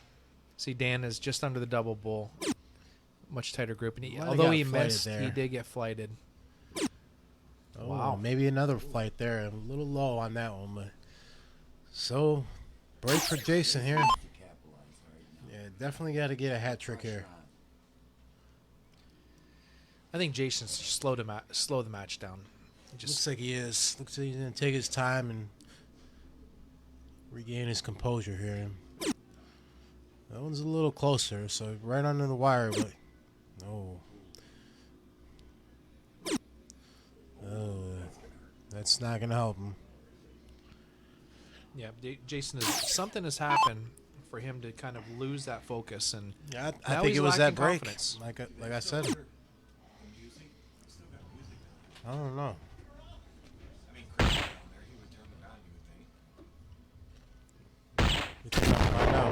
See, Dan is just under the double bull, much tighter group, and Might have although got he flighted missed, there. he did get flighted. Oh, Wow. maybe another flight there. A little low on that one, but so break for Jason here. Yeah, definitely got to get a hat trick here. I think Jason's slow the match down. Looks like he is. Looks like he's gonna take his time and regain his composure here. That one's a little closer, so right under the wire, but no. Oh, that's not gonna help him. Yeah, Jason is something has happened for him to kind of lose that focus, and Yeah, I now think he's it was that lacking break. confidence. Like I said. I don't know. I mean, Chris down there, he would turn it on, you would think. We can find out.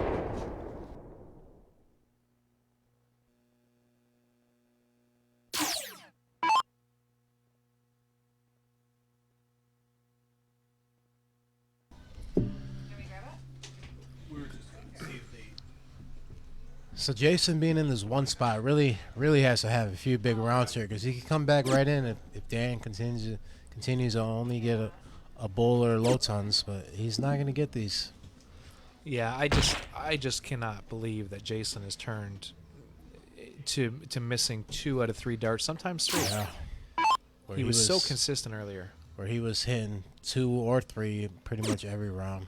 So Jason being in this one spot really has to have a few big rounds here because he can come back right in if Dan continues to only get a bowl or low tons, but he's not going to get these. Yeah, I just cannot believe that Jason has turned to missing 2 out of 3 darts, sometimes 3. Yeah. Where He was so consistent earlier. Where he was hitting 2 or 3 pretty much every round.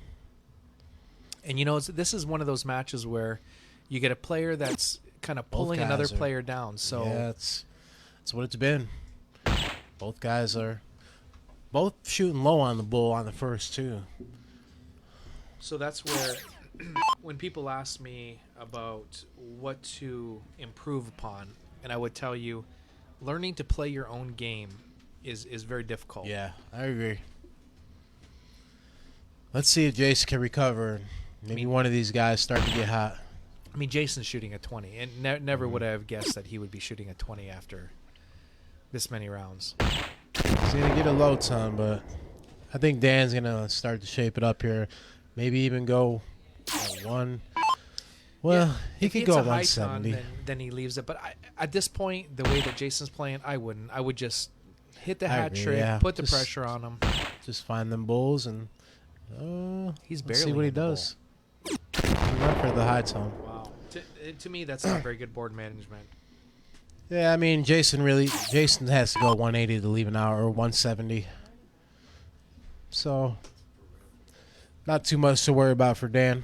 And you know, this is one of those matches where you get a player that's kind of pulling another guys are- player down. So yeah, that's what it's been. Both guys are both shooting low on the bull on the first 2. So that's where, when people ask me about what to improve upon, and I would tell you, learning to play your own game is very difficult. Yeah, I agree. Let's see if Jason can recover. Maybe one of these guys start to get hot. I mean, Jason's shooting a 20, and never would I have guessed that he would be shooting a 20 after this many rounds. He's going to get a low ton, but I think Dan's going to start to shape it up here. Maybe even go 1. Well, Yeah, he if could hits go a high ton, 170. then he leaves it. But at this point, the way that Jason's playing, I wouldn't. I would just hit the I hat agree, trick, yeah. put the Just- pressure on him. Just find them bulls and He's let's see barely what he in the bowl. does. He went for the high tone. Wow. To me, that's not very good board management. Yeah, I mean, Jason has to go 180 to leave an hour or 170. So, not too much to worry about for Dan.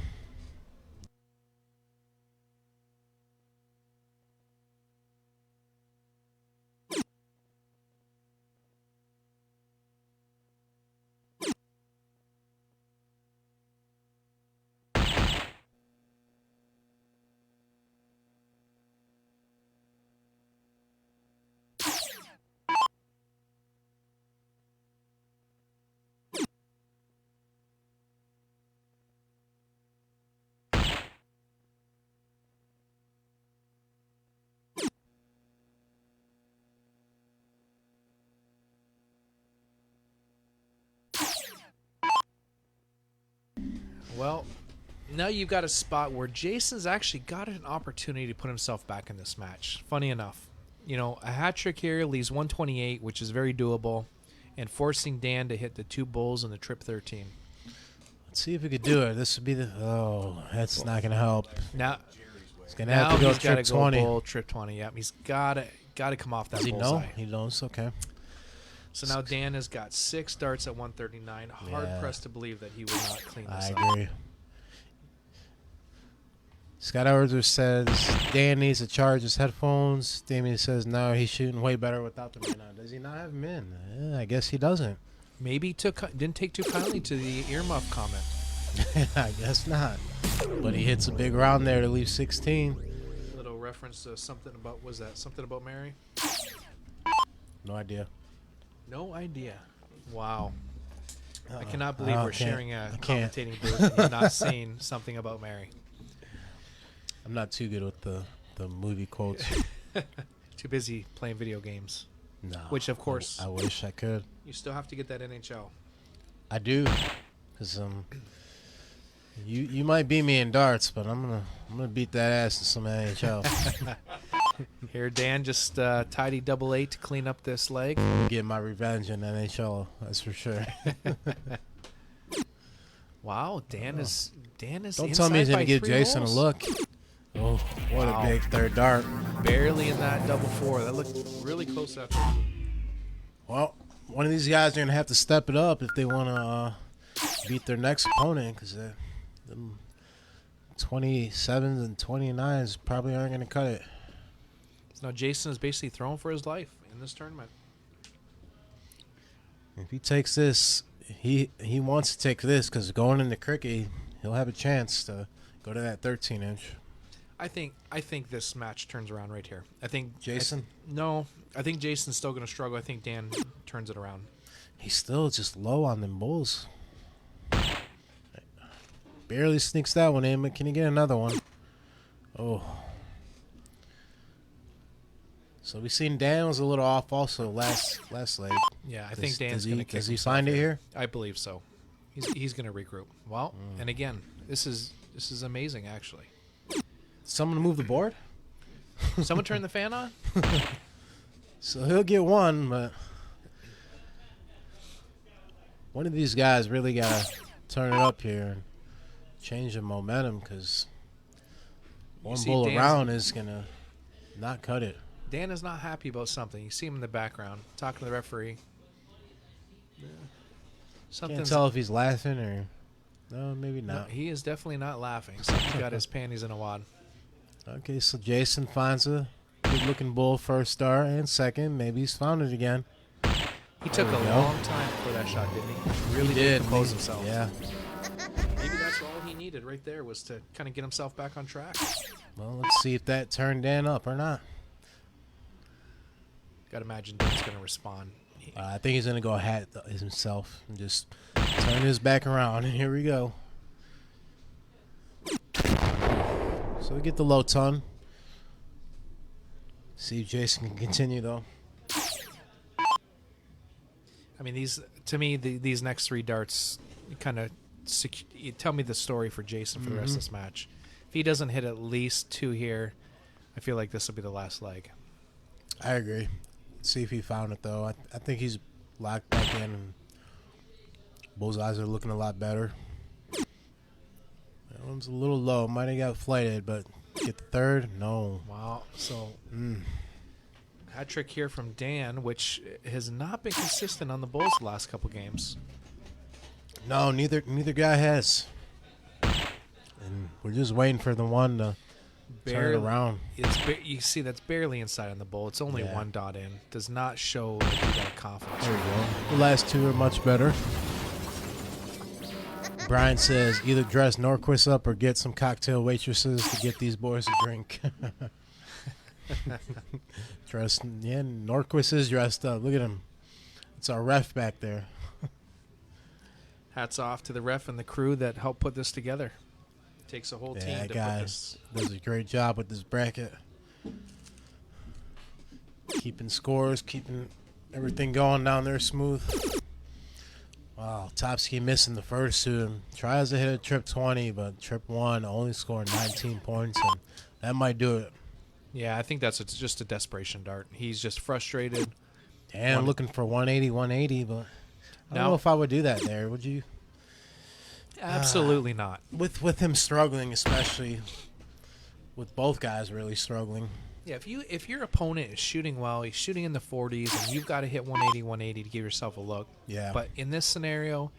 Well, now you've got a spot where Jason's actually got an opportunity to put himself back in this match. Funny enough, you know, a hat trick here leaves 128, which is very doable, and forcing Dan to hit the 2 bulls and the trip 13. Let's see if we could do it. This would be the... Oh, that's not going to help. Now, He's going to have to go he's got trip to 20. go bull, trip 20. Yep, he's got to come off that Does he know? bullseye. He knows? Okay. So now Dan has got 6 darts at 139. Hard Yeah. pressed to believe that he will not clean this I up. agree. Scott Edwards says Dan needs to charge his headphones. Damien says no, he's shooting way better without the man on. Does he not have him in? I guess he doesn't. Maybe didn't take too kindly to the earmuff comment. I guess not. But he hits a big round there to leave 16. Little reference to something about, was that something about Mary? No idea. No idea. Wow. I cannot believe we're sharing a can't. commentating booth and you're not saying something about Mary. I'm not too good with the movie quotes. Too busy playing video games. No. Which, of course, I wish I could. you still have to get that NHL. I do. Cause you might beat me in darts, but I'm gonna beat that ass in some NHL. Here, Dan just tidy double eight to clean up this leg. Get my revenge in NHL. That's for sure. Wow, Dan is Don't tell me he's gonna give Jason holes. a look. Oh, what Wow. a big third dart. Barely in that double four. That looked really close after. Well, one of these guys are gonna have to step it up if they want to beat their next opponent, because them 27s and 29s probably aren't gonna cut it. So now Jason is basically throwing for his life in this tournament. If he takes this, he wants to take this, because going into cricket, he'll have a chance to go to that 13-inch. I think this match turns around right here. I think Jason? I think Jason's still going to struggle. I think Dan turns it around. He's still just low on them bulls. Barely sneaks that one in, but can he get another one? Oh. So we seen Dan was a little off also last leg. Yeah, I think Dan's going to kick Does he himself find it here? I believe so. He's going to regroup. Well, and again, this is amazing actually. Someone move the board? Someone turn the fan on? So he'll get one, but one of these guys really got to turn it up here and change the momentum, because one see bull Dan's- around is going to not cut it. Dan is not happy about something. You see him in the background talking to the referee. Can't Something's tell if he's laughing or... No, maybe No, not. he is definitely not laughing. Something's got his panties in a wad. Okay, so Jason finds a good-looking bull first star and second. Maybe he's found it again. He took a we go. long time for that shot, didn't he? Really He did did. compose himself. Yeah. Maybe that's all he needed right there was to kind of get himself back on track. Well, let's see if that turned Dan up or not. Got to imagine Dan's going to respond. I think he's going to go hat himself and just turn his back around. And here we go. So we get the low ton. See if Jason can continue, though. I mean, to me, these next three darts kind of tell me the story for Jason for the rest of this match. If he doesn't hit at least two here, I feel like this will be the last leg. I agree. Let's see if he found it, though. I think he's locked back in. And Bull's eyes are looking a lot better. That one's a little low. Might have got flighted, but get the third? No. Wow. So, hat trick here from Dan, which has not been consistent on the Bulls the last couple games. No, neither guy has. And we're just waiting for the one to turn it around. You see, that's barely inside on the bowl. It's only Yeah. one dot in. Does not show like you got confidence. There we go. The last two are much better. Brian says either dress Norquist up or get some cocktail waitresses to get these boys a drink. Norquist is dressed up. Look at him. It's our ref back there. Hats off to the ref and the crew that helped put this together. Takes a whole Yeah, team that to guy put this. does a great job with this bracket. Keeping scores, keeping everything going down there smooth. Wow, Topsky missing the first two. Tries to hit a trip 20, but trip 1 only scoring 19 points, and that might do it. Yeah, I think it's just a desperation dart. He's just frustrated. And looking for 180, but I don't know if I would do that there. Would you? Absolutely not. With him struggling, especially with both guys really struggling. Yeah, if your opponent is shooting well, he's shooting in the 40s, and you've got to hit 180 to give yourself a look. Yeah. But in this scenario,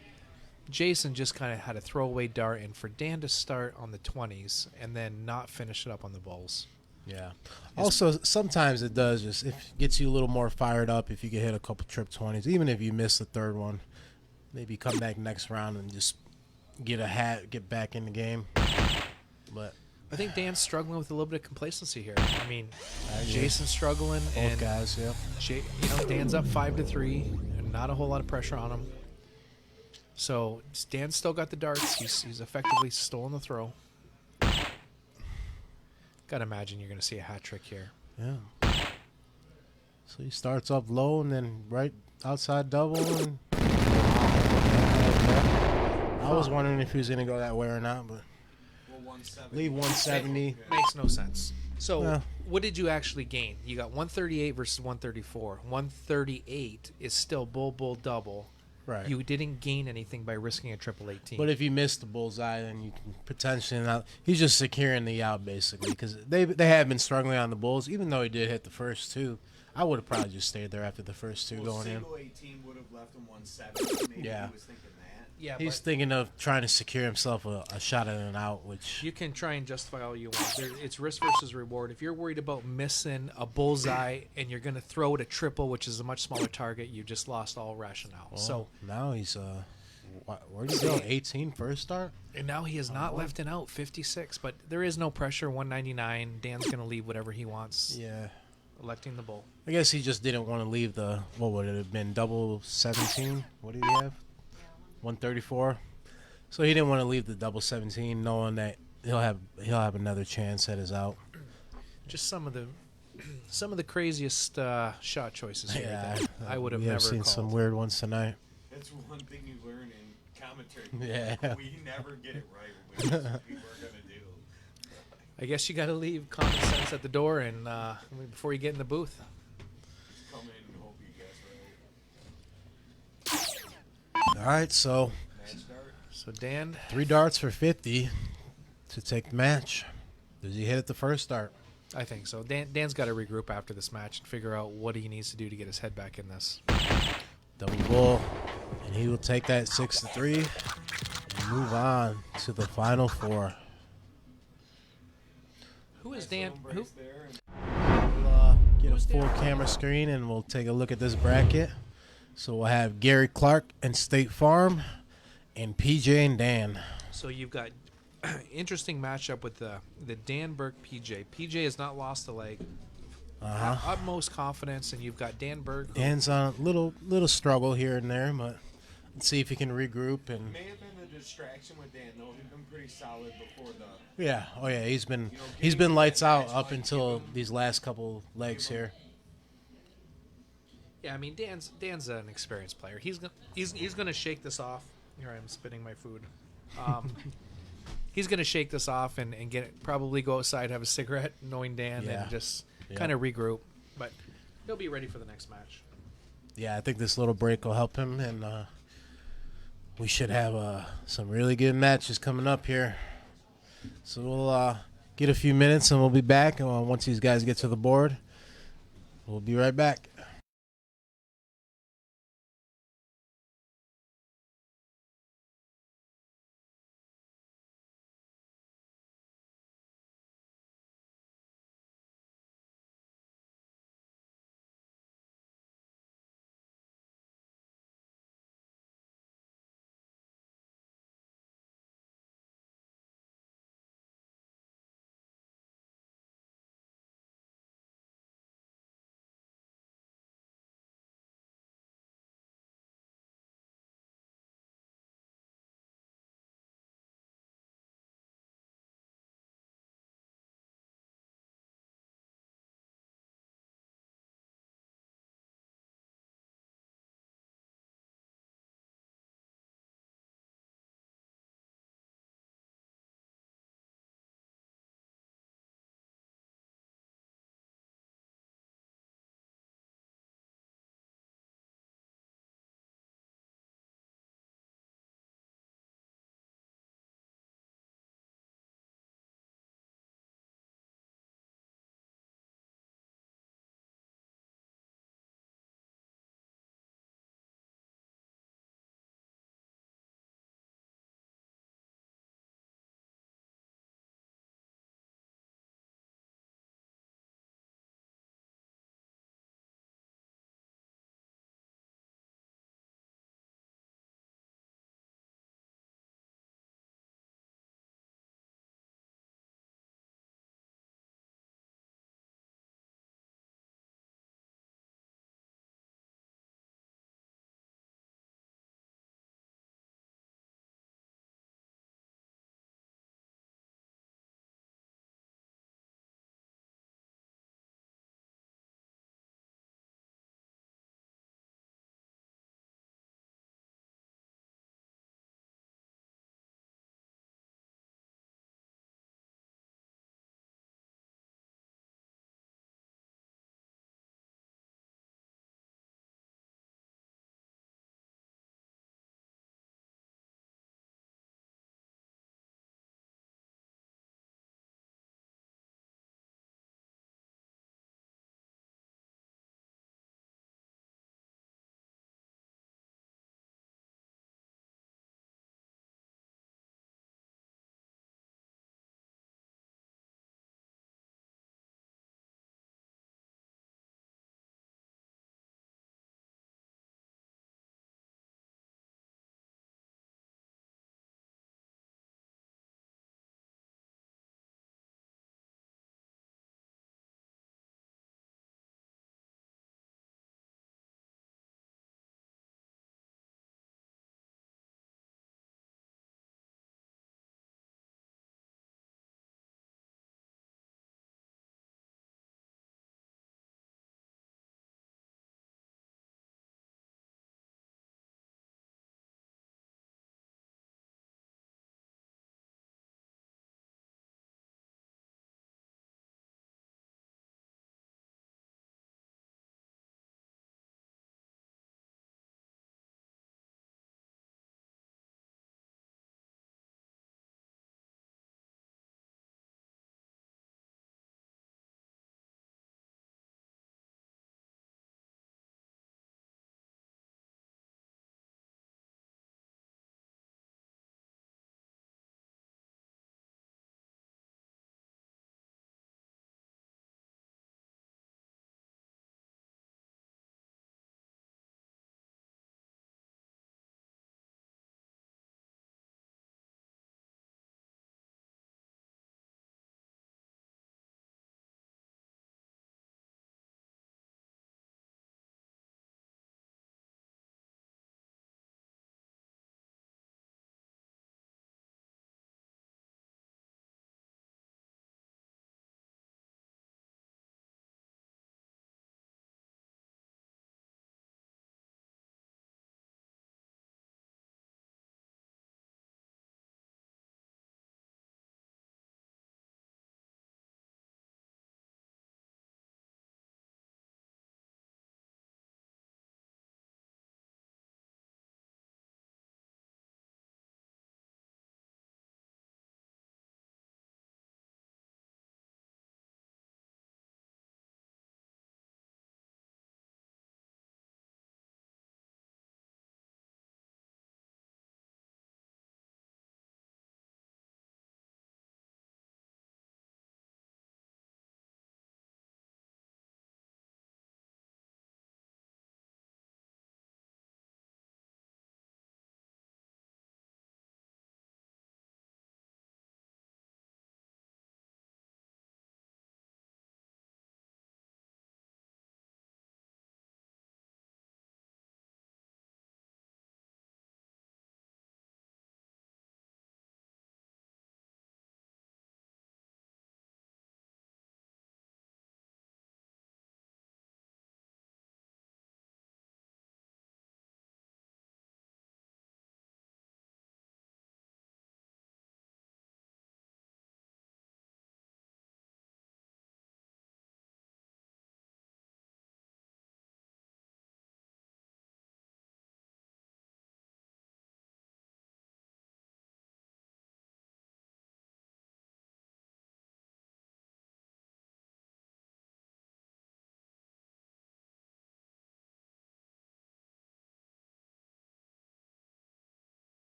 Jason just kind of had a throwaway dart, and for Dan to start on the 20s and then not finish it up on the balls. Yeah. Also, sometimes it does just if it gets you a little more fired up if you get hit a couple trip 20s, even if you miss the third one. Maybe come back next round and just get back in the game. But I think Dan's struggling with a little bit of complacency here. I mean, Jason's struggling, both and guys, yeah. Dan's up 5-3, and not a whole lot of pressure on him. So Dan's still got the darts. He's effectively stolen the throw. Gotta imagine you're gonna see a hat trick here. Yeah. So he starts up low and then right outside double. And I was wondering if he was gonna go that way or not, but leave 170. Makes no sense. So Yeah. what did you actually gain? You got 138 versus 134. 138 is still bull double. Right. You didn't gain anything by risking a triple 18. But if you miss the bullseye, then you can potentially not. He's just securing the out basically because they have been struggling on the bulls. Even though he did hit the first two, I would have probably just stayed there after the first two going in. Single 18 would have left him 170. Maybe Yeah. he was thinking that. yeah, He's but thinking of trying to secure himself a shot at an out, which you can try and justify all you want. It's risk versus reward. If you're worried about missing a bullseye and you're going to throw it a triple, which is a much smaller target, you just lost all rationale. So now he's where did he go? 18 first start. and now he has not left an out 56, but there is no pressure. 199. Dan's going to leave whatever he wants. Yeah. Electing the bull. I guess he just didn't want to leave the, what would it have been, double 17? What did he have? 134. So he didn't want to leave the double 17, knowing that he'll have another chance at his out. Just some of the craziest shot choices here Yeah, that I would have we never have seen called. some weird ones tonight. That's one thing you learn in commentary. Yeah. We never get it right when we know what people are going to do. I guess you got to leave common sense at the door and before you get in the booth. Just come in and hope you guess right. All right, so Match start. So Dan, 3 darts for 50 to take the match. Does he hit it the first start? I think so. Dan's got to regroup after this match and figure out what he needs to do to get his head back in this. Double bull, and he will take that 6-3 and move on to the final 4. Who is Dan? Who? We'll get a full camera screen and we'll take a look at this bracket. So we'll have Gary Clark and State Farm and PJ and Dan. So you've got interesting matchup with the Dan Burke PJ. PJ has not lost a leg. Utmost confidence, and you've got Dan Burke. who- Dan's on a little struggle here and there, but let's see if he can regroup. And May have been a distraction with Dan, though. He's been pretty solid before the. yeah, oh yeah, he's been lights out up until these last couple legs here. Yeah, I mean Dan's an experienced player. He's gonna shake this off. Here I am spitting my food. He's gonna shake this off and probably go outside, have a cigarette, knowing Dan, Yeah. and just Yeah. kind of regroup. But he'll be ready for the next match. Yeah, I think this little break will help him, and we should have some really good matches coming up here. So we'll get a few minutes, and we'll be back. Once these guys get to the board, we'll be right back.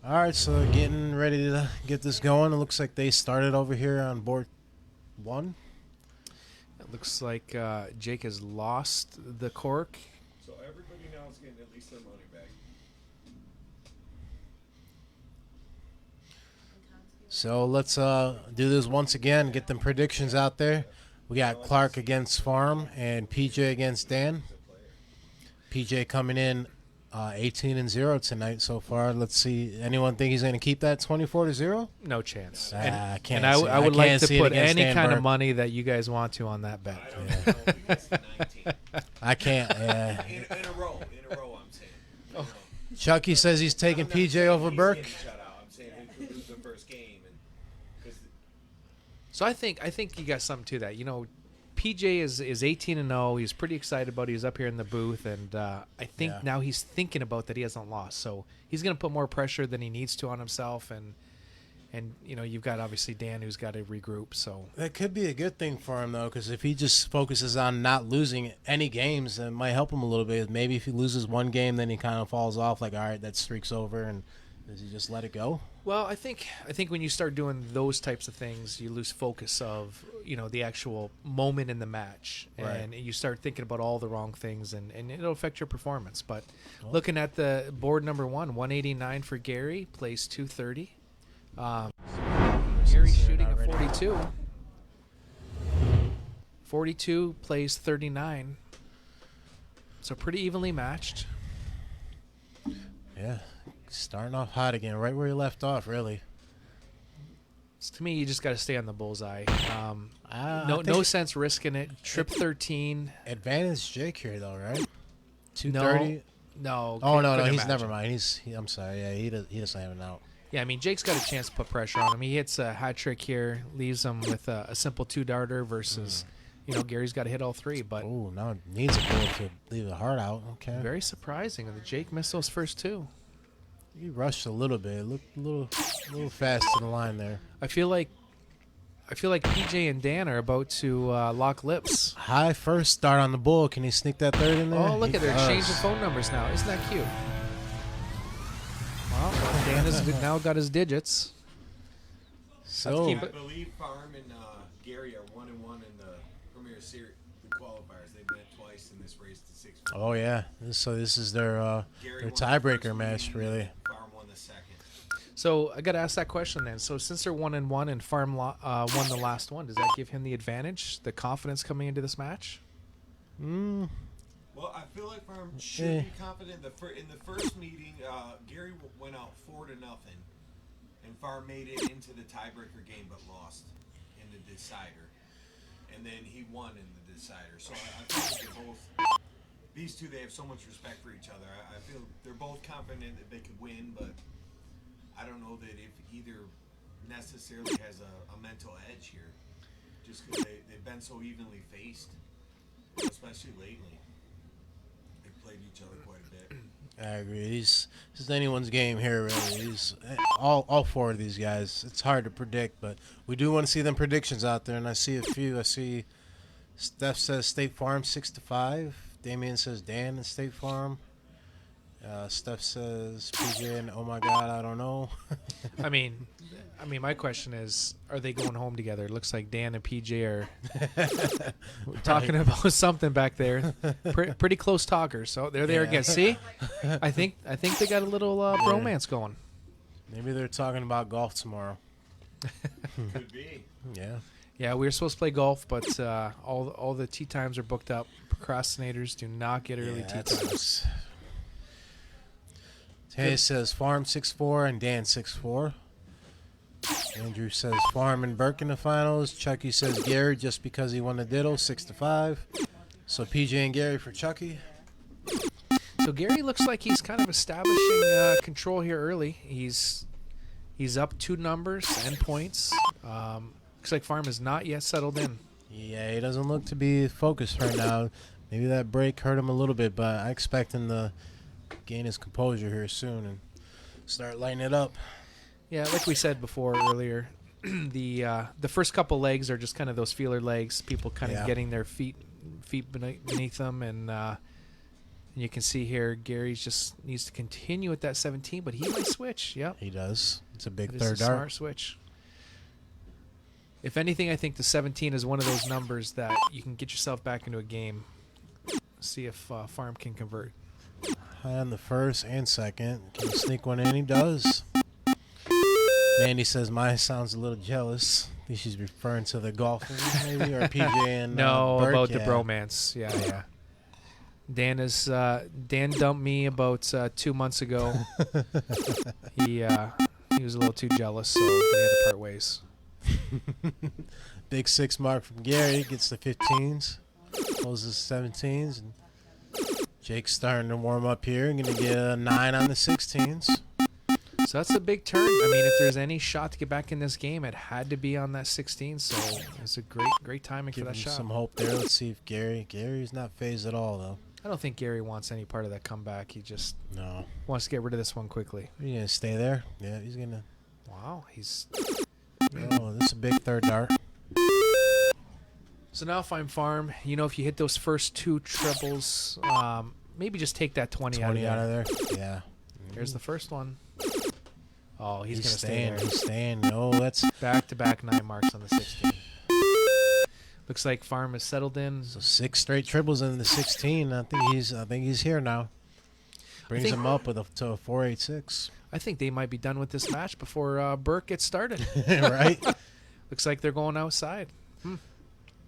All right, so getting ready to get this going. It looks like they started over here on board 1. It looks like Jake has lost the cork. So everybody now is getting at least their money back. So let's do this once again. Get them predictions out there. We got Clark against Farm and PJ against Dan. PJ coming in 18-0 tonight so far. Let's see. Anyone think he's going to keep that 24-0? No chance. I can't. And I would like can't to see it put against any Dan kind Burke. of money that you guys want to on that bet. I don't know because the 19. I can't. In a row, I'm saying. In a row. Chucky says he's taking I'm not PJ saying over he's Burke. getting shut out. I'm saying he could lose the first game, and 'cause So I think you got something to that. You know, PJ is 18-0. He's pretty excited about it. He's up here in the booth, and I think Yeah. now he's thinking about that he hasn't lost. So he's going to put more pressure than he needs to on himself, and you know, you've got obviously Dan who's got to regroup. So That could be a good thing for him, though, because if he just focuses on not losing any games, it might help him a little bit. Maybe if he loses one game, then he kind of falls off, like, all right, that streak's over, and does he just let it go? well, I think when you start doing those types of things, you lose focus of, you know, the actual moment in the match, and you start thinking about all the wrong things, and it'll affect your performance. But looking at the board number 189 for Gary, plays 230. Gary's shooting a 42. 42 plays 39. So pretty evenly matched. Yeah, starting off hot again, right where he left off, really. So to me, you just got to stay on the bullseye. I No think sense risking it. Trip 13. Advantage Jake here, though, right? 230. No. Oh no, couldn't he's imagine. never mind. I'm sorry. Yeah, he doesn't have it out. Yeah, I mean, Jake's got a chance to put pressure on him. He hits a hat trick here, leaves him with a simple 2-darter versus, you know, Gary's got to hit all 3. But Oh, now it needs a goal to leave the heart out. Okay. very surprising that Jake missed those first 2. He rushed a little bit. Looked a little fast to the line there. I feel like PJ and Dan are about to lock lips. High first start on the bull. Can he sneak that third in there? Oh, look He at they're does. exchanging phone numbers now. Isn't that cute? Well, Dan has now got his digits. So keep I it- believe Farm and Gary are 1-1 in the Premier Series, the qualifiers. They've met twice in this race to 6. Oh yeah. So this is their Gary their won the tiebreaker first match, meeting, really. Farm won the second. So I got to ask that question then. So since they're 1-1 and Farm won the last one, does that give him the advantage, the confidence coming into this match? Well, I feel like Farm should be confident. In the first meeting, Gary went out 4-0, and Farm made it into the tiebreaker game but lost in the decider, and then he won in the decider. So I feel like they're both. These two, they have so much respect for each other. I feel they're both confident that they could win, but I don't know that if either necessarily has a mental edge here, just because they've been so evenly faced, especially lately. They've played each other quite a bit. I agree. This is anyone's game here, really. He's all 4 of these guys. It's hard to predict, but we do want to see them predictions out there, and I see a few. I see Steph says State Farm 6-5. Damien says Dan and State Farm. Steph says PJ and oh my God, I don't know. I mean, my question is, are they going home together? It looks like Dan and PJ are talking about something back there. Pretty close talkers. So there they are again. See, I think they got a little bromance going. Maybe they're talking about golf tomorrow. Could be. Yeah. Yeah, we were supposed to play golf, but all the tee times are booked up. Procrastinators do not get early tee times. Tay says Farm 6-4 and Dan 6-4. Andrew says Farm and Burke in the finals. Chucky says Gary just because he won the Diddle 6-5. So PJ and Gary for Chucky. So Gary looks like he's kind of establishing control here early. He's up 2 numbers and points. Looks like Farm is not yet settled in. Yeah, he doesn't look to be focused right now. Maybe that break hurt him a little bit, but I expect him to gain his composure here soon and start lighting it up. Yeah, like we said before earlier, the first couple legs are just kind of those feeler legs. People kind of getting their feet beneath them, and And you can see here, Gary just needs to continue with that 17, but he might switch. Yep. He does. It's a big It is third a smart dart. switch. If anything, I think the 17 is one of those numbers that you can get yourself back into a game. See if Farm can convert. High on the first and second. Can he sneak one in? He does. Mandy says mine sounds a little jealous. I think she's referring to the golfers, maybe, or PJ and No, Burke. about Yeah. the bromance. Yeah. Dan dumped me about 2 months ago. He was a little too jealous, so we had to part ways. Big 6 mark from Gary. Gets the 15s. Closes 17s. And Jake's starting to warm up here. Going to get a 9 on the 16s. So that's a big turn. I mean, if there's any shot to get back in this game, it had to be on that 16. So it's a great timing Give for him that shot. some hope there. Let's see if Gary's not phased at all, though. I don't think Gary wants any part of that comeback. He just No. wants to get rid of this one quickly. Are you going to stay there? Yeah, he's going to. Wow, he's... Oh, this is a big third dart. So now if I'm Farm, if you hit those first 2 triples, maybe just take that 20 20 out out of there. of there. Yeah. There's the first one. Oh, he's going to stay staying. there. He's staying. No, that's Back-to-back 9 marks on the 16. Looks like Farm is settled in. so 6 straight triples in the 16. I think he's here now. Brings think- him up to a 4.86. I think they might be done with this match before Burke gets started. Right? Looks like they're going outside.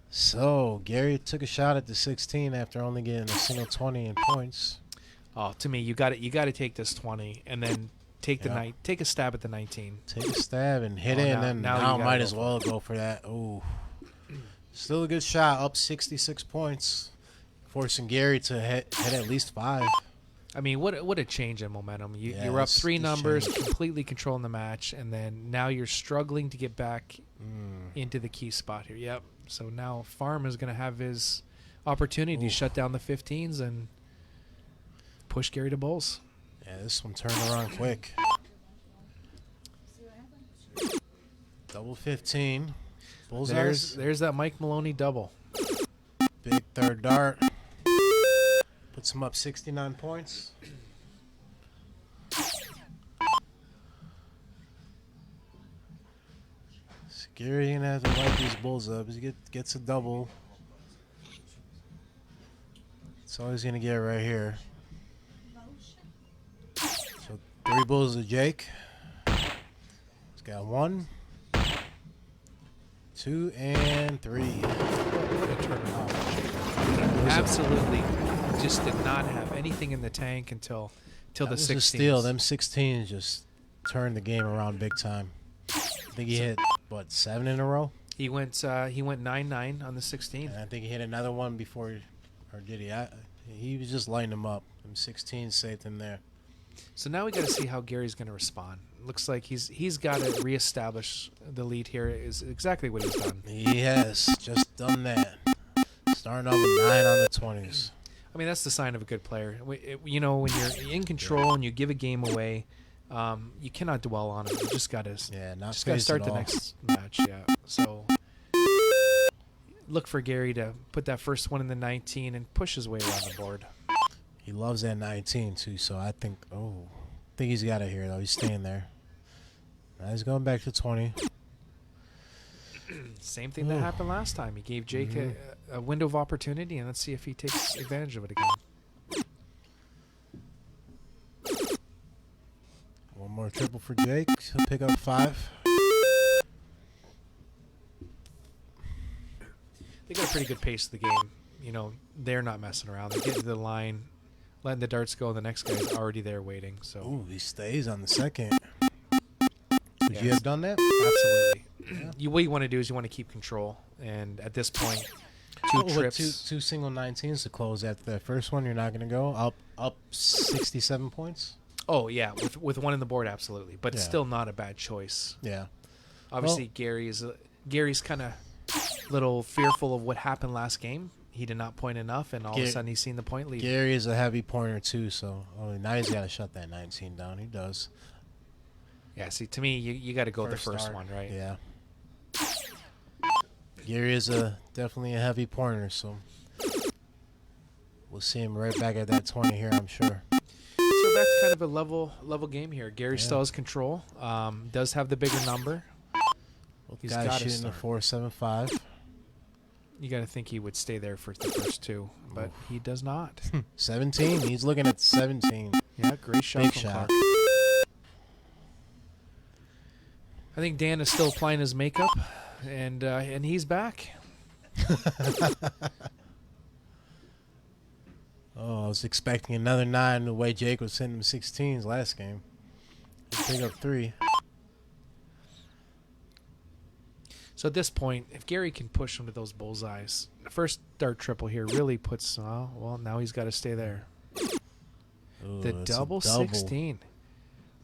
So Gary took a shot at the 16 after only getting a single 20 in points. Oh, to me, you got to take this 20 and then take Yeah. take a stab at the 19. Take a stab and hit Oh, it, now- and then now you now gotta might go as for well go for that. Oh, still a good shot, up 66 points, forcing Gary to hit at least 5. I mean, what a change in momentum. You Yeah, were up this 3 numbers, change. completely controlling the match, and then now you're struggling to get back into the key spot here. Yep. So now Farm is going to have his opportunity to shut down the 15s and push Gary to bowls. Yeah, this one turned around quick. Double 15. Bullseyes. There's that Mike Maloney double. Big third dart. Puts him up 69 points. So Gary gonna have to light these bulls up. He gets a double. That's all he's gonna get right here. So 3 bulls to Jake. He's got 1, 2, and 3. What a turnaround. Absolutely just did not have anything in the tank until the That was 16s. a steal. Them 16s just turned the game around big time. I think he hit 7 in a row, He went 9-9 on the 16. and I think he hit another one before, or did he? He was just lighting them up. Them 16s saved him there. So now we got to see how Gary's going to respond. Looks like he's got to reestablish the lead here. Is exactly what he's done. He has just done that. Starting off with 9 on the 20s. I mean, that's the sign of a good player. When you're in control and you give a game away, you cannot dwell on it. You just got to Not just got to phased start at the all. next match. Yeah. So look for Gary to put that first one in the 19 and push his way around the board. He loves that 19 too, so I think he's got it here though. He's staying there. Now he's going back to 20. Same thing that happened last time. He gave Jake a window of opportunity, and let's see if he takes advantage of it again. One more triple for Jake. He'll pick up 5. They got a pretty good pace of the game. They're not messing around. They get to the line, letting the darts go, and the next guy's already there waiting. So Ooh, he stays on the second. Would you Yes. have done that? absolutely. What you want to do is you want to keep control, and at this point, two With trips. two single 19s to close after that first one. You're not going to go up 67 points. Oh yeah, with one in the board, absolutely, but Yeah. still not a bad choice. Yeah. Obviously, Gary's kind of little fearful of what happened last game. He did not point enough, and all of a sudden he's seen the point lead. Gary is a heavy pointer too, so now he's got to shut that 19 down. He does. Yeah, see, to me, you got to go with the first start. one, right? Yeah. Gary is definitely a heavy pointer, so we'll see him right back at that 20 here, I'm sure. So back to kind of a level game here. Gary Yeah. still has control. Does have the bigger number. Both He's guys gotta shooting a start. 4.75. You got to think he would stay there for the first two, but he does not. 17. He's looking at 17. Yeah, great shot Big from shot. Clark. I think Dan is still applying his makeup, and he's back. Oh, I was expecting another 9 the way Jake was sending him 16s last game. He picked up 3. So at this point, if Gary can push him to those bullseyes, the first dart triple here really puts. Well, now he's got to stay there. Ooh, The that's a double 16.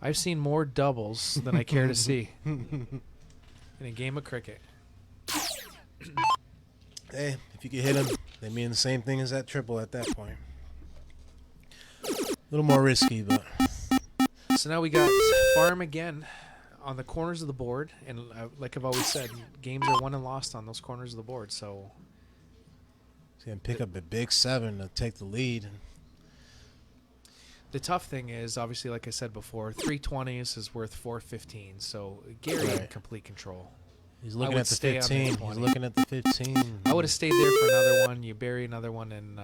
I've seen more doubles than I care to see in a game of cricket. Hey, if you could hit him, they mean the same thing as that triple at that point. A little more risky, but So now we got Farm again on the corners of the board, and like I've always said, games are won and lost on those corners of the board. So he's going to pick up a big 7 to take the lead. the tough thing is, obviously, like I said before, 320s is worth 415. So Gary in Right. complete control. He's I looking would at the stay on the 15. He's 20. looking at the 15. I would have stayed there for another one. You bury another one, and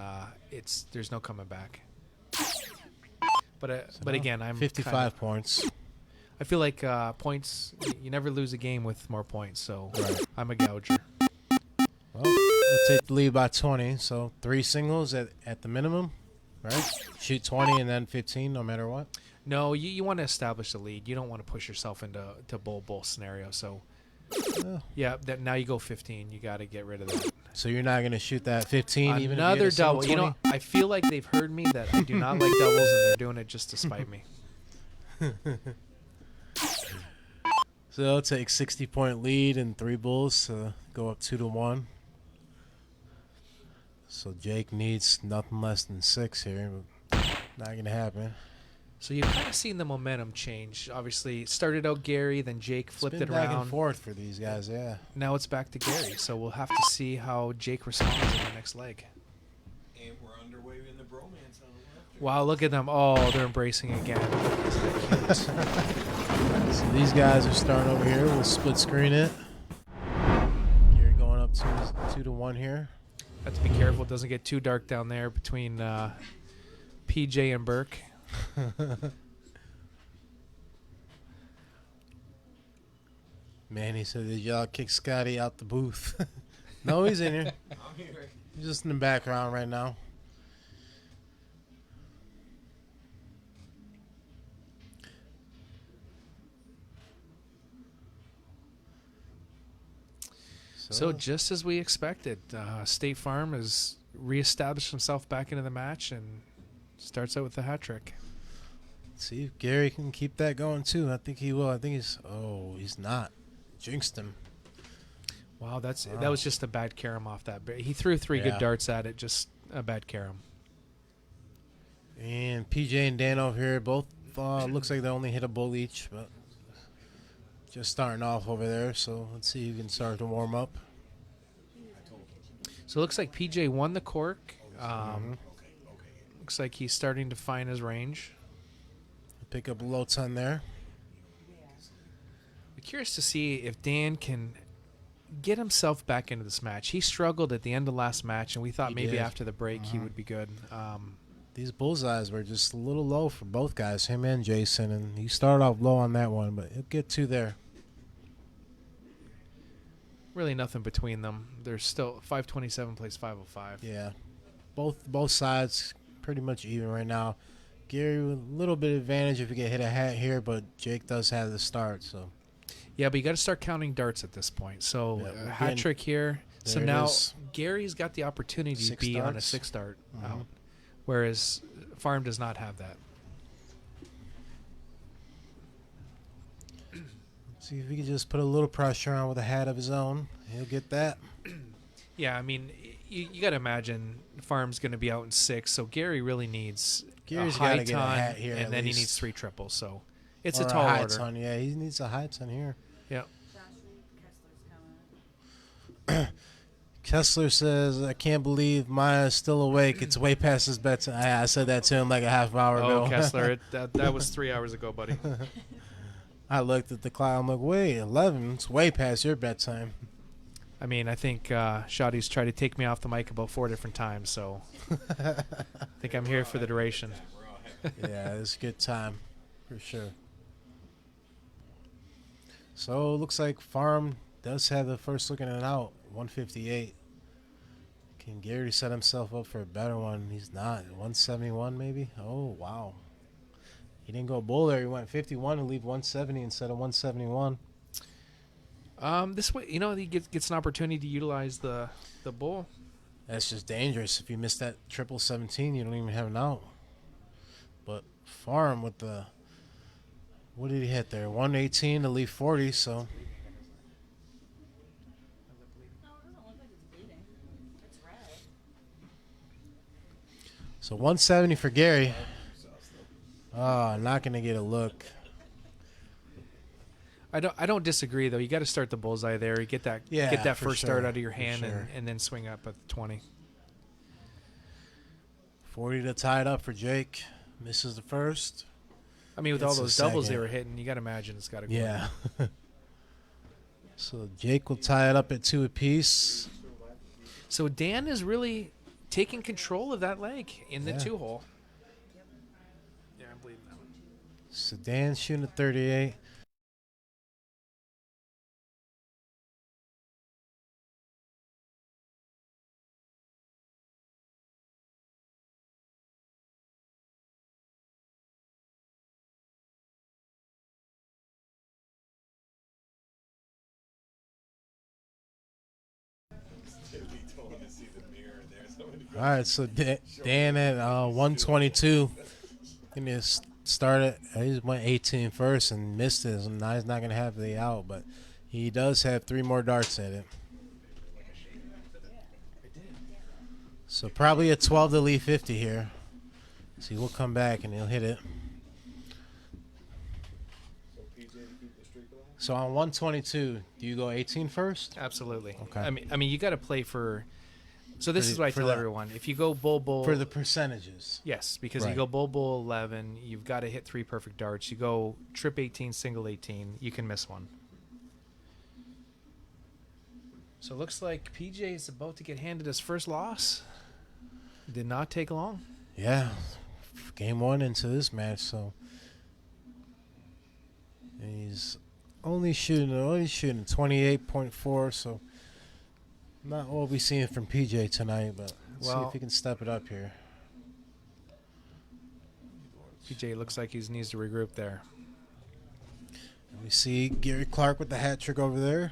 there's no coming back. But again, I'm 55 points. I feel like points. You never lose a game with more points, so Right. I'm a gouger. Well, we'll take the lead by 20. So 3 singles at the minimum, right? Shoot 20 and then 15 no matter what. No, you want to establish a lead. You don't want to push yourself into bull scenario. So Yeah. that now you go 15. You got to get rid of that. So you're not going to shoot that 15 even if you Another hit a single double. You know, 20? I feel like they've heard me that I do not like doubles, and they're doing it just to spite me. So they'll take 60-point lead and 3 bulls to go up 2-1. So Jake needs nothing less than 6 here. But not going to happen. So you've kind of seen the momentum change. Obviously, it started out Gary, then Jake flipped It's it been back and around. forth for these guys, yeah. Now it's back to Gary. So we'll have to see how Jake responds in the next leg. And we're underway in the bromance on the left. Wow, look at them. Oh, they're embracing again. Isn't that cute? So these guys are starting over here. We'll split screen it. Gary going up 2-1 here. Have to be careful. It doesn't get too dark down there between PJ and Burke. Man, he said, did y'all kick Scotty out the booth? No, he's in here. I'm here. He's just in the background right now. So just as we expected, State Farm has reestablished himself back into the match and starts out with the hat trick. See if Gary can keep that going too. I think he will. I think he's not. Jinxed him. Wow, that was just a bad carom off that. He threw 3 Yeah. good darts at it, just a bad carom. And PJ and Dan over here both looks like they only hit a bull each, but just starting off over there. So let's see who can start to warm up. So it looks like PJ won the cork. Looks like he's starting to find his range. Pick up a low ton there. I'm curious to see if Dan can get himself back into this match. He struggled at the end of last match, and we thought He maybe did. after the break he would be good. These bullseyes were just a little low for both guys, him and Jason, and he started off low on that one, but he'll get 2 there. Really nothing between them. There's still 527 plays 505. Yeah, both sides pretty much even right now. Gary with a little bit of advantage if he can hit a hat here, but Jake does have the start, so Yeah, but you got to start counting darts at this point. So Yeah, we're hat getting- trick here. So there it now is. Gary's got the opportunity to 6 be on a darts. 6 dart out, whereas Farm does not have that. see if he can just put a little pressure on with a hat of his own. He'll get that. Yeah, I mean, you got to imagine Farm's going to be out in 6, so Gary really needs Gary's a high gotta get a ton, hat here and at then he least. needs 3 triples. So it's Or a tall high order. ton. Yeah, he needs a high ton here. Yeah. Kessler says, I can't believe Maya's still awake. It's way past his bedtime. I said that to him like a half hour ago. Oh, Kessler, that was 3 hours ago, buddy. I looked at the clock. I'm like, wait, 11? It's way past your bedtime. I mean, I think Shoddy's tried to take me off the mic about 4 different times, so I think I'm here for the duration. Yeah, it's a good time, for sure. So, it looks like Farm does have the first look in and out, 158. Can Gary set himself up for a better one? He's not. 171 maybe? Oh, wow. He didn't go bull there. He went 51 to leave 170 instead of 171. This way, he gets an opportunity to utilize the bull. That's just dangerous. If you miss that triple 17, you don't even have an out. But Farm with the... What did he hit there? 118 to leave 40, so... So 170 for Gary. Oh, not going to get a look. I don't disagree though. You got to start the bullseye there. You get that for first sure, start out of your for hand sure. and then swing up at 20. 40 to tie it up for Jake. Misses the first. I mean, with Gets all the those doubles they second. were hitting, you got to imagine it's got to go. Yeah. So Jake will tie it up at 2 apiece. So Dan is really taking control of that leg in the Yeah. 2-hole. Yeah, I believe that one. So Dan's shooting at 38. All right, so Dan at 122. He just started. He just went 18 first and missed it. So now he's not going to have the out, but he does have 3 more darts at it. So probably a 12 to lead 50 here. So he will come back and he'll hit it. So on 122, do you go 18 first? Absolutely. Okay. I mean, you got to play for. So this For is the- what I for tell the- everyone: if you go bull, For the percentages. yes, because Right. you go bull 11, you've got to hit 3 perfect darts. You go trip 18, single 18, you can miss one. So it looks like PJ is about to get handed his first loss. Did not take long. Yeah, game 1 into this match, so and he's only shooting 28.4, so not what we'll be seeing from PJ tonight, but let's see Well- if he can step it up here. PJ looks like he needs to regroup there. And we see Gary Clark with the hat trick over there.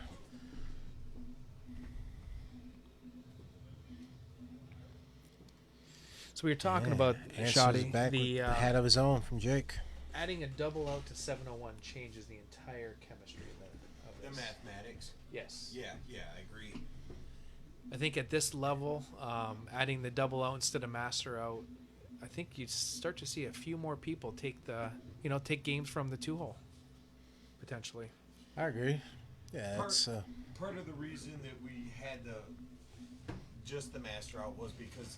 So we were talking Yeah, about answers Shoddy. back The with the hat of his own from Jake. adding a double out to 701 changes the entire chemistry of The this. mathematics. Yes. Yeah, I agree. I think at this level, adding the double out instead of master out, I think you start to see a few more people take take games from the 2-hole, potentially. I agree. Yeah, it's Part of the reason that we had just the master out was because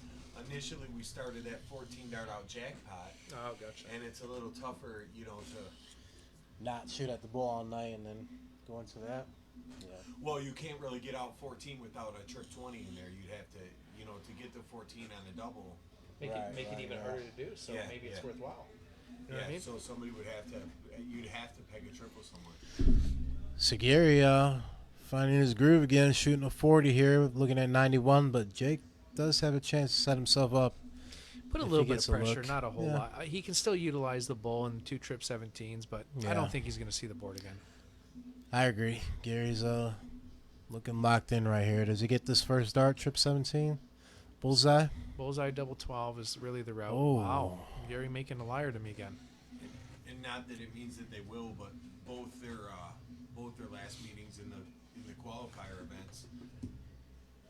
initially we started that 14 dart out jackpot, Oh, gotcha. and it's a little tougher, to. not shoot at the ball all night and then go into that. Yeah. Well, you can't really get out 14 without a trip 20 in there. You'd have to, to get the 14 on the double. Make Right, it right, even right. harder to do. So Yeah, maybe it's yeah. worthwhile. You know what I mean? So somebody would have to, you'd have to peg a triple somewhere. So Gary finding his groove again, shooting a 40 here, looking at 91, but Jake does have a chance to set himself up. Put a if little he bit gets of a pressure, look. not a whole Yeah. lot. He can still utilize the bull and 2 trip 17s, but I Yeah. don't think he's going to see the board again. I agree. Gary's looking locked in right here. Does he get this first dart, trip 17? Bullseye? Bullseye double 12 is really the route. Oh. Wow. Gary making a liar to me again. And not that it means that they will, but both their last meetings in the qualifier events,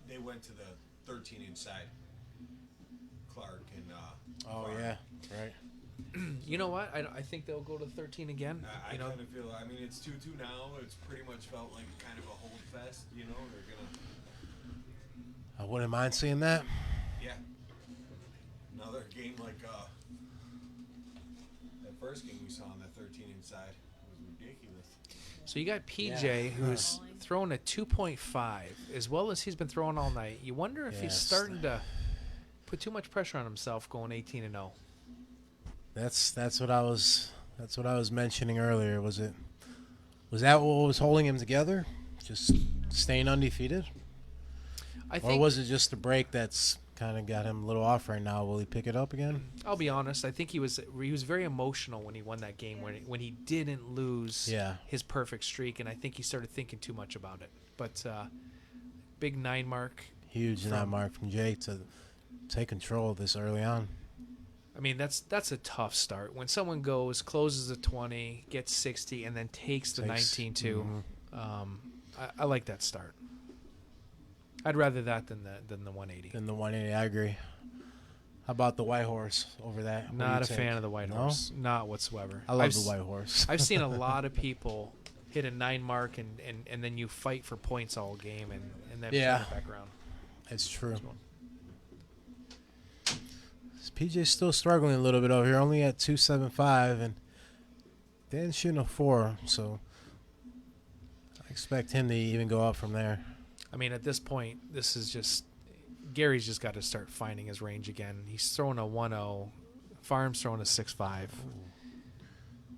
they went to the 13-inch side. Clark and Oh, Farm. yeah. Right. You know what? I think they'll go to 13 again. I You know, kind of feel. I mean, it's 2-2 now. It's pretty much felt like kind of a hold fest. They're gonna. wouldn't mind seeing that. Yeah. Another game like that first game we saw on that 13 inside was ridiculous. So you got PJ, who's throwing a 2.5, as well as he's been throwing all night. You wonder if he's Yes. starting to put too much pressure on himself going 18-0. That's what I was mentioning earlier. Was that what was holding him together? Just staying undefeated? I Or think, was it just the break that's kind of got him a little off right now? Will he pick it up again? I'll be honest, I think he was very emotional when he won that game, when he didn't lose Yeah. his perfect streak, and I think he started thinking too much about it. But big 9 mark. Huge that mark from Jake to take control of this early on. I mean, that's a tough start. When someone goes, closes a 20, gets 60, and then takes the 19-2, I like that start. I'd rather that than the 180. Than the 180, I agree. How about the white horse over that? What do Not you a think? fan of the white No? horse. Not whatsoever. I love the white horse. I've seen a lot of people hit a 9 mark and then you fight for points all game and then turn it back around. It's true. PJ's still struggling a little bit over here, only at 275, and Dan's shooting a 4, so I expect him to even go up from there. I mean, at this point, this is just Gary's just got to start finding his range again. He's throwing a 1-0. Farm's throwing a 6-5.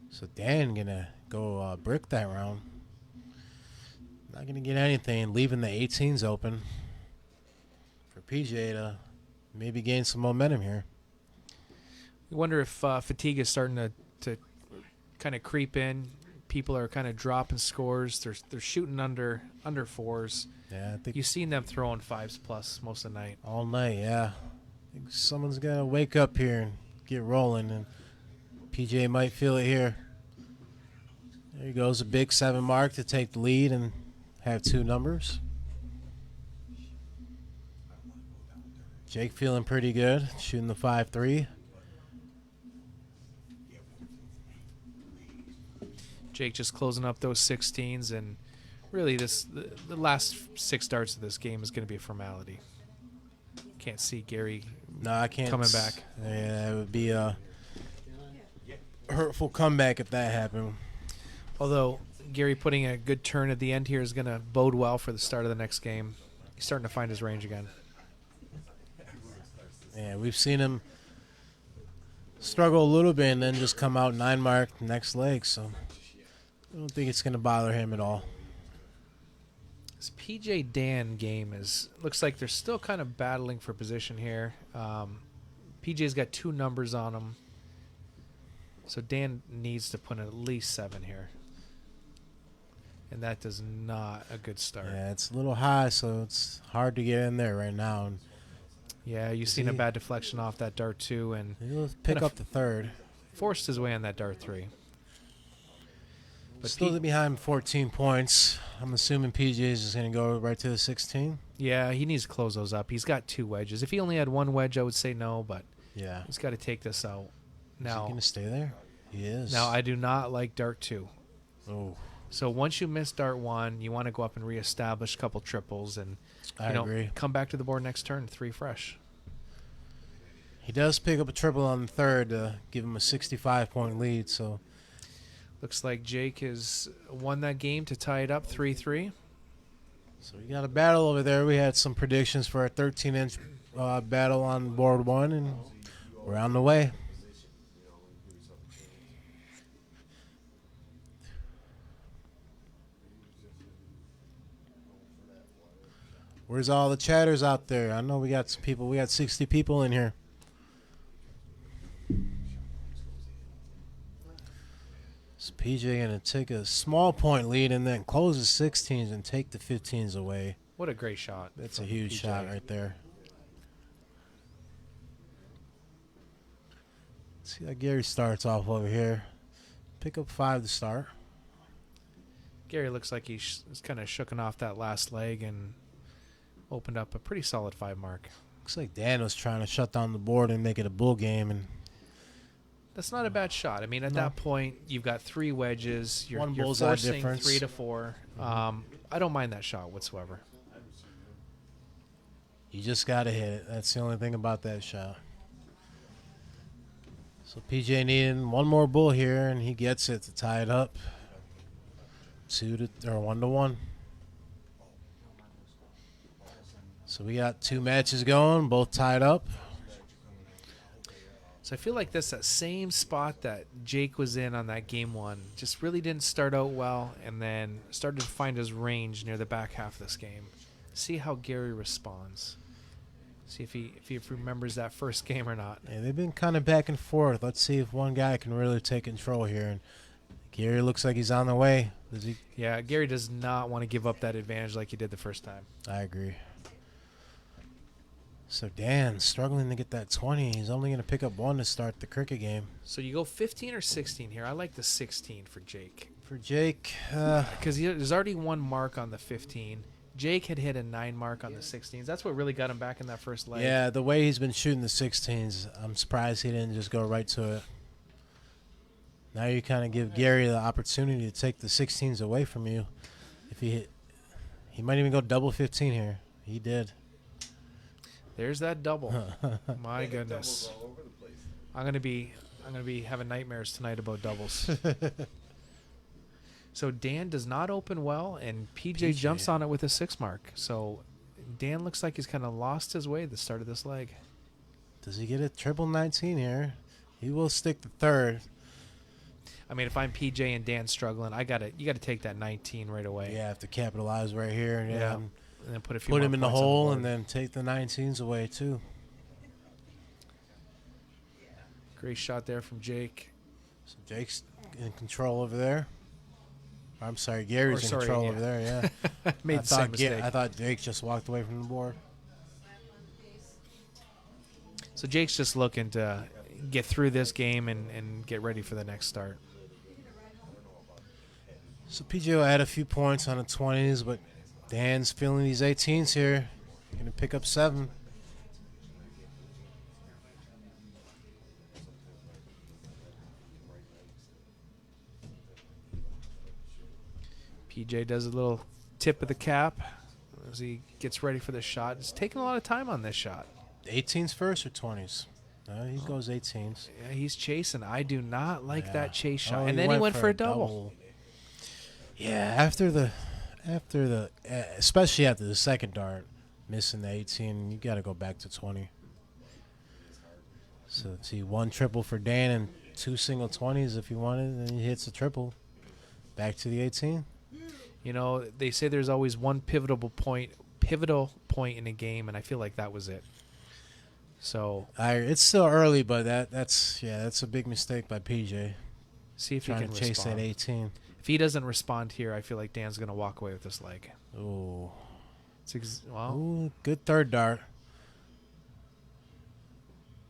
So Dan gonna go brick that round. Not gonna get anything, leaving the 18s open for PJ to maybe gain some momentum here. You wonder if fatigue is starting to kind of creep in. People are kind of dropping scores. They're shooting under 4s. Yeah, I think You've seen them throwing 5s plus most of the night. all night. Yeah, I think someone's gotta wake up here and get rolling, and PJ might feel it here. There he goes, a big 7 mark to take the lead and have 2 numbers. Jake feeling pretty good, shooting the 5-3. Jake just closing up those 16s, and really the last 6 darts of this game is going to be a formality. Can't see Gary No, I can't. coming back. Yeah, it would be a hurtful comeback if that happened. Although Gary putting a good turn at the end here is going to bode well for the start of the next game. He's starting to find his range again. Yeah, we've seen him struggle a little bit and then just come out 9 mark next leg, so I don't think it's going to bother him at all. This PJ Dan game looks like they're still kind of battling for position here. PJ's got 2 numbers on him, so Dan needs to put in at least 7 here, and that does not a good start. Yeah, it's a little high, so it's hard to get in there right now. And Yeah, you've seen a bad deflection off that dart 2, and he'll pick kinda up the 3rd. forced his way on that dart 3. But Still behind 14 points. I'm assuming PJ is just going to go right to the 16. Yeah, he needs to close those up. He's got 2 wedges. If he only had 1 wedge, I would say no, but Yeah. he's got to take this out. Is he Now, going to stay there? He is. now I do not like dart 2. Oh, So once you miss dart 1, you want to go up and reestablish a couple triples and I agree. come back to the board next turn 3 fresh. He does pick up a triple on the 3rd to give him a 65-point lead, so Looks like Jake has won that game to tie it up 3-3. we got a battle over there. We had some predictions for our 13-inch battle on board 1, and we're on the way. Where's all the chatters out there? I know we got some people. We got 60 people in here. So PJ gonna take a small point lead and then close the 16s and take the 15s away. What a great shot. That's a from huge PJ. shot right there. See how Gary starts off over here. Pick up 5 to start. Gary looks like he's kind of shooken off that last leg and opened up a pretty solid 5 mark. Looks like Dan was trying to shut down the board and make it a bull game, and That's not a bad shot. I mean, at that point, you've got 3 wedges. You're, One you're bullseye forcing difference. 3 to 4. I don't mind that shot whatsoever. You just got to hit it. That's the only thing about that shot. So PJ needing one more bull here, and he gets it to tie it up. 1-1. So we got 2 matches going, both tied up. So I feel like that's that same spot that Jake was in on that game 1. Just really didn't start out well, and then started to find his range near the back half of this game. See how Gary responds. See if he remembers that first game or not. Yeah, they've been kind of back and forth. Let's see if one guy can really take control here. And Gary looks like he's on the way. Does he? Yeah, Gary does not want to give up that advantage like he did the first time. I agree. So Dan struggling to get that 20. He's only going to pick up 1 to start the cricket game. So you go 15 or 16 here. I like the 16 for Jake. For Jake, Because there's already 1 mark on the 15. Jake had hit a 9 mark on the 16s. That's what really got him back in that first leg. yeah, the way he's been shooting the 16s, I'm surprised he didn't just go right to it. Now you kind of give Gary the opportunity to take the 16s away from you. If he might even go double 15 here. He did. There's that double. My goodness. I'm gonna be having nightmares tonight about doubles. So Dan does not open well, and PJ jumps on it with a 6 mark. So Dan looks like he's kind of lost his way at the start of this leg. Does he get a triple 19 here? He will stick the 3rd. I mean, if I'm PJ and Dan struggling, you gotta take that 19 right away. Yeah, have to capitalize right here. Yeah. And And then put a few put more him in the points on hole board. and then take the 19s away too. Great shot there from Jake. So Jake's in control over there. I'm sorry, Gary's in control over there. Yeah, Made the same mistake. I thought Jake just walked away from the board. So Jake's just looking to get through this game and get ready for the next start. So PJ will add a few points on the 20s, but Dan's feeling these 18s here. Gonna pick up 7. PJ does a little tip of the cap as he gets ready for the shot. He's taking a lot of time on this shot. 18s first or 20s? He goes 18s. Yeah, he's chasing. I do not like Yeah. that chase shot. Oh, And then he went for a double. Yeah, after the, especially after the second dart, missing the 18, you got to go back to 20. So let's see, 1 triple for Dan and 2 single 20s if he wanted, then he hits a triple. Back to the 18. You know, they say there's always one pivotal point in a game, and I feel like that was it. So It's still early, but that's a big mistake by PJ. see if he Trying can to chase respond. that 18. If he doesn't respond here, I feel like Dan's going to walk away with this leg. Ooh. Well, Ooh, good third dart.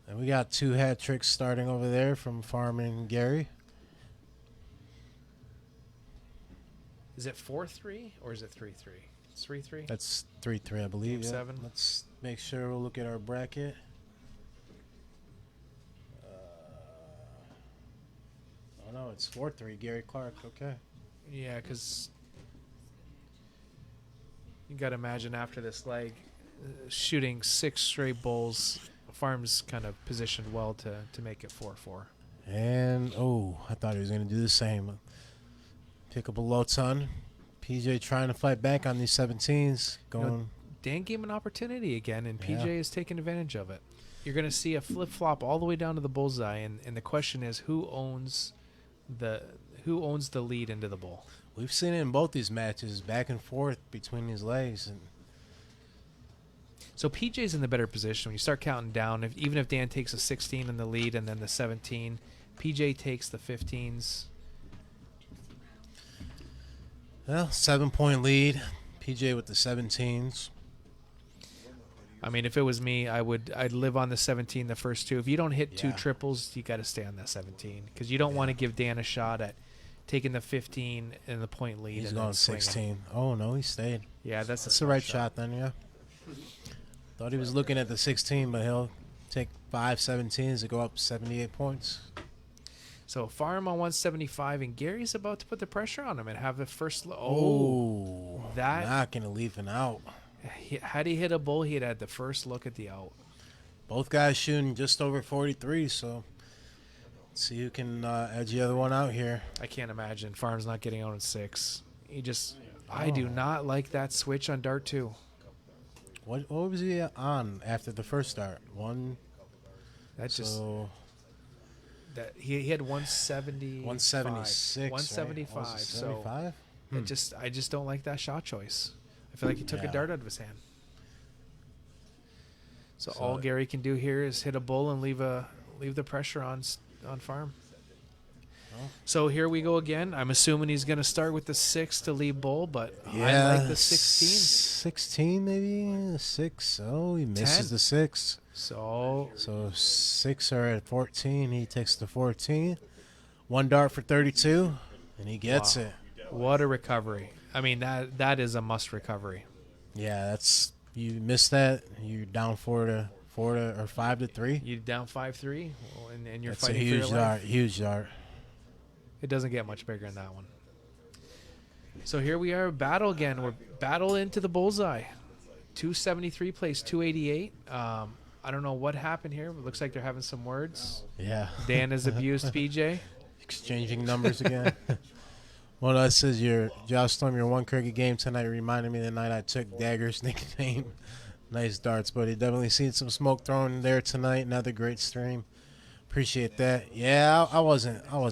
And we got 2 hat tricks starting over there from Farman and Gary. is it 4-3 or is it 3-3? It's 3-3. That's 3-3, I believe. Game Yeah. 7. Let's make sure we'll look at our bracket. Oh no, it's 4-3. Gary Clark. Okay. Yeah, because you got to imagine after this leg, shooting 6 straight bowls, Farm's kind of positioned well to make it 4-4. And I thought he was gonna do the same. Pick up a low ton. PJ trying to fight back on these 17s. Going. Dan gave him an opportunity again, and Yeah. PJ is taking advantage of it. You're going to see a flip-flop all the way down to the bullseye, and the question is who owns the lead into the bowl. We've seen it in both these matches, back and forth between these legs, and So PJ's in the better position. When you start counting down, even if Dan takes a 16 in the lead and then the 17, PJ takes the 15s. well, 7-point lead. PJ with the 17s. I mean, if it was me, I'd live on the 17 the first 2. If you don't hit 2 Yeah. triples, you got to stay on that 17 because you don't want to give Dan a shot at taking the 15 and the point lead. He's and then going swinging. 16. Oh no, he stayed. Yeah, that's That's the right shot then, yeah. Thought he was looking at the 16, but he'll take 5 17s to go up 78 points. So Farm on 175, and Gary's about to put the pressure on him and have the first. Oh, that not gonna leave him out. Had he hit a bull, he'd had the first look at the out. Both guys shooting just over 43, so let's see who can edge the other one out here. I can't imagine Farm's not getting out in 6. I do not like that switch on dart 2. What was he on after the first start? One. That So that he had 170, 176. 175. Right? So 175? I just don't like that shot choice. I feel like he took a Yeah. dart out of his hand. So So- all Gary can do here is hit a bull and leave the pressure on Farm. Oh. So here we go again. I'm assuming he's going to start with the 6 to lead bull, but Yeah, I like the 16. 16 maybe? 6. Oh, he misses 10. the 6. So 6 are at 14. He takes the 14. One dart for 32, and he gets Wow. it. what a recovery. I mean, that is a must recovery. Yeah, that's you missed that. You're down 4 to or 5 to 3. You down 5-3, and you're That's a fighting for huge your dart. life. Huge dart. It doesn't get much bigger than that one. So here we are, battle again. We're battle into the bullseye. 273 plays 288. I don't know what happened here. It looks like they're having some words. Yeah. Dan has abused PJ. Exchanging numbers again. Well, that says Josh Storm, your one cricket game tonight reminded me of the night I took Dagger's nickname. Nice darts, but he definitely seen some smoke thrown there tonight. Another great stream. Appreciate that. Yeah, I wasn't on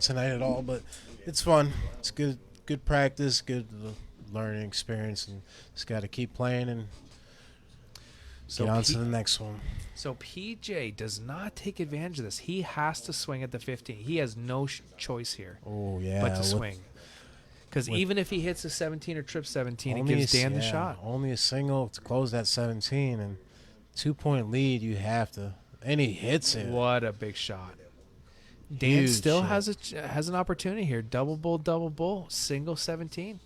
tonight at all, but it's fun. It's good practice, good learning experience, and just got to keep playing and get on to the next one. So PJ does not take advantage of this. He has to swing at the 15. He has no choice here Oh yeah, but to with- swing. Because with- even if he hits a 17 or trips 17, it Only gives a- Dan the yeah, shot. Only a single to close that 17, and 2-point lead. You have to, and he hits it. What a big shot. Dan Huge still shot. has an opportunity here. Double bull, single 17.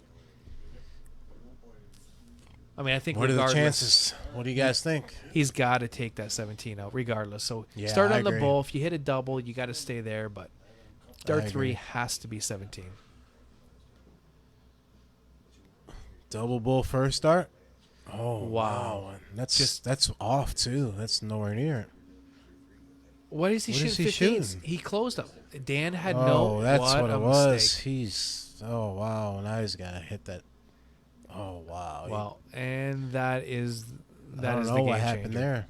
I mean, I think What are the regardless, chances? What do you guys think? he's got to take that 17 out regardless. So Yeah, start I on the agree. bull. If you hit a double, you got to stay there. But dart I 3 agree. has to be 17. Double bull first start. Oh Wow. wow, that's off too. That's nowhere near it. What is he What shooting? is he 15s? shooting? He closed up. Dan had Oh, no. that's what what a it was. mistake. He's wow. Now he's gotta hit that. Oh wow. Well, and that is I that don't is know the what game happened changer. there.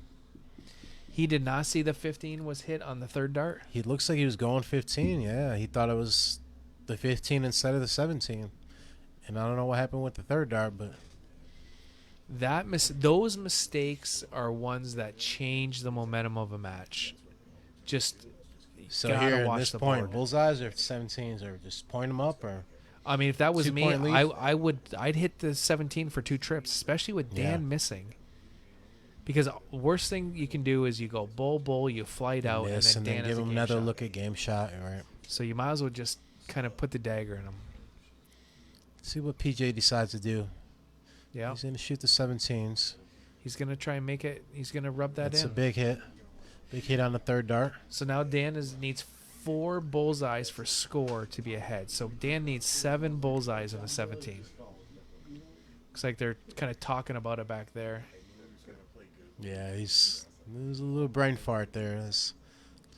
He did not see the 15 was hit on the third dart. He looks like he was going 15. Yeah, he thought it was the 15 instead of the 17. And I don't know what happened with the third dart, but Those mistakes are ones that change the momentum of a match. Just so gotta here at watch this the point, board. bullseyes or 17s, or just point them up, or I mean, if that was me, 2-point lead? I'd hit the 17 for 2 trips, especially with Dan Yeah. missing. Because worst thing you can do is you go bull, you flight out, miss, and then Dan has give a him game another shot. look at game shot. Right. So you might as well just kind of put the dagger in him. See what PJ decides to do. Yeah, He's gonna shoot the 17s. he's gonna try and make it. He's gonna rub that That's in. a big hit. Big hit on the third dart. So now Dan needs 4 bullseyes for score to be ahead. So Dan needs 7 bullseyes in the 17. Looks like they're kind of talking about it back there. Yeah, there's a little brain fart there.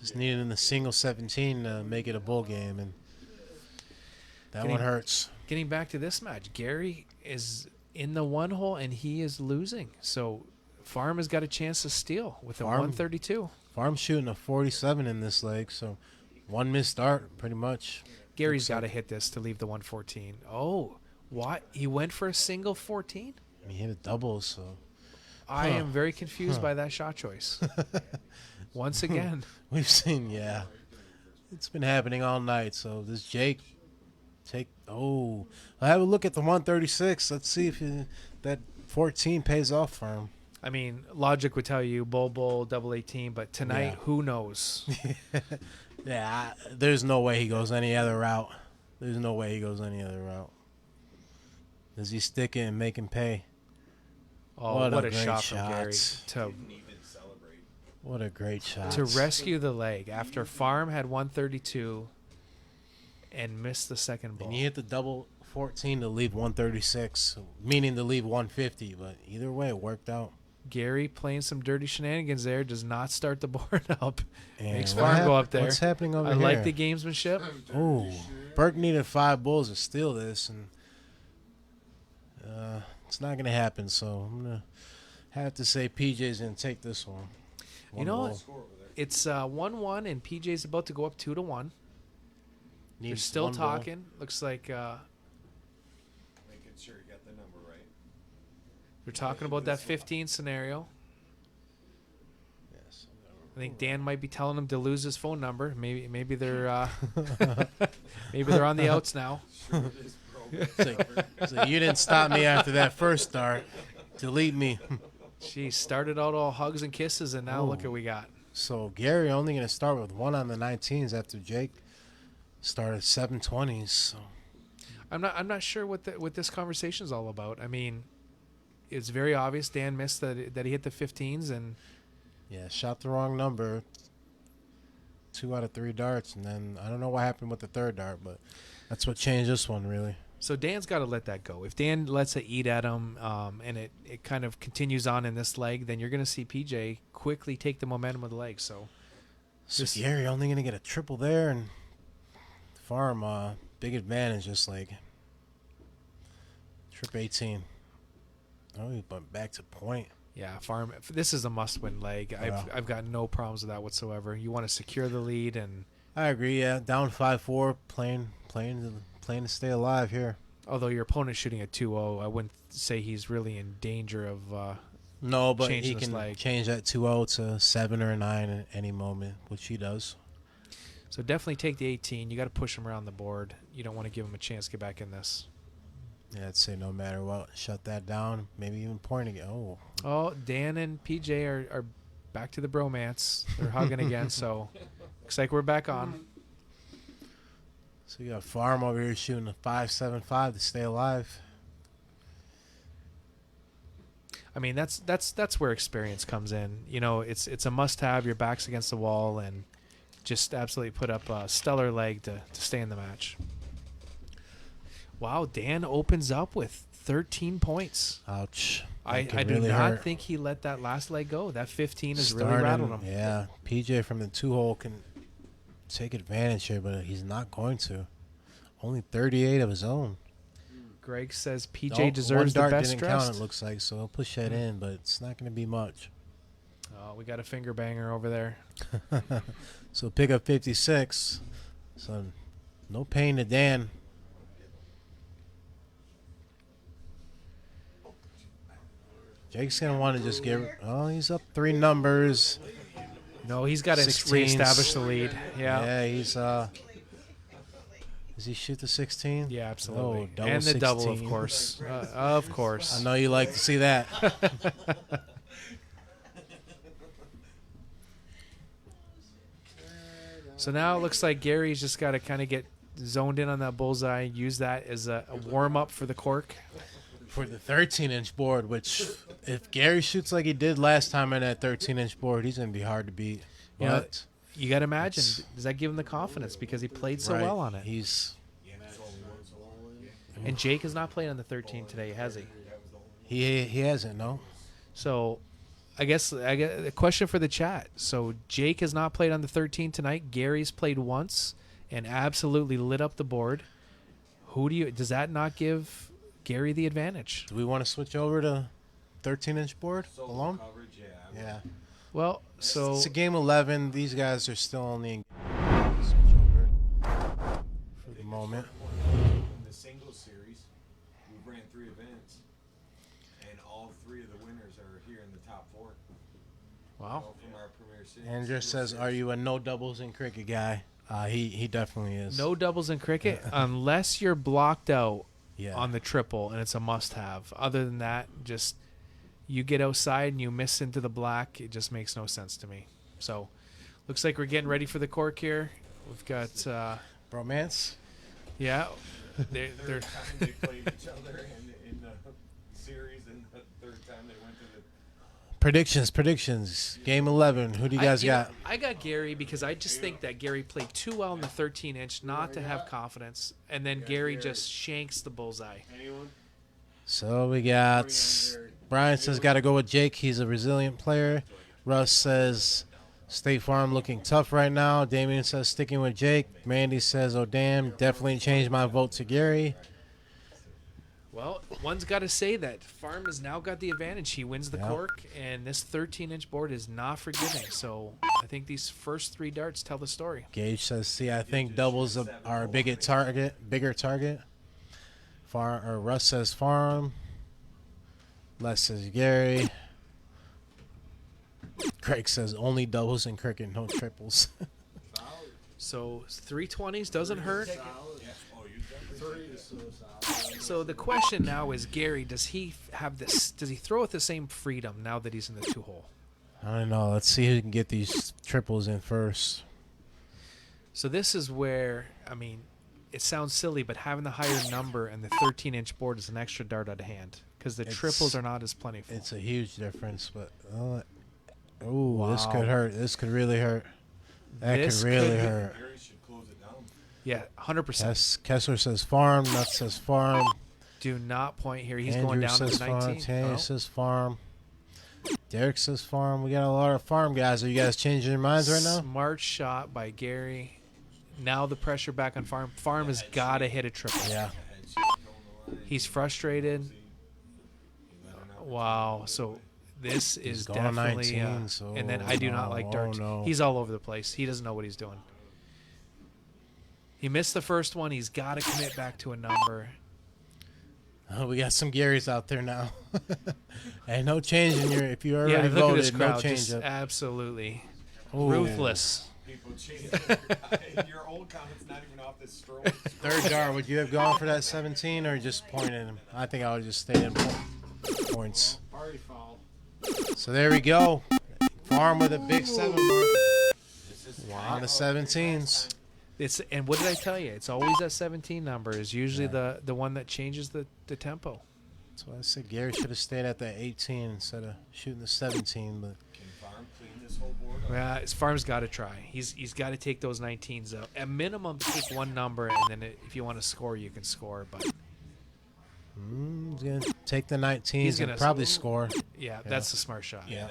Just needed in the single 17 to make it a bull game, and that Getting- one hurts. Getting back to this match, Gary is in the 1 hole and he is losing. So Farm has got a chance to steal with a Farm- 132. Farm's shooting a 47 in this leg, so one missed dart, pretty much. Gary's Looks got to like- hit this to leave the 114. Oh, what? He went for a single 14? He hit a double, so I Huh. am very confused Huh. by that shot choice. Once again. we've seen, yeah. It's been happening all night, so this Jake I have a look at the 136. Let's see if that 14 pays off for him. I mean, logic would tell you bull, double 18, but tonight, Yeah. who knows? Yeah, there's no way he goes any other route. There's no way he goes any other route. Does he stick it and make him pay? Oh, What what, a a great shot from Gary shot. What a great shot. to rescue the leg after Farm had 132 and missed the second ball. And you hit the double 14 to leave 136, meaning to leave 150. But either way, it worked out. Gary playing some dirty shenanigans there does not start the board up. And Makes what Farm go up there. What's happening over I here? like the gamesmanship. Oh, Burke needed 5 bulls to steal this, and it's not going to happen. So I'm going to have to say PJ's going to take this one. You know, bull. it's 1-1, and PJ's about to go up 2-1. They're Needs still 1 bull. talking. Looks like Making sure you got the number right. they're talking about that 15 scenario. Yes. I think Dan might be telling him to lose his phone number. Maybe they're maybe they're on the outs now. So you didn't stop me after that first start. Delete me. She started out all hugs and kisses, and now look Oh. what we got. So Gary only going to start with 1 on the 19s after Jake started 720s. So I'm not sure what this conversation is all about. I mean, it's very obvious Dan missed that he hit the 15s, and yeah, shot the wrong number. 2 out of 3 darts, and then I don't know what happened with the 3rd dart, but that's what changed this one really. so Dan's got to let that go. If Dan lets it eat at him, and it kind of continues on in this leg, then you're going to see PJ quickly take the momentum of the leg. So Gary only going to get a triple there, and Farm big advantage, just like trip 18. Oh, he went back to point. yeah, Farm. This is a must-win leg. Yeah. I've got no problems with that whatsoever. You want to secure the lead, and I agree. Yeah, down 5-4, playing to stay alive here. although your opponent's shooting at 2-0, I wouldn't say he's really in danger of. No, but Change he this can leg. change that 2-0 to 7 or 9 at any moment, which he does. So definitely take the 18. You got to push him around the board. You don't want to give him a chance to get back in this. Yeah, I'd say no matter what, shut that down. Maybe even point again. Oh, Oh, Dan and PJ are back to the bromance. They're hugging again, so looks like we're back on. so you got Farm over here shooting a 5.75 to stay alive. I mean, that's where experience comes in. You know, it's a must-have. Your back's against the wall, and just absolutely put up a stellar leg to stay in the match. Wow, Dan opens up with 13 points. Ouch. I That could do really not hurt. think he let that last leg go. That 15 has really Starting, rattled him. Yeah, PJ from the 2-hole can take advantage here, but he's not going to. Only 38 of his own. Greg says PJ Oh, deserves one the dart best didn't count, dressed. it looks like, so he'll push that in, but it's not going to be much. Oh, we got a finger banger over there. So pick up 56. So no pain to Dan. Jake's going to want to just get... Oh, he's up 3 numbers. No, he's got to 16s. reestablish the lead. Yeah. Yeah, he's... Does he shoot the 16? Yeah, absolutely. Oh, double and the double, of 16. course. Of course. I know you like to see that. So now it looks like Gary's just got to kind of get zoned in on that bullseye, use that as a warm-up for the cork. For the 13-inch board, which if Gary shoots like he did last time on that 13-inch board, he's going to be hard to beat. You know, But you got to imagine, does that give him the confidence because he played so right, well on it? He's And Jake has not played on the 13 today, has he? he hasn't, no. So I guess a question for the chat. So Jake has not played on the 13 tonight. Gary's played once and absolutely lit up the board. Does that not give Gary the advantage? Do we want to switch over to 13-inch board Solo alone? coverage, yeah. Yeah. Well, so It's a game 11. These guys are still only in switch over for the moment. In the singles series, we ran 3 events, and all 3 of the winners are here in the top 4. wow. All from our Premier Series. Andrew says, "Are you a no doubles in cricket guy?" He definitely is. No doubles in cricket unless you're blocked out Yeah. on the triple and it's a must-have. Other than that, just you get outside and you miss into the black. It just makes no sense to me. So looks like we're getting ready for the cork here. We've got Bromance. yeah, they're Third time they played each other in the series, and the 3rd time they went to the Predictions. Game 11. Who do you guys got? I got Gary because I just think that Gary played too well in the 13-inch not to have confidence, and then Gary just shanks the bullseye. So we got Brian says got to go with Jake. He's a resilient player. Russ says State Farm looking tough right now. Damien says sticking with Jake. Mandy says, oh damn, definitely changed my vote to Gary. Well, one's got to say that Farm has now got the advantage. He wins the cork, and this 13-inch board is not forgiving. So I think these first 3 darts tell the story. Gage says, see, I think doubles are a bigger target. Russ says Farm. Les says Gary. Craig says only doubles and cricket, no triples. So 320s doesn't hurt. So the question now is, Gary, does he have this? Does he throw with the same freedom now that he's in the 2-hole? I don't know. Let's see who can get these triples in first. So this is where, I mean, it sounds silly, but having the higher number and the 13-inch board is an extra dart out of hand because the triples are not as plentiful. It's a huge difference, but this could hurt. This could really hurt. That could really hurt. Yeah, 100%. Kessler says Farm. Nuts says Farm. Do not point here. He's Andrew going down says to 19. Farm. Tanya says Farm. Derek says Farm. We got a lot of Farm guys. Are you guys changing your minds right now? Smart shot by Gary. Now the pressure back on Farm. Farm has got to hit a triple. Yeah. He's frustrated. Wow. So this is going definitely 19, so and then I do not like darts. no. He's all over the place. He doesn't know what he's doing. He missed the first one. He's got to commit back to a number. Oh, we got some Garys out there now. Hey, no change in your. If you already Yeah, look at this voted, no crowd. change Just up. absolutely Ooh. ruthless. People change your old comment's not even off this stroll. Third dart, would you have gone for that 17 or just pointed him? I think I would just stay in points. Party foul. So there we go. Farm with a big 7 mark on the 17s. And what did I tell you? It's always that 17 number is usually the one that changes the tempo. That's why I said Gary should have stayed at the 18 instead of shooting the 17. But Can Farm clean this whole board up? Yeah, his Farm's got to try. He's got to take those 19s out. At minimum, take one number, and then if you want to score, you can score. But he's gonna take the 19s He's and gonna probably score. yeah, that's a smart shot. Yeah.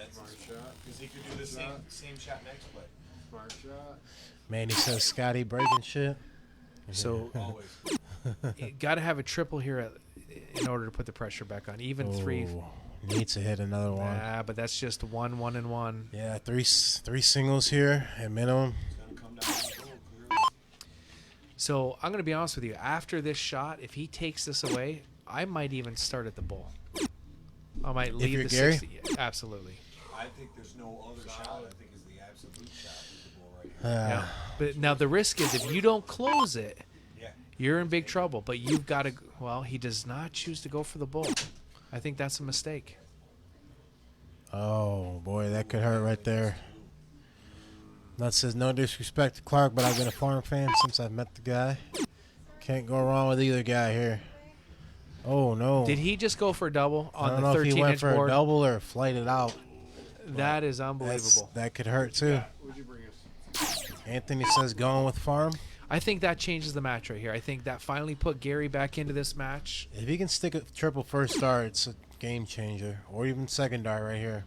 Because he could do the same shot next play. Smart shot. Manny says Scotty breaking shit. So Always. got to have a triple here in order to put the pressure back on. Even 3. Ooh, needs to hit another one. Nah, but that's just 1, 1, and 1. Yeah, three singles here at minimum. It's going to come down to the goal, clearly. So I'm going to be honest with you. After this shot, if he takes this away, I might even start at the bull. I might leave you're the Gary? 60. Absolutely. I think there's no other shot. I think is the absolute shot with the ball right here. Yeah. But now the risk is if you don't close it, Yeah. you're in big trouble. But you've got to. Well, he does not choose to go for the bull. I think that's a mistake. Oh boy, that could hurt right there. That says no disrespect to Clark, but I've been a Farm fan since I've met the guy. Can't go wrong with either guy here. Oh no! Did he just go for a double I on don't the know if he went 13-inch for board? a double or flighted out. That is unbelievable. That could hurt too. What'd you bring us? Anthony says going with Farm. I think that changes the match right here. I think that finally put Gary back into this match. If he can stick a triple first dart, it's a game changer. Or even second dart right here.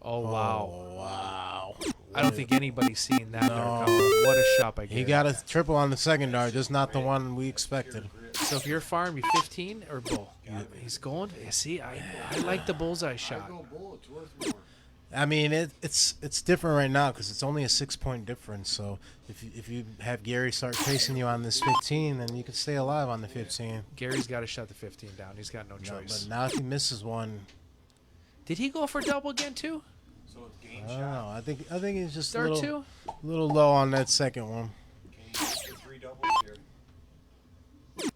Oh, wow. Oh, wow. I don't think anybody's seen that. No. What a shot by Gary. He got a triple on the second dart, just not the one we expected. So if you're Farm, you 15 or bull? He's going. See, I like the bullseye shot. Go bull, it's worth more. I mean, it's different right now because it's only a 6-point difference. So if you have Gary start chasing you on this 15, then you can stay alive on the 15. Gary's got to shut the 15 down. He's got no No, choice. but now if he misses one, Did he go for double again too? So it's game I don't shot. know. I think he's just a Start little, two? little low on that second one. Can you get your 3 doubles here?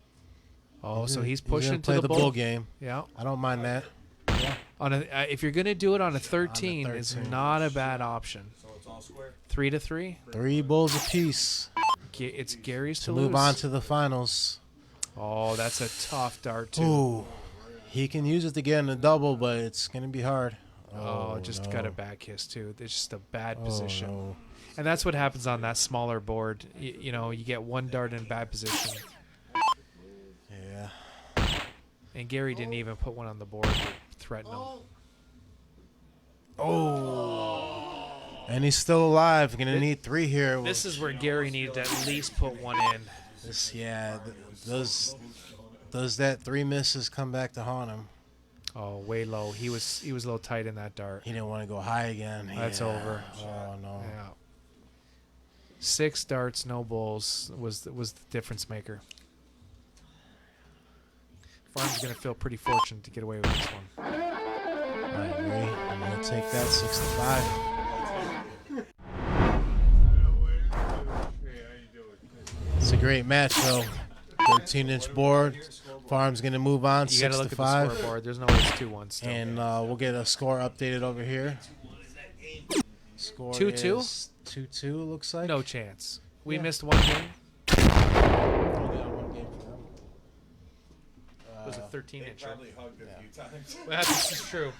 Oh, so he's gonna pushing play to the bull bull. game. Yeah. I don't mind that. On a, if you're gonna do it on a 13, it's 13. not a bad option. So it's all square. 3-3. 3 bulls apiece It's Gary's to to lose. move on to the finals. Oh, that's a tough dart too. Ooh, He can use it to get in a double, but it's going to be hard. Oh, just no. got a back kiss too. It's just a bad Oh, position. no. And that's what happens on that smaller board. You know, you get one dart in bad position. Yeah. And Gary didn't even put one on the board to threaten him. Oh. And he's still alive. Going to need 3 here. This is where Gary needed to at least put one in. Does that 3 misses come back to haunt him? Oh, way low. He was a little tight in that dart. He didn't want to go high again. That's over. Oh, no. Yeah. 6 darts, no bulls was the difference maker. Farm's going to feel pretty fortunate to get away with this one. I agree. I'm going to take that 6-5. It's a great match, though. 13-inch board. Farm's going to move on, You got to 6-5. look at the scoreboard. There's no way it's 2-1 still. And we'll get a score updated over here. Score 2-2? is 2-2, looks like. No chance. We missed one game. It was a 13-inch. Probably hugged a few times. Well, this is true.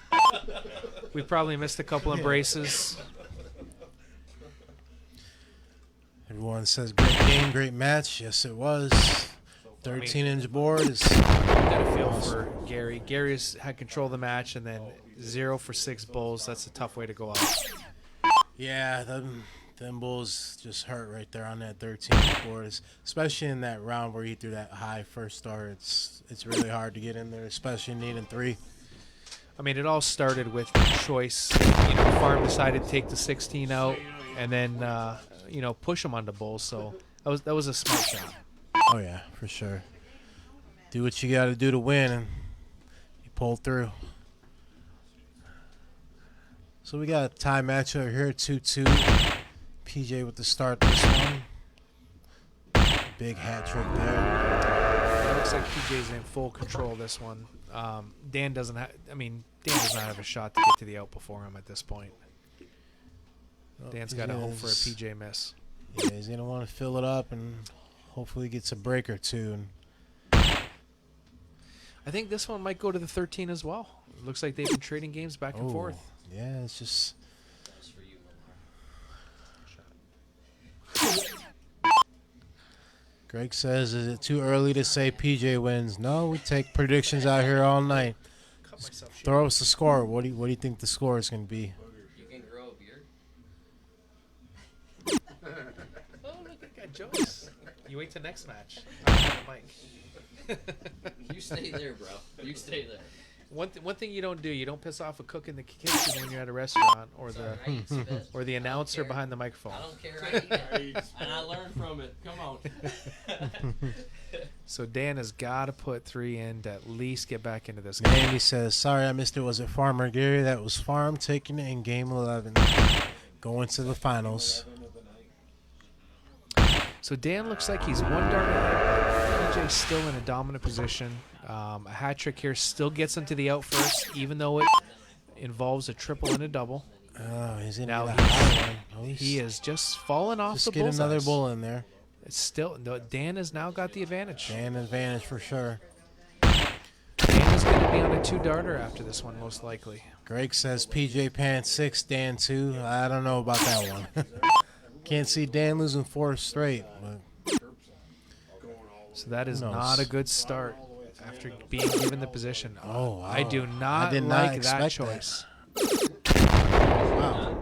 We probably missed a couple embraces. Everyone says great game, great match. Yes, it was. 13-inch board is. Got a feel for Gary. Gary's had control of the match, and then 0 for 6 bulls. That's a tough way to go out. Yeah, them bulls just hurt right there on that 13-inch board, especially in that round where he threw that high first start. It's really hard to get in there, especially needing 3. I mean, it all started with choice. Farm decided to take the 16 out, and then push him on the bulls. So that was a smart shot. Oh yeah, for sure. Do what you got to do to win, and you pull through. So we got a tie match over here, 2-2. PJ with the start this one. Big hat trick there. It looks like PJ's in full control of this one. Dan does not have a shot to get to the out before him at this point. Dan's got to hope for a PJ miss. Yeah, he's going to want to fill it up and hopefully gets a break or two. And I think this one might go to the 13 as well. It looks like they've been trading games back and forth. Yeah, it's just. Greg says, is it too early to say PJ wins? No, we take predictions out here all night. Throw us the score. What do you think the score is going to be? You can grow a beard. Oh, look at that jokes. You wait till next match. On the mic. You stay there, bro. You stay there. One thing you don't do, you don't piss off a cook in the kitchen when you're at a restaurant, or the announcer behind the microphone. I don't care. I eat it. And I learned from it. Come on. So Dan has got to put 3 in to at least get back into this game. Andy says, sorry I missed it. Was it Farmer Gary? That was Farm taking it in game 11. Going to the finals. So Dan looks like he's 1 dart ahead. PJ's still in a dominant position. A hat trick here still gets him to the out first, even though it involves a triple and a double. Oh, he's in Now the high one. he is just falling off Just the get another bullseyes. bull in there. It's still Dan has now got the advantage. Dan advantage for sure. Dan is going to be on a 2-darter after this one, most likely. Greg says PJ Pan 6, Dan 2. I don't know about that one. Can't see Dan losing 4 straight. But So that is Who knows? not a good start after being given the position. Oh, wow. I do not I did not like that expect choice. wow.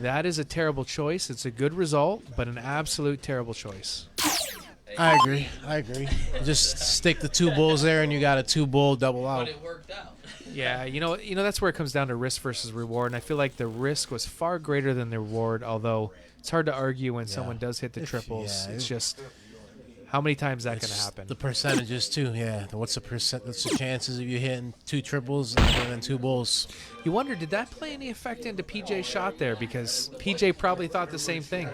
That is a terrible choice. It's a good result, but an absolute terrible choice. I agree. Just stick the 2 bulls there, and you got a 2-bull double out. But it worked out. Yeah, you know that's where it comes down to risk versus reward, and I feel like the risk was far greater than the reward. Although it's hard to argue when someone does hit the triples. It's just how many times is that going to happen? The percentages too. Yeah. What's the chances of you hitting 2 triples other than 2 bulls? You wonder, did that play any effect into PJ's shot there? Because PJ probably thought the same thing.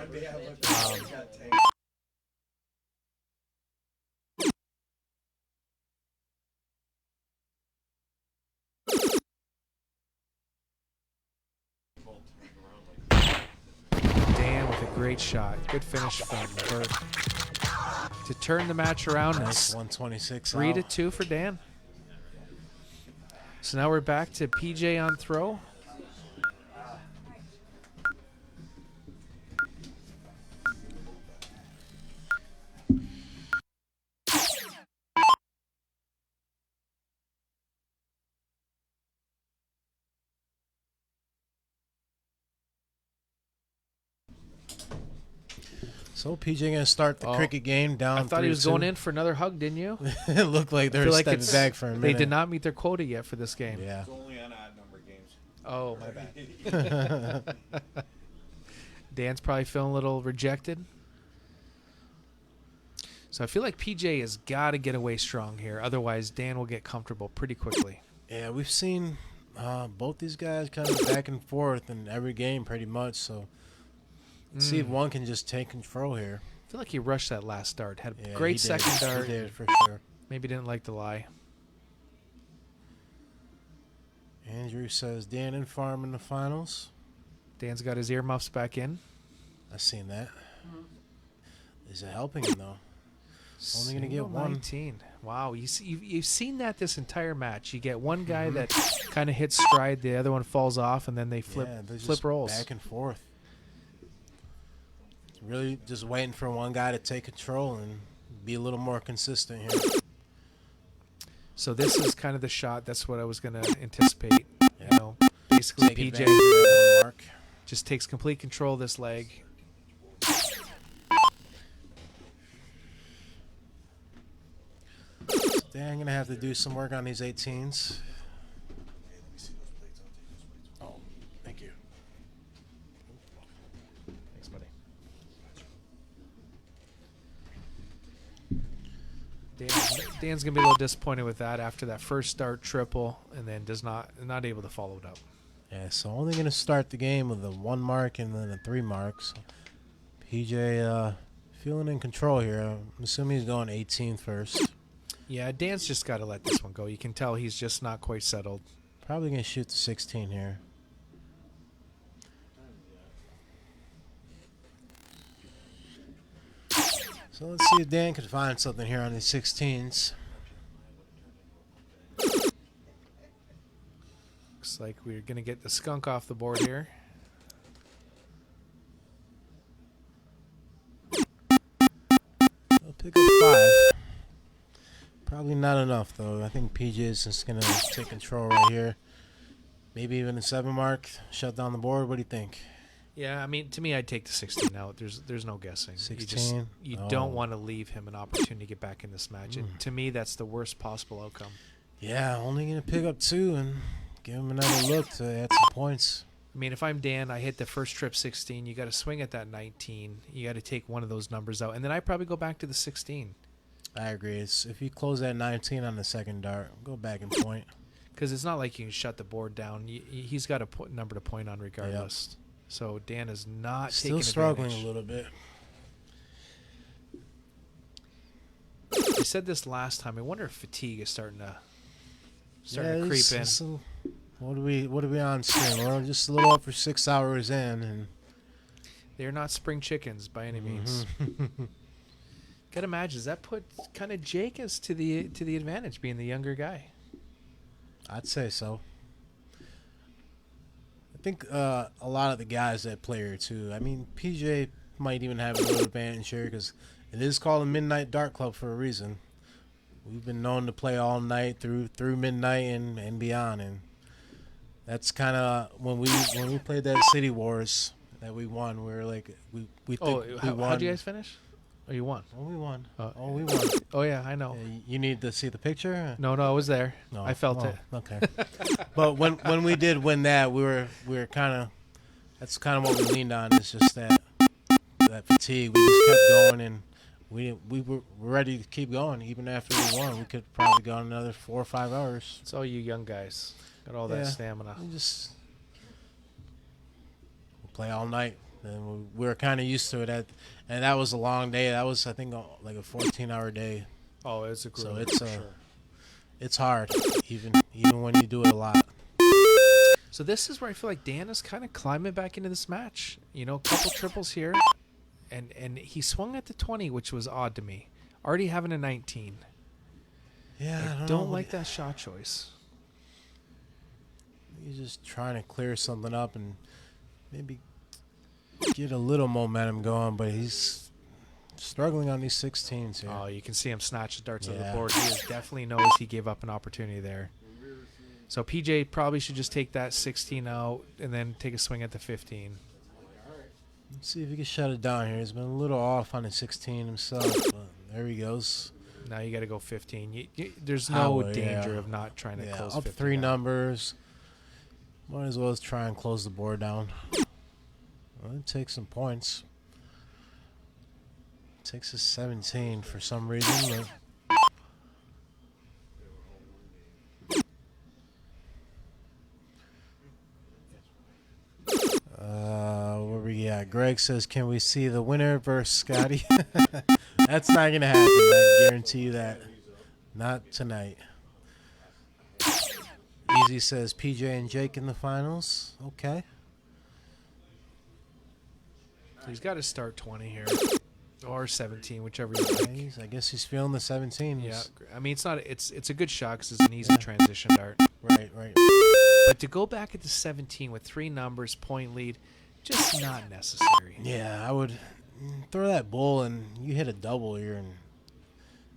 Dan with a great shot. Good finish from Burt. To turn the match around, Nice it's 126. 3-2 for Dan. So now we're back to PJ on throw. So PJ gonna start the cricket game down. I thought he was 3-2. going in for another hug, didn't you? It looked like they I were feel like stepping it's- back for a minute. They did not meet their quota yet for this game. Yeah. It's only on odd number games. Oh, my bad. Dan's probably feeling a little rejected. So I feel like PJ has got to get away strong here. Otherwise, Dan will get comfortable pretty quickly. Yeah, we've seen both these guys kind of back and forth in every game pretty much. So let's see if one can just take control here. I feel like he rushed that last dart. Had a Yeah, great he did. second dart. He did, for sure. Maybe didn't like the lie. Andrew says Dan and Farm in the finals. Dan's got his earmuffs back in. I've seen that. Is it helping him, though? Only going to get Single one. 19. Wow, you've seen that this entire match. You get one guy that kind of hits stride, the other one falls off, and then they flip Yeah, they're flip just rolls. back and forth. Really just waiting for one guy to take control and be a little more consistent here. So this is kind of the shot. That's what I was going to anticipate. Yeah. You know, basically Take PJ advantage of that one mark. just takes complete control of this leg. Dan going to have to do some work on these 18s. Oh, thank you. Thanks, buddy. Dan's gonna be a little disappointed with that after that first start triple, and then not able to follow it up. Yeah, so only going to start the game with a 1 mark and then a 3 mark. So PJ feeling in control here. I'm assuming he's going 18 first. Yeah, Dan's just got to let this one go. You can tell he's just not quite settled. Probably going to shoot the 16 here. So let's see if Dan can find something here on these 16s. Looks like we're gonna get the skunk off the board here. I'll pick up 5. Probably not enough, though. I think PJ is just going to take control right here. Maybe even a 7 mark. Shut down the board. What do you think? Yeah, I mean, to me, I'd take the 16 out. There's no guessing. 16? You Oh. don't want to leave him an opportunity to get back in this match. And to me, that's the worst possible outcome. Yeah, only going to pick up 2 and give him another look to add some points. I mean, if I'm Dan, I hit the first trip 16. You got to swing at that 19. You got to take one of those numbers out, and then I probably go back to the 16 I agree. If you close at 19 on the second dart, go back and point. because it's not like you can shut the board down. He's got a number to point on regardless. So Dan is not Still taking struggling advantage. a little bit. I said this last time. I wonder if fatigue is starting to creep it's- in. it's a- what are we on stream? We're just a little over 6 hours in, and They're not spring chickens by any means. Gotta imagine, does that put kind of Jake as to the advantage, being the younger guy? I'd say so. I think a lot of the guys that play here too. I mean, PJ might even have a little advantage here because it is called a Midnight Dart Club for a reason. We've been known to play all night through midnight and beyond, and that's kind of when we played that City Wars that we won. We were like we think we won. How'd you guys finish? Oh, you won. Oh, we won. Oh. We won. Oh yeah, I know. You need to see the picture. No, I was there. No, I felt well, it. Okay. But when we did win that, we were kind of, that's kind of what we leaned on. Is just that fatigue. We just kept going, and we were ready to keep going even after we won. We could probably go another 4 or 5 hours. It's all you young guys. Got all Yeah. that stamina. We just play all night, and we were kind of used to it. And that was a long day. That was, I think, like a 14-hour day. Oh, it's a So grueling, it's for sure. it's hard, even when you do it a lot. So this is where I feel like Dan is kind of climbing back into this match. You know, a couple triples here, and he swung at the 20, which was odd to me. Already having a 19. Yeah, I I don't know. like that shot choice. just trying to clear something up and maybe get a little momentum going, but he's struggling on these 16s here. Oh, you can see him snatch the darts on the Yeah. board. He definitely knows he gave up an opportunity there. So PJ probably should just take that 16 out and then take a swing at the 15. Let's see if he can shut it down here. He's been a little off on the 16 himself, but there he goes. Now you got to go 15. There's no Howard, danger yeah. of not trying to Yeah, close up 15 3 out. numbers. Might as well try and close the board down. Well, it takes some points. Takes a 17 for some reason. But where we at? Greg says, "Can we see the winner versus Scotty?" That's not gonna happen. I guarantee you that. Not tonight. Easy says PJ and Jake in the finals. Okay. So he's got to start 20 here. Or 17, whichever you like. I guess he's feeling the 17. Yeah, I mean, it's a good shot because it's an easy transition dart. Right. But to go back at the 17 with 3 numbers, point lead, just not necessary. Yeah, I would throw that bull and you hit a double. You're in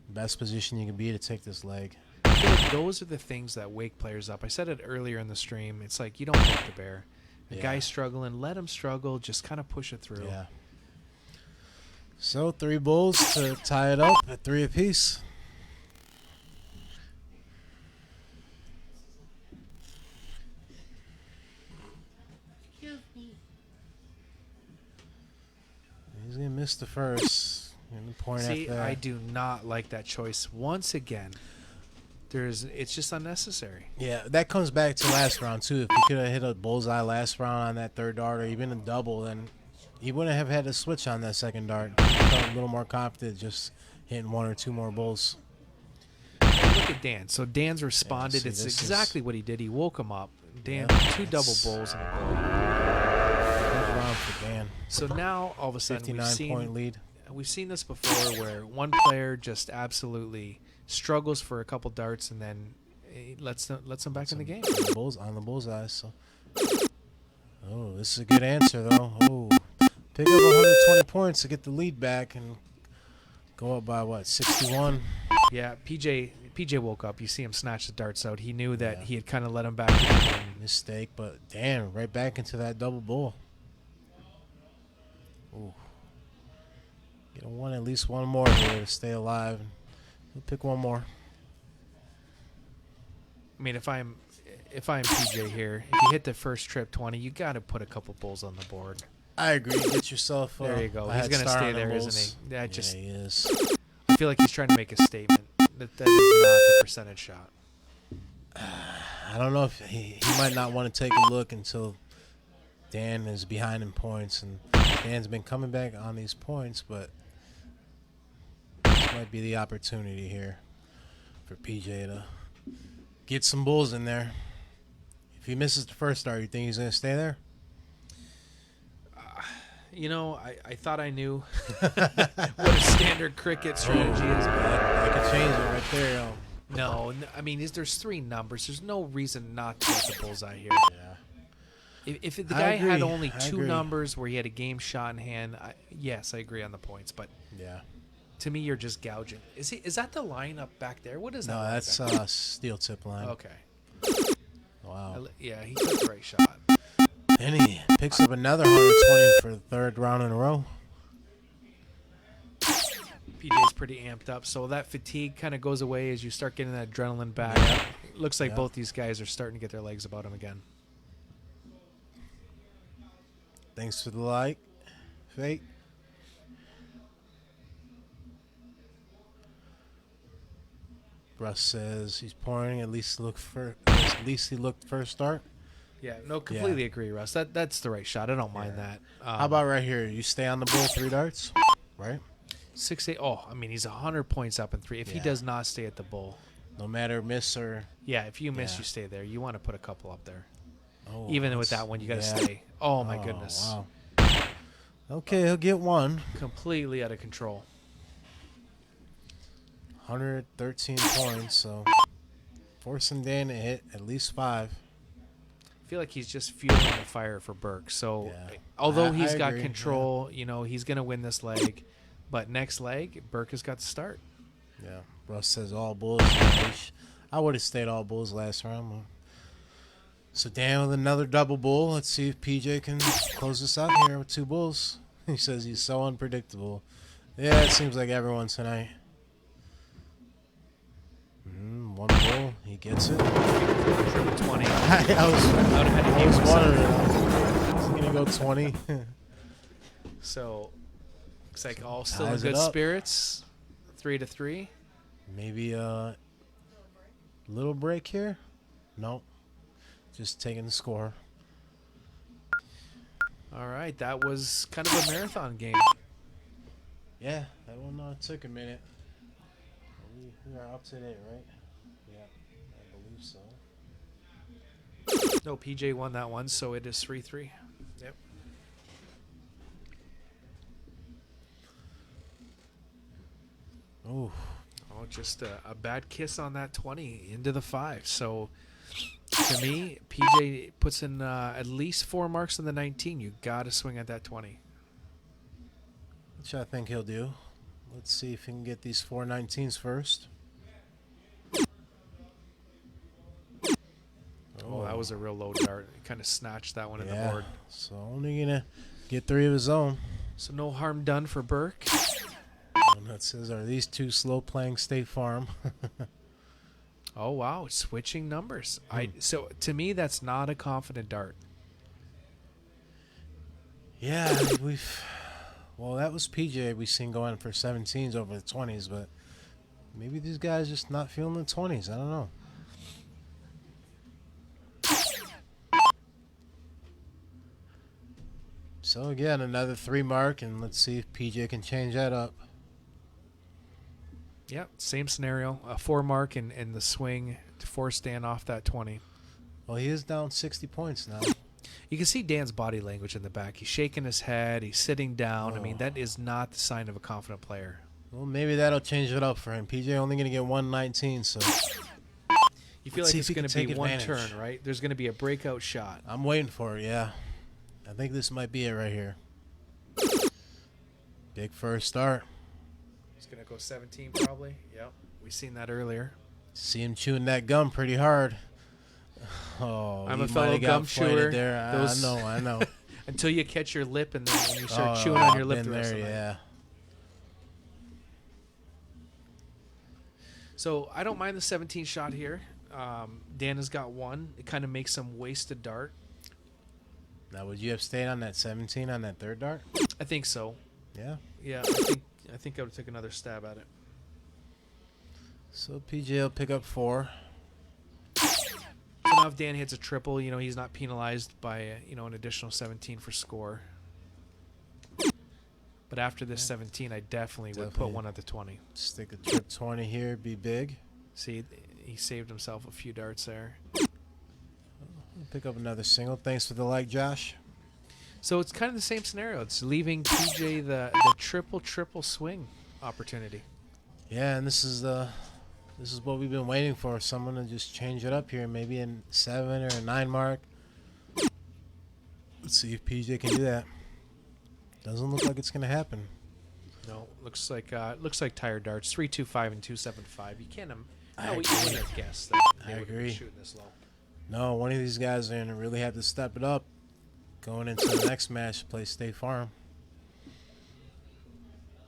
the best position you can be to take this leg. I feel like those are the things that wake players up. I said it earlier in the stream. It's like you don't poke the bear. The Yeah. guy's struggling, let him struggle. Just kind of push it through. Yeah. So 3 bulls to tie it up at 3 apiece. He's gonna miss the first. And the point See, after that. I do not like that choice. Once again, it's just unnecessary. Yeah, that comes back to last round too. If he could have hit a bullseye last round on that third dart or even a double, then he wouldn't have had to switch on that second dart. He felt a little more confident just hitting 1 or 2 more bulls. Look at Dan. So Dan's responded. see, It's this exactly what he did. He woke him up. Dan, Yeah, 2 double bowls and a bull. Good round for Dan. So now all of a sudden 59-point lead. We've seen this before where one player just absolutely struggles for a couple darts and then lets them back in the game. Bulls on the bullseye. So, oh, this is a good answer though. Oh, pick up 120 points to get the lead back and go up by what 61. Yeah, PJ woke up. You see him snatch the darts out. He knew that he had kind of let him back in. And Mistake, but damn, right back into that double bull. Ooh. Get at least one more here to stay alive. We'll pick one more. I mean, if I'm PJ here, if you hit the first trip 20, you got to put a couple bulls on the board. I agree. Get yourself. There you go. a He's head going to start stay on the there, bulls. isn't he? That just, Yeah, he is. I feel like he's trying to make a statement that is not the percentage shot. I don't know if he might not want to take a look until Dan is behind in points, and Dan's been coming back on these points, but this might be the opportunity here for PJ to get some bulls in there. If he misses the first start, you think he's going to stay there? You know, I thought I knew what a standard cricket strategy is. I could change it right there. Yo. No, I mean, there's 3 numbers. There's no reason not to get the bullseye here. Yeah. If the I guy had agree. only I 2 agree. numbers where he had a game shot in hand, yes, I agree on the points. But Yeah. to me, you're just gouging. Is that the line up back there? What is that? No, line that's back there? steel tip line. Okay. Wow. Yeah, he took the right shot. And he picks up another 120 for the 3rd round in a row. PJ's pretty amped up, so that fatigue kind of goes away as you start getting that adrenaline back. It looks like Yeah. both these guys are starting to get their legs about him again. Thanks for the like, Fate. Russ says he's pouring. At least he looked first start. Yeah, no, completely agree, Russ. That's the right shot. I don't mind that. How about right here? You stay on the bull 3 darts, right? 6-8? Oh, I mean, he's 100 points up in 3. If he Yeah. does not stay at the bull, No matter miss or yeah, if you miss, Yeah. you stay there. You want to put a couple up there. oh, Even with that's- that one, you got to yeah. stay. Oh my goodness, Wow. Okay, he'll get one. completely out of control. 113 points, so forcing Dan to hit at least 5. feel like he's just fueling the fire for Burke. So Yeah. although I he's got agree, control, he's going to win this leg. But next leg, Burke has got to start. Yeah. Russ says all bulls. I would have stayed all bulls last round. So Dan with another double bull. Let's see if PJ can close this out here with 2 bulls. He says he's so unpredictable. Yeah, it seems like everyone tonight. One bull. He gets it. Triple 20. I was wondering. Is he going to go 20? So looks like all still in Ties it good up. spirits. 3-3. Maybe a little break here? Nope. Just taking the score. All right, that was kind of a marathon game. Yeah, that one took a minute. We are up to date, right? Yeah, I believe so. No, PJ won that one, so it is 3-3. Yep. Oh, Just a bad kiss on that 20 into the 5. So to me, PJ puts in at least 4 marks on the 19. You got to swing at that 20. which I think he'll do. Let's see if he can get these 4 19s first. Oh, that was a real low dart. Kind of snatched that one in the board. So only going to get 3 of his own. So no harm done for Burke. And that says, are these 2 slow playing State Farm? Oh, wow. Switching numbers. So to me, that's not a confident dart. Yeah, well, that was PJ we seen going for 17s over the 20s, but maybe these guys just not feeling the 20s. I don't know. So again, another 3 mark, and let's see if PJ can change that up. Yep, same scenario. A 4 mark and the swing to force Dan off that 20. Well, he is down 60 points now. You can see Dan's body language in the back. He's shaking his head. He's sitting down. I mean, that is not the sign of a confident player. Well, maybe that'll change it up for him. PJ only going to get 119, so You feel Let's like see it's if he going can to be take one advantage. turn, right? There's going to be a breakout shot. I'm waiting for it, yeah. I think this might be it right here. Big first start. He's going to go 17 probably. Yep, we seen that earlier. See him chewing that gum pretty hard. Oh, I'm he a fellow might have got gum flighted chewer. there. Those- I know. Until you catch your lip and then when you start Oh, chewing on your I've lip been the rest there, of the night. yeah. So I don't mind the 17 shot here. Dan has got 1. It kind of makes some wasted dart. Now, would you have stayed on that 17 on that 3rd dart? I think so. Yeah. Yeah, I think I would take another stab at it. So PJ will pick up 4. So now if Dan hits a triple, he's not penalized by an additional 17 for score. But after this 17, I definitely would put Definitely. 1 at the 20. Stick a trip 20 here, be big. See, he saved himself a few darts there. Pick up another single. Thanks for the like, Josh. So it's kind of the same scenario. It's leaving PJ the triple swing opportunity. Yeah, and this is what we've been waiting for. Someone to just change it up here, maybe in 7 or a 9 mark. Let's see if PJ can do that. Doesn't look like it's gonna happen. No, looks like tired darts 3-2-5 and 2-7-5. You can't. I You wouldn't agree. have guessed that they I would be agree. shooting this low. No, one of these guys are gonna really have to step it up going into the next match to play State Farm.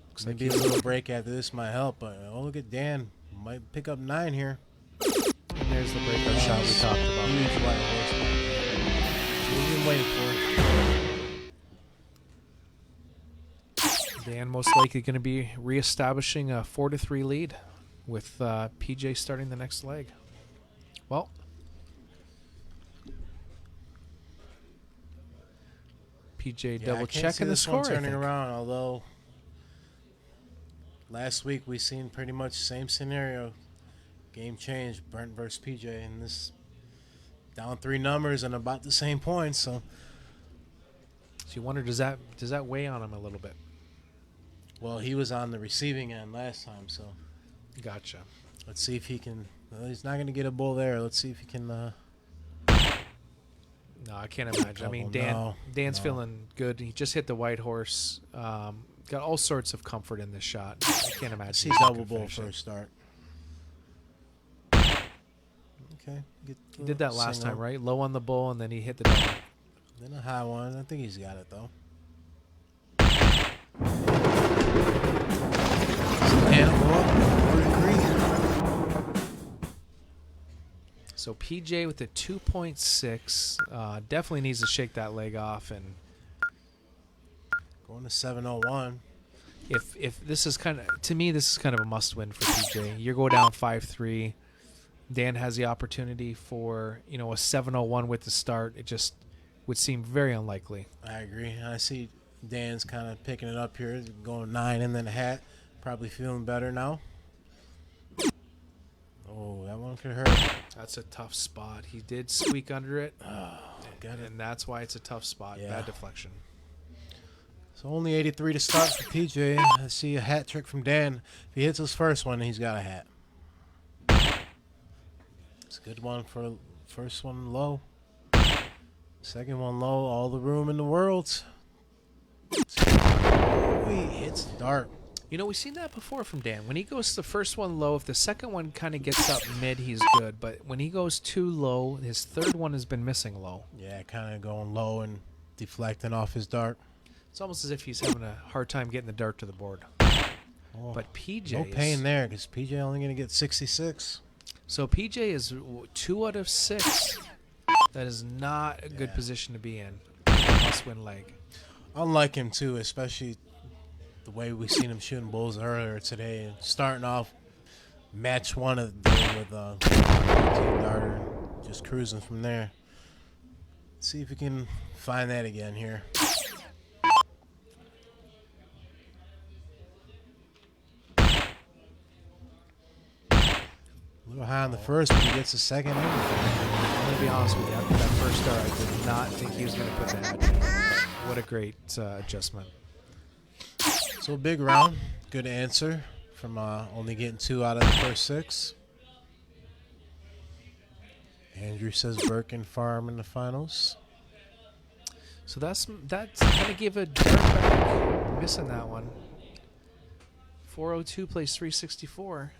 Looks like Maybe a little break after this might help, but look at Dan. Might pick up 9 here. And there's the breakout shot we talked about. Huge white horse. So we've been waiting for. Dan most likely going to be reestablishing a 4-3 lead with PJ starting the next leg. Well, PJ double checking the score. I Turning think. around, although last week we seen pretty much same scenario. Game changed, Brent versus PJ, and this down 3 numbers and about the same points. So you wonder, does that weigh on him a little bit? well, he was on the receiving end last time, so Gotcha. let's see if he can. Well, he's not going to get a bull there. Let's see if he can No, I can't imagine. I mean, Dan's feeling good. He just hit the white horse. Got all sorts of comfort in this shot. I can't imagine. See he's not double gonna bull finish it. first start. Okay. He did that last time, right? Low on the bull, and then he hit the double. Then a high one. I think he's got it though. So PJ with a 2.6 definitely needs to shake that leg off, and going to 701. if this is kind of, to me, this is kind of a must win for PJ. You're going down 5-3. Dan has the opportunity for a 701 with the start. It just would seem very unlikely. I agree. I see Dan's kind of picking it up here, going 9 and then a hat. Probably feeling better now. Oh, that one could hurt. That's a tough spot. He did squeak under it, got it. and that's why it's a tough spot. Yeah. Bad deflection. So only 83 to start for PJ. I see a hat trick from Dan. If he hits his first one, he's got a hat. It's a good one for first one low. Second one low. All the room in the world. Oh, he hits dart. We've seen that before from Dan. When he goes the first one low, if the second one kind of gets up mid, he's good. But when he goes too low, his third one has been missing low. Yeah, kind of going low and deflecting off his dart. It's almost as if he's having a hard time getting the dart to the board. Oh, But PJ no is- pain there because PJ only going to get 66. So PJ is 2 out of 6. That is not a good position to be in. Must-win leg. Unlike him too, especially the way we seen him shooting bulls earlier today, and starting off match one of the day with a darter, just cruising from there. See if we can find that again here. A little high on the first, but he gets the second in. I'm going to be honest with you. After that first start, I did not think he was going to put that hat in. But what a great adjustment. So big round, good answer from only getting 2 out of the first 6. Andrew says Birkin Farm in the finals. So that's kind of give a dart back. Missing that one. 402 plays 364.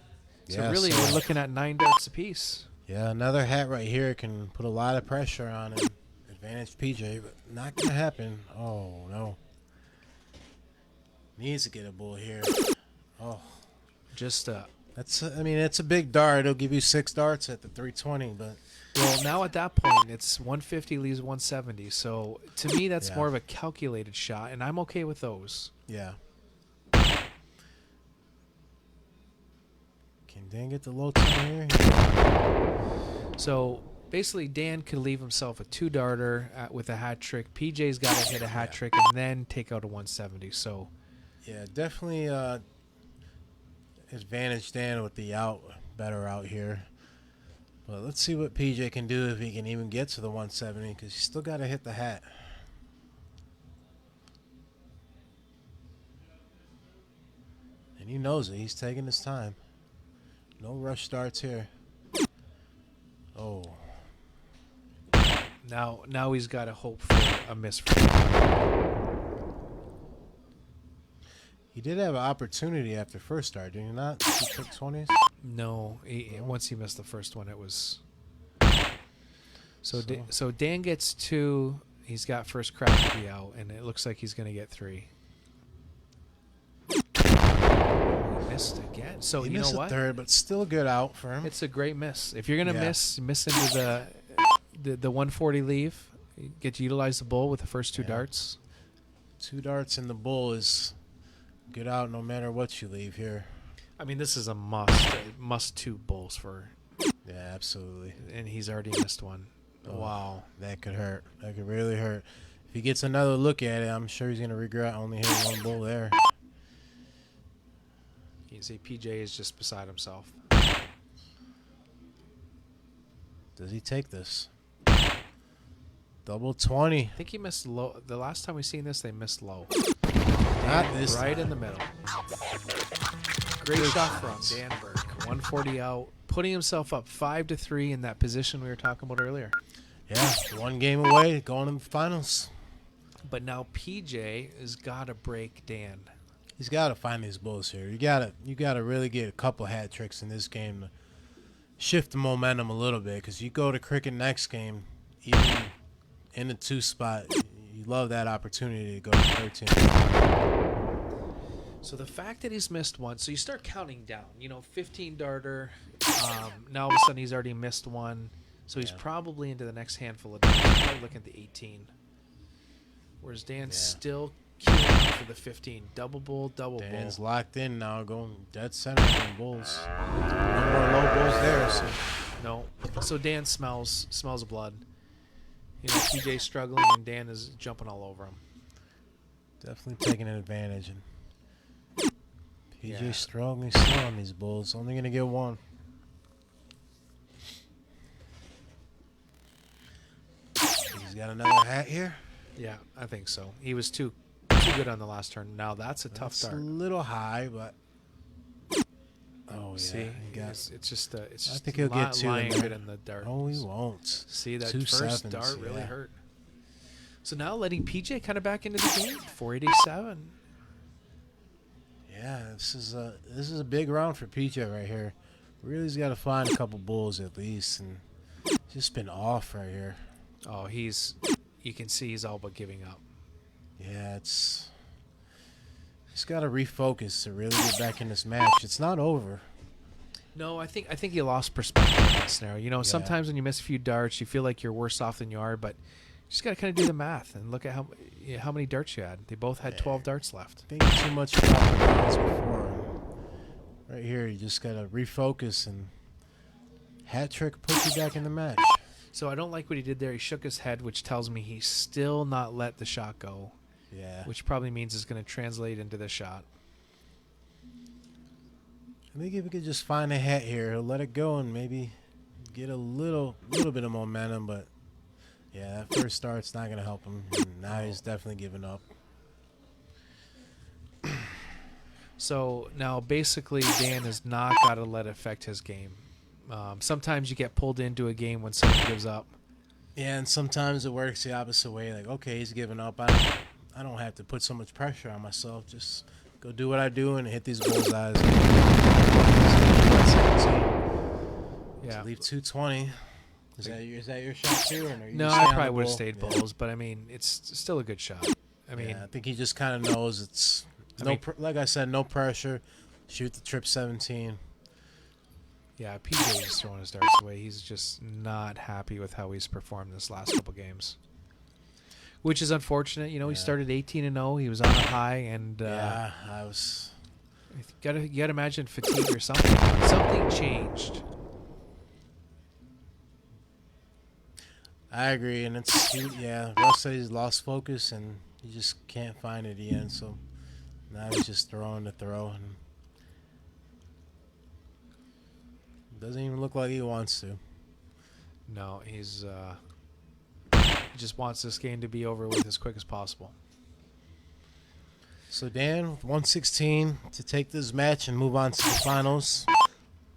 So Yeah, really, so- we're looking at 9 darts apiece. Yeah, another hat right here can put a lot of pressure on him. Advantage PJ, but not going to happen. Oh, no. Needs to get a bull here. Oh, Just it's a big dart. It'll give you 6 darts at the 320, but well, now at that point, it's 150 leaves 170. So to me, that's Yeah. more of a calculated shot, and I'm okay with those. yeah. Can Dan get the low 10 here? So basically, Dan could leave himself a 2-darter with a hat trick. PJ's got to hit a hat trick and then take out a 170. So Yeah, definitely advantage Dan with the better out here. But let's see what PJ can do if he can even get to the 170 because he's still got to hit the hat. And he knows it. He's taking his time. No rush starts here. Oh. now he's got to hope for a miss for him. He did have an opportunity after first start, did he not? He took 20s? No, once he missed the first one, it was. So Dan gets 2. He's got first crack to be out, and it looks like he's going to get 3. He missed again. So He you know missed a what? third, but still good out for him. It's a great miss. If you're going to Yeah. miss into the 140 leave, you get to utilize the bull with the first 2 darts. 2 darts in the bull is good out no matter what you leave here. I mean, this is a must 2 bulls for, Yeah, absolutely. and he's already missed one. Oh, Wow. That could hurt. That could really hurt. If he gets another look at it, I'm sure he's going to regret only hitting 1 bull there. You can see PJ is just beside himself. Does he take this? Double 20. I think he missed low. The last time we seen this, they missed low. Not this Right time. in the middle. Great shot from Dan Burke. 140 out, putting himself up 5-3 in that position we were talking about earlier. Yeah, one game away, going to the finals. But now PJ has got to break Dan. He's got to find these bulls here. You gotta really get a couple hat tricks in this game to shift the momentum a little bit. Because you go to cricket next game, even in the 2 spot, you love that opportunity to go to 13. So the fact that he's missed one, so you start counting down. 15 darter. Now all of a sudden he's already missed one. So he's probably into the next handful of darts. He's probably looking at the 18. Whereas Dan's still queuing for the 15. Double bull, double bull. Dan's locked in now, going dead center on bulls. No more low bulls there. So. No. So Dan smells of blood. PJ's struggling and Dan is jumping all over him. Definitely taking an advantage. And PJ's strong and still on these bulls. Only going to get one. He's got another hat here. Yeah, I think so. He was too good on the last turn. Now that's a tough It's a dart. little high, but See, it's just I think he'll get 2 lying in there. right in the dart. No, he won't. See, that 2 first sevens, dart really yeah. hurt. So now letting PJ kind of back into the game. 487. Yeah, this is a big round for PJ right here. Really's got to find a couple bulls at least, and just been off right here. Oh, you can see he's all but giving up. Yeah, he's got to refocus to really get back in this match. It's not over. No, I think he lost perspective in that scenario. Sometimes when you miss a few darts, you feel like you're worse off than you are, but you just got to kind of do the math and look at how many darts you had. They both had 12 darts left. Thinking too much about the rounds before. Right here, you just got to refocus, and hat trick puts you back in the match. So I don't like what he did there. He shook his head, which tells me he's still not let the shot go. Yeah. Which probably means it's going to translate into the shot. I think if we could just find a hat here, he'll let it go and maybe get a little bit of momentum. But yeah, that first start's not gonna help him. And now he's definitely giving up. So now basically Dan has not got to let it affect his game. Sometimes you get pulled into a game when someone gives up. Yeah, and sometimes it works the opposite way. Like, okay, he's giving up. I don't have to put so much pressure on myself. Just go do what I do and hit these bullseyes. Yeah. Leave 220. Is that your shot too? Or No, I probably would have stayed bulls, but I mean, it's still a good shot. I mean, I think he just kind of knows it's like I said, no pressure. Shoot the trip 17. Yeah, PJ is throwing his darts away. He's just not happy with how he's performed this last couple games, which is unfortunate. He started 18-0. He was on a high, and I was. You gotta imagine fatigue or something. Something changed. I agree, and Russ said he's lost focus, and he just can't find it again. So now he's just throwing the throw, and doesn't even look like he wants to. No, he just wants this game to be over with as quick as possible. So Dan, 116 to take this match and move on to the finals.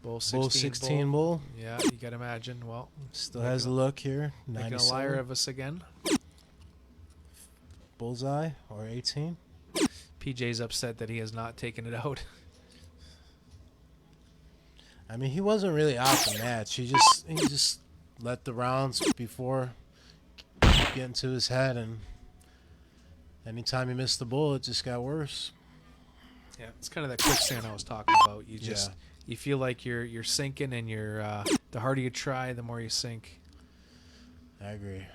Bull 16 bull. Yeah, you gotta imagine. Well, still has a look here. Making a liar of us again. Bullseye or 18. PJ's upset that he has not taken it out. I mean, he wasn't really out the match. He just let the rounds before get into his head, and anytime he missed the bull, it just got worse. Yeah, it's kind of that quicksand I was talking about. You just you feel like you're sinking, and you're the harder you try, the more you sink. I agree.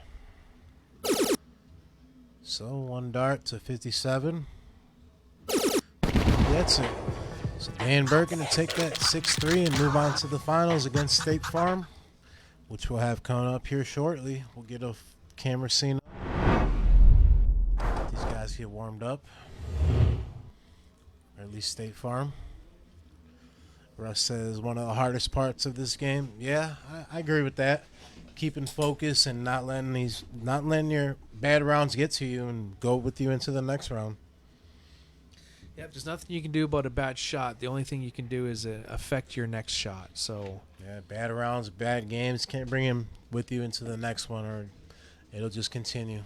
So 1 dart to 57. That's it. So Dan Birkin to take that 6-3 and move on to the finals against State Farm, which we'll have coming up here shortly. We'll get a camera scene. These guys get warmed up, or at least State Farm. Russ says one of the hardest parts of this game. Yeah, I agree with that. Keeping focus and not letting your bad rounds get to you and go with you into the next round. Yeah, there's nothing you can do about a bad shot. The only thing you can do is affect your next shot. So Yeah, bad rounds, bad games. Can't bring him with you into the next one, or it'll just continue.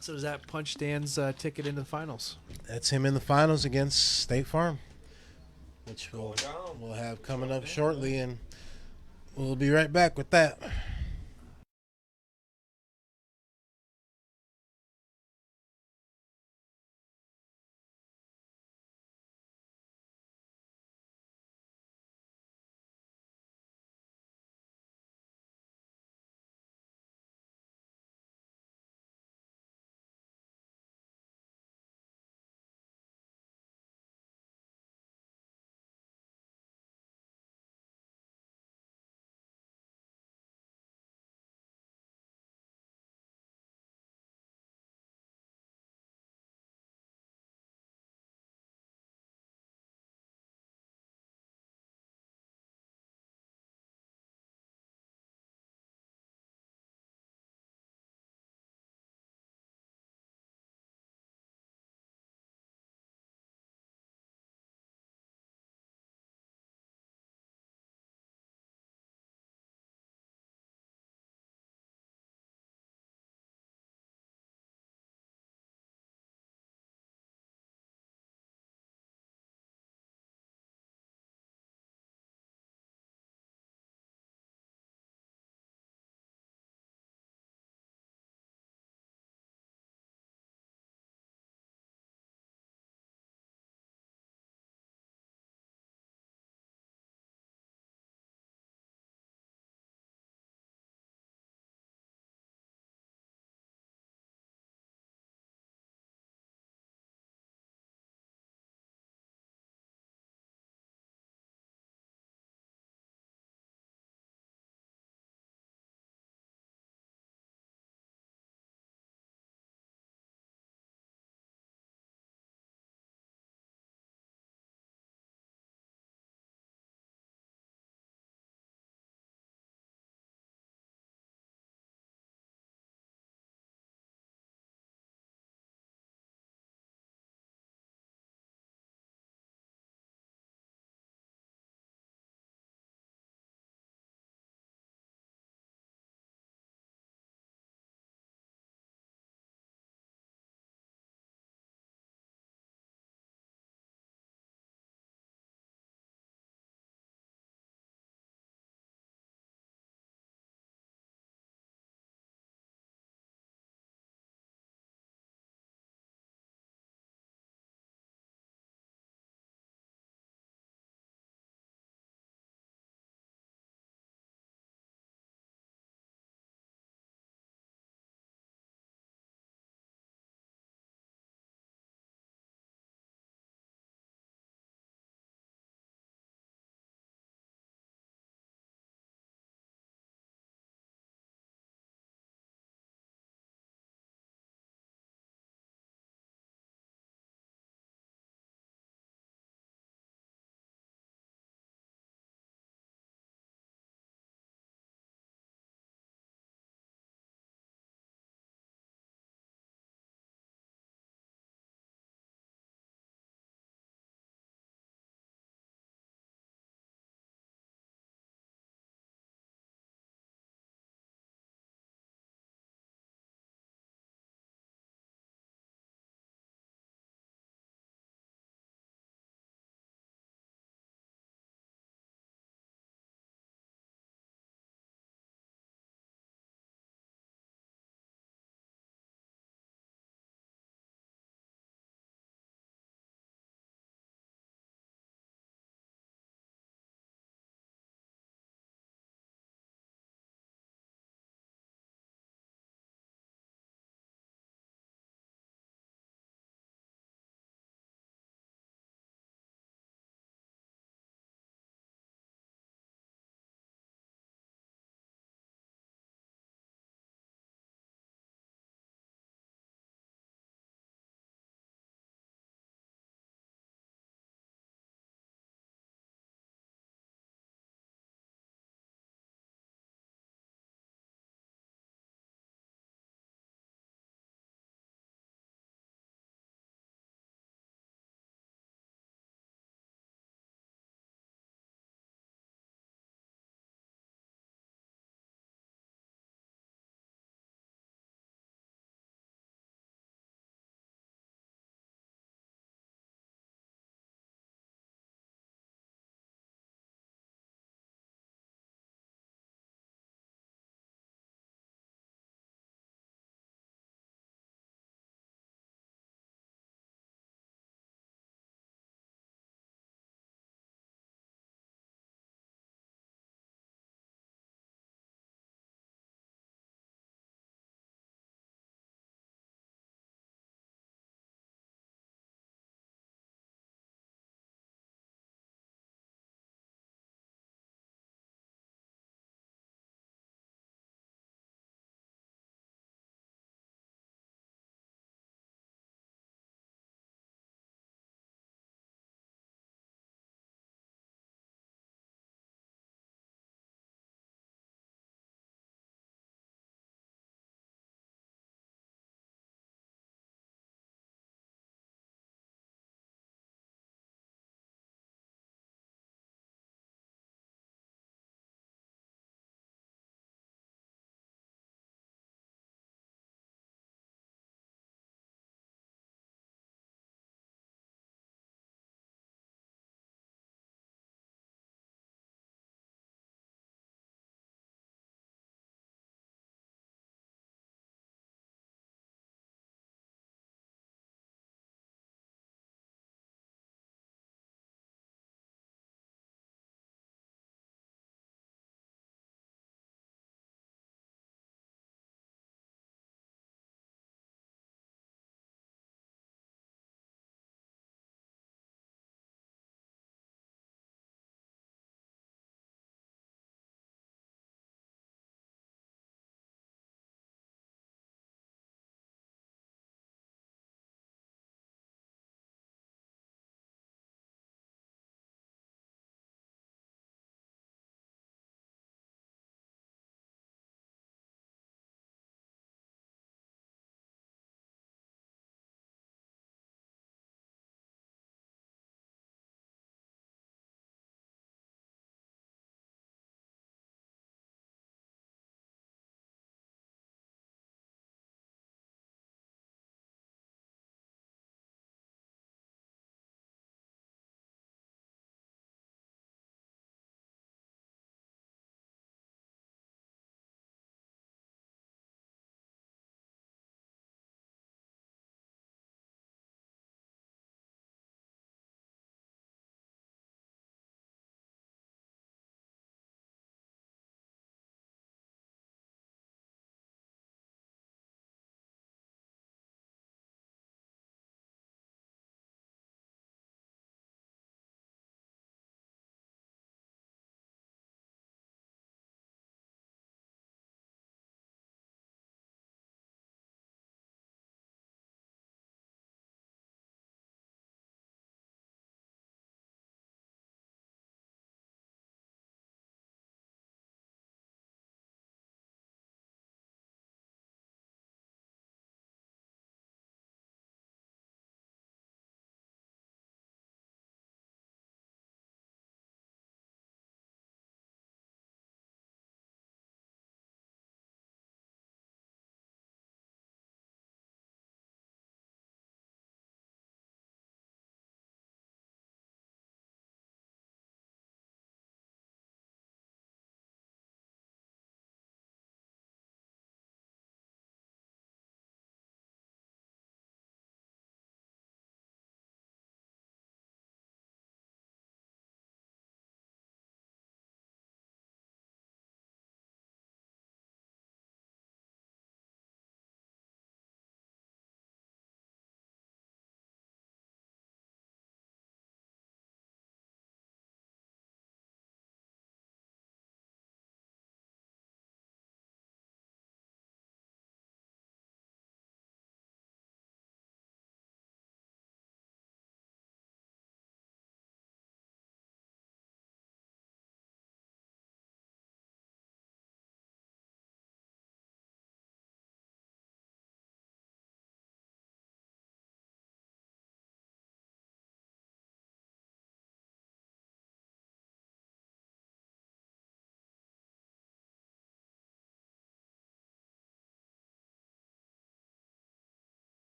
So does that punch Dan's ticket into the finals? That's him in the finals against State Farm, which Going down. we'll have coming up shortly, and we'll be right back with that.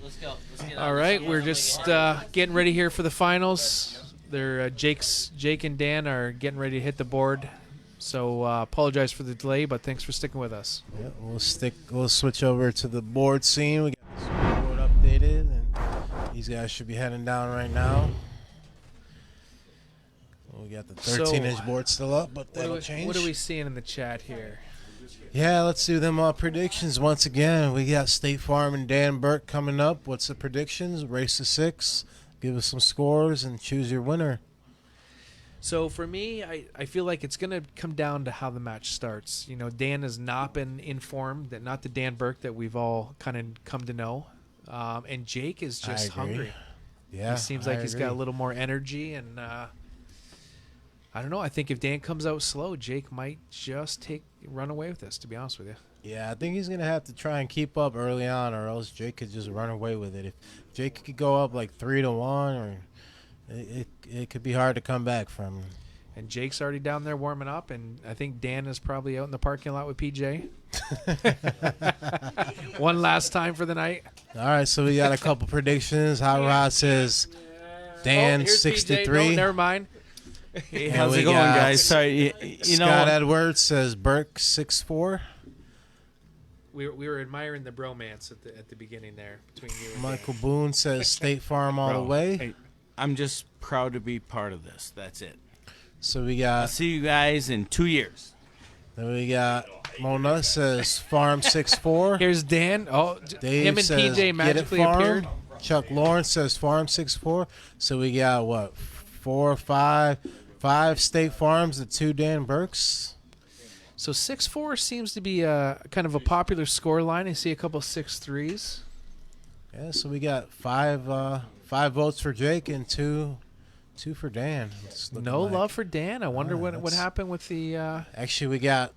Let's go. Let's get All right, we're just getting ready here for the finals. They're Jake and Dan are getting ready to hit the board. So apologize for the delay, but thanks for sticking with us. Yeah, we'll switch over to the board scene. We got the scoreboard updated, and these guys should be heading down right now. We got the 13-inch board still up, but that'll change. What are we seeing in the chat here? Yeah, let's do them predictions once again. We got State Farm and Dan Burke coming up. What's the predictions? Race to 6. Give us some scores and choose your winner. So for me, I feel like it's going to come down to how the match starts. You know, Dan has not been informed, that not the Dan Burke that we've all kind of come to know. And Jake is just hungry. Yeah, he seems like he's got a little more energy. And I don't know. I think if Dan comes out slow, Jake might just run away with this, to be honest with you. Yeah, I think he's going to have to try and keep up early on, or else Jake could just run away with it. If Jake could go up like 3-1, or it could be hard to come back from. And Jake's already down there warming up, and I think Dan is probably out in the parking lot with PJ. One last time for the night. All right, so we got a couple predictions. Hot Rod says Dan here's 63. PJ. No, never mind. Hey, how's it going, guys? Sorry, you know. Scott Edwards says Burke 6'4". We were admiring the bromance at the beginning there between you and Michael Boone says State Farm all the way. Hey, I'm just proud to be part of this. That's it. So we I'll got. see you guys in 2 years. Then we got Mona says Farm 6'4". Here's Dan. Oh, Dave him and says, PJ "Get it, magically Farm." appeared. Chuck Lawrence says Farm 6'4". So we got what, 4 or 5 State Farms, the 2 Dan Burks. So 6'4" seems to be kind of a popular score line. I see a couple 6'3s. Yeah, so we got 5 votes for Jake and two for Dan. No love for Dan. I wonder what happened with the. Actually, we got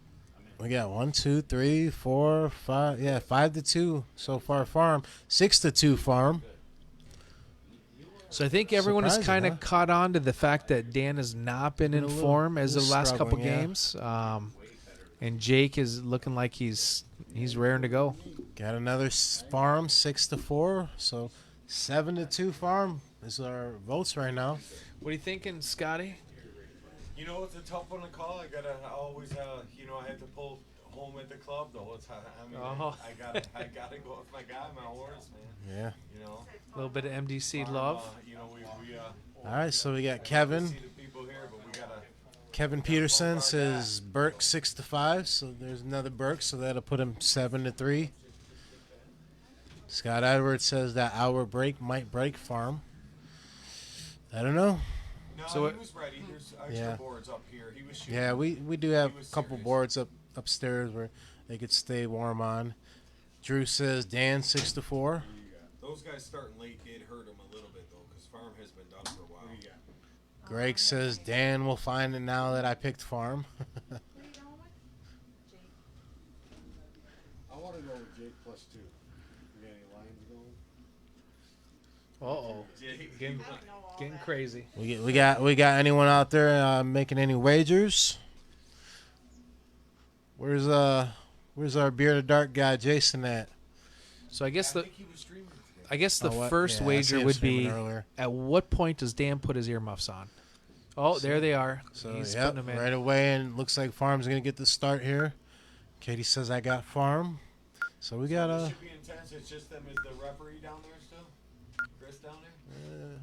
1, 2, 3, 4, 5. Yeah, 5-2 so far. Farm 6-2 Farm. So I think everyone has Surprising, kind of caught on to the fact that Dan has not been in form as the last couple struggling, yeah. games, and Jake is looking like he's raring to go. Got another Farm 6-4. So 7-2 Farm is our votes right now. What are you thinking, Scotty? You know, it's a tough one to call. I always, I have to pull home at the club though. I gotta go with my guy, my horse, man. Yeah. You know. A little bit of MDC love. All right, so we got Kevin. Kevin Peterson says Burke 6-5. So there's another Burke, so that'll put him 7-3. Scott Edwards says that hour break might break Farm. I don't know. No, so he was ready. There's extra boards up here. He was shooting. Yeah, we do have a couple boards upstairs where they could stay warm on. Drew says Dan 6-4. Those guys starting late did hurt him a little bit though, because Farm has been done for a while. Greg says Dan will find it now that I picked Farm. I want to go with Jake +2. You got any lines going? Getting crazy. We got anyone out there making any wagers? Where's our bearded dark guy Jason at? So I guess the what? first Yeah, I see wager him would streaming be earlier. at what point does Dan put his earmuffs on? Oh, there they are. So He's yep, putting them in. right away, and looks like Farm's gonna get the start here. Katie says I got Farm, so we got This should be intense. It's just them. Is the referee down there still? Chris down there?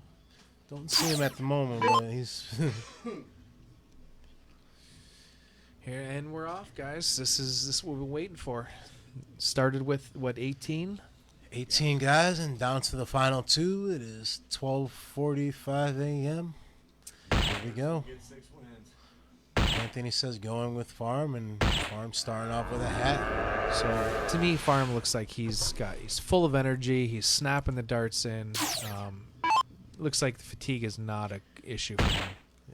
Don't see him at the moment, but he's. Here, and we're off, guys. This is what we've been waiting for. Started with what, 18? 18 guys, and down to the final 2. It is 12:45 a.m. Here we go. Get 6 wins. Anthony says going with Farm, and Farm starting off with a hat. So to me, Farm looks like he's full of energy. He's snapping the darts in. Looks like the fatigue is not an issue for him.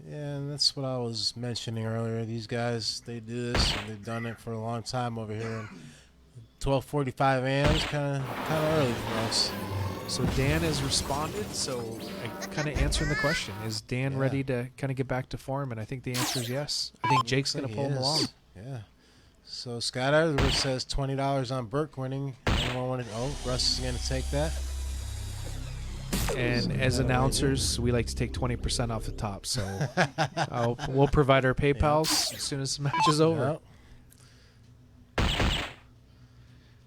Yeah, and that's what I was mentioning earlier. These guys, they do this, and they've done it for a long time over here. And 12:45 a.m. is kind of early for us. So Dan has responded. So kind of answering the question: is Dan ready to kind of get back to form? And I think the answer is yes. I think Jake's going to pull him along. Yeah. So Scott Edwards says $20 on Burke winning. Anyone want to? Oh, Russ is going to take that. And as announcers, we like to take 20% off the top. So we'll provide our PayPals as soon as the match is over.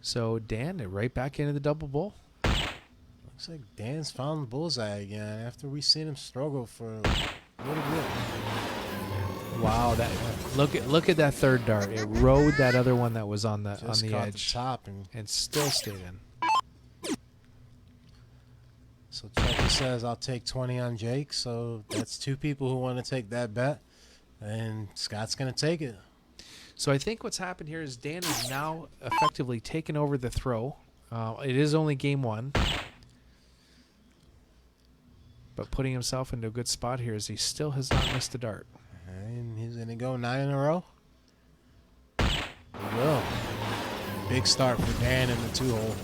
So Dan, right back into the double bull. Looks like Dan's found the bullseye again after we seen him struggle for a little bit. Wow, that look at that third dart. It rode that other one that was on the Just on the caught edge the top and still stayed in. So Chucky says, I'll take 20 on Jake. So that's two people who want to take that bet. And Scott's going to take it. So I think what's happened here is Dan is now effectively taken over the throw. It is only game one. But putting himself into a good spot here as he still has not missed a dart. And he's going to go 9 in a row. He will. Big start for Dan in the 2-hole.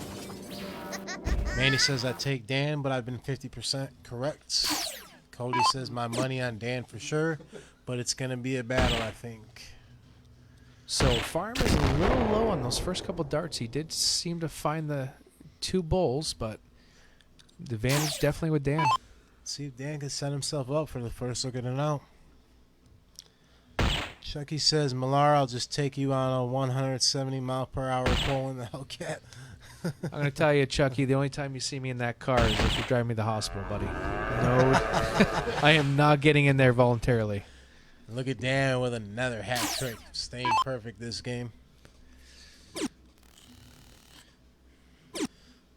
Manny says I take Dan, but I've been 50% correct. Cody says my money on Dan for sure, but it's going to be a battle, I think. So Farm is a little low on those first couple darts. He did seem to find the 2 bowls, but the advantage definitely with Dan. See if Dan can set himself up for the first look at it out. Chucky says, Millar, I'll just take you on a 170-mile-per-hour pull in the Hellcat. I'm going to tell you, Chucky, the only time you see me in that car is if you drive me to the hospital, buddy. No, I am not getting in there voluntarily. Look at Dan with another hat trick. Staying perfect this game.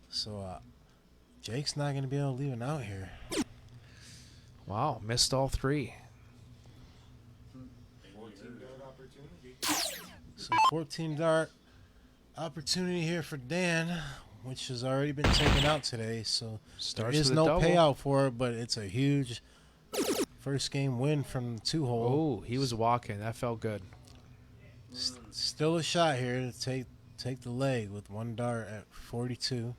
So, Jake's not going to be able to leave it out here. Wow, missed all 3. So 14 dart opportunity here for Dan, which has already been taken out today. So Starts there is with a no double. payout for it, but it's a huge first game win from the 2-hole. Oh, he was walking. That felt good. Still a shot here to take the leg with 1 dart at 42.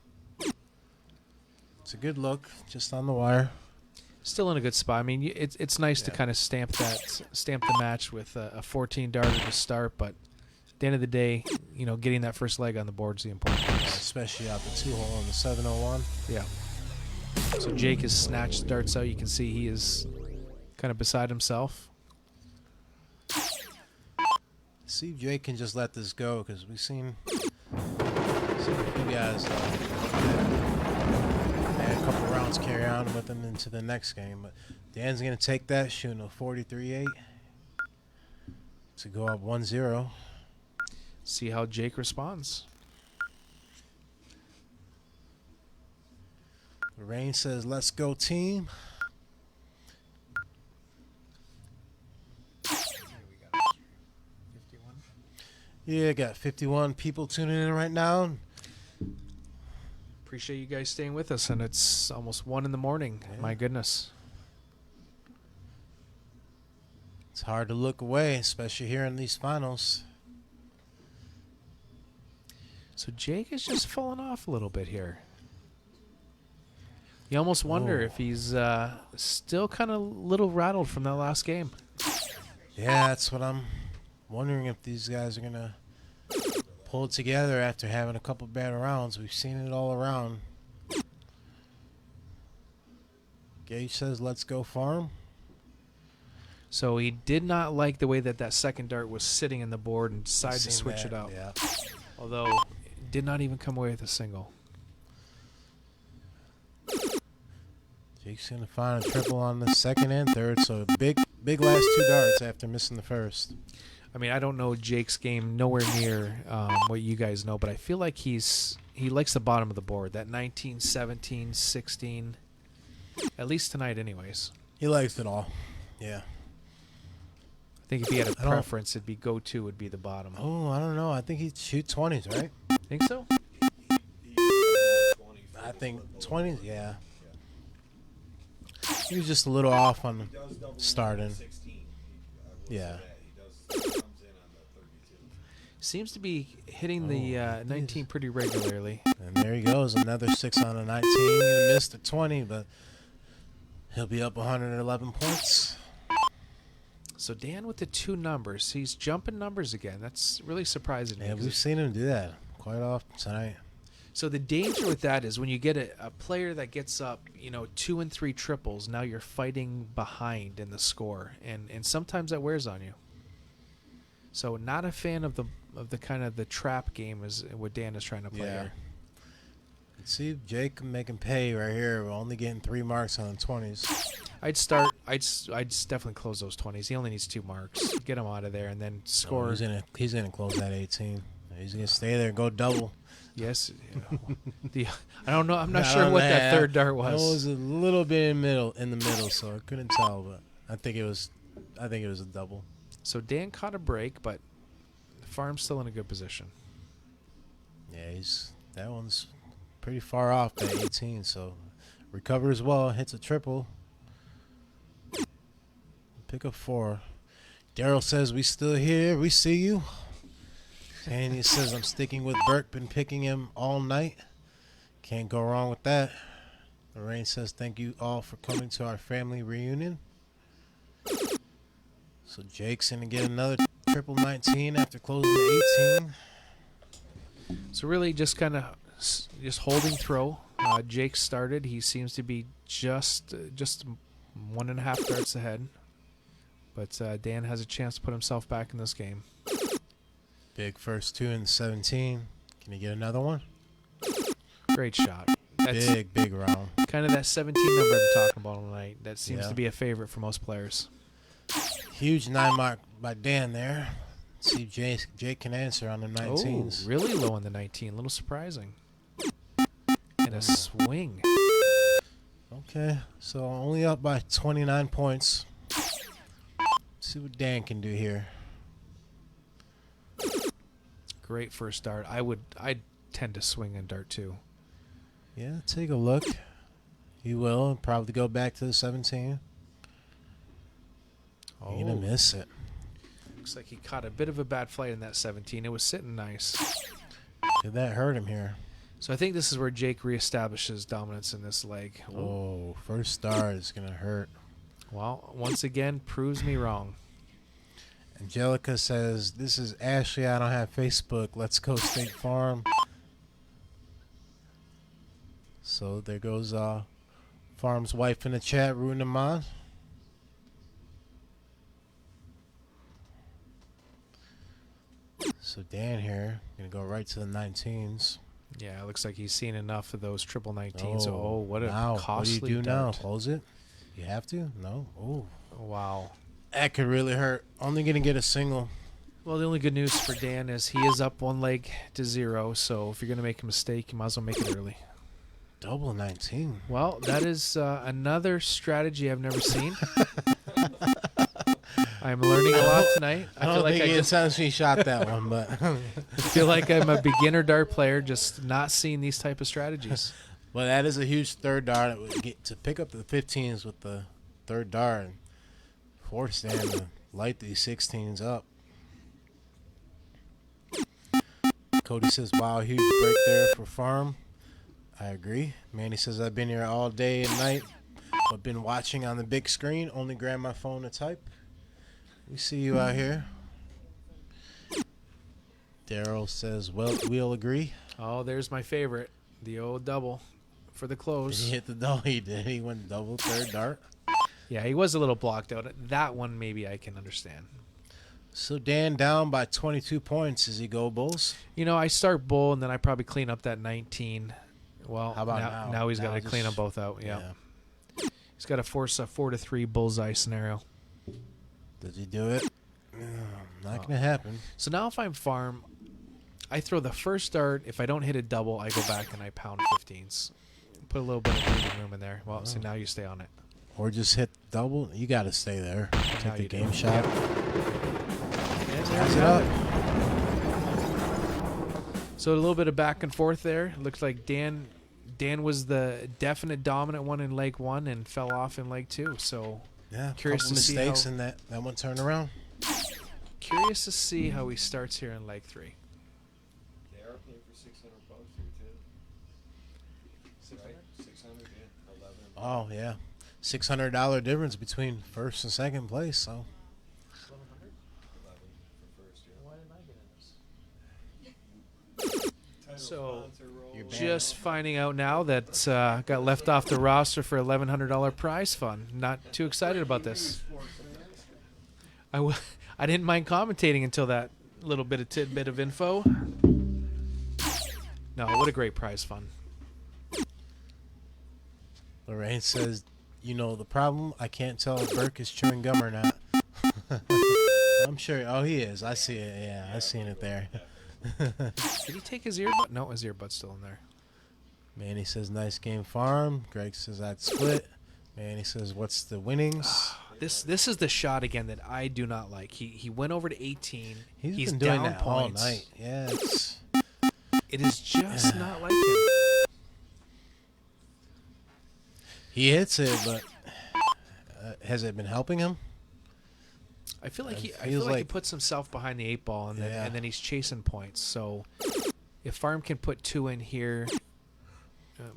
It's a good look, just on the wire. Still in a good spot. I mean, it's nice to kind of stamp the match with a 14 darter to start, but at the end of the day, you know, getting that first leg on the board is the important thing. Especially out the 2-hole on the 701. Yeah. So Jake has snatched darts out. You can see he is kind of beside himself. See if Jake can just let this go, because we've seen a few guys had a couple rounds carry on with him into the next game. But Dan's going to take that, shooting a 43-8 to go up 1-0. See how Jake responds. Rain says, let's go team. Yeah, got 51 people tuning in right now. Appreciate you guys staying with us, and it's almost 1 in the morning. Yeah. My goodness. It's hard to look away, especially here in these finals. So Jake is just falling off a little bit here. You almost wonder if he's still kind of a little rattled from that last game. Yeah, that's what I'm wondering, if these guys are going to pull it together after having a couple bad rounds. We've seen it all around. Gage says, let's go farm. So he did not like the way that second dart was sitting in the board and decided to switch it out. Yeah. Although it did not even come away with a single. Jake's going to find a triple on the second and third, so big last 2 darts after missing the first. I mean, I don't know Jake's game nowhere near what you guys know, but I feel like he likes the bottom of the board, that 19, 17, 16, at least tonight anyways. He likes it all. Yeah. I think if he had a preference, it'd be go-to would be the bottom. Oh, I don't know. I think he'd shoot 20s, right? Think so? I think 20s, yeah. He was just a little off on starting. Yeah. Seems to be hitting the 19 pretty regularly. And there he goes, another 6 on a 19. He missed a 20, but he'll be up 111 points. So Dan with the 2 numbers. He's jumping numbers again. That's really surprising. Yeah, we've seen him do that quite often tonight. So the danger with that is when you get a player that gets up, 2 and 3 triples, now you're fighting behind in the score, and sometimes that wears on you. So not a fan of the kind of the trap game is what Dan is trying to play here. See, Jake making pay right here. We're only getting 3 marks on the 20s. I'd definitely close those 20s. He only needs 2 marks. Get him out of there and then score. Oh, he's gonna close that 18. He's gonna stay there and go double. Yes. I don't know. I'm not sure what that third dart was. It was a little bit in the middle, so I couldn't tell, but I think it was a double. So Dan caught a break, but the Farm's still in a good position. Yeah, that one's pretty far off that 18, so recovers well, hits a triple. Pick up 4. Daryl says, we still here, we see you. And he says, I'm sticking with Burke, been picking him all night. Can't go wrong with that. Lorraine says, thank you all for coming to our family reunion. So Jake's going to get another triple 19 after closing the 18. So really just kind of just holding throw. Jake started. He seems to be just 1.5 darts ahead. But Dan has a chance to put himself back in this game. Big first 2 in the 17. Can he get another one? Great shot. That's big round. Kind of that 17 number I'm talking about tonight. That seems to be a favorite for most players. Huge 9 mark by Dan there. Let's see if Jake can answer on the 19s. Oh, really low on the 19. A little surprising. And a swing. Okay, so only up by 29 points. See what Dan can do here. Great first dart. I'd tend to swing and dart too. Yeah, take a look. He will probably go back to the 17. Oh. You're gonna miss it. Looks like he caught a bit of a bad flight in that 17. It was sitting nice. Did that hurt him here? So I think this is where Jake reestablishes dominance in this leg. Oh, first dart is gonna hurt. Well, once again, proves me wrong. Angelica says, this is Ashley. I don't have Facebook. Let's go State Farm. So there goes Farm's wife in the chat, rooting him on. So Dan here, going to go right to the 19s. Yeah, it looks like he's seen enough of those triple 19s. Oh, what a now, costly what do you do dart. now? Close it? You have to? No? Oh. Wow. That could really hurt. Only going to get a single. Well, the only good news for Dan is he is up 1 leg to 0, so if you're going to make a mistake, you might as well make it early. Double 19. Well, that is another strategy I've never seen. I'm learning a lot tonight. I don't think it sounds he shot that one, but I feel like I'm a beginner dart player, just not seeing these type of strategies. Well, that is a huge third dart. Get to pick up the 15s with the third dart and force Dan to light these 16s up. Cody says, wow, huge break there for Farm. I agree. Manny says, I've been here all day and night, but been watching on the big screen. Only grab my phone to type. We see you out here. Daryl says, well, we'll agree. Oh, there's my favorite. The old double for the close. Did he hit the double? He did. He went double third dart. Yeah, he was a little blocked out. That one maybe I can understand. So Dan down by 22 points. Does he go Bulls? You know, I start bull and then I probably clean up that 19. Well, how about now? Now he's got to clean them both out. Yeah. He's got to force a 4-3 bullseye scenario. Does he do it? Not going to happen. So now if I'm Farm, I throw the first dart. If I don't hit a double, I go back and I pound 15s. Put a little bit of breathing room in there. Well, so now you stay on it. Or just hit double. You got to stay there. Take the game shot. Yep. Pass it up. So a little bit of back and forth there. Looks like Dan was the definite dominant one in leg 1 and fell off in leg 2. So yeah, curious to see mistakes in that one turned around. Curious to see how he starts here in leg 3. They are playing for $600 here too. Right? 600, yeah. 11. Oh yeah, $600 difference between first and second place. So. So You're banned. Just finding out now that got left off the roster for $1,100 prize fund. Not too excited about this. I didn't mind commentating until that little bit of tidbit of info. No, what a great prize fund. Lorraine says, you know the problem? I can't tell if Burke is chewing gum or not. I'm sure. Oh, he is. I see it. Yeah, I seen it there. Did he take his earbud? No, his earbud's still in there. Manny says, nice game, Farm. Greg says, I'd split. Manny says, what's the winnings? This is the shot again that I do not like. He went over to 18. He's been down doing that points. all night. Yeah, It is just not like him. he hits it, but has it been helping him? I feel like It I feel feels like he like- puts himself behind the 8 ball, and Yeah. then he's chasing points. So if Farm can put 2 in here,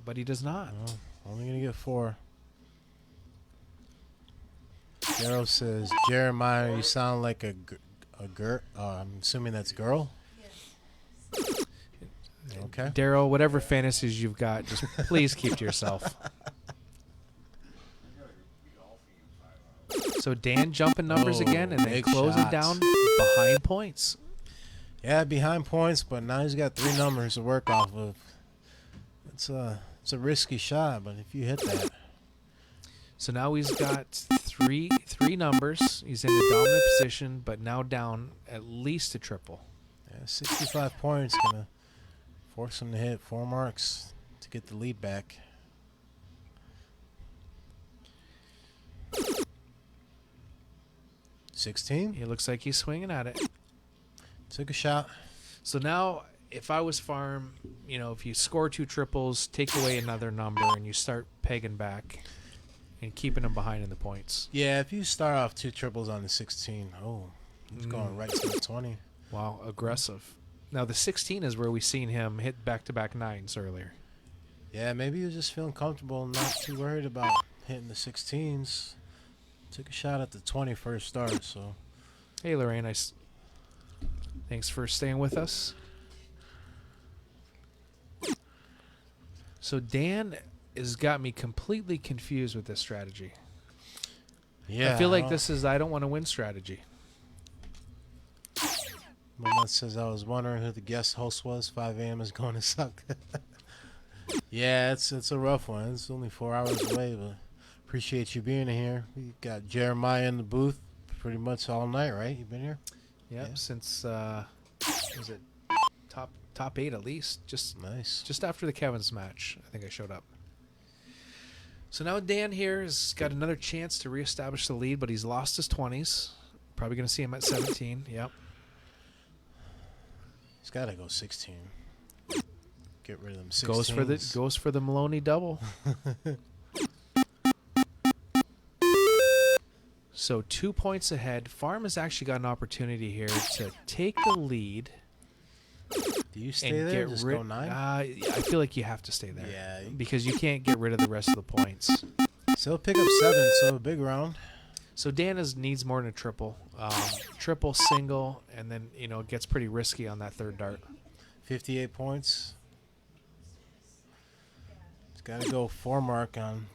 but he does not. Oh, only going to get 4. Daryl says, Jeremiah, you sound like a girl. I'm assuming that's girl. Okay. Daryl, whatever fantasies you've got, just please keep to yourself. So Dan jumping numbers Oh, again, and then big closing shots. down behind points. Yeah, behind points, but now he's got 3 numbers to work off of. It's a risky shot, but if you hit that, So now he's got three numbers. He's in the dominant position, but now down at least a triple. yeah, 65 points gonna force him to hit 4 marks to get the lead back. $16. It looks like he's swinging at it. Took a shot. So now, if I was Farm, if you score 2 triples, take away another number, and you start pegging back and keeping him behind in the points. Yeah, if you start off 2 triples on the 16, he's going right to the 20. Wow, aggressive. Now, the 16 is where we seen him hit back-to-back 9s earlier. Yeah, maybe he was just feeling comfortable and not too worried about hitting the 16s. Took a shot at the 20 first start, so. Hey, Lorraine, thanks for staying with us. So Dan has got me completely confused with this strategy. Yeah. I feel like this is I don't want to win strategy. Moment says, I was wondering who the guest host was. 5 a.m. is going to suck. Yeah, it's a rough one. It's only 4 hours away, but appreciate you being here. We got Jeremiah in the booth pretty much all night, right? You've been here? Yep, Yeah. since was it top 8 at least? Nice. Just after the Kevin's match, I think I showed up. So now Dan here has got another chance to reestablish the lead, but he's lost his 20s. Probably going to see him at 17. Yep. He's got to go 16. Get rid of them 16s. Goes for the Maloney double. So 2 points ahead. Farm has actually got an opportunity here to take the lead. Do you stay and there? get Just rid. go 9? I feel like you have to stay there. Yeah. Because you can't get rid of the rest of the points. So pick up 7, so a big round. So Dan needs more than a triple. Triple, single, and then, it gets pretty risky on that third dart. 58 points. He's got to go 4 mark on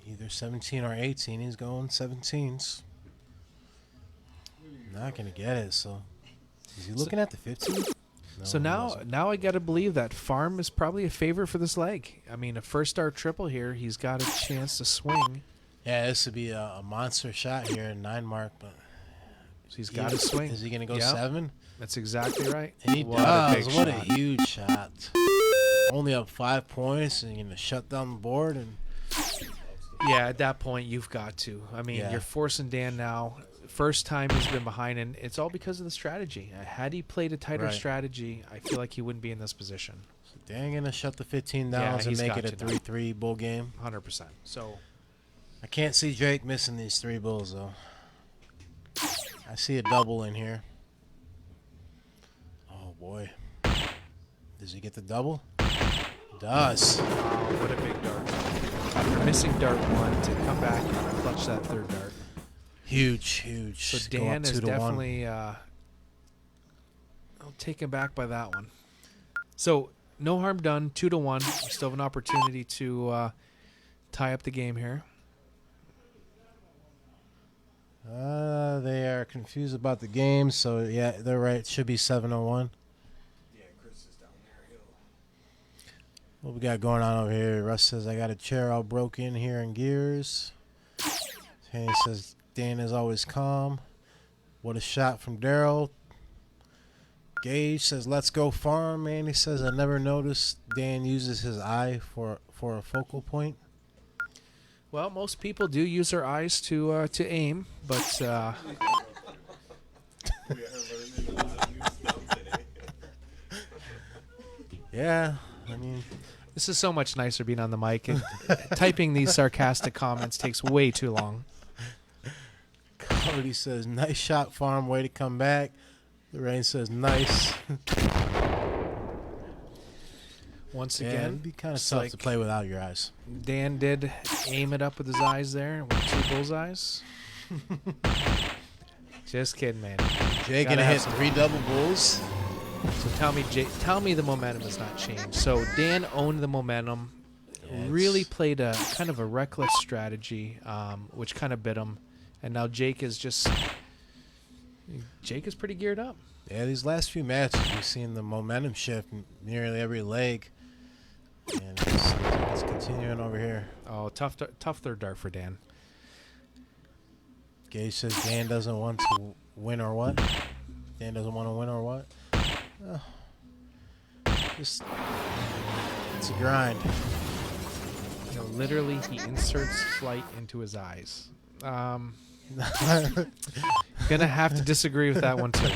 either 17 or 18. He's going 17s. Not going to get it, so. Is he looking at the 15? So now I got to believe that Farm is probably a favorite for this leg. I mean, a first dart triple here. He's got a chance to swing. Yeah, this would be a monster shot here at 9 mark, but So he's got to swing. Is he going to go Yep. 7? That's exactly right. And he What a does. big What a shot. huge shot. Only up 5 points, and you're going to shut down the board. And Yeah, at that point, you've got to. I mean, Yeah. you're forcing Dan now. First time he's been behind, and it's all because of the strategy. Had he played a tighter Right. strategy, I feel like he wouldn't be in this position. Dan going to shut the 15 down Yeah, and he's make got it a to now. 3-3 bull game. 100%. So I can't see Drake missing these 3 bulls, though. I see a double in here. Oh, boy. Does he get the double? Does. wow, what a big dart. After missing dart 1 to come back and clutch that third dart. Huge. So Go up Dan 2 is to 1. definitely taken back by that one. So no harm done. 2-1. We still have an opportunity to tie up the game here. They are confused about the game, so yeah, they're right. It should be 7-1. Yeah, Chris is down there. What we got going on over here? Russ says, I got a chair all broken here in gears. Haney says, Dan is always calm. What a shot from Daryl. Gage says, let's go farm. Andy says, I never noticed Dan uses his eye for a focal point. Well, most people do use their eyes to aim, but Yeah, I mean, this is so much nicer being on the mic. And typing these sarcastic comments takes way too long. Cody says, nice shot, farm. Way to come back. Lorraine says, nice. Once Yeah, again, it'd be kind of it's tough like to play without your eyes. Dan did aim it up with his eyes there with 2 bullseyes. Just kidding, man. Jay Gotta gonna have hit some- 3 double bulls. So tell me the momentum has not changed. So Dan owned the momentum, really played a kind of a reckless strategy, which kind of bit him. And now Jake is pretty geared up. Yeah, these last few matches, we've seen the momentum shift nearly every leg. And it's continuing over here. Oh, tough third dart for Dan. Gage says Dan doesn't want to win or what? Dan doesn't want to win or what? Oh, just, it's a grind. You know, literally, he inserts flight into his eyes. Gonna have to disagree with that one too.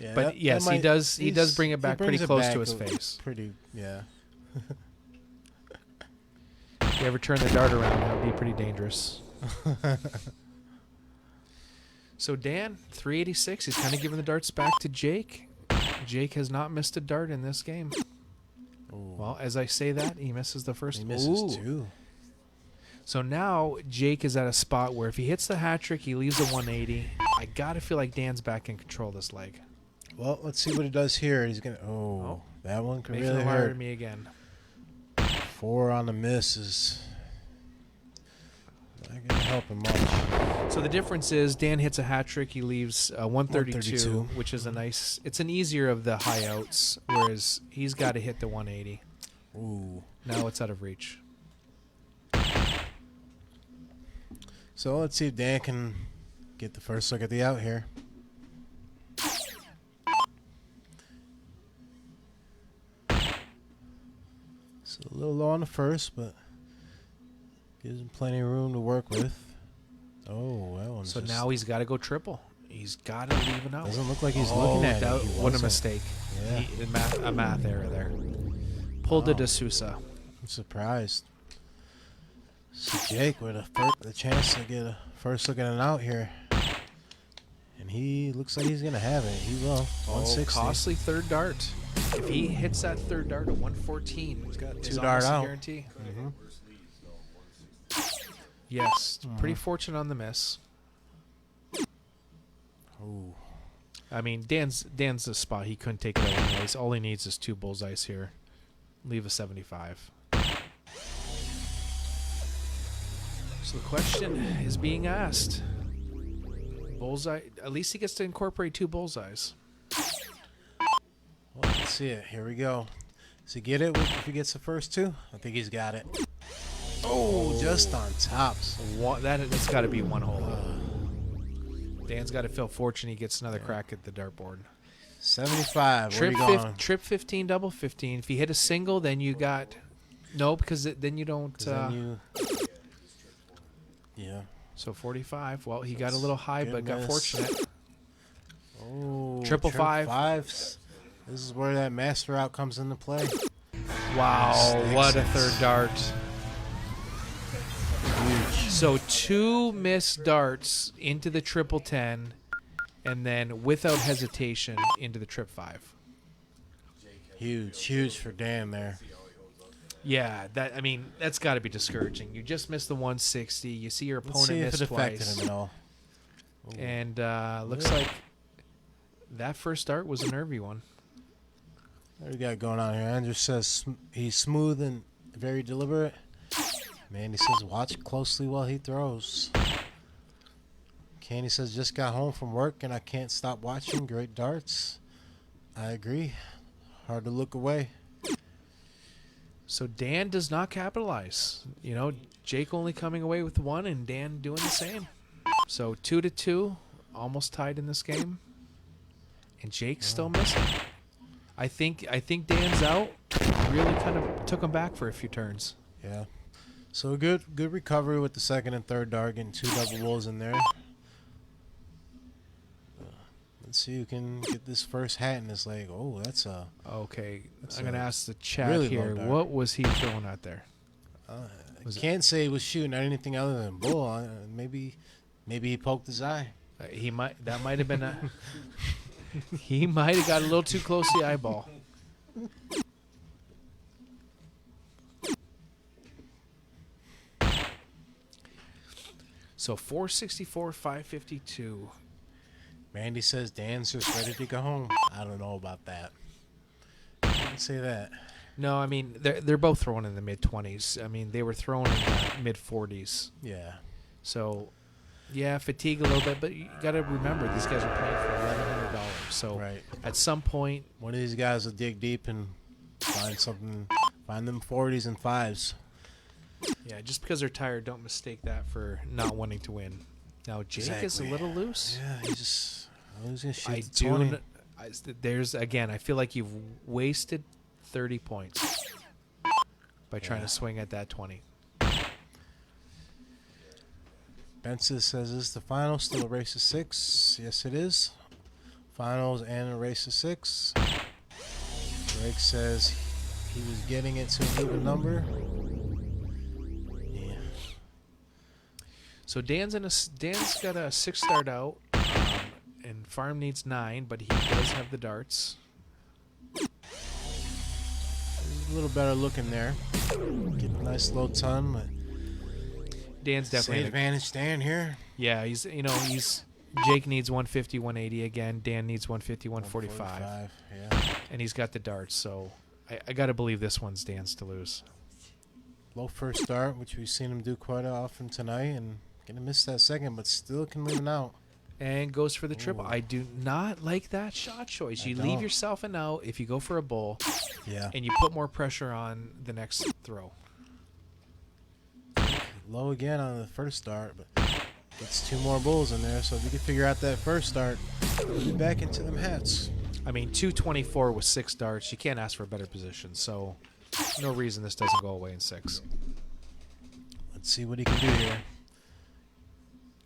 Yeah, But yes, he does. He does bring it back pretty brings it close back to his a- face. Pretty, yeah. If you ever turn the dart around, that would be pretty dangerous. So Dan, 386. He's kind of giving the darts back to Jake. Jake has not missed a dart in this game. Ooh. Well, as I say that, he misses the first. He misses Ooh. 2. So now Jake is at a spot where if he hits the hat trick, he leaves a 180. I gotta feel like Dan's back in control of this leg. Well, let's see what he does here. He's gonna. Oh, that one could Making really it harder hurt. to me again. 4 on the miss is not gonna help him much. So the difference is Dan hits a hat trick, he leaves 132, 132. which is it's an easier of the high outs, whereas he's got to hit the 180. Ooh. Now it's out of reach. So let's see if Dan can get the first look at the out here. It's a little low on the first, but gives him plenty of room to work with. Oh, that one's So just, now he's got to go triple. He's got to leave it out. doesn't look like he's looking at that, it. He what a wasn't. mistake. Yeah. A math error there. Pulled to Wow. D'Souza. I'm surprised. So Jake with the chance to get a first look at an out here. And he looks like he's going to have it. He will. 160. Costly third dart. If he hits that third dart at 114, he's got 2 dart out. guarantee. Mm-hmm. Yes, pretty fortunate on the miss. Ooh. I mean, Dan's the spot. He couldn't take it out anyways. All he needs is 2 bullseyes here. Leave a 75. So the question is being asked. Bullseye. At least he gets to incorporate 2 bullseyes. Well, let's see it. Here we go. Does he get it if he gets the first 2? I think he's got it. Oh, just on tops. That's got to be 1 hole. Dan's got to feel fortunate he gets another crack at the dartboard. 75. Where are you going? Trip 15, double 15. If you hit a single, then you got no, because then you don't. 'Cause then yeah. So 45. Well, he got a little high, Good but got miss. fortunate. Oh, Triple five. fives. This is where that master out comes into play. Wow, Sticks what a it. third dart. Huge. So 2 missed darts into the triple 10, and then without hesitation into the trip 5. Huge for Dan there. Yeah, that's got to be discouraging. You just missed the 160. You see your Let's opponent see if miss it affected twice, him at all. and looks like that first dart was a nervy one. What do we got going on here? Andrew says he's smooth and very deliberate. Mandy says watch closely while he throws. Candy says just got home from work and I can't stop watching. Great darts. I agree. Hard to look away. So Dan does not capitalize. You know, Jake only coming away with 1 and Dan doing the same. So 2-2, almost tied in this game. And Jake's still missing. I think Dan's out. Really kind of took him back for a few turns. Yeah. So good recovery with the second and third dart, getting 2 double wolves in there. Let's see who can get this first hat in his leg. Oh, that's a... Okay, That's I'm going to a ask the chat really here. low dart. What was he throwing out there? I can't say he was shooting at anything other than bull. Maybe he poked his eye. He might. That might have been a... He might have got a little too close to the eyeball. So 464, 552. Mandy says Dan's just ready to go home. I don't know about that. Can't say that. No, I mean they're both throwing in the mid-20s. I mean they were throwing in the mid-40s. Yeah. So, yeah, fatigue a little bit, but you got to remember these guys are playing for $1,100. So Right. at some point, One of these guys will dig deep and find something, find them 40s and 5s. yeah, just because they're tired, don't mistake that for not wanting to win. Now Jake is a Exactly. little loose. Yeah, he's gonna shoot I the do. 20. There's again. I feel like you've wasted 30 points by trying to swing at that 20. Benson says, is the final still a race of 6? Yes, it is. Finals and a race of 6. Greg says he was getting it to an even number. Yeah. So Dan's got a 6 start out, and Farm needs 9, but he does have the darts. He's a little better looking there. Get a nice low ton, but Dan's definitely say advantage Dan here. Yeah, he's Jake needs 150, 180 again. Dan needs 150, 145. 145, yeah. And he's got the darts, so I got to believe this one's Dan's to lose. Low first start, which we've seen him do quite often tonight, and gonna miss that second, but still can leave him out. And goes for the triple. Ooh. I do not like that shot choice. I You don't. leave yourself an out if you go for a bull, Yeah. and you put more pressure on the next throw. Low again on the first start, but gets 2 more bulls in there, so if you can figure out that first start, we'll be back into them hats. I mean, 224 with 6 darts. You can't ask for a better position, so no reason this doesn't go away in 6. Let's see what he can do here.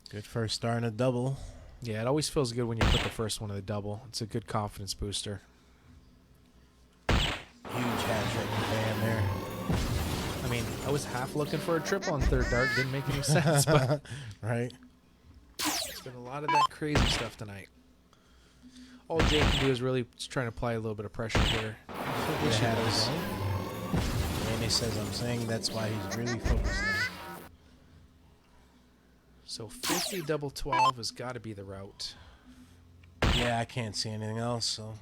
Good first start and a double. Yeah, it always feels good when you put the first one in the double. It's a good confidence booster. Huge hat trick from Dan there. I mean, I was half looking for a triple on third dart. Didn't make any sense, but Right? it's been a lot of that crazy stuff tonight. All Jake can do is really just trying to apply a little bit of pressure here. Good shadows. Randy says I'm saying that's why he's really focused now. So 50 double 12 has got to be the route. Yeah, I can't see anything else, so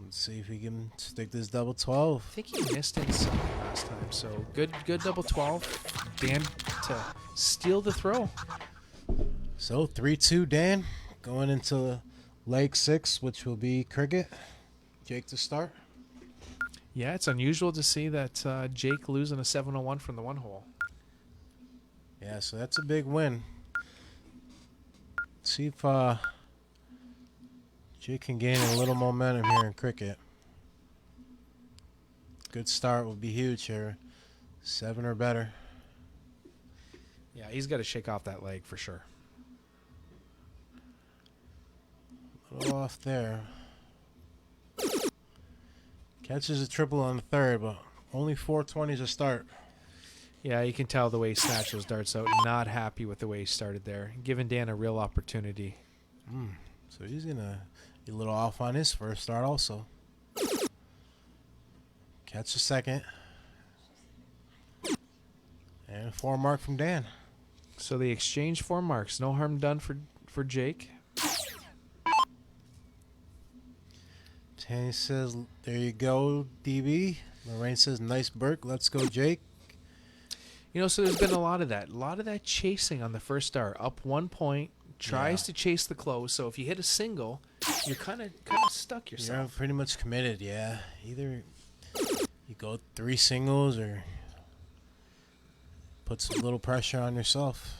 let's see if we can stick this double 12. I think he missed inside last time, so good double 12. Dan to steal the throw. So 3-2 Dan going into leg 6, which will be cricket. Jake to start. Yeah, it's unusual to see that Jake losing a 701 from the 1 hole. Yeah, so that's a big win. Let's see if Jake can gain a little momentum here in cricket. Good start would be huge here. 7 or better. Yeah, he's got to shake off that leg for sure. A little off there. Catches a triple on the third, but only 420s to start. Yeah, you can tell the way he snatched those darts out. Not happy with the way he started there. Giving Dan a real opportunity. So he's going to be a little off on his first start also. Catch a second. And a 4 mark from Dan. So they exchange 4 marks. No harm done for Jake. Tanya says, there you go, DB. Lorraine says, nice Burke. Let's go, Jake. You know, so there's been a lot of that chasing on the first start. Up 1 point, tries to chase the close. So if you hit a single, you're kind of stuck yourself. You're pretty much committed, yeah. Either you go 3 singles or puts a little pressure on yourself.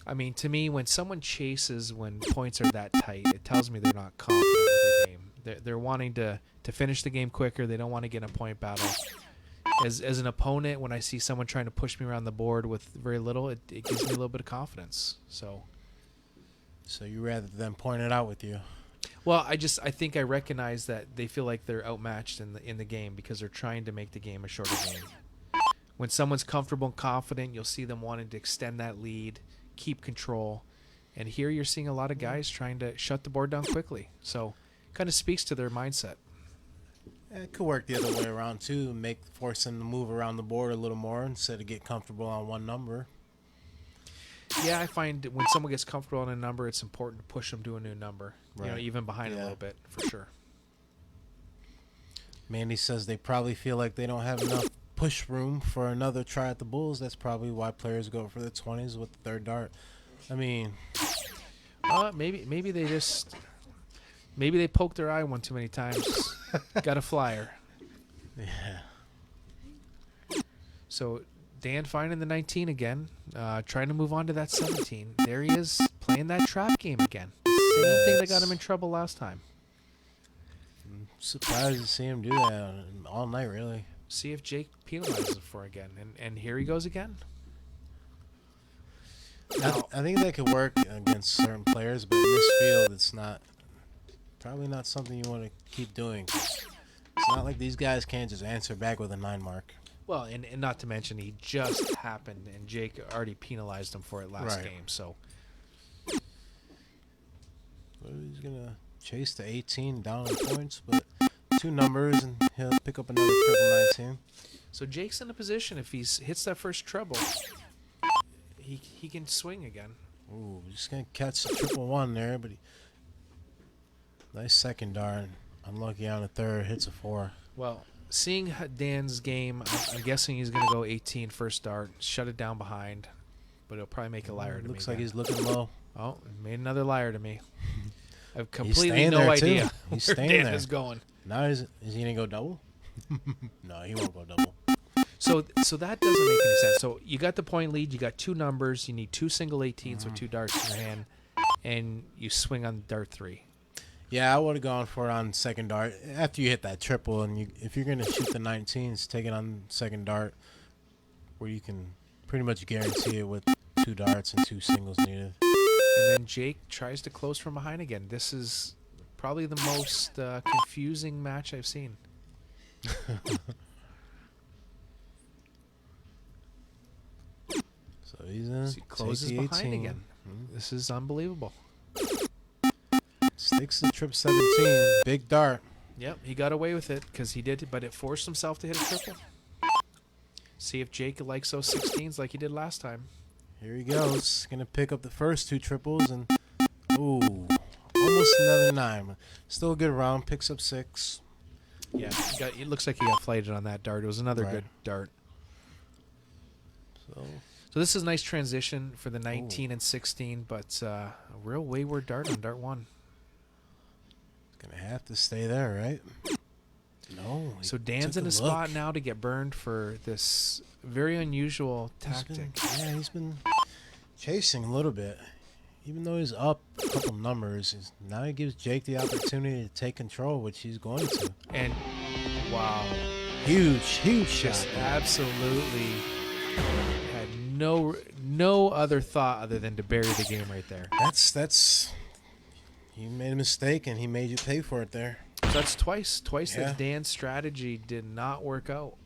I mean, to me, when someone chases when points are that tight, it tells me they're not confident with their game. They're wanting to finish the game quicker. They don't want to get in a point battle. As an opponent, when I see someone trying to push me around the board with very little, it gives me a little bit of confidence. So you rather than point it out with you. Well, I think I recognize that they feel like they're outmatched in the game because they're trying to make the game a shorter game. When someone's comfortable and confident, you'll see them wanting to extend that lead, keep control. And here you're seeing a lot of guys trying to shut the board down quickly. So kind of speaks to their mindset. It could work the other way around too, force them to move around the board a little more instead of get comfortable on one number. Yeah, I find when someone gets comfortable on a number, it's important to push them to a new number. Right. You know, even behind a little bit, for sure. Mandy says they probably feel like they don't have enough push room for another try at the Bulls. That's probably why players go for the 20s with the third dart. I mean, maybe they poked their eye one too many times. Got a flyer. Yeah. So Dan finding the 19 again, trying to move on to that 17. There he is playing that trap game again. Same thing that got him in trouble last time. I'm surprised to see him do that all night, really. See if Jake penalizes him for again. And here he goes again. I think that could work against certain players, but in this field, it's probably not something you want to keep doing. It's not like these guys can't just answer back with a 9 mark. Well, and not to mention he just happened, and Jake already penalized him for it last game. So he's gonna chase the 18 down in points, but 2 numbers, and he'll pick up another triple 19. So Jake's in a position if he hits that first treble, he can swing again. Ooh, just gonna catch the triple 1 there, but nice second dart. Unlucky on the third, hits a 4. Well, seeing Dan's game, I'm guessing he's going to go 18 first dart, shut it down behind, but he'll probably make a liar to me. Looks like he's looking low. Oh, made another liar to me. I have He's completely staying no there, idea too. He's where staying Dan there. is going. Now is he gonna go double? No, he won't go double. So that doesn't make any sense. So you got the point lead, you got 2 numbers, you need 2 single 18s with 2 darts in your hand, and you swing on dart 3. Yeah, I would have gone for it on second dart. After you hit that triple, and if you're going to shoot the 19s, take it on second dart, where you can pretty much guarantee it with 2 darts and 2 singles needed. And then Jake tries to close from behind again. This is probably the most confusing match I've seen. So he's in. He closes take the behind 18. again. This is unbelievable. Sticks the trip 17. Big dart. Yep, he got away with it because he did, but it forced himself to hit a triple. See if Jake likes those 16s like he did last time. Here he goes. Gonna pick up the first 2 triples and ooh, almost another 9. Still a good round. Picks up 6. Yeah, it looks like he got flighted on that dart. It was another good dart. So this is a nice transition for the 19 and 16, but a real wayward dart on dart 1. Gonna have to stay there, right? No. So Dan's in a spot now to get burned for this very unusual tactic. He's been chasing a little bit. Even though he's up a couple numbers, now he gives Jake the opportunity to take control, which he's going to. And wow, huge shot. Just absolutely had no other thought other than to bury the game right there. That's. You made a mistake, and he made you pay for it there. So that's twice that Dan's strategy did not work out.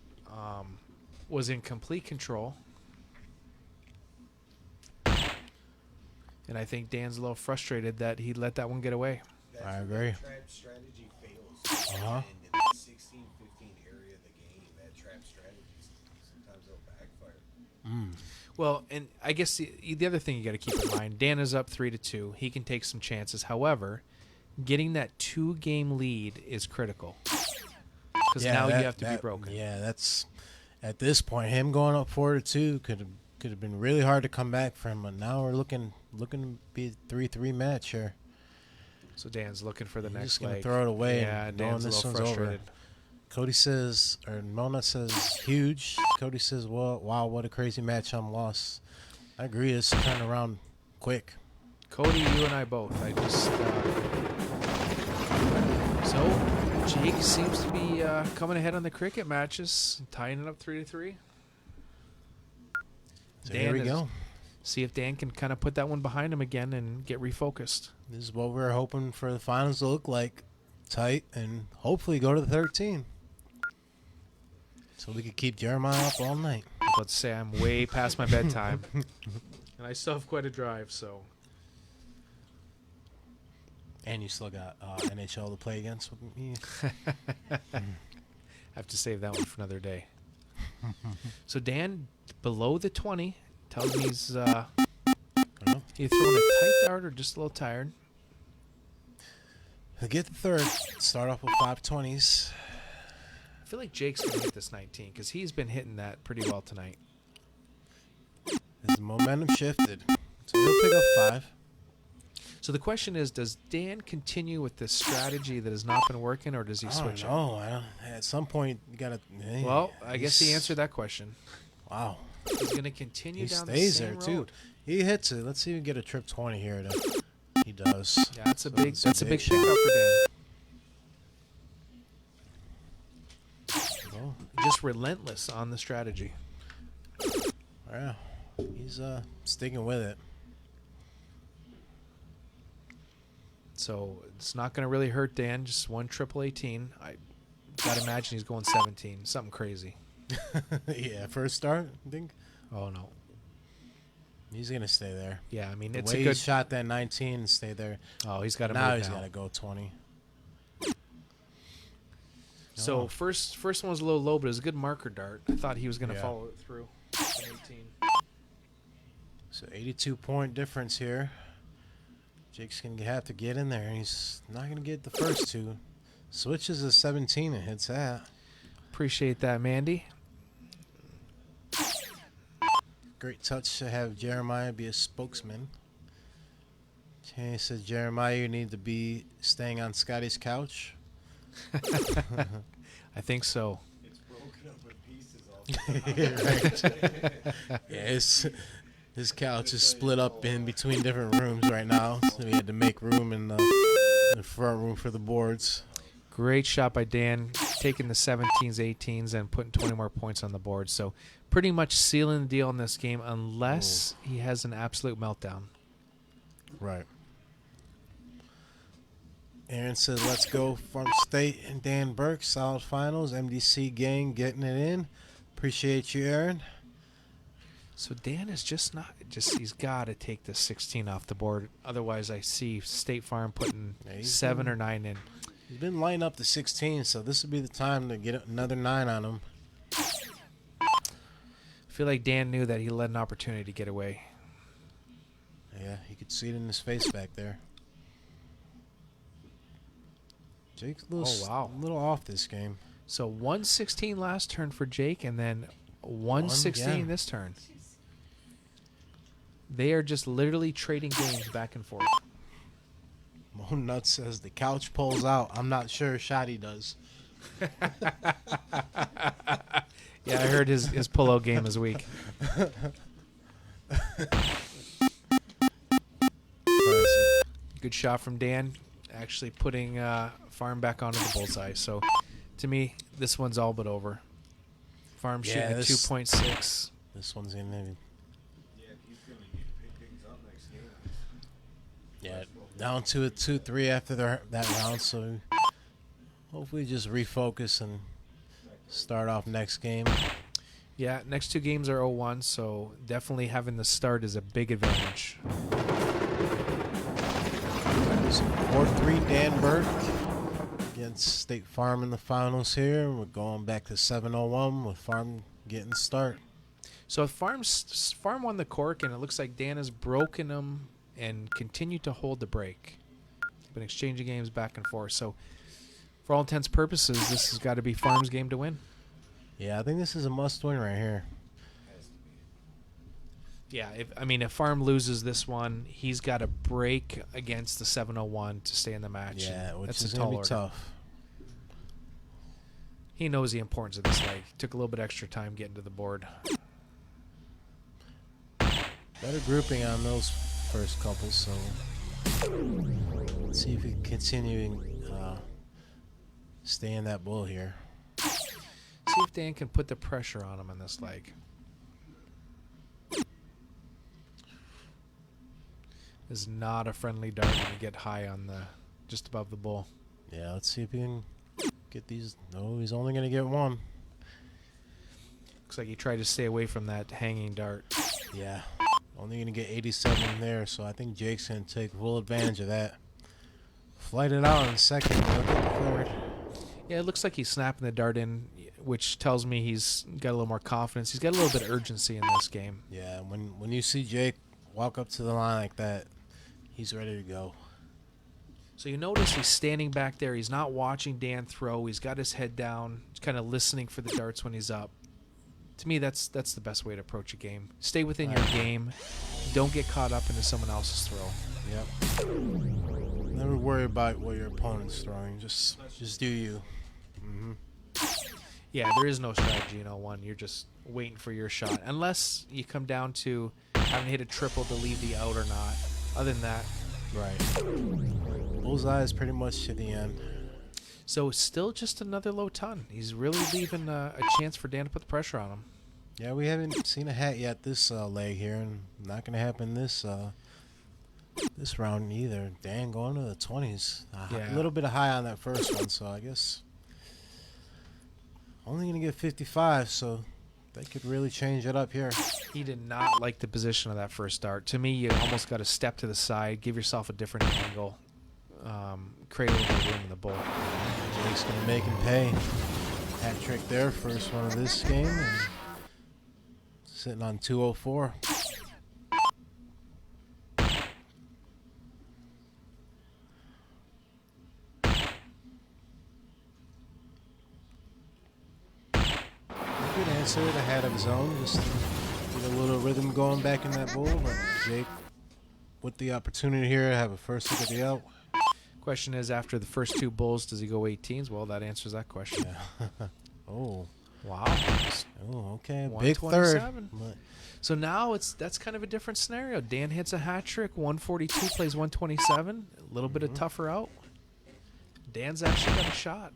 Was in complete control. And I think Dan's a little frustrated that he let that one get away. I agree. Trap strategy fails. Uh-huh. And in the 16, 15 area of the game, that trap strategy sometimes will backfire. Well, and I guess the other thing you got to keep in mind, Dan is up 3-2. He can take some chances. However, getting that 2-game lead is critical. Because now you have to be broken. Yeah, that's at this point. Him going up 4-2 could have been really hard to come back from. But now we're looking to be a 3-3 match here. So Dan's looking for the He's next just gonna leg. throw it away. Yeah, and knowing Dan's a this little one's frustrated. over. Cody says, or Mona says, huge. Cody says, well, wow, what a crazy match. I'm lost. I agree. It's turned around quick. Cody, you and I both. I just so Jake seems to be coming ahead on the cricket matches, tying it up 3-3. So here we go. See if Dan can kind of put that one behind him again and get refocused. This is what we're hoping for the finals to look like. Tight and hopefully go to the 13. So we could keep Jeremiah up all night. Let's say I'm way past my bedtime. And I still have quite a drive, so. And you still got NHL to play against with me. Have to save that one for another day. So Dan, below the 20, tells me he's either throwing a tight dart or just a little tired. He'll get the third. Start off with 520s. I feel like Jake's going to hit this 19 because he's been hitting that pretty well tonight. His momentum shifted. So he'll pick up 5. So the question is, does Dan continue with this strategy that has not been working, or does he switch it? No, at some point you gotta. Hey, Well, I guess he answered that question. Wow. He's going to continue He down stays the there same too. road. He hits it. Let's see if we can get a trip 20 here. He does. Yeah, that's a So big. it's That's a big shot. pickup for Dan. Well, Just relentless on the strategy. yeah, he's sticking with it. So it's not going to really hurt Dan. Just one triple 18. I gotta imagine he's going 17. Something crazy. Yeah, first start, I think. Oh no. He's gonna stay there. Yeah, I mean The it's way a he good. shot that 19 and stay there. Oh, he's got to Now move he's now. got to go 20. So Oh. first one was a little low, but it was a good marker dart. I thought he was going to Yeah. follow it through. 18. So 82-point difference here. Jake's gonna have to get in there. He's not gonna get the first two. Switches to 17 and hits that. Appreciate that, Mandy. Great touch to have Jeremiah be a spokesman. He says, Jeremiah, you need to be staying on Scotty's couch. I think so. It's broken up with pieces all Right. Yeah, his couch is split up in between different rooms right now. So we had to make room in the front room for the boards. Great shot by Dan, taking the 17s, 18s, and putting 20 more points on the board. So pretty much sealing the deal in this game unless he has an absolute meltdown. Right. Aaron says, let's go Farm State and Dan Burke. Solid finals. MDC gang getting it in. Appreciate you, Aaron. So Dan is he's got to take the 16 off the board. Otherwise, I see State Farm putting Yeah, 7 or 9 in. He's been lining up to 16, so this would be the time to get another 9 on him. I feel like Dan knew that he let an opportunity to get away. Yeah, you could see it in his face back there. Jake's a little, little off this game. So 116 last turn for Jake, and then 116 yeah. this turn. They are just literally trading games back and forth. Mo Nuts says the couch pulls out. I'm not sure Shotty does. Yeah, I heard his pullout game is weak. Good shot from Dan, actually putting Farm back onto the bullseye. So, to me, this one's all but over. Farm shooting at 2.6. This one's in there. Yeah, he's going to need to pick things up next game. Yeah, down to a 2-3 after that round, so hopefully just refocus and start off next game. Yeah, next two games are 0-1, so definitely having the start is a big advantage. 4-3 Dan Burke against State Farm in the finals here. We're going back to 7-0-1 with Farm getting the start. So if Farm won the cork, and it looks like Dan has broken them and continued to hold the break. Been exchanging games back and forth. So, for all intents and purposes, this has got to be Farm's game to win. Yeah, I think this is a must-win right here. Yeah, if Farm loses this one, he's got to break against the 701 to stay in the match. Yeah, which that's is a going tall to be order. tough. He knows the importance of this leg. Took a little bit extra time getting to the board. Better grouping on those first couple, so let's see if he can continue stay in that bull here. See if Dan can put the pressure on him in this leg. Is not a friendly dart when you get high on the just above the bull. Yeah, let's see if he can get these. No, he's only going to get one. Looks like he tried to stay away from that hanging dart. Yeah, only going to get 87 there, so I think Jake's going to take full advantage of that. Flight it out in second, but get the third. Yeah, it looks like he's snapping the dart in, which tells me he's got a little more confidence. He's got a little bit of urgency in this game. Yeah, when you see Jake walk up to the line like that, he's ready to go. So you notice he's standing back there. He's not watching Dan throw. He's got his head down. He's kind of listening for the darts when he's up. To me, that's the best way to approach a game. Stay within your game. Don't get caught up into someone else's throw. Yep. Never worry about what your opponent's throwing. Just do you. Yeah, there is no strategy in 01. You're just waiting for your shot. Unless you come down to having to hit a triple to leave the out or not. Other than that. Right. Bullseye is pretty much to the end. So still just another low ton. He's really leaving a chance for Dan to put the pressure on him. Yeah, we haven't seen a hat yet this leg here, and not going to happen this round either. Dan going to the 20s. A little bit of high on that first one, so I guess only going to get 55, so they could really change it up here. He did not like the position of that first dart. To me, you almost got to step to the side, give yourself a different angle, create a little more room in the bowl. Jake's going to make him pay. Hat trick there, first one of this game. And sitting on 204. Good answer, the hat of his own, just to get a little rhythm going back in that bowl. But Jake, with the opportunity here, to have a first look at the out. Question is, after the first two bulls, does he go 18s? Well, that answers that question. Yeah. Oh. Wow. Oh, okay. Big third. So now that's kind of a different scenario. Dan hits a hat trick, 142 plays 127, a little bit of tougher out. Dan's actually got a shot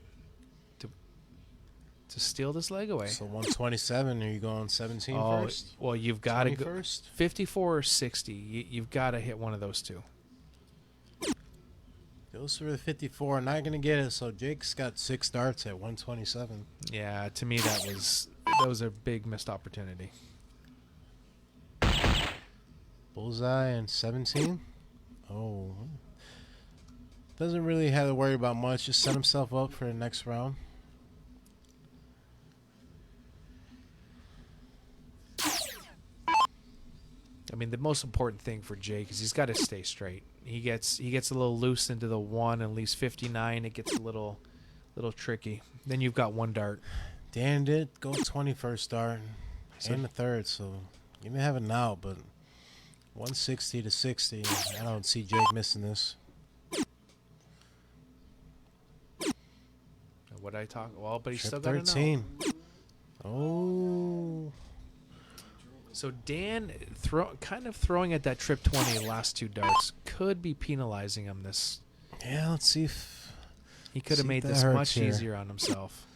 to steal this leg away. So 127, are you going 17 first? Well, you've got to go first? 54 or 60. You've got to hit one of those two. Goes for the 54, not going to get it, so Jake's got 6 darts at 127. Yeah, to me that was a big missed opportunity. Bullseye and 17. Oh. Doesn't really have to worry about much, just set himself up for the next round. I mean, the most important thing for Jake is he's got to stay straight. He gets a little loose into the 1 and leaves 59. It gets a little tricky. Then you've got one dart. Dan did go 21st dart and the third, so you may have an out, but 160 to 60. I don't see Jake missing this. What I talk? Well, but he's Trip still got an 13. Oh. So Dan kind of throwing at that trip 20 the last 2 darts could be penalizing him this. Yeah, let's see if he could have made this much easier on himself.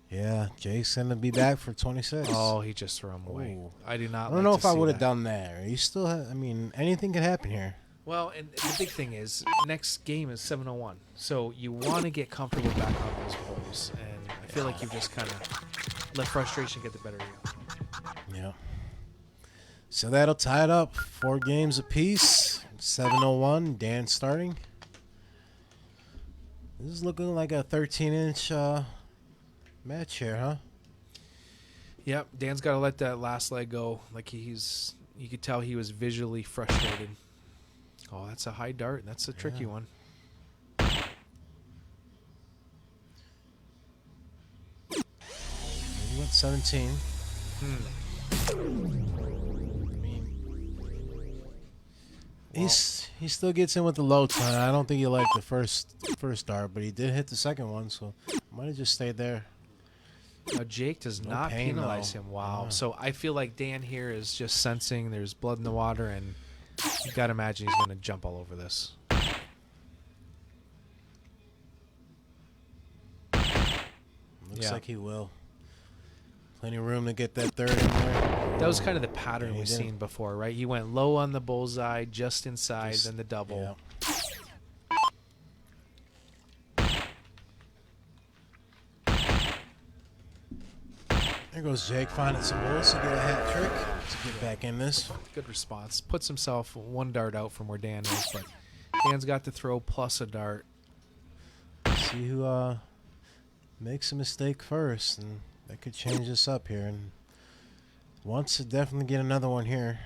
Yeah, Jake's going to be back for 26. Oh, he just threw him away. I do not. I don't know if I would have done that. You still have, I mean, anything could happen here. Well, and the big thing is, next game is 701. So you want to get comfortable back on those bowls. And I feel like you've just kind of let frustration get the better of you. Yeah. So that'll tie it up. 4 games apiece. 701. Dan starting. This is looking like a 13-inch match here, huh? Yep. Dan's got to let that last leg go. Like you could tell he was visually frustrated. Oh, that's a high dart. That's a tricky one. at 17. I mean, he still gets in with the low ton. I don't think he liked the first dart, but he did hit the second one, so might have just stayed there. Now Jake does No not pain, penalize though. him. Wow. Yeah. So I feel like Dan here is just sensing there's blood in the water, and you got to imagine he's going to jump all over this. Looks like he will. Plenty of room to get that third in there. That was kind of the pattern Yeah, he we've did. seen before, right? He went low on the bullseye, just inside, Just- then the double. yeah. There goes Jake finding some holes to get a hat trick to get back in this. Good response. Puts himself one dart out from where Dan is, but Dan's got to throw plus a dart. See who makes a mistake first, and that could change this up here. And wants to definitely get another one here.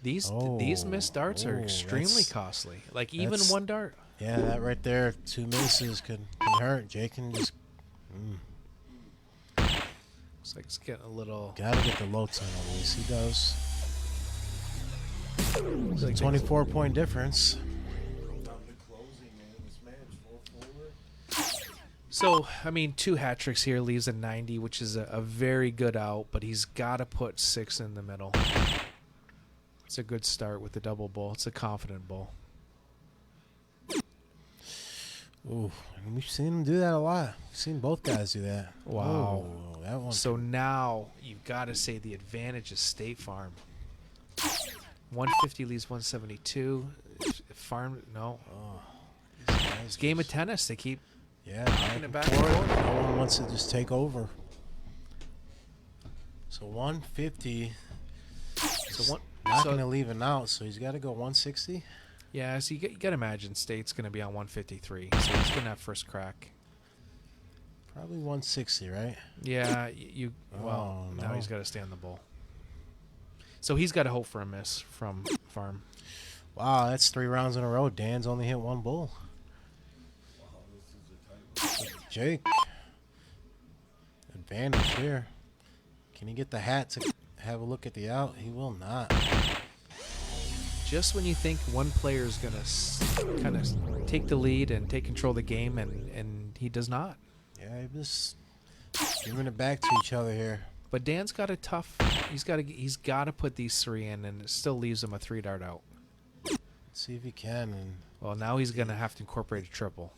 These Oh, missed darts are oh, extremely that's- costly. Like even that's- one dart. Yeah, that right there, 2 misses can hurt. Jake can just Looks like it's getting a little. gotta get the low ton at least. He does. It's a like 24-point difference. So, I mean, 2 hat tricks here leaves a 90, which is a very good out, but he's got to put 6 in the middle. It's a good start with the double bull. It's a confident bull. Ooh, and we've seen him do that a lot. We've seen both guys do that. Wow. Oh, that one. So now you've got to say the advantage is State Farm. 150 leaves 172. Farm, no. It's a game of tennis. They keep yeah, knocking it back back and and forth. forth. No one wants to just take over. So 150. So one, Not so- going to leave him out, so he's got to go 160. Yeah, so you got to imagine State's going to be on 153, so he's going to have first crack. Probably 160, right? Yeah, well, Oh, now no. he's got to stay on the bull. So he's got to hope for a miss from Farm. Wow, that's 3 rounds in a row. Dan's only hit 1 bull. Jake. Advantage here. Can he get the hat to have a look at the out? He will not. Just when you think one player is going to kind of take the lead and take control of the game, and he does not. Yeah, he just giving it back to each other here. But Dan's got a tough. He's got to put these 3 in, and it still leaves him a 3 dart out. Let's see if he can. And Well, now he's going to have to incorporate a triple.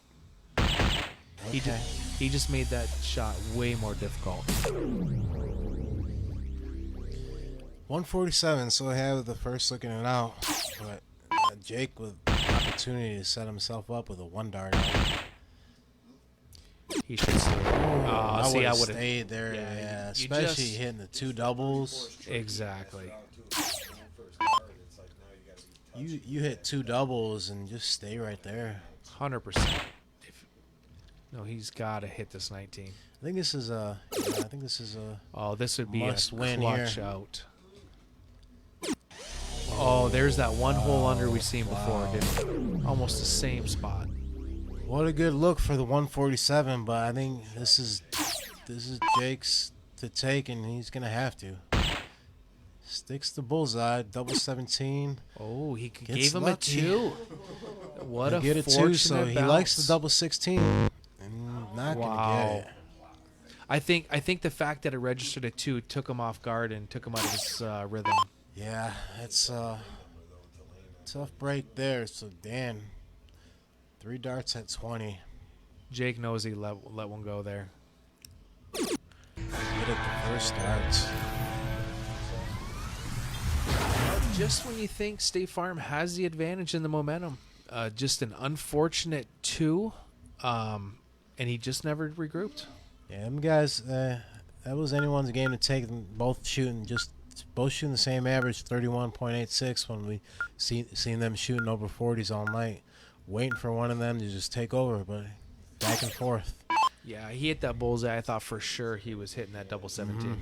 okay. He just made that shot way more difficult. 147, so I have the first looking it out. But Jake with opportunity to set himself up with a 1 dart out. He should stay. I See, would I have would've- stayed there. yeah, Yeah, you especially just- hitting the 2 doubles. Exactly. You hit 2 doubles and just stay right there. 100%. No, he's got to hit this 19. I think this is a. Yeah, I think this is a. Oh, this would be Must a win clutch here. out. Oh, there's that one hole under we've seen before, dude. Almost the same spot. What a good look for the 147, but I think this is Jake's to take, and he's gonna have to. Sticks the bullseye, double 17. Oh, he Gets gave him lucky. a 2. What a Get a fortunate 2, so he likes the bounce. double 16, and not gonna Wow. get it. I think the fact that it registered a 2 took him off guard and took him out of his rhythm. Yeah, it's a tough break there. So Dan, 3 darts at 20. Jake knows he let one go there. Get it the first darts. Just when you think State Farm has the advantage in the momentum, just an unfortunate 2, and he just never regrouped. Yeah, them guys. That was anyone's game to take. Them both shooting the same average, 31.86. When we seen them shooting over 40s all night, waiting for one of them to just take over, but back and forth. Yeah, he hit that bullseye. I thought for sure he was hitting that double 17.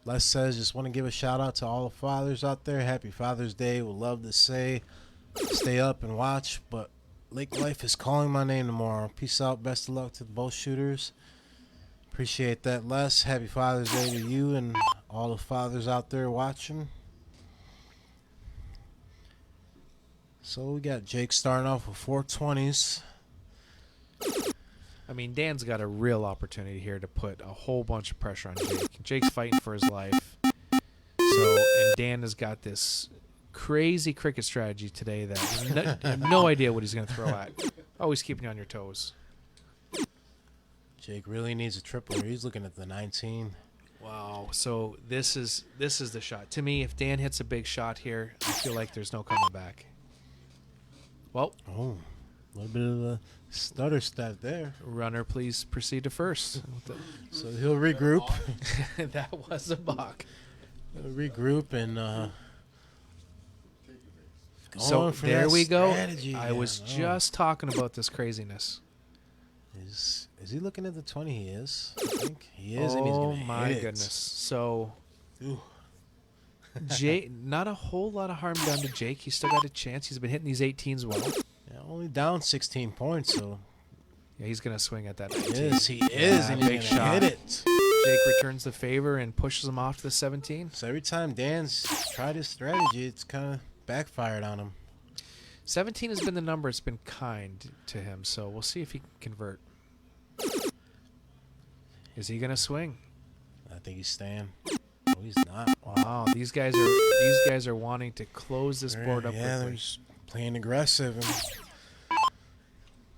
Les says, just want to give a shout out to all the fathers out there. Happy Father's Day. Would love to say, stay up and watch, but Lake Life is calling my name tomorrow. Peace out. Best of luck to both shooters. Appreciate that, Les. Happy Father's Day to you and all the fathers out there watching. So we got Jake starting off with 420s. I mean, Dan's got a real opportunity here to put a whole bunch of pressure on Jake. Jake's fighting for his life. And Dan has got this crazy cricket strategy today that I have no idea what he's going to throw at. Always keeping you on your toes. Jake really needs a triple. He's looking at the 19. Wow. So this is the shot. To me, if Dan hits a big shot here, I feel like there's no coming back. Well, a little bit of a stutter step there. Runner, please proceed to first. So he'll regroup. That was a balk. He'll regroup and so there we go. Strategy. I was just talking about this craziness. Is he looking at the 20? He is. I think he is. Oh and he's gonna my hit goodness. It. So Ooh. Jake, not a whole lot of harm done to Jake. He's still got a chance. He's been hitting these 18s well. Yeah, only down 16 points, so yeah, he's gonna swing at that. He 19. is, and Yeah, he's big gonna shot. hit it. Jake returns the favor and pushes him off to the 17. So every time Dan's tried his strategy, it's kind of backfired on him. 17 has been the number. It's been kind to him, so we'll see if he can convert. Is he gonna swing? I think he's staying. Oh, he's not. Wow, these guys are wanting to close this board up. Yeah, quickly. they're just playing aggressive and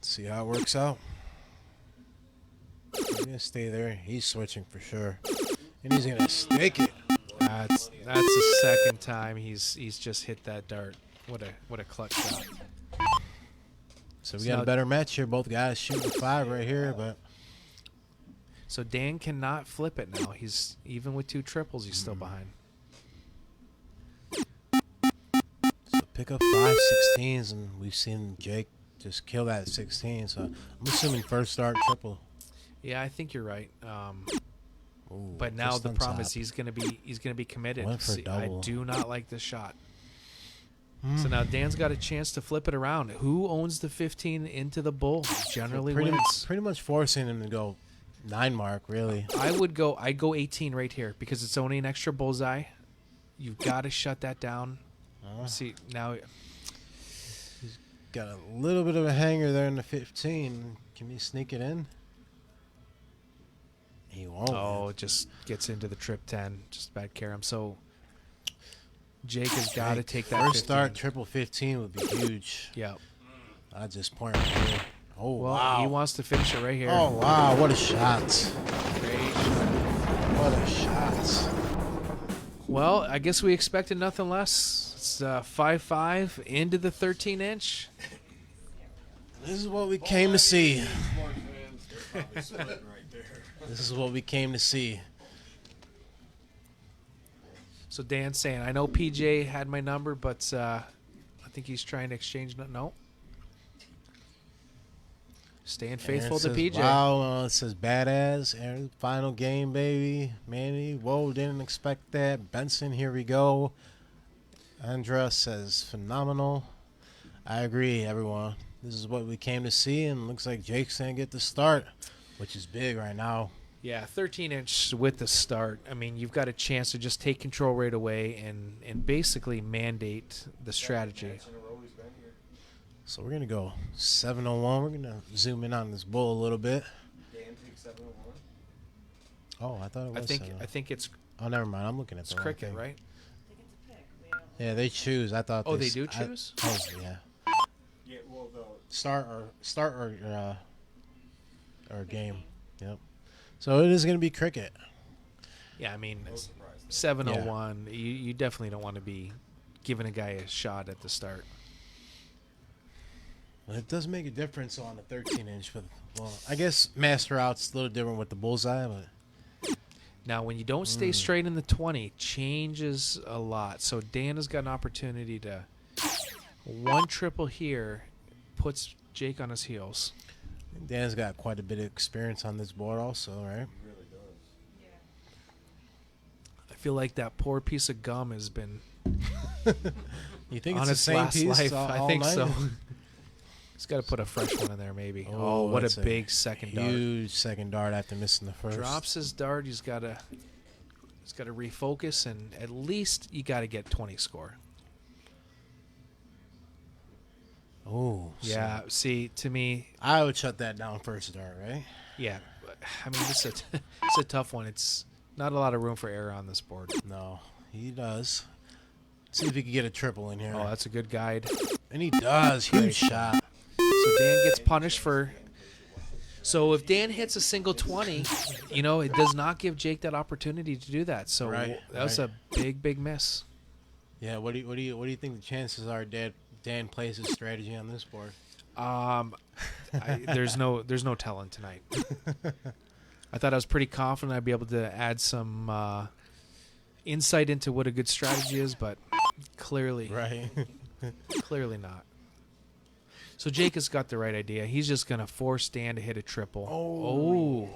see how it works out. He's gonna stay there. He's switching for sure, and he's gonna stick it. That's the second time he's just hit that dart. What a clutch shot. So we got a better match here. Both guys shooting 5 right here, but so Dan cannot flip it now. He's even with 2 triples. He's still behind. so pick up 5 16s, and we've seen Jake just kill that 16. So I'm assuming first start triple. Yeah, I think you're right. Ooh, But now just the on problem is top. he's gonna be committed. Went for a See, I double. do not like this shot. So now Dan's got a chance to flip it around. Who owns the 15 into the bull generally wins. Pretty much forcing him to go 9 mark, really. I'd go 18 right here because it's only an extra bullseye. You've got to shut that down. See, now Got a little bit of a hanger there in the 15. Can he sneak it in? He won't. oh, it just gets into the trip 10. Just bad carom. So Jake has got to take that First 15. start triple 15 would be huge. Yeah. I just point right here. Oh, Well, wow. he wants to finish it right here. Oh, wow. What a shot. Great. What a shot. Well, I guess we expected nothing less. It's 5-5 into the 13-inch. This is what we came to see. This is what we came to see. So Dan's saying, I know PJ had my number, but I think he's trying to exchange. No. Staying faithful Aaron to says, PJ. Wow, it says badass. Aaron, final game, baby. Manny, whoa, didn't expect that. Benson, here we go. Andra says phenomenal. I agree, everyone. This is what we came to see, and looks like Jake's going to get the start, which is big right now. Yeah, 13-inch with the start. I mean, you've got a chance to just take control right away and basically mandate the strategy. So we're going to go 701. We're going to zoom in on this bull a little bit. Dan takes 701. Oh, I thought it was I think it's Oh, never mind. I'm looking at the wrong cricket, thing. right? Yeah, they choose. I thought. Oh, they do choose? Yeah. Yeah, well, the Start or game. Yep. So it is going to be cricket. Yeah, I mean, 701. You definitely don't want to be giving a guy a shot at the start. Well, it does make a difference on the 13-inch, but well, I guess master out's a little different with the bullseye, but Now, when you don't stay straight in the 20, changes a lot. So Dan has got an opportunity to one triple here, puts Jake on his heels. Dan's got quite a bit of experience on this board also, right? I feel like that poor piece of gum has been You think on it's the its same last piece life. all I think night? so. It's got to put a fresh one in there, maybe. Oh, what that's a big second dart. Huge second dart after missing the first. Drops his dart. He's got to refocus, and at least you got to get 20 score. Oh, Yeah, see, to me, I would shut that down first dart, right? yeah. I mean, it's a tough one. It's not a lot of room for error on this board. No, he does. See if he can get a triple in here. Oh, that's a good guide. And he does. Huge shot. So Dan gets punished for. So if Dan hits a single 20, it does not give Jake that opportunity to do that. So Right, that was a big miss. Yeah. What do you think the chances are Dan plays his strategy on this board? There's no telling tonight. I thought I was pretty confident I'd be able to add some insight into what a good strategy is, but clearly, Right. clearly not. So Jake has got the right idea. He's just gonna force Dan to hit a triple. Oh.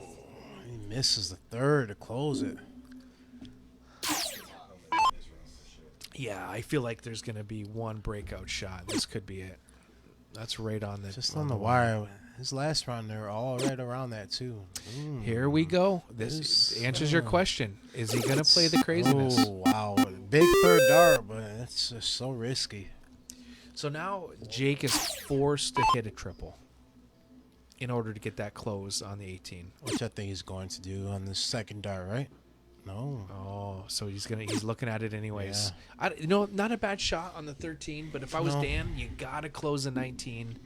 He misses the third to close it. Yeah, I feel like there's gonna be one breakout shot. This could be it. That's right on the Just on the wire. His last round, they were all right around that too. Here we go. This answers your question. Is he going to play the craziness? Oh, wow. Big third dart, but it's just so risky. So now Jake is forced to hit a triple in order to get that close on the 18. Which I think he's going to do on the second dart, right? No. Oh, so he's looking at it anyways. Not a bad shot on the 13, but if I was Dan, you got to close the 19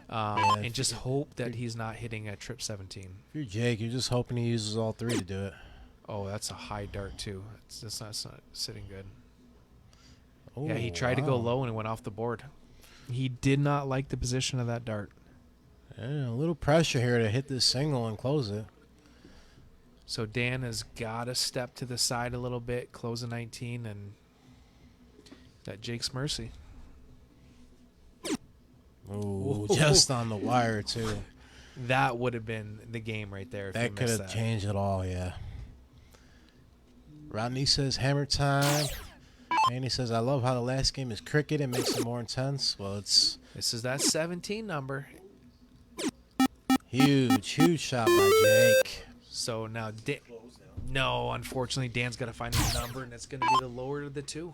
and just hope that he's not hitting a trip 17. If you're Jake, you're just hoping he uses all three to do it. Oh, that's a high dart too. It's not sitting good. Oh, Yeah, he tried to go low and it went off the board. He did not like the position of that dart. Yeah, a little pressure here to hit this single and close it. So Dan has got to step to the side a little bit, close a 19, and that Jake's mercy. Oh, just on the wire too. That would have been the game right there. If That could have changed it all, yeah. Rodney says hammer time. Andy says, I love how the last game is cricket. It makes it more intense. Well, it's... This is that 17 number. Huge shot by Jake. So now, no, unfortunately, Dan's got to find a number, and it's going to be the lower of the two.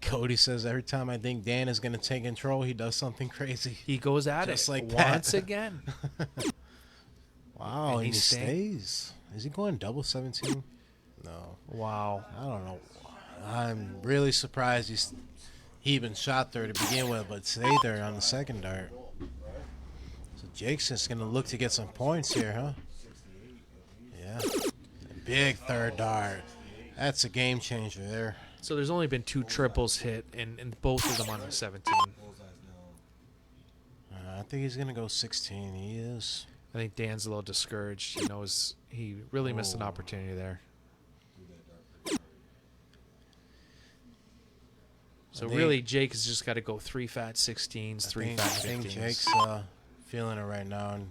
Cody says, every time I think Dan is going to take control, he does something crazy. He goes at Just it like once that. again. Wow, and he stays. Is he going double 17? No. Wow. I don't know. I'm really surprised he even shot there to begin with, but stayed there on the second dart. So Jake's just going to look to get some points here, huh? Yeah. Big third dart. That's a game changer there. So there's only been 2 triples hit, and both of them on the 17. I think he's going to go 16. He is. I think Dan's a little discouraged. He knows he really missed an opportunity there. So really, Jake has just got to go 3 fat 16s, 3 fat 15s. I think Jake's feeling it right now. And,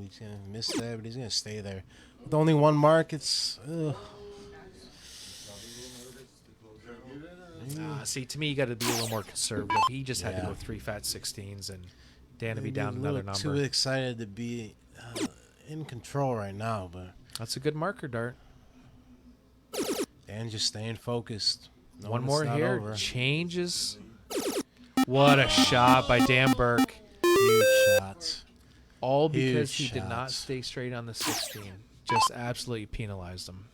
he's going to miss that, but he's going to stay there. With only one mark, it's... See, to me, you got to be a little more conservative. He just had to go 3 fat 16s, and Dan to be down another number. Too excited to be in control right now, but that's a good marker dart. Dan just staying focused. One more here. Changes. What a shot by Dan Burke. Huge shots. All because he did not stay straight on the 16. Just absolutely penalized him.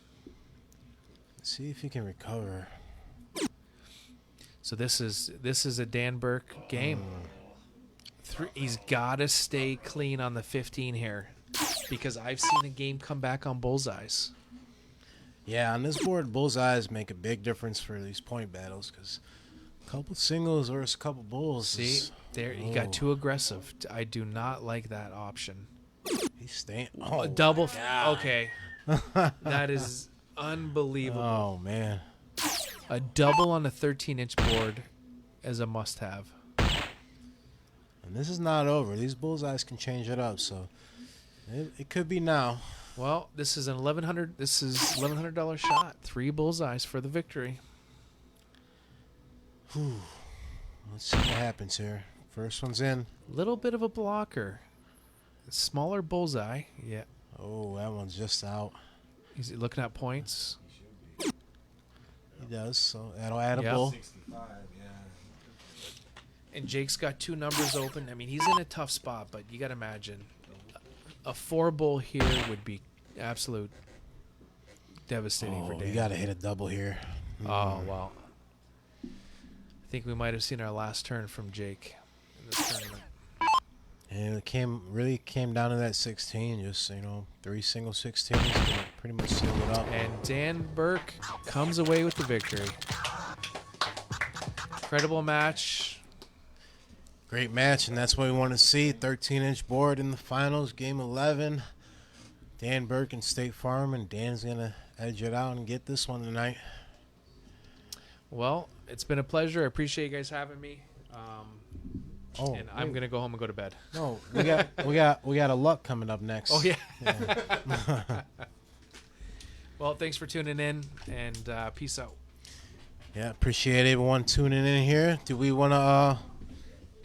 Let's see if he can recover. So this is a Dan Burke game. He's got to stay clean on the 15 here, because I've seen a game come back on bullseyes. Yeah, on this board, bullseyes make a big difference for these point battles, because a couple singles versus a couple bulls. See, there he got too aggressive. I do not like that option. He's staying. Oh, double. Okay, that is unbelievable. Oh man. A double on a 13-inch board is a must-have. And this is not over. These bullseyes can change it up, so it could be now. Well, this is an $1,100 shot. 3 bullseyes for the victory. Whew. Let's see what happens here. First one's in. Little bit of a blocker. Smaller bullseye. Yeah. Oh, that one's just out. He's looking at points. He does, so that'll add a Yep. bull. 65, yeah. And Jake's got 2 numbers open. I mean, he's in a tough spot, but you got to imagine a 4 bull here would be absolute devastating for Oh, Dan. you got to hit a double here. Oh, wow. I think we might have seen our last turn from Jake in this tournament. And it really came down to that 16. Just, 3 single 16s to pretty much seal it up. And Dan Burke comes away with the victory. Incredible match. Great match, and that's what we want to see. 13-inch board in the finals, game 11. Dan Burke and State Farm, and Dan's going to edge it out and get this one tonight. Well, it's been a pleasure. I appreciate you guys having me. And I'm wait. gonna go home and go to bed. No, we got a luck coming up next. Oh yeah. Well, thanks for tuning in, and peace out. Yeah, appreciate everyone tuning in here. Do we want to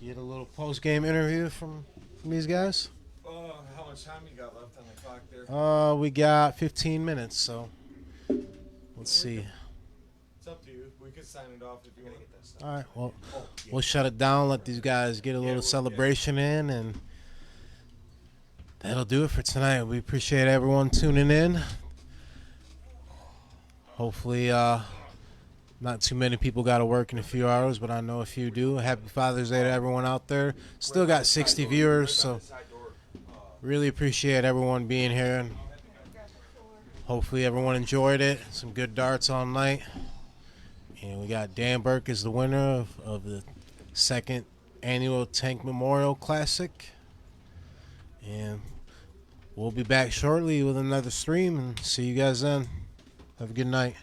get a little post-game interview from these guys? How much time you got left on the clock there? We got 15 minutes, so let's see. It's up to you. We could sign it off if you want to get that stuff. All right, well, we'll shut it down, let these guys get a little celebration in, and that'll do it for tonight. We appreciate everyone tuning in. Hopefully, not too many people got to work in a few hours, but I know a few do. Happy Father's Day to everyone out there. Still got 60 viewers, so really appreciate everyone being here. And hopefully everyone enjoyed it. Some good darts all night. And we got Dan Burke as the winner of the 2nd annual Tank Memorial Classic. And we'll be back shortly with another stream, and see you guys then. Have a good night.